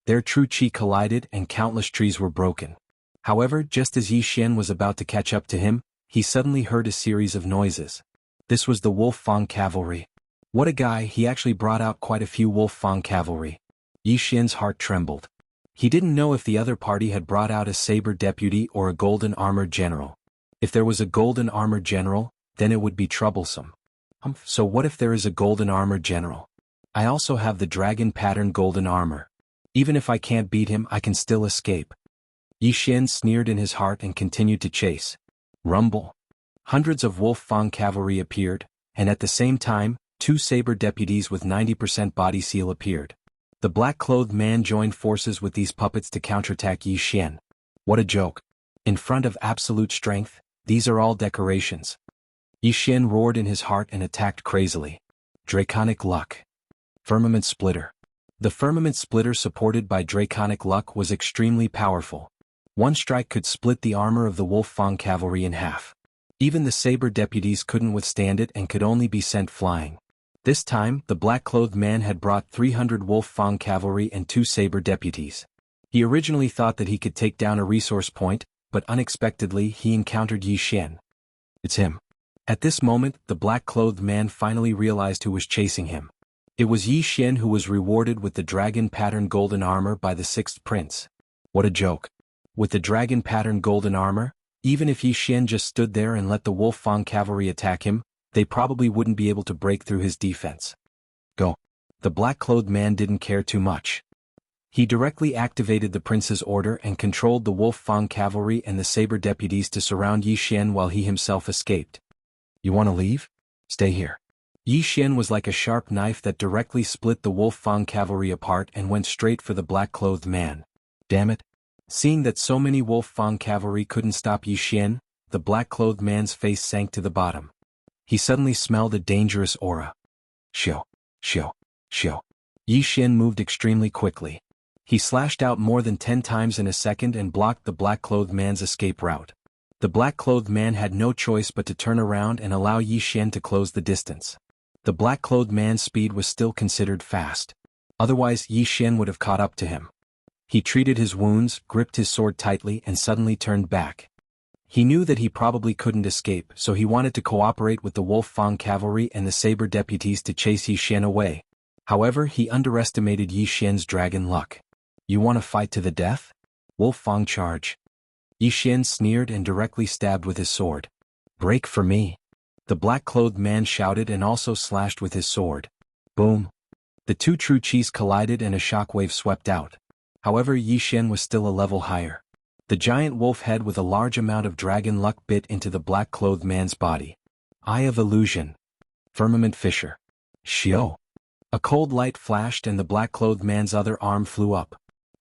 Their true chi collided and countless trees were broken. However, just as Yi Xian was about to catch up to him, he suddenly heard a series of noises. This was the Wolf Fang cavalry. What a guy, he actually brought out quite a few Wolf Fang cavalry. Yi Xian's heart trembled. He didn't know if the other party had brought out a saber deputy or a golden armored general. If there was a golden armored general, then it would be troublesome. So what if there is a golden armored general? I also have the dragon pattern golden armor. Even if I can't beat him, I can still escape. Yi Xian sneered in his heart and continued to chase. Rumble. Hundreds of Wolf Fang cavalry appeared, and at the same time, 2 saber deputies with 90% body seal appeared. The black-clothed man joined forces with these puppets to counterattack Yi Xian. What a joke. In front of absolute strength, these are all decorations. Yi Xian roared in his heart and attacked crazily. Draconic Luck. Firmament Splitter. The Firmament Splitter supported by Draconic Luck was extremely powerful. One strike could split the armor of the Wolf Fang cavalry in half. Even the saber deputies couldn't withstand it and could only be sent flying. This time, the black-clothed man had brought 300 Wolf Fang cavalry and 2 saber deputies. He originally thought that he could take down a resource point, but unexpectedly he encountered Yi Xian. It's him. At this moment, the black-clothed man finally realized who was chasing him. It was Yi Xian who was rewarded with the dragon pattern golden armor by the 6th prince. What a joke. With the dragon pattern golden armor, even if Yi Xian just stood there and let the Wolf Fang cavalry attack him, they probably wouldn't be able to break through his defense. Go. The black-clothed man didn't care too much. He directly activated the prince's order and controlled the Wolf Fang cavalry and the saber deputies to surround Yi Xian while he himself escaped. You want to leave? Stay here. Yi Xian was like a sharp knife that directly split the Wolf Fang cavalry apart and went straight for the black-clothed man. Damn it. Seeing that so many Wolf Fang cavalry couldn't stop Yi Xian, the black-clothed man's face sank to the bottom. He suddenly smelled a dangerous aura. Shio, shio, shio. Yi Xian moved extremely quickly. He slashed out more than 10 times in a second and blocked the black-clothed man's escape route. The black-clothed man had no choice but to turn around and allow Yi Xian to close the distance. The black-clothed man's speed was still considered fast. Otherwise Yi Xian would have caught up to him. He treated his wounds, gripped his sword tightly and suddenly turned back. He knew that he probably couldn't escape, so he wanted to cooperate with the Wolf Fang cavalry and the saber deputies to chase Yi Xian away. However, he underestimated Yi Xian's dragon luck. You want to fight to the death? Wolf Fang charge. Yi Xian sneered and directly stabbed with his sword. Break for me. The black-clothed man shouted and also slashed with his sword. Boom. The two true chis collided and a shockwave swept out. However, Yi Xian was still a level higher. The giant wolf head with a large amount of dragon luck bit into the black-clothed man's body. Eye of Illusion. Firmament Fissure. Shio. A cold light flashed and the black-clothed man's other arm flew up.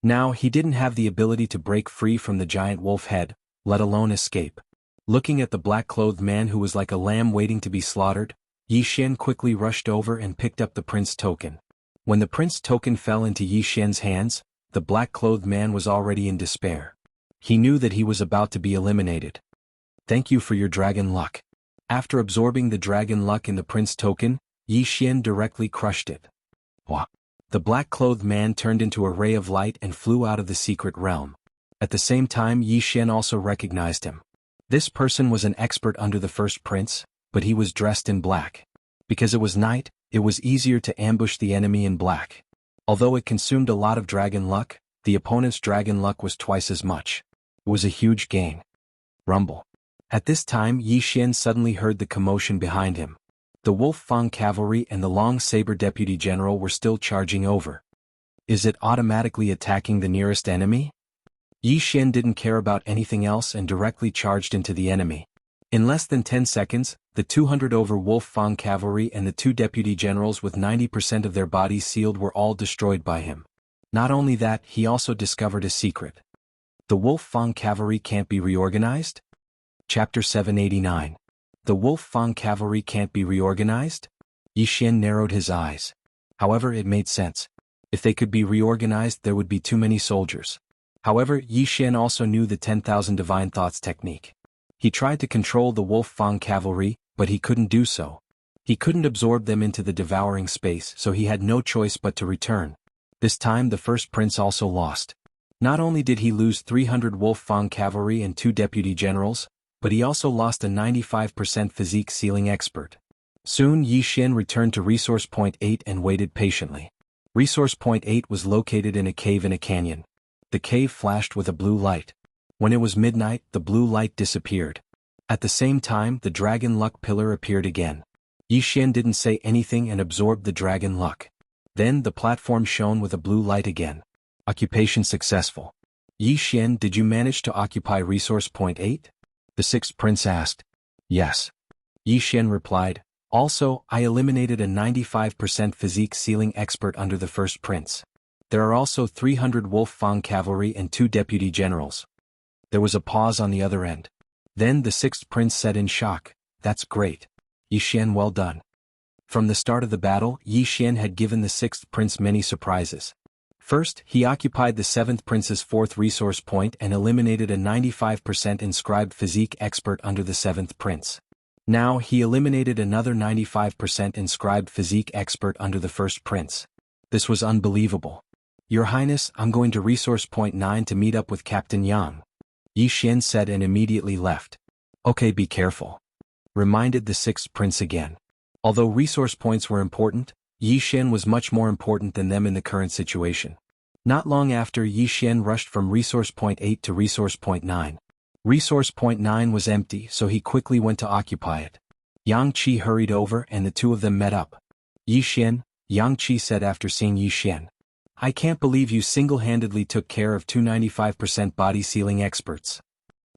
Now he didn't have the ability to break free from the giant wolf head, let alone escape. Looking at the black-clothed man who was like a lamb waiting to be slaughtered, Yi Xian quickly rushed over and picked up the prince token. When the prince token fell into Yi Xian's hands, the black-clothed man was already in despair. He knew that he was about to be eliminated. Thank you for your dragon luck. After absorbing the dragon luck in the prince token, Yi Xian directly crushed it. Wah! The black-clothed man turned into a ray of light and flew out of the secret realm. At the same time Yi Xian also recognized him. This person was an expert under the first prince, but he was dressed in black. Because it was night, it was easier to ambush the enemy in black. Although it consumed a lot of dragon luck, the opponent's dragon luck was twice as much. It was a huge gain. Rumble. At this time Yi Xian suddenly heard the commotion behind him. The Wolf Fang cavalry and the long saber deputy general were still charging over. Is it automatically attacking the nearest enemy? Yi Xian didn't care about anything else and directly charged into the enemy. In less than 10 seconds, the 200 over Wolf Fang cavalry and the two deputy generals with 90% of their bodies sealed were all destroyed by him. Not only that, he also discovered a secret. The Wolf Fang cavalry can't be reorganized? Chapter 789. The Wolf Fang cavalry can't be reorganized? Yi Xian narrowed his eyes. However, it made sense. If they could be reorganized, there would be too many soldiers. However, Yi Xian also knew the 10,000 divine thoughts technique. He tried to control the Wolf Fang cavalry, but he couldn't do so. He couldn't absorb them into the devouring space, so he had no choice but to return. This time the first prince also lost. Not only did he lose 300 Wolf Fang cavalry and 2 deputy generals, but he also lost a 95% physique sealing expert. Soon Yi Xian returned to Resource Point 8 and waited patiently. Resource Point 8 was located in a cave in a canyon. The cave flashed with a blue light. When it was midnight, the blue light disappeared. At the same time, the dragon luck pillar appeared again. Yi Xian didn't say anything and absorbed the dragon luck. Then the platform shone with a blue light again. Occupation successful. Yi Xian, did you manage to occupy Resource Point 8? The sixth prince asked. Yes. Yi Xian replied. Also, I eliminated a 95% physique sealing expert under the first prince. There are also 300 Wolf Fang cavalry and 2 deputy generals. There was a pause on the other end. Then the sixth prince said in shock, That's great. Yi Xian, well done. From the start of the battle, Yi Xian had given the sixth prince many surprises. First, he occupied the seventh prince's fourth resource point and eliminated a 95% inscribed physique expert under the seventh prince. Now he eliminated another 95% inscribed physique expert under the first prince. This was unbelievable. Your Highness, I'm going to Resource Point 9 to meet up with Captain Yang. Yi Xian said and immediately left. Okay, be careful. Reminded the sixth prince again. Although resource points were important, Yi Xian was much more important than them in the current situation. Not long after, Yi Xian rushed from Resource Point 8 to Resource Point 9. Resource Point 9 was empty, so he quickly went to occupy it. Yang Qi hurried over and the two of them met up. Yi Xian, Yang Qi said after seeing Yi Xian. I can't believe you single-handedly took care of 295% body sealing experts.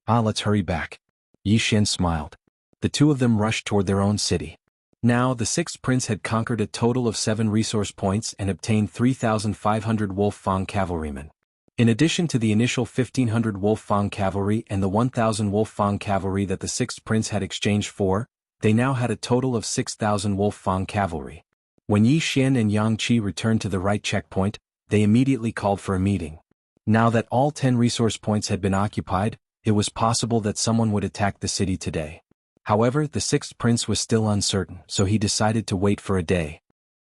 Ah, let's hurry back. Yi Xian smiled. The two of them rushed toward their own city. Now, the sixth prince had conquered a total of 7 resource points and obtained 3,500 Wolf Fang cavalrymen. In addition to the initial 1,500 Wolf Fang cavalry and the 1,000 Wolf Fang cavalry that the sixth prince had exchanged for, they now had a total of 6,000 Wolf Fang cavalry. When Yi Xian and Yang Qi returned to the right checkpoint, they immediately called for a meeting. Now that all 10 resource points had been occupied, it was possible that someone would attack the city today. However, the sixth prince was still uncertain, so he decided to wait for a day.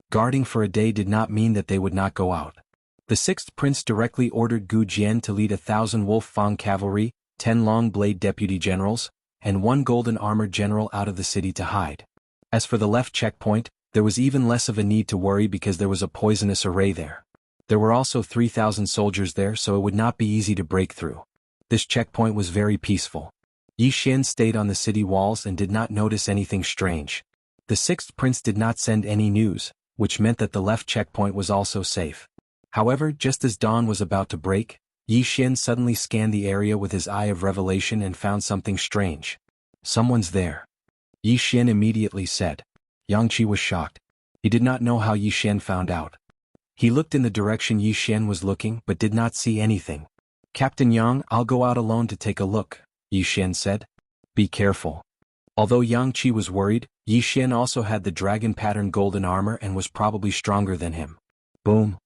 Guarding for a day did not mean that they would not go out. The sixth prince directly ordered Gu Jian to lead 1,000 Wolf Fang cavalry, 10 long blade deputy generals, and 1 golden armored general out of the city to hide. As for the left checkpoint, there was even less of a need to worry because there was a poisonous array there. There were also 3,000 soldiers there, so it would not be easy to break through. This checkpoint was very peaceful. Yi Xian stayed on the city walls and did not notice anything strange. The sixth prince did not send any news, which meant that the left checkpoint was also safe. However, just as dawn was about to break, Yi Xian suddenly scanned the area with his eye of revelation and found something strange. Someone's there. Yi Xian immediately said. Yang Qi was shocked. He did not know how Yi Xian found out. He looked in the direction Yi Xian was looking but did not see anything. Captain Yang, I'll go out alone to take a look, Yi Xian said. Be careful. Although Yang Qi was worried, Yi Xian also had the dragon pattern golden armor and was probably stronger than him. Boom.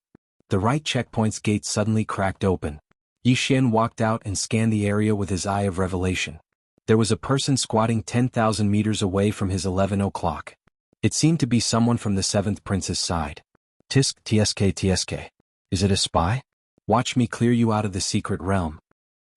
The right checkpoint's gate suddenly cracked open. Yi Xian walked out and scanned the area with his eye of revelation. There was a person squatting 10,000 meters away from his 11 o'clock. It seemed to be someone from the seventh prince's side. Tsk. Is it a spy? Watch me clear you out of the secret realm.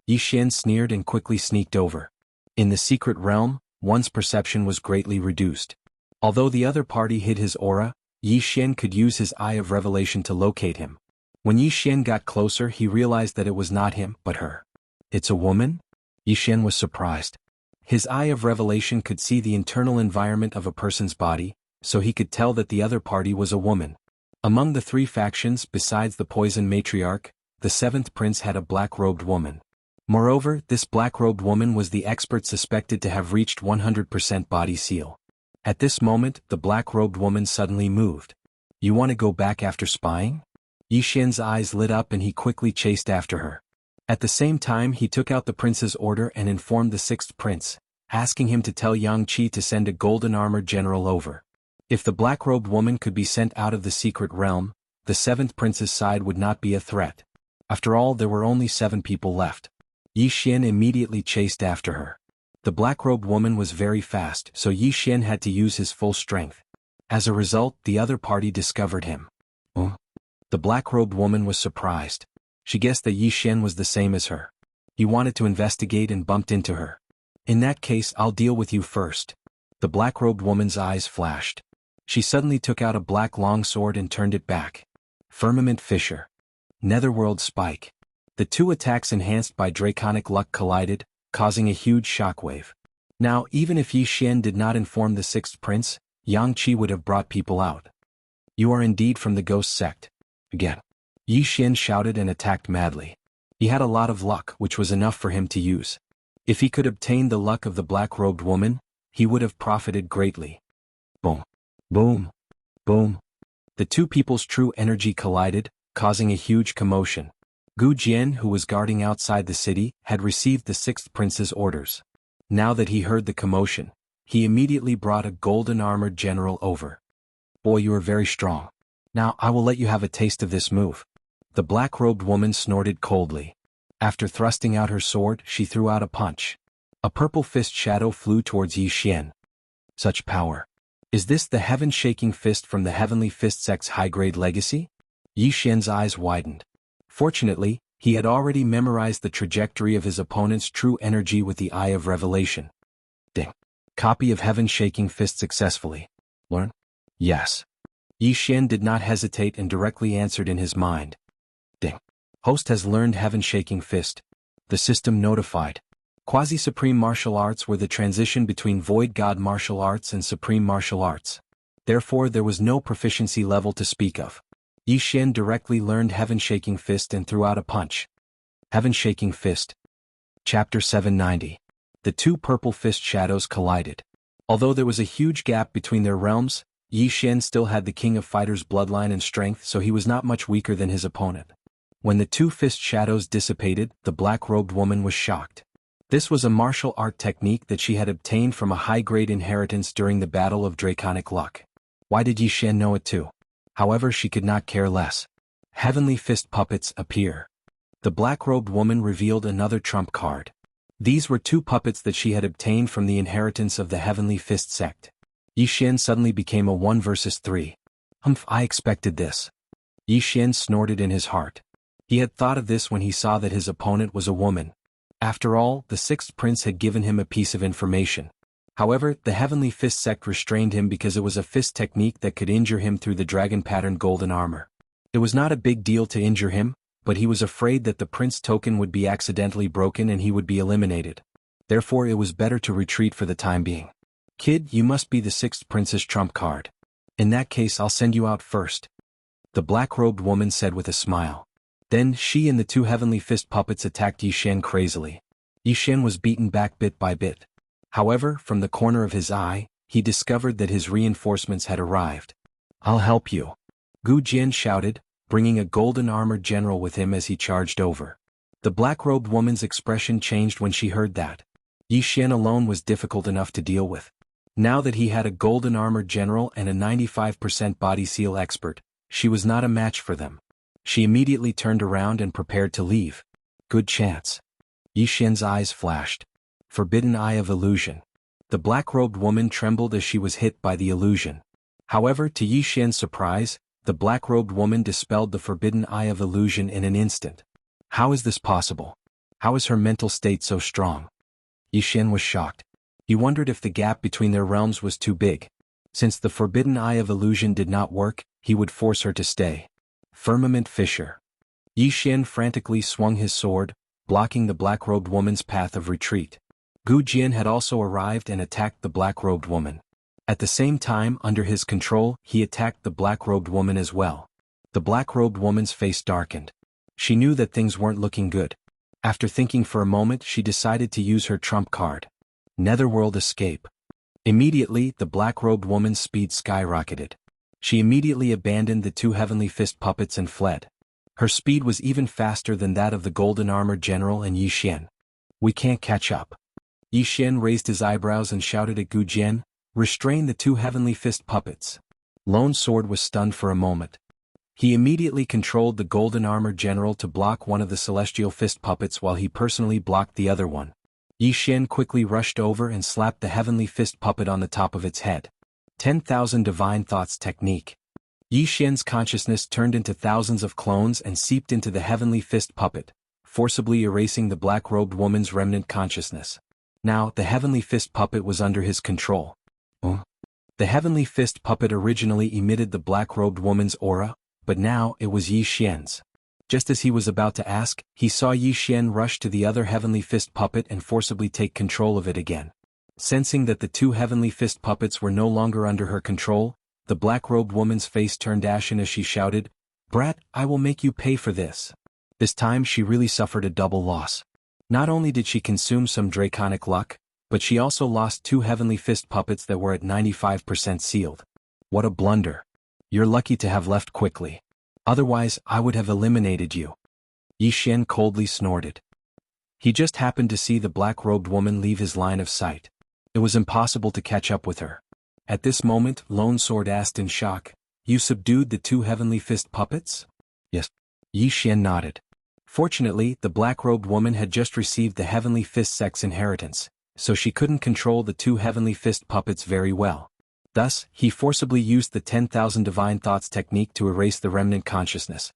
Yi Xian sneered and quickly sneaked over. In the secret realm, one's perception was greatly reduced. Although the other party hid his aura, Yi Xian could use his eye of revelation to locate him. When Yi Xian got closer, he realized that it was not him, but her. It's a woman? Yi Xian was surprised. His eye of revelation could see the internal environment of a person's body, so he could tell that the other party was a woman. Among the 3 factions besides the poison matriarch, the seventh prince had a black-robed woman. Moreover, this black-robed woman was the expert suspected to have reached 100% body seal. At this moment, the black-robed woman suddenly moved. You want to go back after spying? Yi Xian's eyes lit up and he quickly chased after her. At the same time, he took out the prince's order and informed the sixth prince, asking him to tell Yang Qi to send a golden armored general over. If the black-robed woman could be sent out of the secret realm, the seventh prince's side would not be a threat. After all, there were only 7 people left. Yi Xian immediately chased after her. The black-robed woman was very fast, so Yi Xian had to use his full strength. As a result, the other party discovered him. The black-robed woman was surprised. She guessed that Yi Xian was the same as her. He wanted to investigate and bumped into her. In that case, I'll deal with you first. The black-robed woman's eyes flashed. She suddenly took out a black longsword and turned it back. Firmament Fissure. Netherworld Spike. The 2 attacks enhanced by draconic luck collided, causing a huge shockwave. Now, even if Yi Xian did not inform the sixth prince, Yang Qi would have brought people out. You are indeed from the ghost sect. Again. Yi Xian shouted and attacked madly. He had a lot of luck, which was enough for him to use. If he could obtain the luck of the black-robed woman, he would have profited greatly. Boom. Boom. Boom. The 2 people's true energy collided, causing a huge commotion. Gu Jian, who was guarding outside the city, had received the sixth prince's orders. Now that he heard the commotion, he immediately brought a golden armored general over. Boy, you are very strong. Now I will let you have a taste of this move. The black-robed woman snorted coldly. After thrusting out her sword, she threw out a punch. A purple fist shadow flew towards Yi Xian. Such power. Is this the heaven-shaking fist from the Heavenly Fist Sect's high-grade legacy? Yi Xian's eyes widened. Fortunately, he had already memorized the trajectory of his opponent's true energy with the Eye of Revelation. Ding. Copy of Heaven-Shaking Fist successfully. Learn? Yes. Yi Xian did not hesitate and directly answered in his mind. Ding. Host has learned Heaven-Shaking Fist. The system notified. Quasi-Supreme Martial Arts were the transition between Void God Martial Arts and Supreme Martial Arts. Therefore, there was no proficiency level to speak of. Yi Xian directly learned Heaven-Shaking Fist and threw out a punch. Heaven-Shaking Fist. Chapter 790. The two purple fist shadows collided. Although there was a huge gap between their realms, Yi Xian still had the King of Fighters' bloodline and strength, so he was not much weaker than his opponent. When the two fist shadows dissipated, the black-robed woman was shocked. This was a martial art technique that she had obtained from a high-grade inheritance during the Battle of Draconic Luck. Why did Yi Xian know it too? However, she could not care less. Heavenly Fist puppets appear. The black-robed woman revealed another trump card. These were two puppets that she had obtained from the inheritance of the Heavenly Fist sect. Yi Xian suddenly became a 1 versus 3. Humph, I expected this. Yi Xian snorted in his heart. He had thought of this when he saw that his opponent was a woman. After all, the sixth prince had given him a piece of information. However, the Heavenly Fist sect restrained him because it was a fist technique that could injure him through the dragon-patterned golden armor. It was not a big deal to injure him, but he was afraid that the prince token would be accidentally broken and he would be eliminated. Therefore it was better to retreat for the time being. Kid, you must be the sixth prince's trump card. In that case I'll send you out first. The black-robed woman said with a smile. Then she and the two Heavenly Fist puppets attacked Yi Xian crazily. Yi Xian was beaten back bit by bit. However, from the corner of his eye, he discovered that his reinforcements had arrived. I'll help you. Gu Jian shouted, bringing a golden armored general with him as he charged over. The black-robed woman's expression changed when she heard that. Yi Xian alone was difficult enough to deal with. Now that he had a golden armored general and a 95% body seal expert, she was not a match for them. She immediately turned around and prepared to leave. Good chance. Yi Xian's eyes flashed. Forbidden Eye of Illusion. The black-robed woman trembled as she was hit by the illusion. However, to Yi Xian's surprise, the black-robed woman dispelled the Forbidden Eye of Illusion in an instant. How is this possible? How is her mental state so strong? Yi Xian was shocked. He wondered if the gap between their realms was too big. Since the Forbidden Eye of Illusion did not work, he would force her to stay. Firmament Fissure. Yi Xian frantically swung his sword, blocking the black-robed woman's path of retreat. Gu Jian had also arrived and attacked the black-robed woman. At the same time, under his control, he attacked the black-robed woman as well. The black-robed woman's face darkened. She knew that things weren't looking good. After thinking for a moment, she decided to use her trump card. Netherworld Escape. Immediately, the black-robed woman's speed skyrocketed. She immediately abandoned the two Heavenly Fist puppets and fled. Her speed was even faster than that of the golden armored general and Yi Xian. We can't catch up. Yi Xian raised his eyebrows and shouted at Gu Jian, restrain the two Heavenly Fist puppets. Lone Sword was stunned for a moment. He immediately controlled the golden armored general to block one of the celestial fist puppets while he personally blocked the other one. Yi Xian quickly rushed over and slapped the Heavenly Fist puppet on the top of its head. 10,000 Divine Thoughts Technique. Yi Xian's consciousness turned into thousands of clones and seeped into the Heavenly Fist puppet, forcibly erasing the black-robed woman's remnant consciousness. Now, the Heavenly Fist puppet was under his control. The Heavenly Fist puppet originally emitted the black-robed woman's aura, but now it was Yi Xian's. Just as he was about to ask, he saw Yi Xian rush to the other Heavenly Fist puppet and forcibly take control of it again. Sensing that the two Heavenly Fist puppets were no longer under her control, the black-robed woman's face turned ashen as she shouted, Brat, I will make you pay for this. This time she really suffered a double loss. Not only did she consume some draconic luck, but she also lost two Heavenly Fist puppets that were at 95% sealed. What a blunder. You're lucky to have left quickly. Otherwise, I would have eliminated you. Yi Xian coldly snorted. He just happened to see the black-robed woman leave his line of sight. It was impossible to catch up with her. At this moment, Lone Sword asked in shock, You subdued the two Heavenly Fist puppets? Yes. Yi Xian nodded. Fortunately, the black-robed woman had just received the Heavenly Fist sect's inheritance, so she couldn't control the two Heavenly Fist puppets very well. Thus, he forcibly used the 10,000 Divine Thoughts technique to erase the remnant consciousness.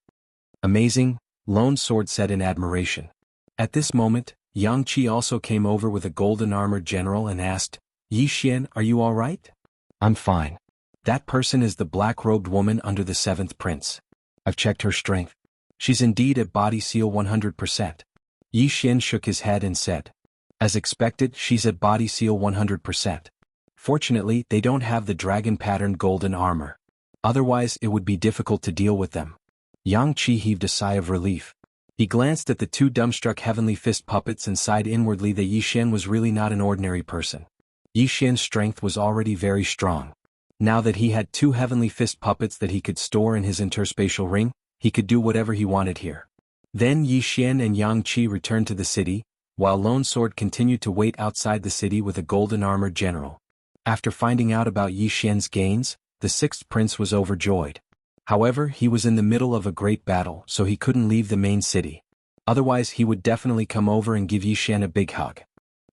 Amazing, Lone Sword said in admiration. At this moment, Yang Qi also came over with a golden armored general and asked, Yi Xian, are you all right? I'm fine. That person is the black-robed woman under the seventh prince. I've checked her strength. She's indeed at body seal 100%. Yi Xian shook his head and said, As expected, she's at body seal 100%. Fortunately, they don't have the dragon-patterned golden armor. Otherwise it would be difficult to deal with them. Yang Qi heaved a sigh of relief. He glanced at the two dumbstruck heavenly fist puppets and sighed inwardly that Yi Xian was really not an ordinary person. Yi Xian's strength was already very strong. Now that he had two heavenly fist puppets that he could store in his interspatial ring, he could do whatever he wanted here. Then Yi Xian and Yang Qi returned to the city, while Lone Sword continued to wait outside the city with a golden armored general. After finding out about Yi Xian's gains, the sixth prince was overjoyed. However, he was in the middle of a great battle, so he couldn't leave the main city. Otherwise he would definitely come over and give Yi Xian a big hug.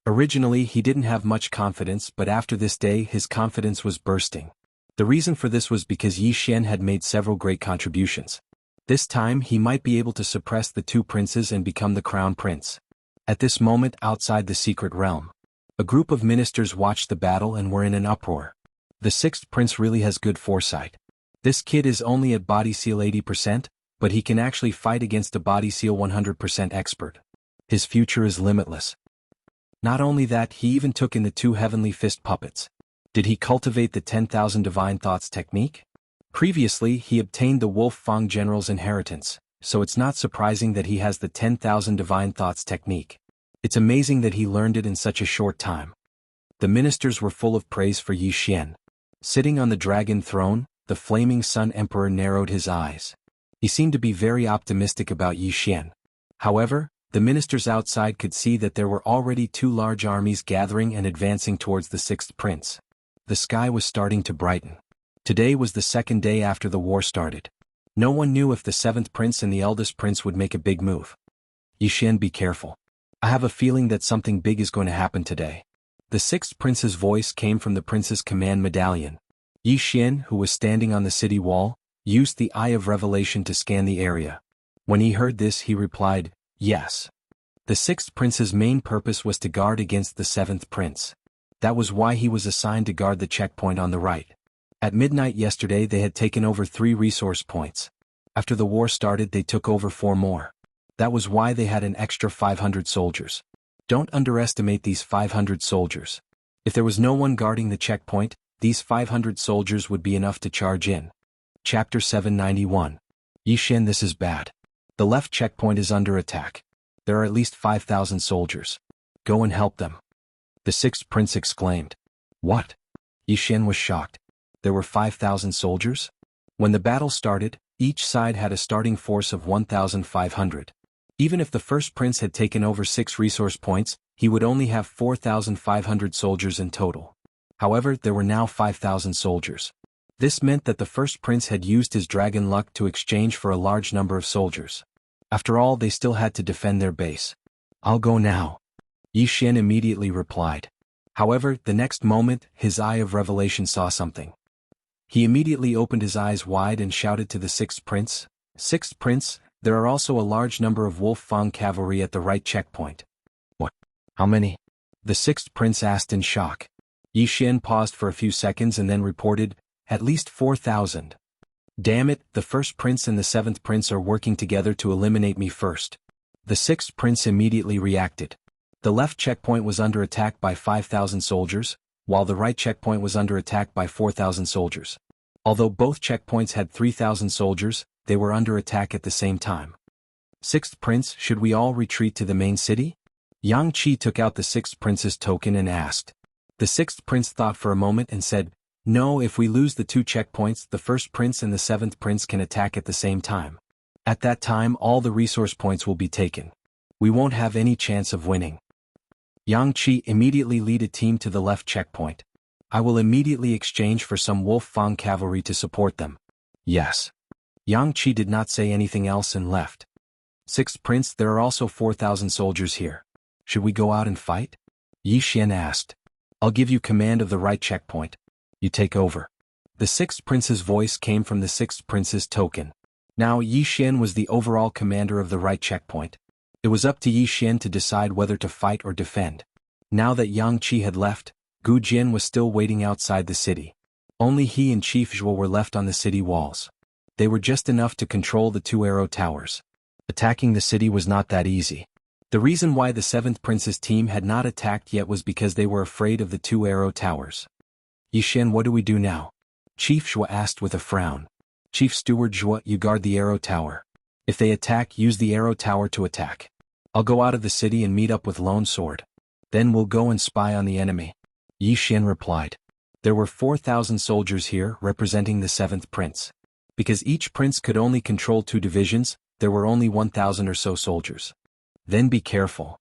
Originally he didn't have much confidence, but after this day his confidence was bursting. The reason for this was because Yi Xian had made several great contributions. This time he might be able to suppress the two princes and become the crown prince. At this moment outside the secret realm, a group of ministers watched the battle and were in an uproar. The sixth prince really has good foresight. This kid is only at body seal 80%, but he can actually fight against a body seal 100% expert. His future is limitless. Not only that, he even took in the two heavenly fist puppets. Did he cultivate the 10,000 divine thoughts technique? Previously he obtained the Wolf Fang general's inheritance, so it's not surprising that he has the 10,000 divine thoughts technique. It's amazing that he learned it in such a short time. The ministers were full of praise for Yi Xian. Sitting on the dragon throne, the flaming sun emperor narrowed his eyes. He seemed to be very optimistic about Yi Xian. However, the ministers outside could see that there were already two large armies gathering and advancing towards the sixth prince. The sky was starting to brighten. Today was the second day after the war started. No one knew if the seventh prince and the eldest prince would make a big move. Yi Xian, be careful. I have a feeling that something big is going to happen today. The sixth prince's voice came from the prince's command medallion. Yi Xian, who was standing on the city wall, used the Eye of Revelation to scan the area. When he heard this he replied, yes. The sixth prince's main purpose was to guard against the seventh prince. That was why he was assigned to guard the checkpoint on the right. At midnight yesterday they had taken over 3 resource points. After the war started they took over 4 more. That was why they had an extra 500 soldiers. Don't underestimate these 500 soldiers. If there was no one guarding the checkpoint, these 500 soldiers would be enough to charge in. Chapter 791. Yi Xian, this is bad. The left checkpoint is under attack. There are at least 5,000 soldiers. Go and help them. The sixth prince exclaimed. What? Yi Xian was shocked. There were 5,000 soldiers? When the battle started, each side had a starting force of 1,500. Even if the first prince had taken over 6 resource points, he would only have 4,500 soldiers in total. However, there were now 5,000 soldiers. This meant that the first prince had used his dragon luck to exchange for a large number of soldiers. After all, they still had to defend their base. I'll go now. Yi Xian immediately replied. However, the next moment, his Eye of Revelation saw something. He immediately opened his eyes wide and shouted to the sixth prince, Sixth prince, there are also a large number of Wolf Fang cavalry at the right checkpoint. What? How many? The sixth prince asked in shock. Yi Xian paused for a few seconds and then reported, at least 4,000. Damn it, the first prince and the seventh prince are working together to eliminate me first. The sixth prince immediately reacted. The left checkpoint was under attack by 5,000 soldiers, while the right checkpoint was under attack by 4,000 soldiers. Although both checkpoints had 3,000 soldiers, they were under attack at the same time. Sixth prince, should we all retreat to the main city? Yang Qi took out the sixth prince's token and asked. The sixth prince thought for a moment and said, no, if we lose the 2 checkpoints, the first prince and the seventh prince can attack at the same time. At that time all the resource points will be taken. We won't have any chance of winning. Yang Qi, immediately lead a team to the left checkpoint. I will immediately exchange for some Wolf Fang cavalry to support them. Yes. Yang Qi did not say anything else and left. Sixth prince, there are also 4,000 soldiers here. Should we go out and fight? Yi Xian asked. I'll give you command of the right checkpoint. You take over. The sixth prince's voice came from the sixth prince's token. Now Yi Xian was the overall commander of the right checkpoint. It was up to Yi Xian to decide whether to fight or defend. Now that Yang Qi had left, Gu Jian was still waiting outside the city. Only he and Chief Zhuo were left on the city walls. They were just enough to control the 2 arrow towers. Attacking the city was not that easy. The reason why the seventh prince's team had not attacked yet was because they were afraid of the 2 arrow towers. Yi Xian, what do we do now? Chief Zhua asked with a frown. Chief Steward Zhua, you guard the arrow tower. If they attack, use the arrow tower to attack. I'll go out of the city and meet up with Lone Sword. Then we'll go and spy on the enemy. Yi Xian replied. There were 4,000 soldiers here representing the 7th prince. Because each prince could only control 2 divisions, there were only 1,000 or so soldiers. Then be careful.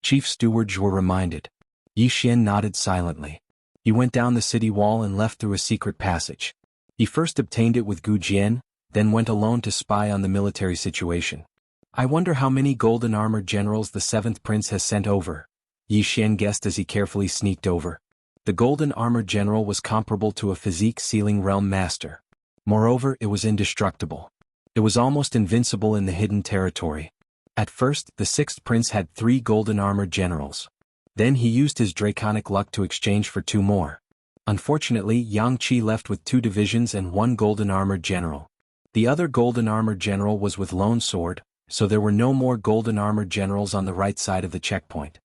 Chief Steward Zhua reminded. Yi Xian nodded silently. He went down the city wall and left through a secret passage. He first obtained it with Gu Jian, then went alone to spy on the military situation. I wonder how many golden armored generals the 7th prince has sent over, Yi Xian guessed as he carefully sneaked over. The golden armored general was comparable to a physique sealing realm master. Moreover, it was indestructible. It was almost invincible in the hidden territory. At first, the 6th prince had 3 golden armored generals. Then he used his draconic luck to exchange for 2 more. Unfortunately, Yang Qi left with 2 divisions and 1 golden armored general. The other golden armored general was with Lone Sword, so there were no more golden armored generals on the right side of the checkpoint.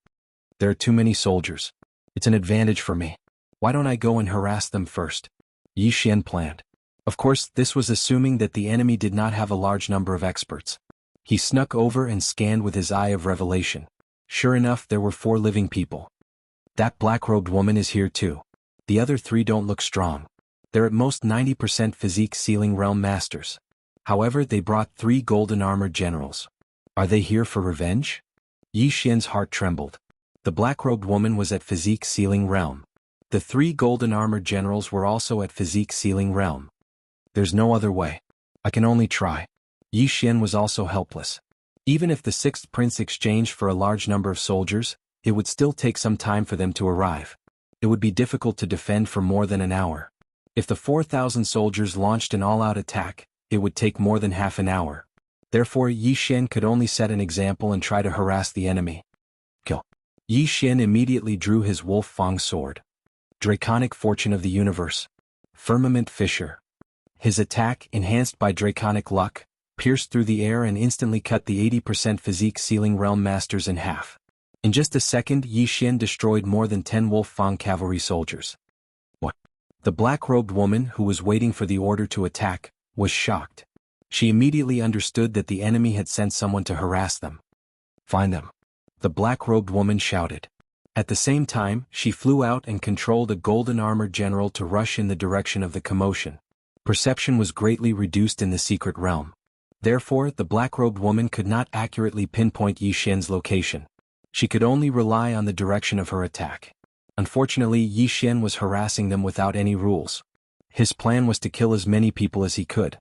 There are too many soldiers. It's an advantage for me. Why don't I go and harass them first? Yi Xian planned. Of course, this was assuming that the enemy did not have a large number of experts. He snuck over and scanned with his eye of revelation. Sure enough, there were 4 living people. That black-robed woman is here too. The other 3 don't look strong. They're at most 90% physique sealing realm masters. However, they brought 3 golden armored generals. Are they here for revenge? Yi Xian's heart trembled. The black-robed woman was at physique sealing realm. The 3 golden armored generals were also at physique sealing realm. There's no other way. I can only try. Yi Xian was also helpless. Even if the 6th prince exchanged for a large number of soldiers, it would still take some time for them to arrive. It would be difficult to defend for more than an hour. If the 4,000 soldiers launched an all-out attack, it would take more than half an hour. Therefore, Yi Xian could only set an example and try to harass the enemy. Kill. Yi Xian immediately drew his Wolf Fang sword. Draconic Fortune of the Universe. Firmament Fissure. His attack, enhanced by draconic luck, pierced through the air and instantly cut the 80% physique sealing realm masters in half. In just a second, Yi Xian destroyed more than 10 Wolf Fang cavalry soldiers. What? The black-robed woman, who was waiting for the order to attack, was shocked. She immediately understood that the enemy had sent someone to harass them. Find them. The black-robed woman shouted. At the same time, she flew out and controlled a golden armored general to rush in the direction of the commotion. Perception was greatly reduced in the secret realm. Therefore, the black-robed woman could not accurately pinpoint Yi Xian's location. She could only rely on the direction of her attack. Unfortunately, Yi Xian was harassing them without any rules. His plan was to kill as many people as he could.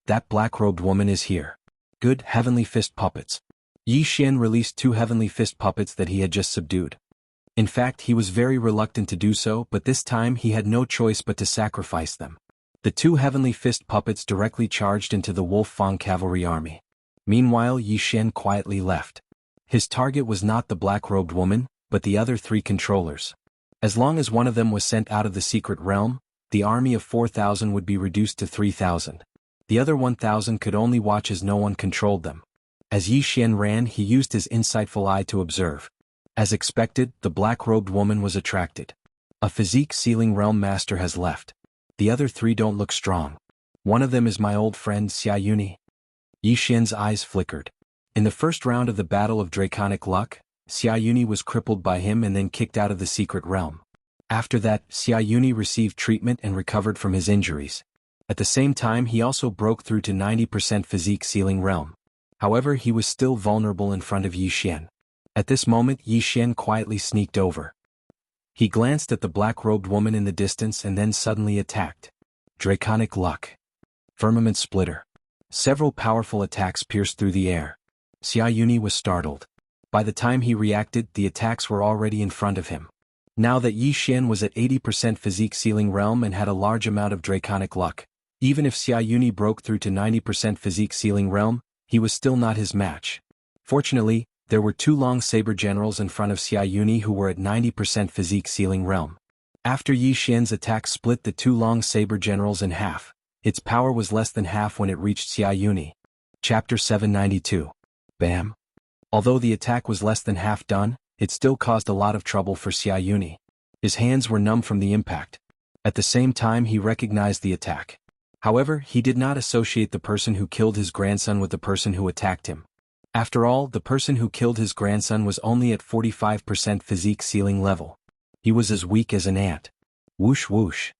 That black-robed woman is here. Good heavenly fist puppets. Yi Xian released 2 heavenly fist puppets that he had just subdued. In fact, he was very reluctant to do so, but this time he had no choice but to sacrifice them. The 2 heavenly fist puppets directly charged into the Wolf Fang cavalry army. Meanwhile, Yi Xian quietly left. His target was not the black-robed woman, but the other 3 controllers. As long as one of them was sent out of the secret realm, the army of 4,000 would be reduced to 3,000. The other 1,000 could only watch as no one controlled them. As Yi Xian ran, he used his insightful eye to observe. As expected, the black-robed woman was attracted. A physique sealing realm master has left. The other 3 don't look strong. One of them is my old friend Xia Yuni. Yi Xian's eyes flickered. In the first round of the Battle of Draconic Luck, Xia Yuni was crippled by him and then kicked out of the secret realm. After that, Xia Yuni received treatment and recovered from his injuries. At the same time, he also broke through to 90% physique sealing realm. However, he was still vulnerable in front of Yi Xian. At this moment, Yi Xian quietly sneaked over. He glanced at the black-robed woman in the distance and then suddenly attacked. Draconic Luck. Firmament Splitter. Several powerful attacks pierced through the air. Xia Yuni was startled. By the time he reacted, the attacks were already in front of him. Now that Yi Xian was at 80% physique sealing realm and had a large amount of draconic luck, even if Xia Yuni broke through to 90% physique sealing realm, he was still not his match. Fortunately, there were 2 long saber generals in front of Xia Yuni who were at 90% physique sealing realm. After Yi Xian's attack split the 2 long saber generals in half, its power was less than half when it reached Xia Yuni. Chapter 792. Bam. Although the attack was less than half done, it still caused a lot of trouble for Xia Yuni. His hands were numb from the impact. At the same time he recognized the attack. However, he did not associate the person who killed his grandson with the person who attacked him. After all, the person who killed his grandson was only at 45% physique ceiling level. He was as weak as an ant. Whoosh whoosh.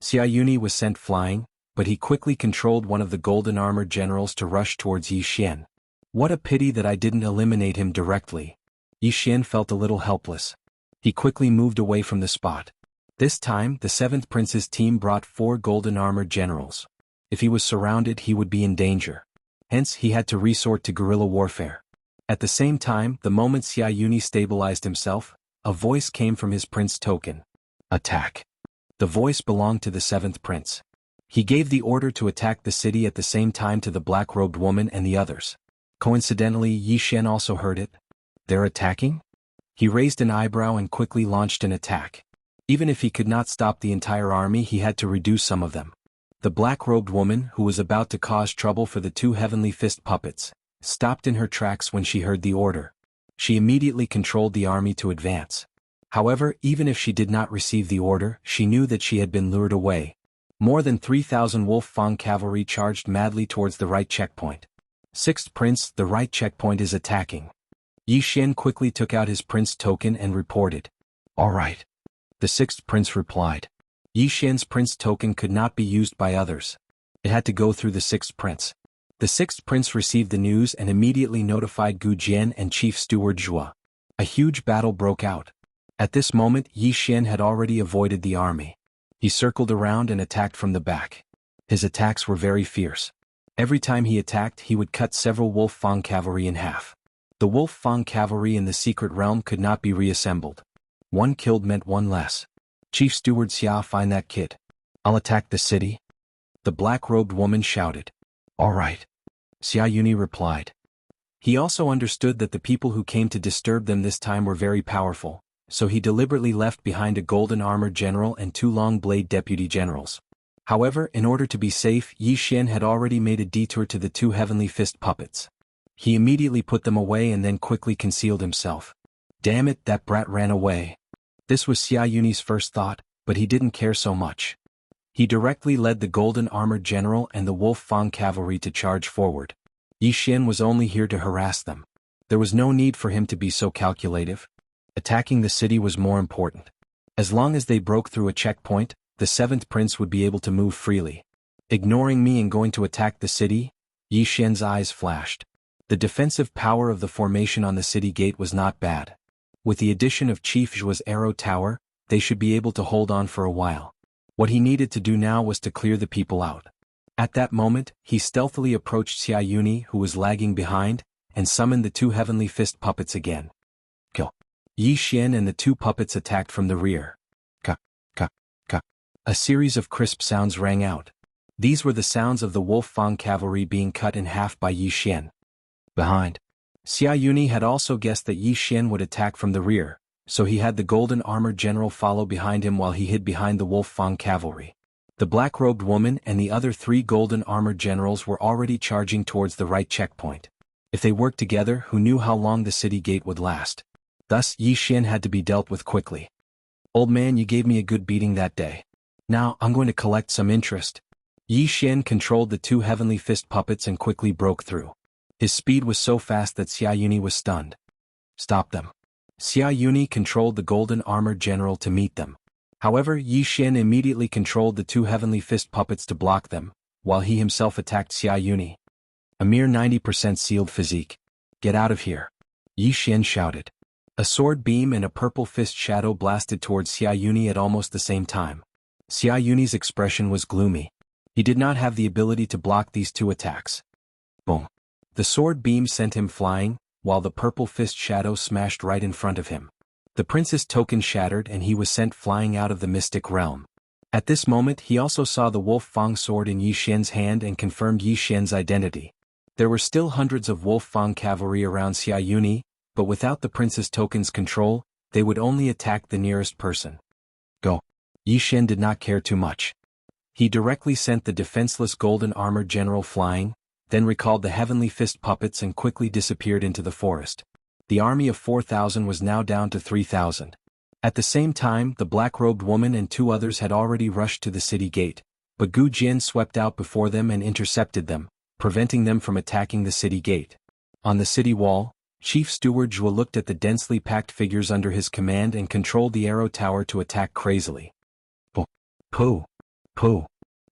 Xia Yuni was sent flying, but he quickly controlled one of the golden armored generals to rush towards Yi Xian. What a pity that I didn't eliminate him directly. Yi Xian felt a little helpless. He quickly moved away from the spot. This time, the 7th Prince's team brought 4 golden armored generals. If he was surrounded, he would be in danger. Hence, he had to resort to guerrilla warfare. At the same time, the moment Xia Yuni stabilized himself, a voice came from his prince token. Attack. The voice belonged to the 7th Prince. He gave the order to attack the city at the same time to the black-robed woman and the others. Coincidentally, Yi Xian also heard it. They're attacking? He raised an eyebrow and quickly launched an attack. Even if he could not stop the entire army, he had to reduce some of them. The black-robed woman, who was about to cause trouble for the 2 heavenly fist puppets, stopped in her tracks when she heard the order. She immediately controlled the army to advance. However, even if she did not receive the order, she knew that she had been lured away. More than 3,000 Wolf Fang cavalry charged madly towards the right checkpoint. 6th Prince, the right checkpoint is attacking. Yi Xian quickly took out his prince token and reported. All right. The 6th Prince replied. Yi Xian's prince token could not be used by others. It had to go through the 6th Prince. The 6th Prince received the news and immediately notified Gu Jian and Chief Steward Zhua. A huge battle broke out. At this moment, Yi Xian had already avoided the army. He circled around and attacked from the back. His attacks were very fierce. Every time he attacked, he would cut several Wolf Fang cavalry in half. The Wolf Fang cavalry in the secret realm could not be reassembled. 1 killed meant 1 less. Chief Steward Xia, find that kid. I'll attack the city. The black-robed woman shouted. All right. Xia Yuni replied. He also understood that the people who came to disturb them this time were very powerful, so he deliberately left behind a golden armored general and 2 long-blade deputy generals. However, in order to be safe, Yi Xian had already made a detour to the 2 heavenly fist puppets. He immediately put them away and then quickly concealed himself. Damn it, that brat ran away. This was Xia Yuni's first thought, but he didn't care so much. He directly led the golden armored general and the Wolf Fang cavalry to charge forward. Yi Xian was only here to harass them. There was no need for him to be so calculative. Attacking the city was more important. As long as they broke through a checkpoint, the 7th Prince would be able to move freely. Ignoring me and going to attack the city? Yi Xian's eyes flashed. The defensive power of the formation on the city gate was not bad. With the addition of Chief Zhua's arrow tower, they should be able to hold on for a while. What he needed to do now was to clear the people out. At that moment, he stealthily approached Xia Yuni, who was lagging behind, and summoned the 2 heavenly fist puppets again. Kill. Yi Xian and the 2 puppets attacked from the rear. Ka, ka, ka. A series of crisp sounds rang out. These were the sounds of the Wolf Fang cavalry being cut in half by Yi Xian. Behind. Xia Yuni had also guessed that Yi Xian would attack from the rear, so he had the golden armored general follow behind him while he hid behind the Wolf Fang cavalry. The black-robed woman and the other 3 golden armored generals were already charging towards the right checkpoint. If they worked together, who knew how long the city gate would last? Thus, Yi Xian had to be dealt with quickly. Old man, you gave me a good beating that day. Now, I'm going to collect some interest. Yi Xian controlled the 2 heavenly fist puppets and quickly broke through. His speed was so fast that Xia Yuni was stunned. Stop them. Xia Yuni controlled the golden armored general to meet them. However, Yi Xian immediately controlled the 2 heavenly fist puppets to block them, while he himself attacked Xia Yuni. A mere 90% sealed physique. Get out of here. Yi Xian shouted. A sword beam and a purple fist shadow blasted towards Xia Yuni at almost the same time. Xia Yuni's expression was gloomy. He did not have the ability to block these 2 attacks. Boom. The sword beam sent him flying, while the purple fist shadow smashed right in front of him. The prince's token shattered and he was sent flying out of the mystic realm. At this moment he also saw the Wolf Fang sword in Yi Xian's hand and confirmed Yi Xian's identity. There were still hundreds of Wolf Fang cavalry around Xia Yuni, but without the prince's token's control, they would only attack the nearest person. Go. Yi Xian did not care too much. He directly sent the defenseless golden armored general flying, then recalled the heavenly fist puppets and quickly disappeared into the forest. The army of 4,000 was now down to 3,000. At the same time, the black-robed woman and 2 others had already rushed to the city gate, but Gu Jian swept out before them and intercepted them, preventing them from attacking the city gate. On the city wall, Chief Steward Zhuo looked at the densely packed figures under his command and controlled the arrow tower to attack crazily. Pooh! Pooh!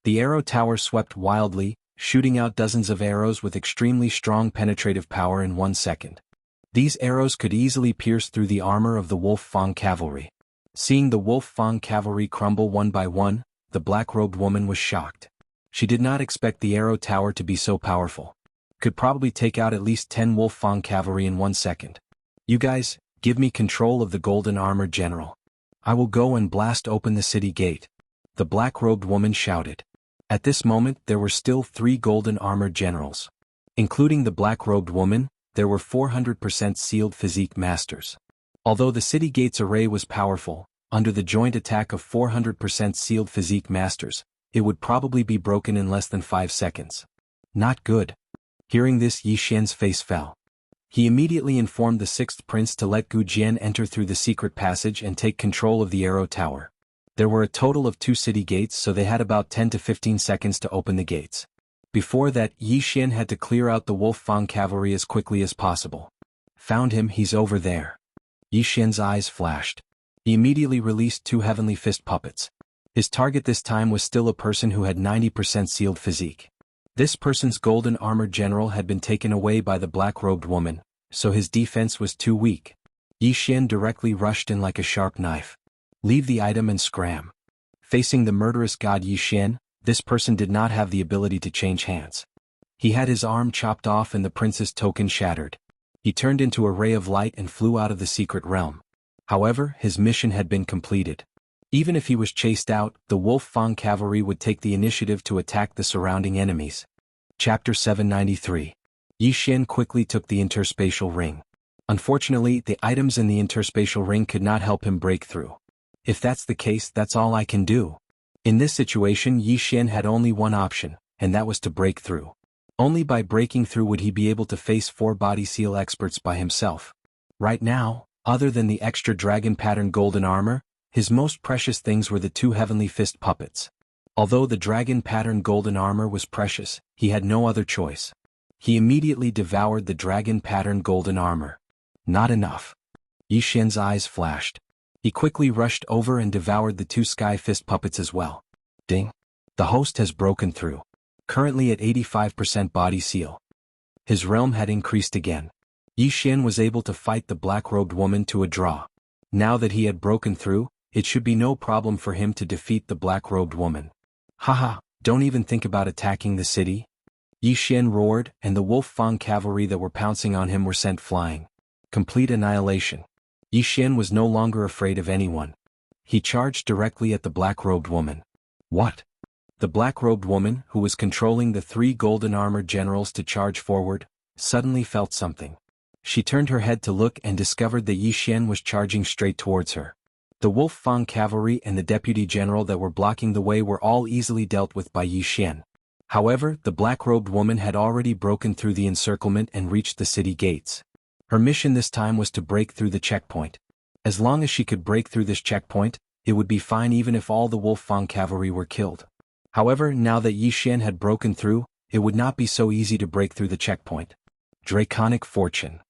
The arrow tower swept wildly, shooting out dozens of arrows with extremely strong penetrative power in 1 second. These arrows could easily pierce through the armor of the Wolf Fang cavalry. Seeing the Wolf Fang cavalry crumble one by one, the black-robed woman was shocked. She did not expect the arrow tower to be so powerful. Could probably take out at least 10 Wolf Fang cavalry in 1 second. You guys, give me control of the golden armored general. I will go and blast open the city gate. The black-robed woman shouted. At this moment there were still 3 golden armored generals. Including the black-robed woman, there were 400% sealed physique masters. Although the city gate's array was powerful, under the joint attack of 400% sealed physique masters, it would probably be broken in less than 5 seconds. Not good. Hearing this, Yi Xian's face fell. He immediately informed the 6th prince to let Gu Jian enter through the secret passage and take control of the arrow tower. There were a total of 2 city gates, so they had about 10 to 15 seconds to open the gates. Before that, Yi Xian had to clear out the Wolf Fang cavalry as quickly as possible. Found him, he's over there. Yi Xian's eyes flashed. He immediately released 2 heavenly fist puppets. His target this time was still a person who had 90% sealed physique. This person's golden armored general had been taken away by the black-robed woman, so his defense was too weak. Yi Xian directly rushed in like a sharp knife. Leave the item and scram. Facing the murderous god Yi Xian, this person did not have the ability to change hands. He had his arm chopped off and the prince's token shattered. He turned into a ray of light and flew out of the secret realm. However, his mission had been completed. Even if he was chased out, the Wolf Fang cavalry would take the initiative to attack the surrounding enemies. Chapter 793. Yi Xian quickly took the interspatial ring. Unfortunately, the items in the interspatial ring could not help him break through. If that's the case, that's all I can do. In this situation, Yi Xian had only one option, and that was to break through. Only by breaking through would he be able to face 4 body seal experts by himself. Right now, other than the extra dragon pattern golden armor, his most precious things were the 2 heavenly fist puppets. Although the dragon pattern golden armor was precious, he had no other choice. He immediately devoured the dragon pattern golden armor. Not enough. Yi Xian's eyes flashed. He quickly rushed over and devoured the 2 sky fist puppets as well. Ding. The host has broken through. Currently at 85% body seal. His realm had increased again. Yi Xian was able to fight the black-robed woman to a draw. Now that he had broken through, it should be no problem for him to defeat the black-robed woman. Haha, don't even think about attacking the city. Yi Xian roared, and the Wolf Fang cavalry that were pouncing on him were sent flying. Complete annihilation. Yi Xian was no longer afraid of anyone. He charged directly at the black-robed woman. What? The black-robed woman, who was controlling the 3 golden armored generals to charge forward, suddenly felt something. She turned her head to look and discovered that Yi Xian was charging straight towards her. The Wolf Fang cavalry and the deputy general that were blocking the way were all easily dealt with by Yi Xian. However, the black-robed woman had already broken through the encirclement and reached the city gates. Her mission this time was to break through the checkpoint. As long as she could break through this checkpoint, it would be fine even if all the Wolf Fang cavalry were killed. However, now that Yi Xian had broken through, it would not be so easy to break through the checkpoint. Draconic Fortune.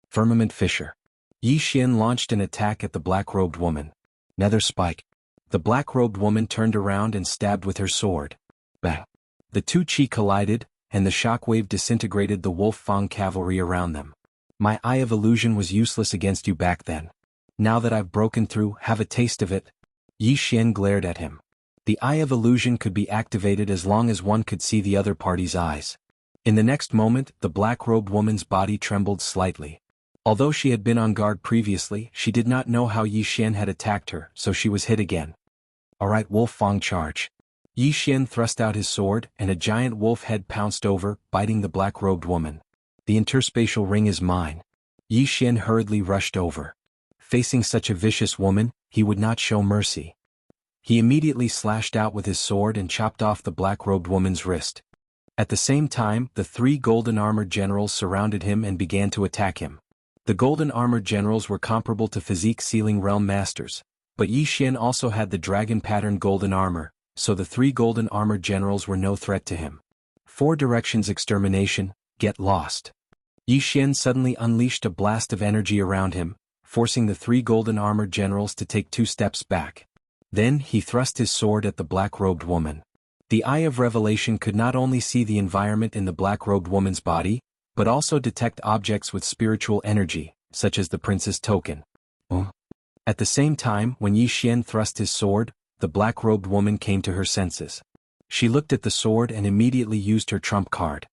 Firmament Fissure. Yi Xian launched an attack at the black-robed woman. Nether Spike. The black-robed woman turned around and stabbed with her sword. Bang. The 2 chi collided, and the shockwave disintegrated the Wolf Fang cavalry around them. My Eye of Illusion was useless against you back then. Now that I've broken through, have a taste of it. Yi Xian glared at him. The Eye of Illusion could be activated as long as one could see the other party's eyes. In the next moment, the black-robed woman's body trembled slightly. Although she had been on guard previously, she did not know how Yi Xian had attacked her, so she was hit again. Alright, Wolf Fang charge. Yi Xian thrust out his sword, and a giant wolf head pounced over, biting the black-robed woman. The interspatial ring is mine. Yi Xian hurriedly rushed over. Facing such a vicious woman, he would not show mercy. He immediately slashed out with his sword and chopped off the black-robed woman's wrist. At the same time, the 3 golden armored generals surrounded him and began to attack him. The golden armored generals were comparable to physique sealing realm masters, But Yi Xian also had the dragon-patterned golden armor, so the 3 golden armored generals were no threat to him. 4 directions extermination, get lost. Yi Xian suddenly unleashed a blast of energy around him, forcing the 3 golden armored generals to take 2 steps back. Then he thrust his sword at the black-robed woman. The Eye of Revelation could not only see the environment in the black-robed woman's body, but also detect objects with spiritual energy, such as the prince's token. At the same time, when Yi Xian thrust his sword, the black-robed woman came to her senses. She looked at the sword and immediately used her trump card.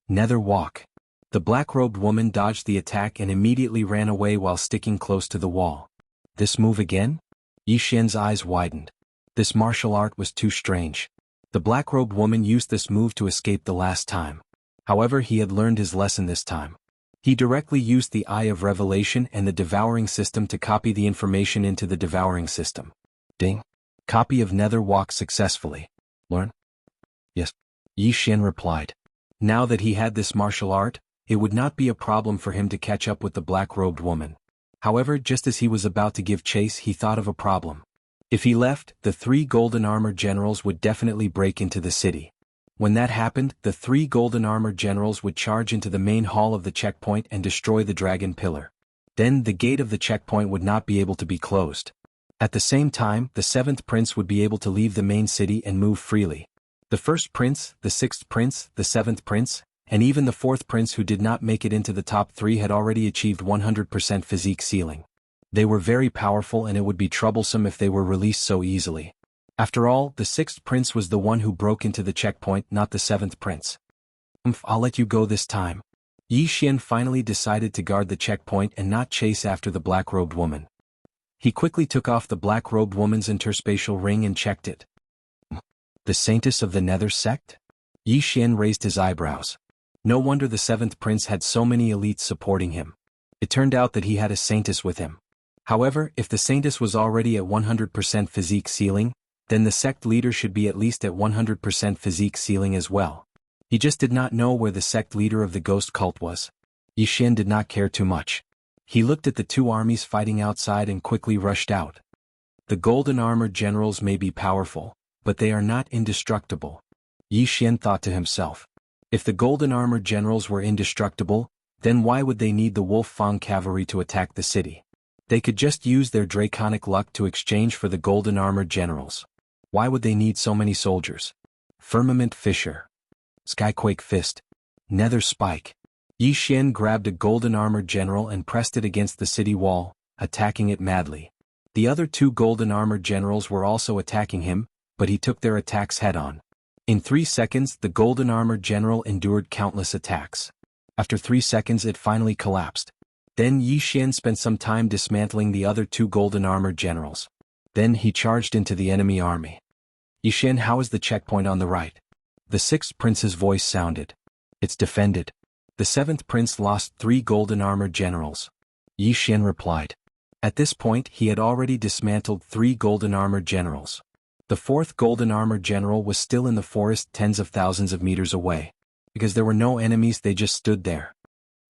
Nether Walk. The black-robed woman dodged the attack and immediately ran away while sticking close to the wall. This move again? Yi Xian's eyes widened. This martial art was too strange. The black-robed woman used this move to escape the last time. However, he had learned his lesson this time. He directly used the Eye of Revelation and the Devouring System to copy the information into the Devouring System. Ding. Copy of Nether Walk successfully. Learn? Yes. Yi Xian replied. Now that he had this martial art, it would not be a problem for him to catch up with the black-robed woman. However, just as he was about to give chase, he thought of a problem. If he left, the 3 golden armored generals would definitely break into the city. When that happened, the 3 golden armored generals would charge into the main hall of the checkpoint and destroy the dragon pillar. Then the gate of the checkpoint would not be able to be closed. At the same time, the 7th prince would be able to leave the main city and move freely. The 1st prince, the 6th prince, the 7th prince, and even the 4th prince who did not make it into the top 3 had already achieved 100% physique ceiling. They were very powerful and it would be troublesome if they were released so easily. After all, the 6th prince was the one who broke into the checkpoint, not the 7th prince. I'll let you go this time. Yi Xian finally decided to guard the checkpoint and not chase after the black-robed woman. He quickly took off the black-robed woman's interspatial ring and checked it. The Saintess of the Nether sect? Yi Xian raised his eyebrows. No wonder the 7th prince had so many elites supporting him. It turned out that he had a saintess with him. However, if the saintess was already at 100% physique ceiling, then the sect leader should be at least at 100% physique ceiling as well. He just did not know where the sect leader of the ghost cult was. Yi Xian did not care too much. He looked at the 2 armies fighting outside and quickly rushed out. The golden armored generals may be powerful, but they are not indestructible. Yi Xian thought to himself. If the golden armored generals were indestructible, then why would they need the Wolf Fang cavalry to attack the city? They could just use their draconic luck to exchange for the golden armored generals. Why would they need so many soldiers? Firmament Fissure. Skyquake Fist. Nether Spike. Yi Xian grabbed a golden armored general and pressed it against the city wall, attacking it madly. The other 2 golden armored generals were also attacking him, but he took their attacks head-on. In 3 seconds, the golden armored general endured countless attacks. After 3 seconds it finally collapsed. Then Yi Xian spent some time dismantling the other 2 golden armored generals. Then he charged into the enemy army. Yi Xian, how is the checkpoint on the right? The 6th prince's voice sounded. It's defended. The 7th prince lost 3 golden armored generals. Yi Xian replied. At this point he had already dismantled 3 golden armored generals. The 4th golden armored general was still in the forest tens of thousands of meters away. Because there were no enemies, they just stood there.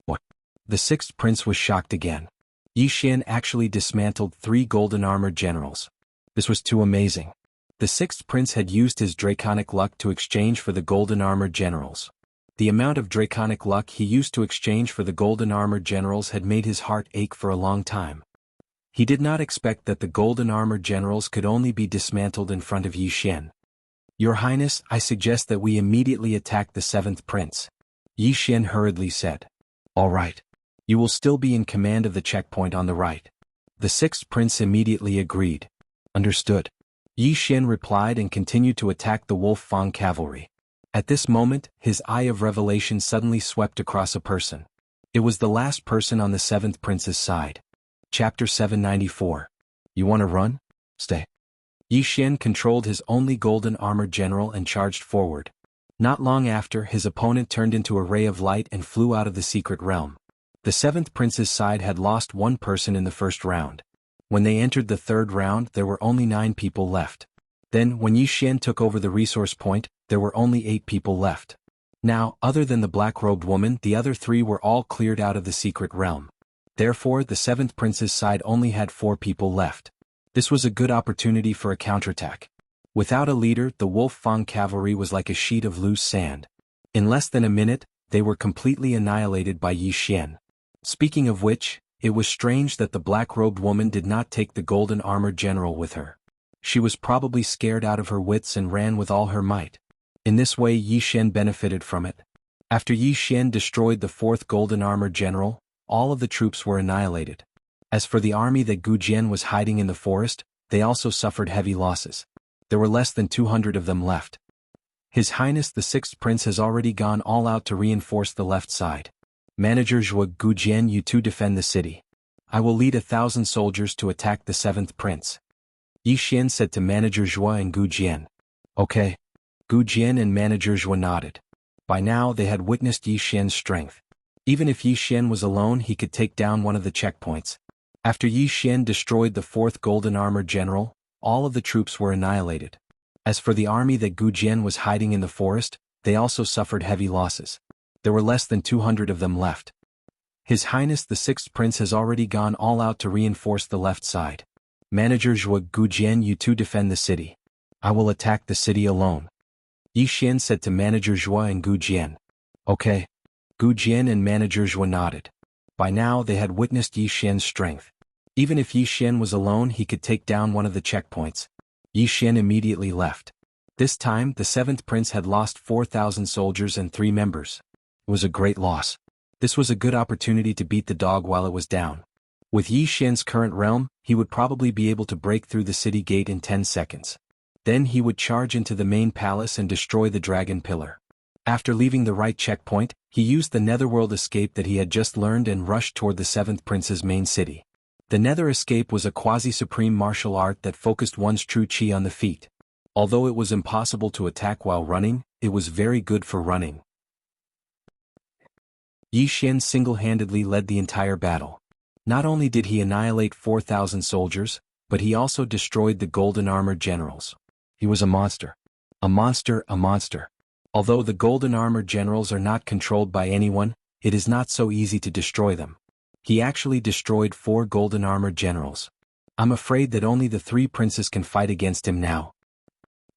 What? The 6th prince was shocked again. Yi Xian actually dismantled 3 golden armored generals. This was too amazing. The 6th prince had used his draconic luck to exchange for the golden armored generals. The amount of draconic luck he used to exchange for the golden armored generals had made his heart ache for a long time. He did not expect that the golden armored generals could only be dismantled in front of Yi Xian. Your Highness, I suggest that we immediately attack the 7th prince. Yi Xian hurriedly said. All right. You will still be in command of the checkpoint on the right. The 6th prince immediately agreed. Understood. Yi Xian replied and continued to attack the Wolf Fang cavalry. At this moment, his Eye of Revelation suddenly swept across a person. It was the last person on the 7th prince's side. Chapter 794. You want to run? Stay. Yi Xian controlled his only golden armored general and charged forward. Not long after, his opponent turned into a ray of light and flew out of the secret realm. The 7th prince's side had lost 1 person in the first round. When they entered the 3rd round, there were only 9 people left. Then, when Yi Xian took over the resource point, there were only 8 people left. Now, other than the black-robed woman, the other 3 were all cleared out of the secret realm. Therefore, the 7th prince's side only had 4 people left. This was a good opportunity for a counterattack. Without a leader, the Wolf-Fang cavalry was like a sheet of loose sand. In less than a minute, they were completely annihilated by Yi Xian. Speaking of which, it was strange that the black-robed woman did not take the golden-armored general with her. She was probably scared out of her wits and ran with all her might. In this way Yi Xian benefited from it. After Yi Xian destroyed the fourth golden-armored general, all of the troops were annihilated. As for the army that Gu Jian was hiding in the forest, they also suffered heavy losses. There were less than 200 of them left. His Highness the Sixth Prince has already gone all out to reinforce the left side. Manager Zhuo Gu Jian, you two defend the city. I will lead 1,000 soldiers to attack the Seventh Prince. Yi Xian said to Manager Zhuo and Gu Jian. Okay. Gu Jian and Manager Zhuo nodded. By now they had witnessed Yi Xian's strength. Even if Yi Xian was alone, he could take down one of the checkpoints. After Yi Xian destroyed the fourth golden-armored general, all of the troops were annihilated. As for the army that Gu Jian was hiding in the forest, they also suffered heavy losses. There were less than 200 of them left. His Highness the Sixth Prince has already gone all out to reinforce the left side. Manager Zhuo Gu Jian, you two defend the city. I will attack the city alone. Yi Xian said to Manager Zhuo and Gu Jian. Okay. Gu Jian and Manager Zhuo nodded. By now they had witnessed Yi Xian's strength. Even if Yi Xian was alone, he could take down one of the checkpoints. Yi Xian immediately left. This time, the Seventh Prince had lost 4,000 soldiers and 3 members. It was a great loss. This was a good opportunity to beat the dog while it was down. With Yi Xian's current realm, he would probably be able to break through the city gate in 10 seconds. Then he would charge into the main palace and destroy the dragon pillar. After leaving the right checkpoint, he used the netherworld escape that he had just learned and rushed toward the Seventh Prince's main city. The nether escape was a quasi-supreme martial art that focused one's true chi on the feet. Although it was impossible to attack while running, it was very good for running. Yi Xian single-handedly led the entire battle. Not only did he annihilate 4,000 soldiers, but he also destroyed the golden-armored generals. He was a monster. A monster, a monster. Although the golden-armored generals are not controlled by anyone, it is not so easy to destroy them. He actually destroyed 4 golden-armored generals. I'm afraid that only the 3 princes can fight against him now.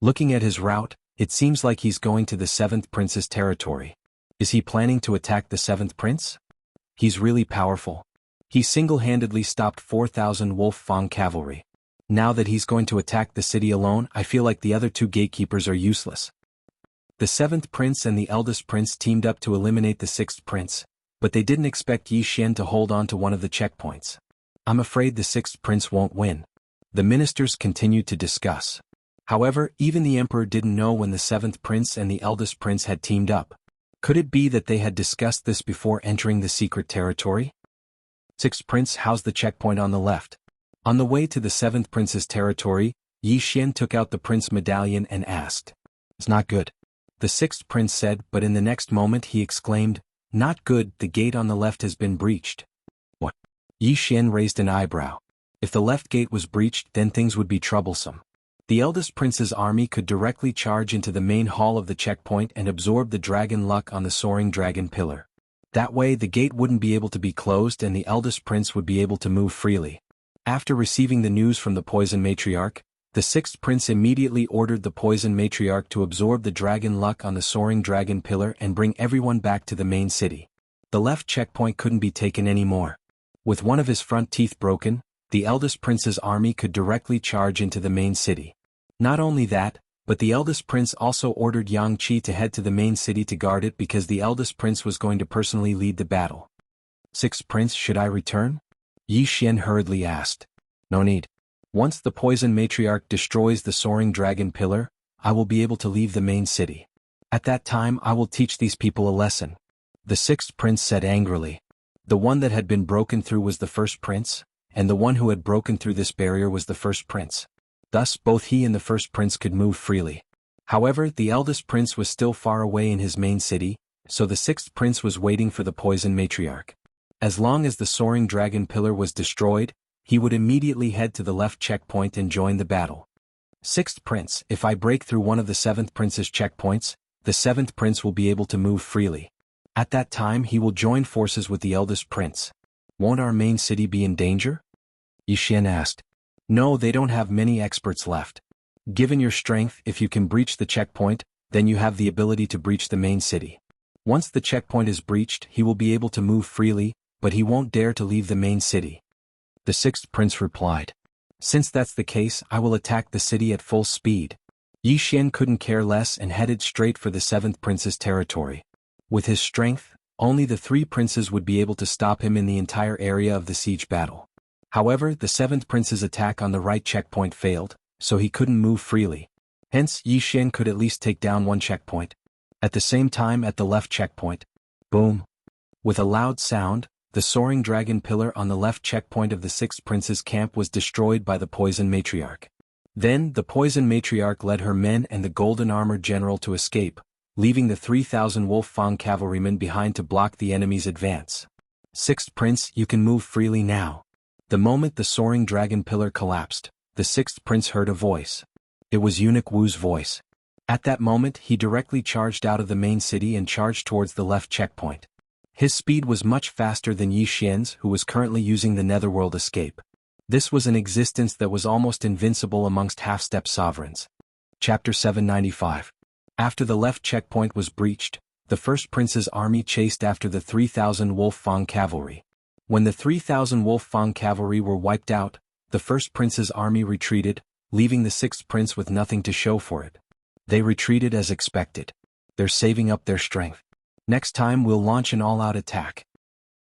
Looking at his route, it seems like he's going to the 7th prince's territory. Is he planning to attack the 7th prince? He's really powerful. He single-handedly stopped 4,000 Wolf-Fang cavalry. Now that he's going to attack the city alone, I feel like the other 2 gatekeepers are useless. The 7th prince and the eldest prince teamed up to eliminate the 6th prince, but they didn't expect Yi Xian to hold on to one of the checkpoints. I'm afraid the 6th prince won't win. The ministers continued to discuss. However, even the emperor didn't know when the 7th prince and the eldest prince had teamed up. Could it be that they had discussed this before entering the secret territory? 6th prince, how's the checkpoint on the left? On the way to the 7th prince's territory, Yi Xian took out the prince medallion and asked. It's not good. The 6th prince said, but in the next moment he exclaimed, not good, the gate on the left has been breached. What? Yi Xian raised an eyebrow. If the left gate was breached, then things would be troublesome. The eldest prince's army could directly charge into the main hall of the checkpoint and absorb the dragon luck on the soaring dragon pillar. That way the gate wouldn't be able to be closed and the eldest prince would be able to move freely. After receiving the news from the poison matriarch, the 6th prince immediately ordered the poison matriarch to absorb the dragon luck on the soaring dragon pillar and bring everyone back to the main city. The left checkpoint couldn't be taken anymore. With one of his front teeth broken, the eldest prince's army could directly charge into the main city. Not only that, but the eldest prince also ordered Yang Qi to head to the main city to guard it because the eldest prince was going to personally lead the battle. 6th prince, should I return? Yi Xian hurriedly asked. No need. Once the poison matriarch destroys the soaring dragon pillar, I will be able to leave the main city. At that time I will teach these people a lesson. The 6th prince said angrily. The one that had been broken through was the first prince, and the one who had broken through this barrier was the first prince. Thus both he and the first prince could move freely. However, the eldest prince was still far away in his main city, so the 6th prince was waiting for the poison matriarch. As long as the soaring dragon pillar was destroyed, he would immediately head to the left checkpoint and join the battle. 6th prince, if I break through one of the 7th prince's checkpoints, the 7th prince will be able to move freely. At that time he will join forces with the eldest prince. Won't our main city be in danger? Yi Xian asked. No, they don't have many experts left. Given your strength, if you can breach the checkpoint, then you have the ability to breach the main city. Once the checkpoint is breached, he will be able to move freely, but he won't dare to leave the main city. The sixth prince replied. Since that's the case, I will attack the city at full speed. Yi Xian couldn't care less and headed straight for the seventh prince's territory. With his strength, only the three princes would be able to stop him in the entire area of the siege battle. However, the seventh prince's attack on the right checkpoint failed, so he couldn't move freely. Hence, Yi Xian could at least take down one checkpoint. At the same time, at the left checkpoint, boom! With a loud sound, the soaring dragon pillar on the left checkpoint of the sixth prince's camp was destroyed by the poison matriarch. Then, the poison matriarch led her men and the golden armored general to escape, leaving the 3,000 Wolf Fang cavalrymen behind to block the enemy's advance. Sixth prince, you can move freely now. The moment the soaring dragon pillar collapsed, the sixth prince heard a voice. It was Eunuch Wu's voice. At that moment, he directly charged out of the main city and charged towards the left checkpoint. His speed was much faster than Yi Xian's, who was currently using the netherworld escape. This was an existence that was almost invincible amongst half-step sovereigns. Chapter 795. After the left checkpoint was breached, the first prince's army chased after the 3,000 Wolf Fang cavalry. When the 3,000 Wolf Fang cavalry were wiped out, the first prince's army retreated, leaving the sixth prince with nothing to show for it. They retreated as expected. They're saving up their strength. Next time we'll launch an all-out attack.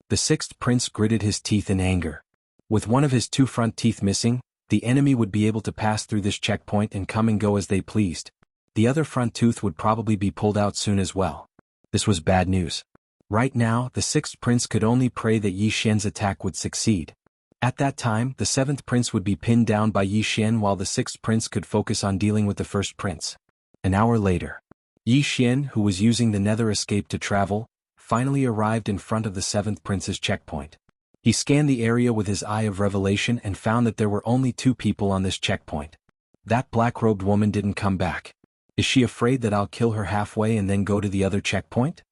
The sixth prince gritted his teeth in anger. With one of his two front teeth missing, the enemy would be able to pass through this checkpoint and come and go as they pleased. The other front tooth would probably be pulled out soon as well. This was bad news. Right now, the sixth prince could only pray that Yi Xian's attack would succeed. At that time, the seventh prince would be pinned down by Yi Xian while the sixth prince could focus on dealing with the first prince. An hour later, Yi Xian, who was using the nether escape to travel, finally arrived in front of the seventh prince's checkpoint. He scanned the area with his eye of revelation and found that there were only two people on this checkpoint. That black-robed woman didn't come back. Is she afraid that I'll kill her halfway and then go to the other checkpoint?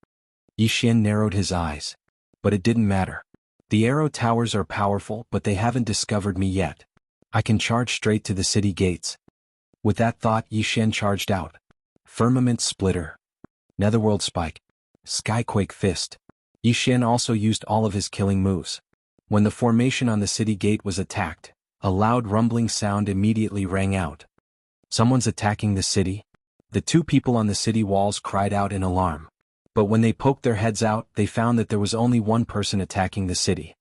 Yi Xian narrowed his eyes. But it didn't matter. The arrow towers are powerful, but they haven't discovered me yet. I can charge straight to the city gates. With that thought, Yi Xian charged out. Firmament Splitter, Netherworld Spike, Skyquake Fist. Yi Xian also used all of his killing moves. When the formation on the city gate was attacked, a loud rumbling sound immediately rang out. Someone's attacking the city? The two people on the city walls cried out in alarm. But when they poked their heads out, they found that there was only one person attacking the city.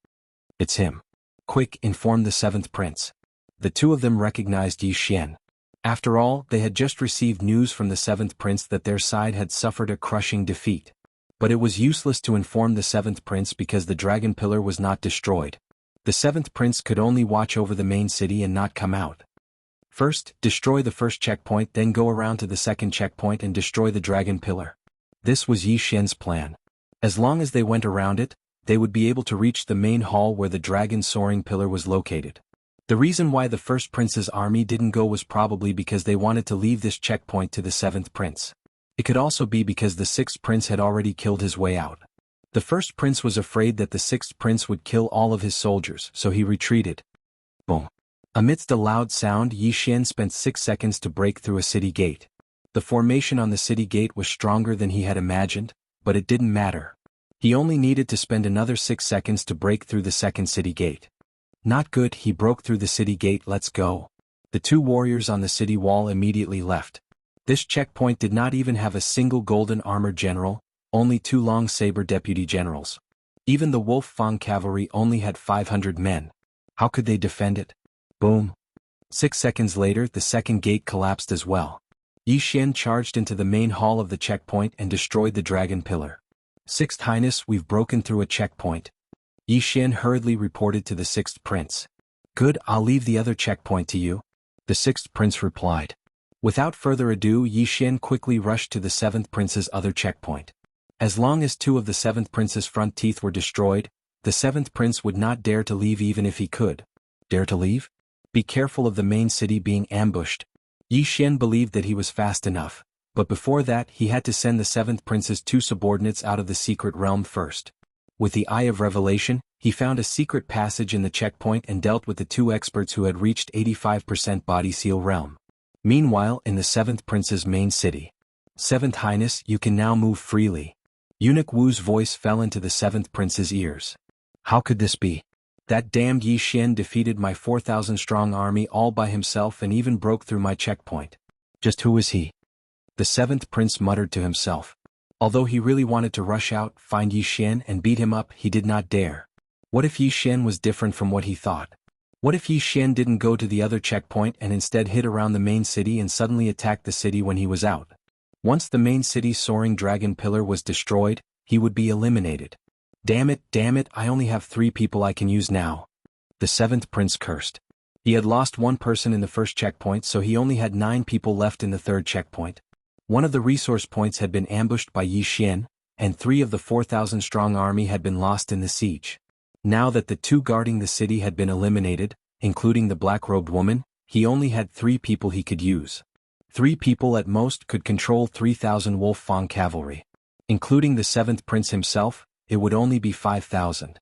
It's him. Quick, informed the seventh prince. The two of them recognized Yi Xian. After all, they had just received news from the seventh prince that their side had suffered a crushing defeat. But it was useless to inform the seventh prince because the dragon pillar was not destroyed. The seventh prince could only watch over the main city and not come out. First, destroy the first checkpoint, then go around to the second checkpoint and destroy the dragon pillar. This was Yi Xian's plan. As long as they went around it, they would be able to reach the main hall where the dragon soaring pillar was located. The reason why the first prince's army didn't go was probably because they wanted to leave this checkpoint to the seventh prince. It could also be because the sixth prince had already killed his way out. The first prince was afraid that the sixth prince would kill all of his soldiers, so he retreated. Boom. Amidst a loud sound, Yi Xian spent 6 seconds to break through a city gate. The formation on the city gate was stronger than he had imagined, but it didn't matter. He only needed to spend another 6 seconds to break through the second city gate. Not good, he broke through the city gate, let's go. The two warriors on the city wall immediately left. This checkpoint did not even have a single golden armored general, only 2 long saber deputy generals. Even the Wolf Fang cavalry only had 500 men. How could they defend it? Boom. 6 seconds later, the second gate collapsed as well. Yi Xian charged into the main hall of the checkpoint and destroyed the dragon pillar. Sixth Highness, we've broken through a checkpoint. Yi Xian hurriedly reported to the sixth prince. Good, I'll leave the other checkpoint to you. The sixth prince replied. Without further ado, Yi Xian quickly rushed to the seventh prince's other checkpoint. As long as 2 of the seventh prince's front teeth were destroyed, the seventh prince would not dare to leave even if he could. Dare to leave? Be careful of the main city being ambushed. Yi Xian believed that he was fast enough, but before that he had to send the seventh prince's 2 subordinates out of the secret realm first. With the Eye of Revelation, he found a secret passage in the checkpoint and dealt with the two experts who had reached 85% body seal realm. Meanwhile, in the 7th Prince's main city. 7th Highness, you can now move freely. Eunuch Wu's voice fell into the 7th Prince's ears. How could this be? That damned Yi Xian defeated my 4,000-strong army all by himself and even broke through my checkpoint. Just who is he? The 7th Prince muttered to himself. Although he really wanted to rush out, find Yi Xian and beat him up, he did not dare. What if Yi Xian was different from what he thought? What if Yi Xian didn't go to the other checkpoint and instead hid around the main city and suddenly attacked the city when he was out? Once the main city's soaring dragon pillar was destroyed, he would be eliminated. Damn it, I only have 3 people I can use now. The 7th Prince cursed. He had lost 1 person in the first checkpoint, so he only had 9 people left in the 3rd checkpoint. One of the resource points had been ambushed by Yi Xian, and 3 of the 4,000-strong army had been lost in the siege. Now that the 2 guarding the city had been eliminated, including the black-robed woman, he only had 3 people he could use. 3 people at most could control 3,000 Wolf Fang cavalry. Including the 7th Prince himself, it would only be 5,000.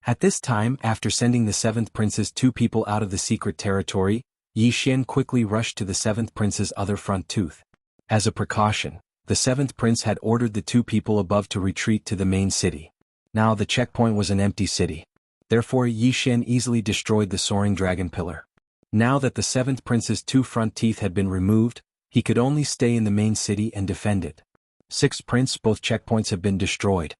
At this time, after sending the 7th Prince's 2 people out of the secret territory, Yi Xian quickly rushed to the 7th Prince's other front tooth. As a precaution, the 7th Prince had ordered the 2 people above to retreat to the main city. Now the checkpoint was an empty city. Therefore Yi Xian easily destroyed the soaring dragon pillar. Now that the 7th Prince's 2 front teeth had been removed, he could only stay in the main city and defend it. 6th Prince, both checkpoints have been destroyed.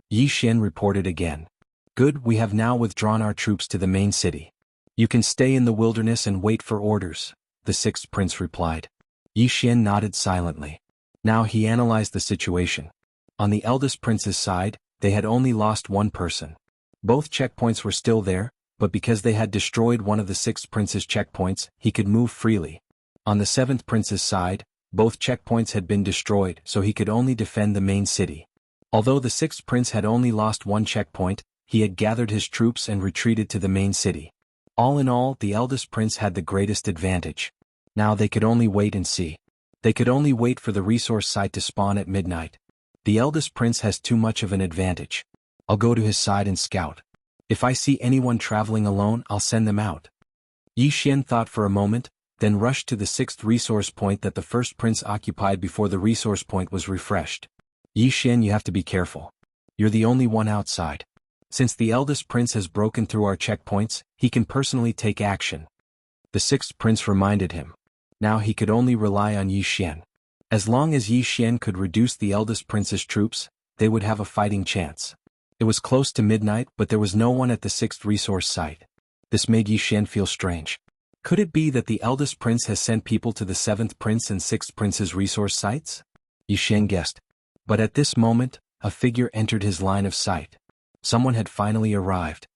Yi Xian reported again. Good, we have now withdrawn our troops to the main city. You can stay in the wilderness and wait for orders, the 6th Prince replied. Yi Xian nodded silently. Now he analyzed the situation. On the eldest prince's side, they had only lost 1 person. Both checkpoints were still there, but because they had destroyed one of the 6th Prince's checkpoints, he could move freely. On the 7th Prince's side, both checkpoints had been destroyed, so he could only defend the main city. Although the 6th Prince had only lost 1 checkpoint, he had gathered his troops and retreated to the main city. All in all, the eldest prince had the greatest advantage. Now they could only wait and see. They could only wait for the resource site to spawn at midnight. The eldest prince has too much of an advantage. I'll go to his side and scout. If I see anyone traveling alone, I'll send them out. Yi Xian thought for a moment, then rushed to the 6th resource point that the 1st prince occupied before the resource point was refreshed. Yi Xian, you have to be careful. You're the only one outside. Since the eldest prince has broken through our checkpoints, he can personally take action. The 6th prince reminded him. Now he could only rely on Yi Xian. As long as Yi Xian could reduce the eldest prince's troops, they would have a fighting chance. It was close to midnight, but there was no one at the 6th resource site. This made Yi Xian feel strange. Could it be that the eldest prince has sent people to the 7th prince and 6th prince's resource sites? Yi Xian guessed. But at this moment, a figure entered his line of sight. Someone had finally arrived.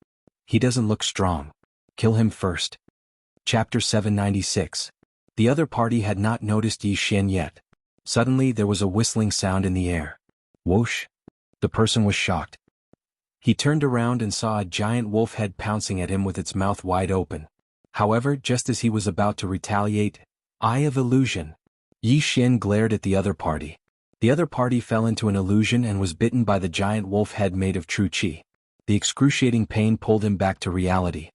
He doesn't look strong. Kill him first. Chapter 796. The other party had not noticed Yi Xian yet. Suddenly there was a whistling sound in the air. Whoosh! The person was shocked. He turned around and saw a giant wolf head pouncing at him with its mouth wide open. However, just as he was about to retaliate, Eye of Illusion. Yi Xian glared at the other party. The other party fell into an illusion and was bitten by the giant wolf head made of true qi. The excruciating pain pulled him back to reality.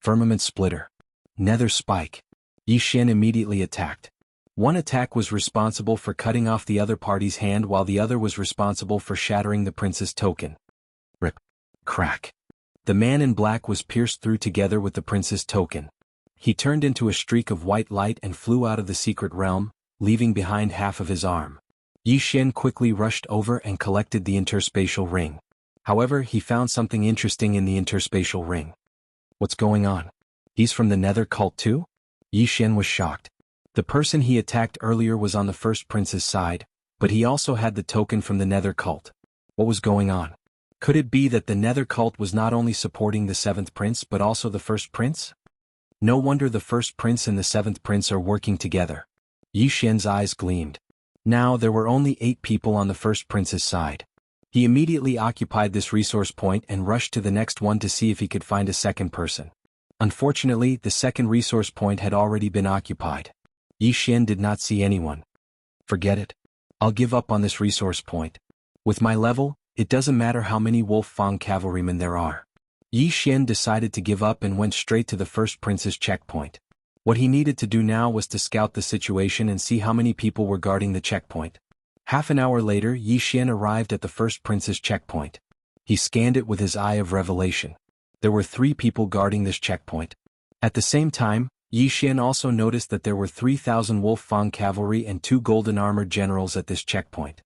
Firmament Splitter. Nether Spike. Yi Xian immediately attacked. One attack was responsible for cutting off the other party's hand while the other was responsible for shattering the prince's token. Rip. Crack. The man in black was pierced through together with the prince's token. He turned into a streak of white light and flew out of the secret realm, leaving behind half of his arm. Yi Xian quickly rushed over and collected the interspatial ring. However, he found something interesting in the interspatial ring. What's going on? He's from the Nether cult too? Yi Xian was shocked. The person he attacked earlier was on the 1st prince's side, but he also had the token from the Nether cult. What was going on? Could it be that the Nether cult was not only supporting the 7th prince but also the 1st prince? No wonder the 1st prince and the 7th prince are working together. Yi Xian's eyes gleamed. Now there were only 8 people on the 1st prince's side. He immediately occupied this resource point and rushed to the next one to see if he could find a second person. Unfortunately, the second resource point had already been occupied. Yi Xian did not see anyone. Forget it. I'll give up on this resource point. With my level, It doesn't matter how many Wolf Fang cavalrymen there are. Yi Xian decided to give up and went straight to the first prince's checkpoint. What he needed to do now was to scout the situation and see how many people were guarding the checkpoint. Half an hour later, Yi Xian arrived at the first prince's checkpoint. He scanned it with his eye of revelation. There were 3 people guarding this checkpoint. At the same time, Yi Xian also noticed that there were 3,000 Wolf Fang cavalry and 2 golden armored generals at this checkpoint.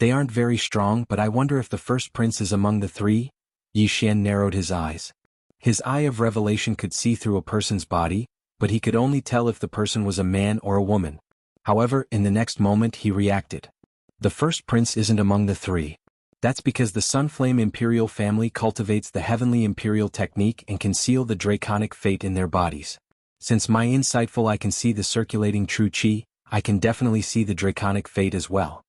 They aren't very strong, but I wonder if the first prince is among the 3? Yi Xian narrowed his eyes. His eye of revelation could see through a person's body, but he could only tell if the person was a man or a woman. However, in the next moment he reacted. The first prince isn't among the 3. That's because the Sunflame Imperial family cultivates the Heavenly Imperial technique and conceal the draconic fate in their bodies. Since my insightful eye can see the circulating true qi, I can definitely see the draconic fate as well.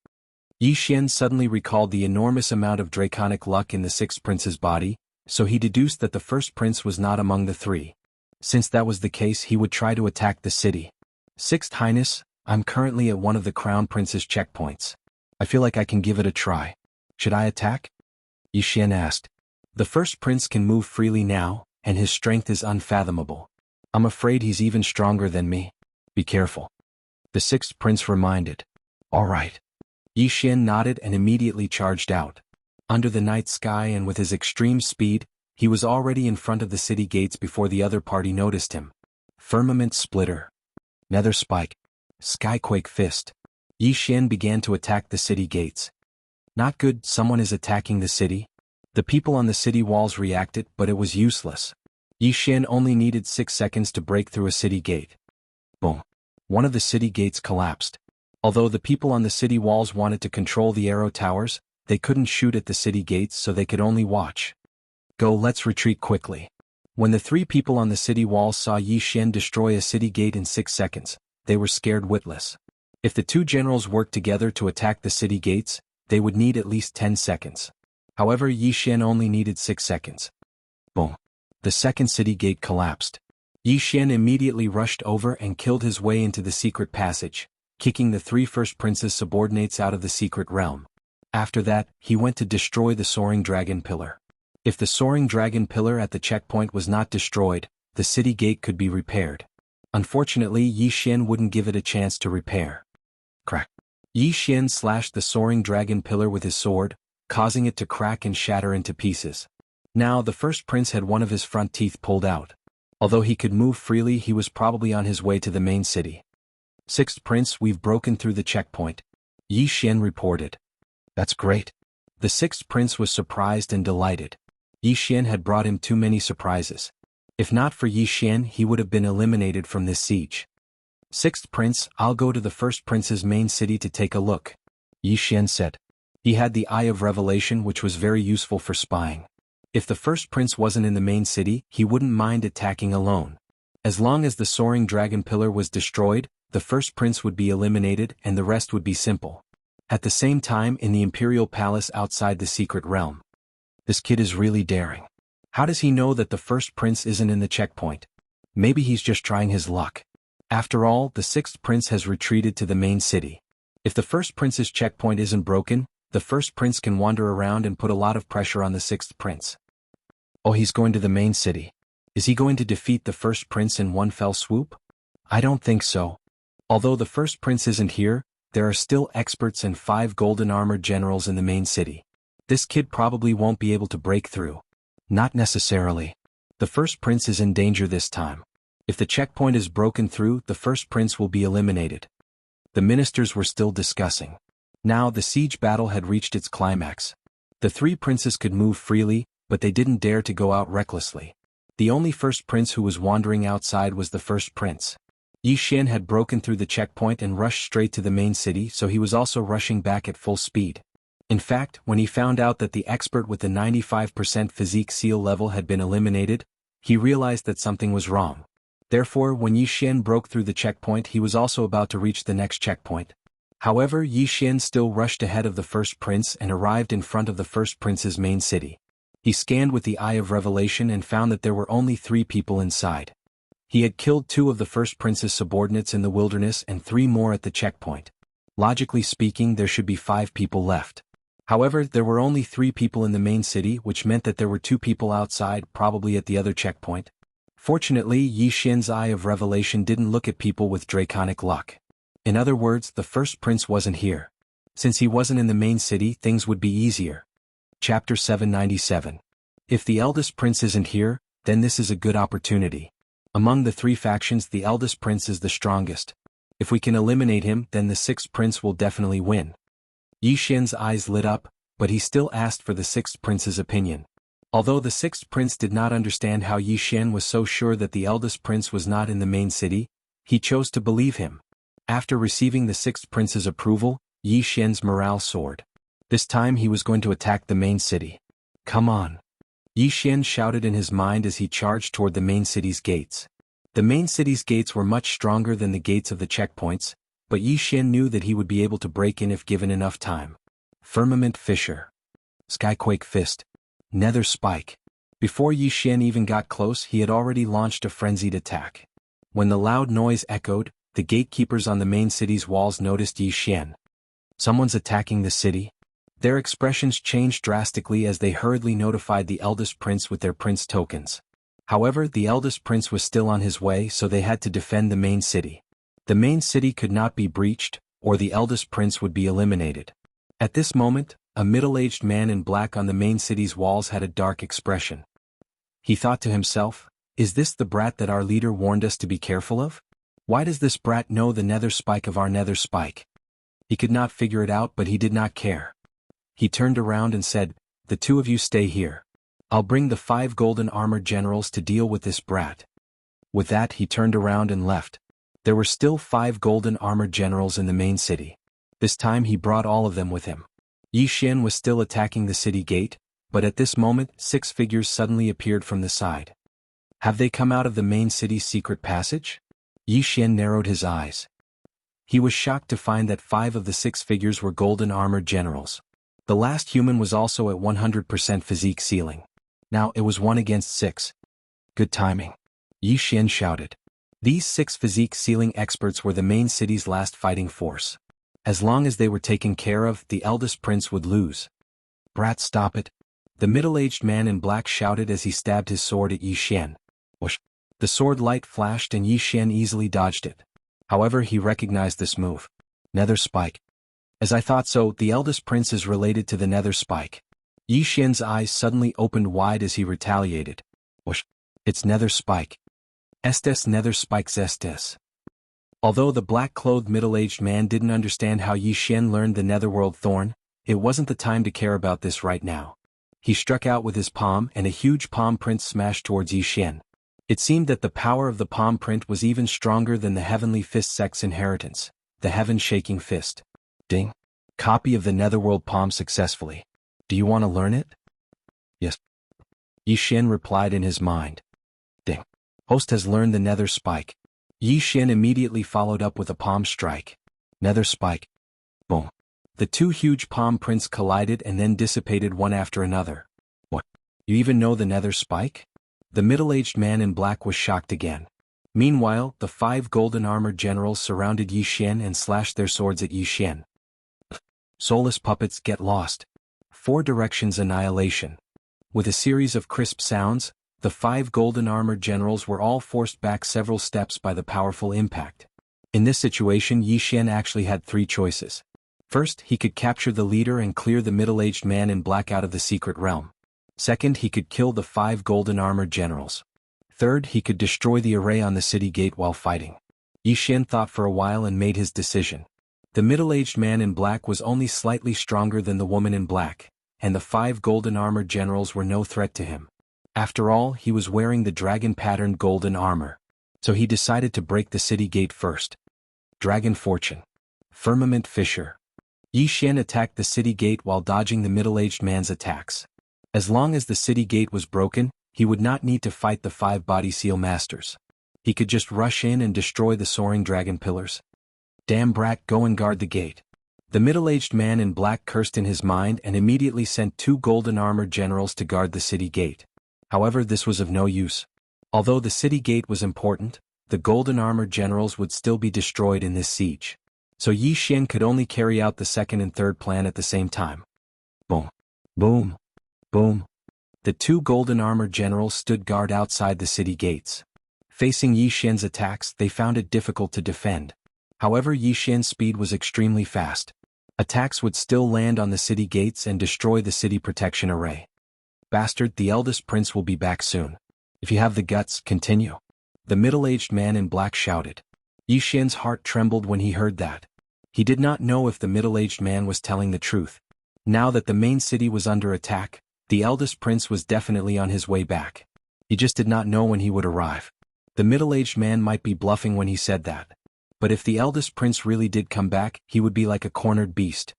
Yi Xian suddenly recalled the enormous amount of draconic luck in the 6th prince's body, so he deduced that the first prince was not among the 3. Since that was the case, he would try to attack the city. 6th Highness, I'm currently at one of the Crown Prince's checkpoints. I feel like I can give it a try. Should I attack? Yi Xian asked. The first prince can move freely now, and his strength is unfathomable. I'm afraid he's even stronger than me. Be careful. The 6th prince reminded. All right. Yi Xian nodded and immediately charged out. Under the night sky and with his extreme speed, he was already in front of the city gates before the other party noticed him. Firmament Splitter. Nether Spike. Skyquake Fist. Yi Xian began to attack the city gates. Not good, someone is attacking the city. The people on the city walls reacted, but it was useless. Yi Xian only needed 6 seconds to break through a city gate. Boom. One of the city gates collapsed. Although the people on the city walls wanted to control the arrow towers, they couldn't shoot at the city gates, so they could only watch. Go, let's retreat quickly. When the 3 people on the city walls saw Yi Xian destroy a city gate in 6 seconds, they were scared witless. If the 2 generals worked together to attack the city gates, they would need at least 10 seconds. However, Yi Xian only needed 6 seconds. Boom. The second city gate collapsed. Yi Xian immediately rushed over and killed his way into the secret passage, kicking the 3 first prince's subordinates out of the secret realm. After that, he went to destroy the Soaring Dragon Pillar. If the Soaring Dragon Pillar at the checkpoint was not destroyed, the city gate could be repaired. Unfortunately, Yi Xian wouldn't give it a chance to repair. Crack. Yi Xian slashed the Soaring Dragon Pillar with his sword, causing it to crack and shatter into pieces. Now the first prince had one of his front teeth pulled out. Although he could move freely, he was probably on his way to the main city. 6th Prince, we've broken through the checkpoint. Yi Xian reported. That's great. The 6th Prince was surprised and delighted. Yi Xian had brought him too many surprises. If not for Yi Xian, he would have been eliminated from this siege. 6th Prince, I'll go to the 1st Prince's main city to take a look. Yi Xian said. He had the Eye of Revelation, which was very useful for spying. If the 1st Prince wasn't in the main city, he wouldn't mind attacking alone. As long as the Soaring Dragon Pillar was destroyed, the 1st Prince would be eliminated and the rest would be simple. At the same time, in the Imperial Palace outside the secret realm. This kid is really daring. How does he know that the 1st Prince isn't in the checkpoint? Maybe he's just trying his luck. After all, the 6th Prince has retreated to the main city. If the 1st Prince's checkpoint isn't broken, the 1st Prince can wander around and put a lot of pressure on the 6th Prince. Oh, he's going to the main city. Is he going to defeat the 1st Prince in one fell swoop? I don't think so. Although the 1st Prince isn't here, there are still experts and 5 golden armored generals in the main city. This kid probably won't be able to break through. Not necessarily. The 1st Prince is in danger this time. If the checkpoint is broken through, the 1st Prince will be eliminated. The ministers were still discussing. Now the siege battle had reached its climax. The 3 princes could move freely, but they didn't dare to go out recklessly. The only 1st Prince who was wandering outside was the 1st Prince. Yi Xian had broken through the checkpoint and rushed straight to the main city, so he was also rushing back at full speed. In fact, when he found out that the expert with the 95% physique seal level had been eliminated, he realized that something was wrong. Therefore, when Yi Xian broke through the checkpoint, he was also about to reach the next checkpoint. However, Yi Xian still rushed ahead of the 1st Prince and arrived in front of the 1st Prince's main city. He scanned with the Eye of Revelation and found that there were only 3 people inside. He had killed 2 of the 1st Prince's subordinates in the wilderness and 3 more at the checkpoint. Logically speaking, there should be 5 people left. However, there were only 3 people in the main city, which meant that there were 2 people outside, probably at the other checkpoint. Fortunately, Yi Xian's eye of revelation didn't look at people with draconic luck. In other words, the first prince wasn't here. Since he wasn't in the main city, things would be easier. Chapter 797. If the eldest prince isn't here, then this is a good opportunity. Among the 3 factions, the eldest prince is the strongest. If we can eliminate him, then the 6th prince will definitely win. Yi Xian's eyes lit up, but he still asked for the 6th prince's opinion. Although the 6th prince did not understand how Yi Xian was so sure that the eldest prince was not in the main city, he chose to believe him. After receiving the 6th prince's approval, Yi Xian's morale soared. This time he was going to attack the main city. Come on! Yi Xian shouted in his mind as he charged toward the main city's gates. The main city's gates were much stronger than the gates of the checkpoints, but Yi Xian knew that he would be able to break in if given enough time. Firmament Fissure. Skyquake Fist. Nether Spike. Before Yi Xian even got close, he had already launched a frenzied attack. When the loud noise echoed, the gatekeepers on the main city's walls noticed Yi Xian. Someone's attacking the city? Their expressions changed drastically as they hurriedly notified the eldest prince with their prince tokens. However, the eldest prince was still on his way, so they had to defend the main city. The main city could not be breached, or the eldest prince would be eliminated. At this moment, a middle-aged man in black on the main city's walls had a dark expression. He thought to himself, is this the brat that our leader warned us to be careful of? Why does this brat know the nether spike of our nether spike? He could not figure it out, but he did not care. He turned around and said, the 2 of you stay here. I'll bring the 5 golden armored generals to deal with this brat. With that, he turned around and left. There were still 5 golden armored generals in the main city. This time he brought all of them with him. Yi Xian was still attacking the city gate, but at this moment 6 figures suddenly appeared from the side. Have they come out of the main city's secret passage? Yi Xian narrowed his eyes. He was shocked to find that 5 of the 6 figures were golden armored generals. The last human was also at 100% physique ceiling. Now it was 1 against 6. Good timing. Yi Xian shouted. These 6 physique ceiling experts were the main city's last fighting force. As long as they were taken care of, the eldest prince would lose. Brat, stop it. The middle-aged man in black shouted as he stabbed his sword at Yi Xian. Whoosh. The sword light flashed and Yi Xian easily dodged it. However, he recognized this move. Nether Spike. As I thought so, the eldest prince is related to the Nether Spike. Yi Xian's eyes suddenly opened wide as he retaliated. Whoosh. It's Nether Spike. Estes Nether Spikes Estes. Although the black-clothed middle-aged man didn't understand how Yi Xian learned the Netherworld Thorn, it wasn't the time to care about this right now. He struck out with his palm and a huge palm print smashed towards Yi Xian. It seemed that the power of the palm print was even stronger than the Heavenly Fist sect's inheritance, the Heaven-Shaking Fist. Ding. Copy of the Netherworld palm successfully. Do you want to learn it? Yes. Yi Xian replied in his mind. Ding. Host has learned the Nether Spike. Yi Xian immediately followed up with a palm strike. Nether Spike. Boom. The 2 huge palm prints collided and then dissipated one after another. What? You even know the Nether Spike? The middle-aged man in black was shocked again. Meanwhile, the 5 golden armored generals surrounded Yi Xian and slashed their swords at Yi Xian. Soulless puppets, get lost. 4 directions annihilation. With a series of crisp sounds, the 5 golden armored generals were all forced back several steps by the powerful impact. In this situation, Yi Xian actually had 3 choices. First, he could capture the leader and clear the middle-aged man in black out of the secret realm. Second, he could kill the 5 golden armored generals. Third, he could destroy the array on the city gate while fighting. Yi Xian thought for a while and made his decision. The middle-aged man in black was only slightly stronger than the woman in black, and the 5 golden armored generals were no threat to him. After all, he was wearing the dragon-patterned golden armor. So he decided to break the city gate first. Dragon Fortune. Firmament Fissure. Yi Xian attacked the city gate while dodging the middle-aged man's attacks. As long as the city gate was broken, he would not need to fight the 5 body seal masters. He could just rush in and destroy the soaring dragon pillars. Damn brat, go and guard the gate. The middle-aged man in black cursed in his mind and immediately sent 2 golden armored generals to guard the city gate. However, this was of no use. Although the city gate was important, the golden armored generals would still be destroyed in this siege. So Yi Xian could only carry out the second and third plan at the same time. Boom. Boom. Boom. The two golden-armored generals stood guard outside the city gates. Facing Yi Xian's attacks, they found it difficult to defend. However, Yi Xian's speed was extremely fast. Attacks would still land on the city gates and destroy the city protection array. Bastard, the eldest prince will be back soon. If you have the guts, continue. The middle-aged man in black shouted. Yi Xian's heart trembled when he heard that. He did not know if the middle-aged man was telling the truth. Now that the main city was under attack, the eldest prince was definitely on his way back. He just did not know when he would arrive. The middle-aged man might be bluffing when he said that. But if the eldest prince really did come back, he would be like a cornered beast.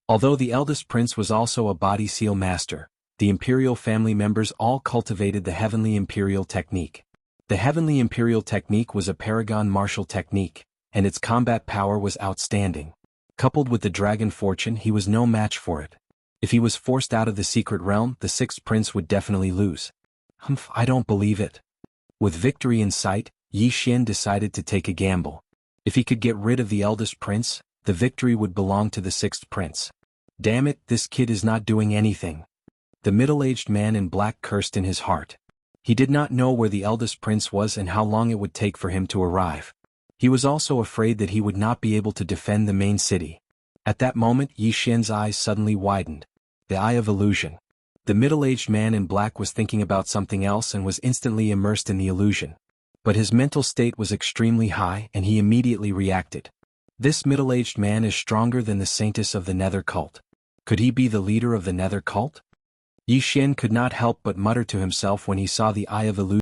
Although the eldest prince was also a body seal master, the imperial family members all cultivated the heavenly imperial technique. The heavenly imperial technique was a paragon martial technique, and its combat power was outstanding. Coupled with the dragon fortune, he was no match for it. If he was forced out of the secret realm, the sixth prince would definitely lose. Humph, I don't believe it. With victory in sight, Yi Xian decided to take a gamble. If he could get rid of the eldest prince, the victory would belong to the sixth prince. Damn it, this kid is not doing anything. The middle-aged man in black cursed in his heart. He did not know where the eldest prince was and how long it would take for him to arrive. He was also afraid that he would not be able to defend the main city. At that moment, Yi Xian's eyes suddenly widened. The eye of illusion. The middle-aged man in black was thinking about something else and was instantly immersed in the illusion. But his mental state was extremely high and he immediately reacted. This middle-aged man is stronger than the saintess of the Nether cult. Could he be the leader of the Nether cult? Yi Xian could not help but mutter to himself when he saw the eye of illusion.